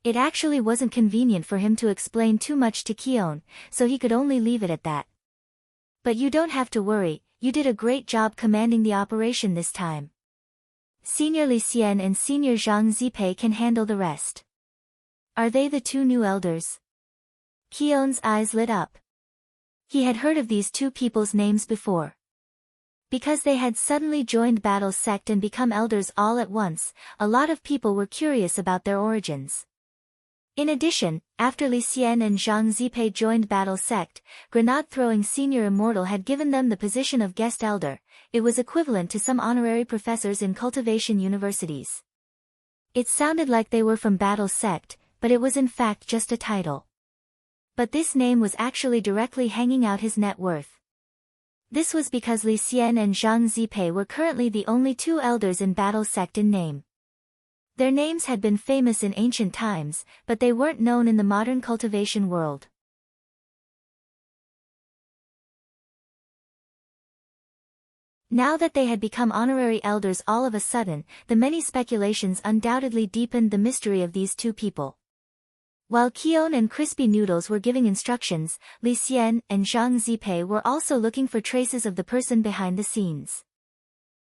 A: It actually wasn't convenient for him to explain too much to Keone, so he could only leave it at that. "But you don't have to worry, you did a great job commanding the operation this time. Senior Li Xian and Senior Zhang Zipei can handle the rest." "Are they the two new elders?" Keone's eyes lit up. He had heard of these two people's names before. Because they had suddenly joined Battle's sect and become elders all at once, a lot of people were curious about their origins. In addition, after Li Xian and Zhang Zipei joined Battle's sect, grenade-throwing Senior Immortal had given them the position of guest elder. It was equivalent to some honorary professors in cultivation universities. It sounded like they were from Battle's sect, but it was in fact just a title. But this name was actually directly hanging out his net worth. This was because Li Xian and Zhang Zipei were currently the only two elders in Battle's sect in name. Their names had been famous in ancient times, but they weren't known in the modern cultivation world. Now that they had become honorary elders all of a sudden, the many speculations undoubtedly deepened the mystery of these two people. While Keone and Crispy Noodles were giving instructions, Li Xian and Zhang Zipei were also looking for traces of the person behind the scenes.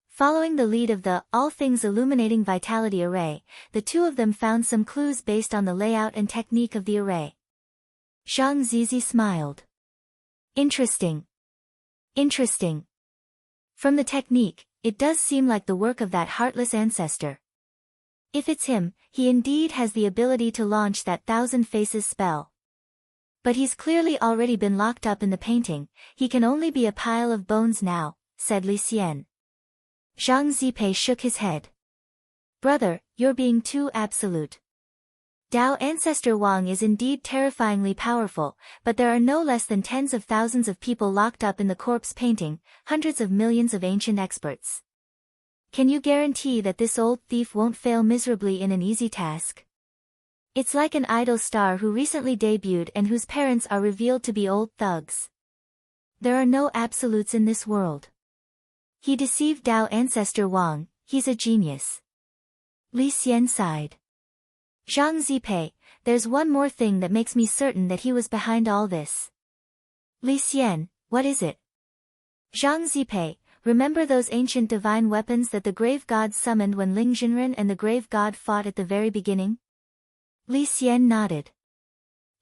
A: Following the lead of the All Things Illuminating Vitality Array, the two of them found some clues based on the layout and technique of the array. Zhang Zizi smiled. Interesting. Interesting. From the technique, it does seem like the work of that heartless ancestor. If it's him, he indeed has the ability to launch that Thousand Faces spell. But he's clearly already been locked up in the painting, he can only be a pile of bones now, said Li Xian. Zhang Zipei shook his head. Brother, you're being too absolute. Dao Ancestor Wang is indeed terrifyingly powerful, but there are no less than tens of thousands of people locked up in the corpse painting, hundreds of millions of ancient experts. Can you guarantee that this old thief won't fail miserably in an easy task? It's like an idol star who recently debuted and whose parents are revealed to be old thugs. There are no absolutes in this world. He deceived Dao Ancestor Wang, he's a genius. Li Xian sighed. Zhang Zipei, there's one more thing that makes me certain that he was behind all this. Li Xian, what is it? Zhang Zipei, remember those ancient divine weapons that the grave god summoned when Ling Jinren and the grave god fought at the very beginning? Li Xian nodded.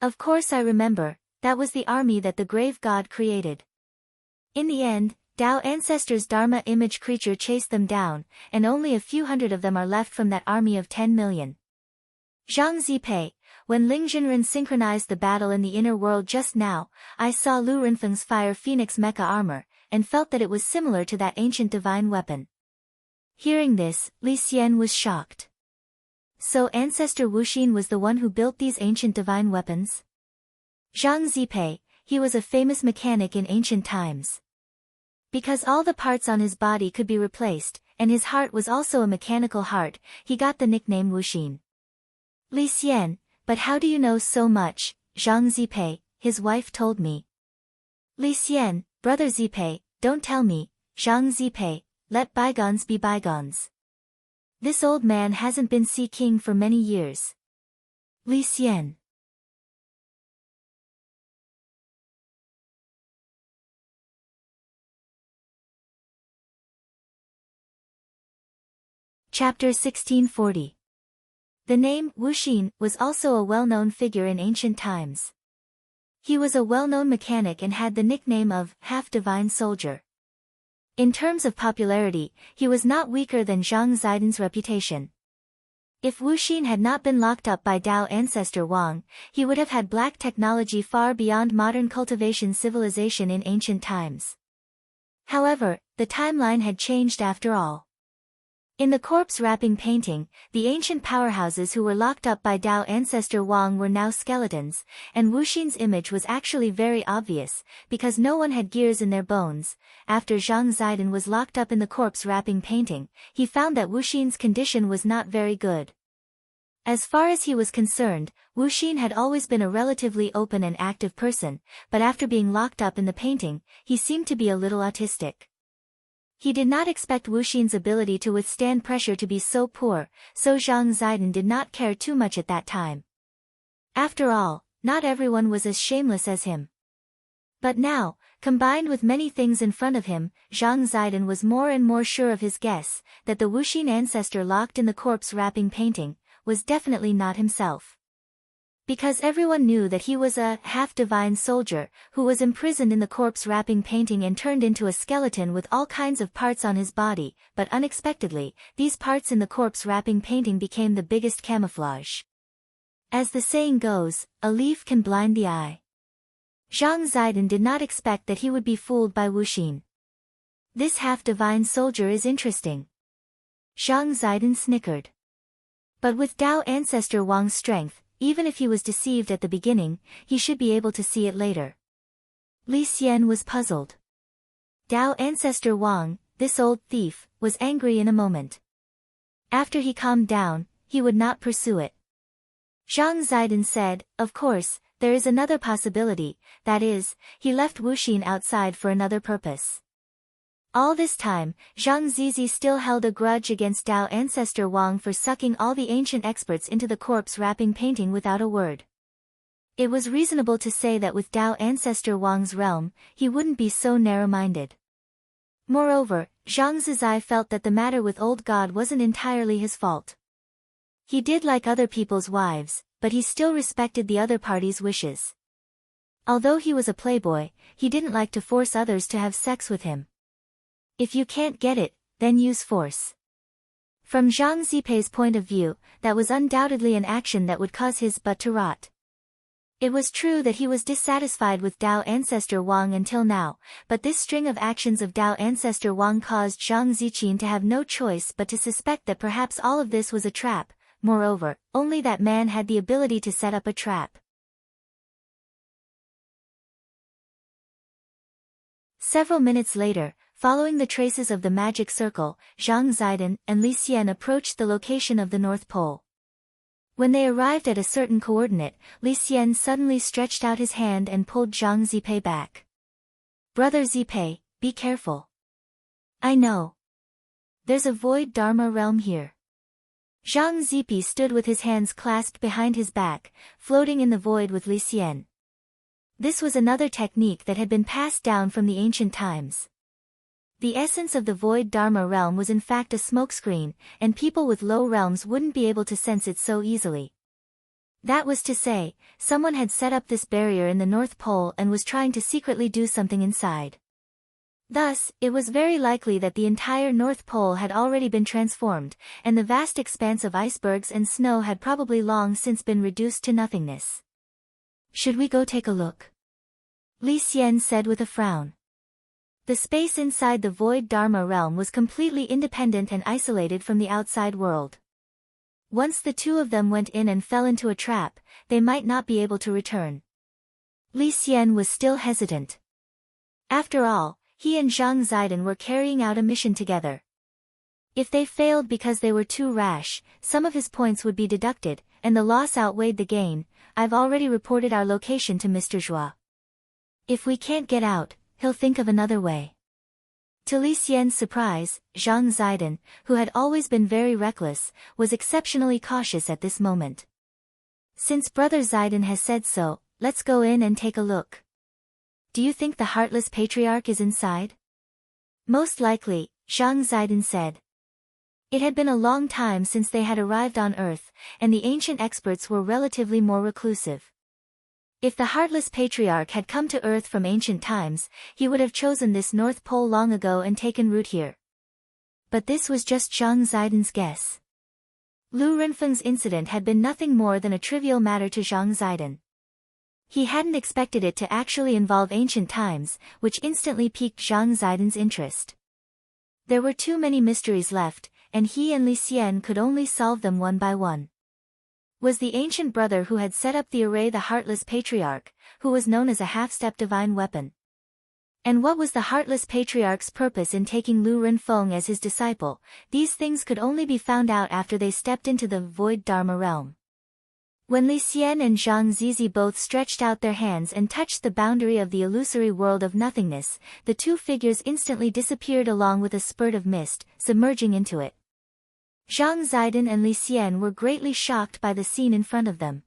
A: Of course I remember, that was the army that the grave god created. In the end, Dao Ancestor's Dharma image creature chased them down, and only a few hundred of them are left from that army of 10 million. Zhang Zipei, when Ling Jinren synchronized the battle in the inner world just now, I saw Lu Renfeng's Fire Phoenix mecha armor, and felt that it was similar to that ancient divine weapon. Hearing this, Li Xian was shocked. So Ancestor Wuxin was the one who built these ancient divine weapons? Zhang Zipei, he was a famous mechanic in ancient times. Because all the parts on his body could be replaced, and his heart was also a mechanical heart, he got the nickname Wuxin. Li Xian, but how do you know so much? Zhang Zipei, his wife told me. Li Xian, brother Zipei, don't tell me. Zhang Zipei, let bygones be bygones. This old man hasn't been Sea King for many years. Li Xian. Chapter 1640. The name Wuxin was also a well-known figure in ancient times. He was a well-known mechanic and had the nickname of half-divine soldier. In terms of popularity, he was not weaker than Zhang Zidan's reputation. If Wuxin had not been locked up by Dao Ancestor Wang, he would have had black technology far beyond modern cultivation civilization in ancient times. However, the timeline had changed after all. In the corpse wrapping painting, the ancient powerhouses who were locked up by Tao ancestor Wang were now skeletons, and Wuxin's image was actually very obvious, because no one had gears in their bones. After Zhang Zidong was locked up in the corpse wrapping painting, he found that Wuxin's condition was not very good. As far as he was concerned, Wuxin had always been a relatively open and active person, but after being locked up in the painting, he seemed to be a little autistic. He did not expect Wuxin's ability to withstand pressure to be so poor, so Zhang Zidong did not care too much at that time. After all, not everyone was as shameless as him. But now, combined with many things in front of him, Zhang Zidong was more and more sure of his guess, that the Wuxin ancestor locked in the corpse wrapping painting was definitely not himself. Because everyone knew that he was a half-divine soldier, who was imprisoned in the corpse wrapping painting and turned into a skeleton with all kinds of parts on his body, but unexpectedly, these parts in the corpse wrapping painting became the biggest camouflage. As the saying goes, a leaf can blind the eye. Zhang Zidong did not expect that he would be fooled by Wuxin. This half-divine soldier is interesting. Zhang Zidong snickered. But with Tao ancestor Wang's strength, even if he was deceived at the beginning, he should be able to see it later. Li Xian was puzzled. Tao ancestor Wang, this old thief, was angry in a moment. After he calmed down, he would not pursue it. Zhang Zidong said, "Of course, there is another possibility, that is, he left Wuxin outside for another purpose." All this time, Zhang Zizi still held a grudge against Tao ancestor Wang for sucking all the ancient experts into the corpse wrapping painting without a word. It was reasonable to say that with Tao ancestor Wang's realm, he wouldn't be so narrow-minded. Moreover, Zhang Zizi felt that the matter with old God wasn't entirely his fault. He did like other people's wives, but he still respected the other party's wishes. Although he was a playboy, he didn't like to force others to have sex with him. If you can't get it, then use force. From Zhang Zipei's point of view, that was undoubtedly an action that would cause his butt to rot. It was true that he was dissatisfied with Tao ancestor Wang until now, but this string of actions of Tao ancestor Wang caused Zhang Ziqin to have no choice but to suspect that perhaps all of this was a trap. Moreover, only that man had the ability to set up a trap. Several minutes later, following the traces of the magic circle, Zhang Zidong and Li Xian approached the location of the North Pole. When they arrived at a certain coordinate, Li Xian suddenly stretched out his hand and pulled Zhang Zipei back. "Brother Zipei, be careful. I know. There's a void Dharma realm here." Zhang Zipei stood with his hands clasped behind his back, floating in the void with Li Xian. This was another technique that had been passed down from the ancient times. The essence of the void Dharma realm was in fact a smokescreen, and people with low realms wouldn't be able to sense it so easily. That was to say, someone had set up this barrier in the North Pole and was trying to secretly do something inside. Thus, it was very likely that the entire North Pole had already been transformed, and the vast expanse of icebergs and snow had probably long since been reduced to nothingness. "Should we go take a look?" Li Xian said with a frown. The space inside the void Dharma realm was completely independent and isolated from the outside world. Once the two of them went in and fell into a trap, they might not be able to return. Li Xian was still hesitant. After all, he and Zhang Zidong were carrying out a mission together. If they failed because they were too rash, some of his points would be deducted, and the loss outweighed the gain. "I've already reported our location to Mr. Zhua. If we can't get out, he'll think of another way." To Li Xian's surprise, Zhang Zidong, who had always been very reckless, was exceptionally cautious at this moment. "Since Brother Zidong has said so, let's go in and take a look. Do you think the heartless patriarch is inside?" "Most likely," Zhang Zidong said. It had been a long time since they had arrived on Earth, and the ancient experts were relatively more reclusive. If the heartless patriarch had come to Earth from ancient times, he would have chosen this North Pole long ago and taken root here. But this was just Zhang Zidong's guess. Lu Renfeng's incident had been nothing more than a trivial matter to Zhang Zidong. He hadn't expected it to actually involve ancient times, which instantly piqued Zhang Zidan's interest. There were too many mysteries left, and he and Li Xian could only solve them one by one. Was the ancient brother who had set up the array the Heartless Patriarch, who was known as a half-step divine weapon? And what was the Heartless Patriarch's purpose in taking Lu Renfeng as his disciple? These things could only be found out after they stepped into the Void Dharma realm. When Li Xian and Zhang Zizi both stretched out their hands and touched the boundary of the illusory world of nothingness, the two figures instantly disappeared along with a spurt of mist, submerging into it. Zhang Zidan and Li Xian were greatly shocked by the scene in front of them.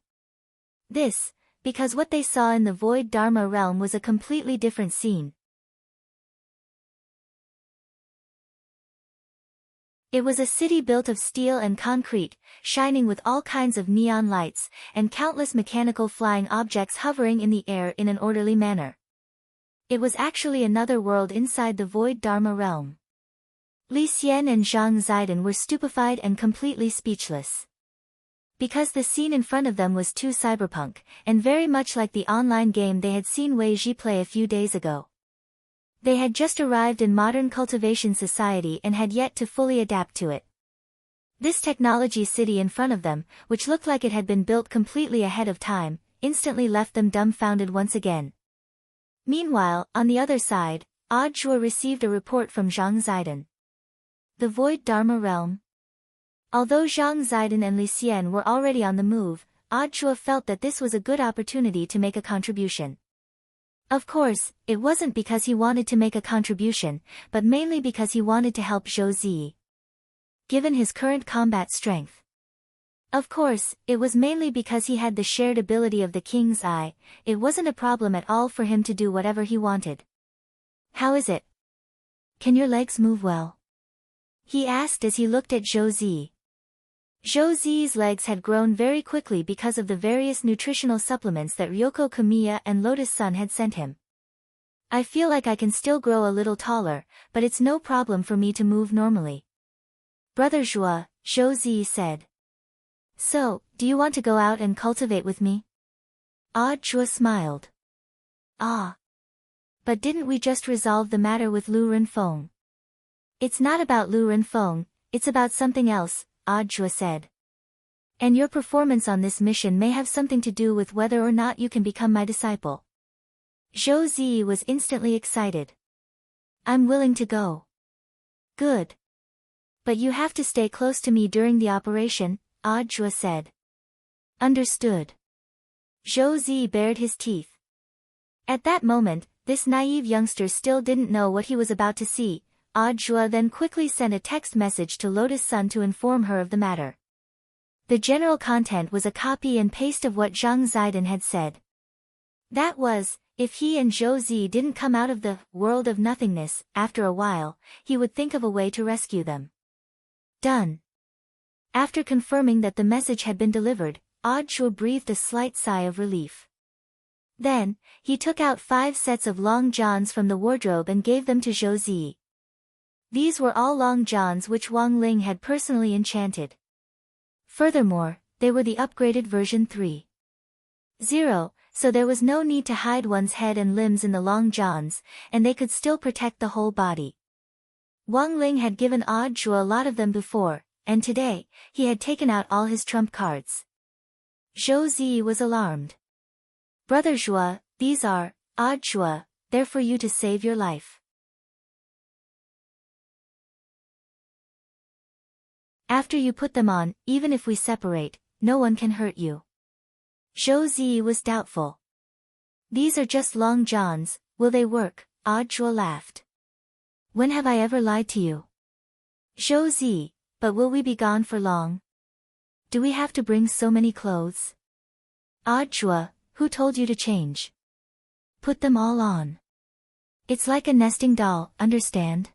A: This, because what they saw in the Void Dharma realm was a completely different scene. It was a city built of steel and concrete, shining with all kinds of neon lights, and countless mechanical flying objects hovering in the air in an orderly manner. It was actually another world inside the Void Dharma realm. Li Xian and Zhang Zidan were stupefied and completely speechless. Because the scene in front of them was too cyberpunk, and very much like the online game they had seen Wei Ji play a few days ago. They had just arrived in modern cultivation society and had yet to fully adapt to it. This technology city in front of them, which looked like it had been built completely ahead of time, instantly left them dumbfounded once again. Meanwhile, on the other side, Odd Zhuo received a report from Zhang Zidan. The Void Dharma realm. Although Zhang Zidan and Li Xian were already on the move, Odd Zhuo felt that this was a good opportunity to make a contribution. Of course, it wasn't because he wanted to make a contribution, but mainly because he wanted to help Zhou Zi. Given his current combat strength. Of course, it was mainly because he had the shared ability of the King's Eye. It wasn't a problem at all for him to do whatever he wanted. How is it? Can your legs move well? He asked as he looked at Zhou Zi. Zhou Zi's legs had grown very quickly because of the various nutritional supplements that Ryoko Kamiya and Lotus Sun had sent him. I feel like I can still grow a little taller, but it's no problem for me to move normally. Brother Zhuo, Zhou Zi said. So, do you want to go out and cultivate with me? Odd Zhuo smiled. Ah. But didn't we just resolve the matter with Lu Renfeng? It's not about Lu Renfeng, it's about something else, Odd Zhuo said. And your performance on this mission may have something to do with whether or not you can become my disciple. Zhou Zi was instantly excited. I'm willing to go. Good. But you have to stay close to me during the operation, Odd Zhuo said. Understood. Zhou Zi bared his teeth. At that moment, this naive youngster still didn't know what he was about to see. Odd Zhuo then quickly sent a text message to Lotus Sun to inform her of the matter. The general content was a copy and paste of what Zhang Zidan had said. That was, if he and Zhou Zi didn't come out of the world of nothingness, after a while, he would think of a way to rescue them. Done. After confirming that the message had been delivered, Odd Zhuo breathed a slight sigh of relief. Then, he took out 5 sets of long johns from the wardrobe and gave them to Zhou Zi. These were all long johns which Wang Ling had personally enchanted. Furthermore, they were the upgraded version 3.0, so there was no need to hide one's head and limbs in the long johns, and they could still protect the whole body. Wang Ling had given Odd Zhuo a lot of them before, and today, he had taken out all his trump cards. Zhou Zi was alarmed. Brother Zhuo, these are, Odd Zhuo, they're for you to save your life. After you put them on, even if we separate, no one can hurt you. Zhou Zi was doubtful. These are just long johns, will they work? Odd Zhuo laughed. When have I ever lied to you? Zhou Zi, but will we be gone for long? Do we have to bring so many clothes? Odd Zhuo, who told you to change? Put them all on. It's like a nesting doll, understand?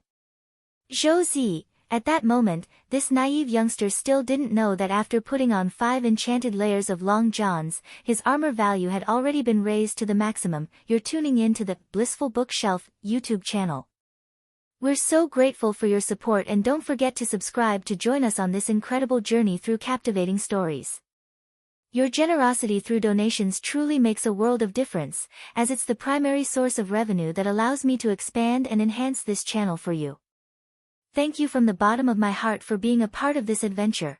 A: Zhou Zi. At that moment, this naive youngster still didn't know that after putting on 5 enchanted layers of long johns, his armor value had already been raised to the maximum. You're tuning in to the Blissful Bookshelf YouTube channel. We're so grateful for your support, and don't forget to subscribe to join us on this incredible journey through captivating stories. Your generosity through donations truly makes a world of difference, as it's the primary source of revenue that allows me to expand and enhance this channel for you. Thank you from the bottom of my heart for being a part of this adventure.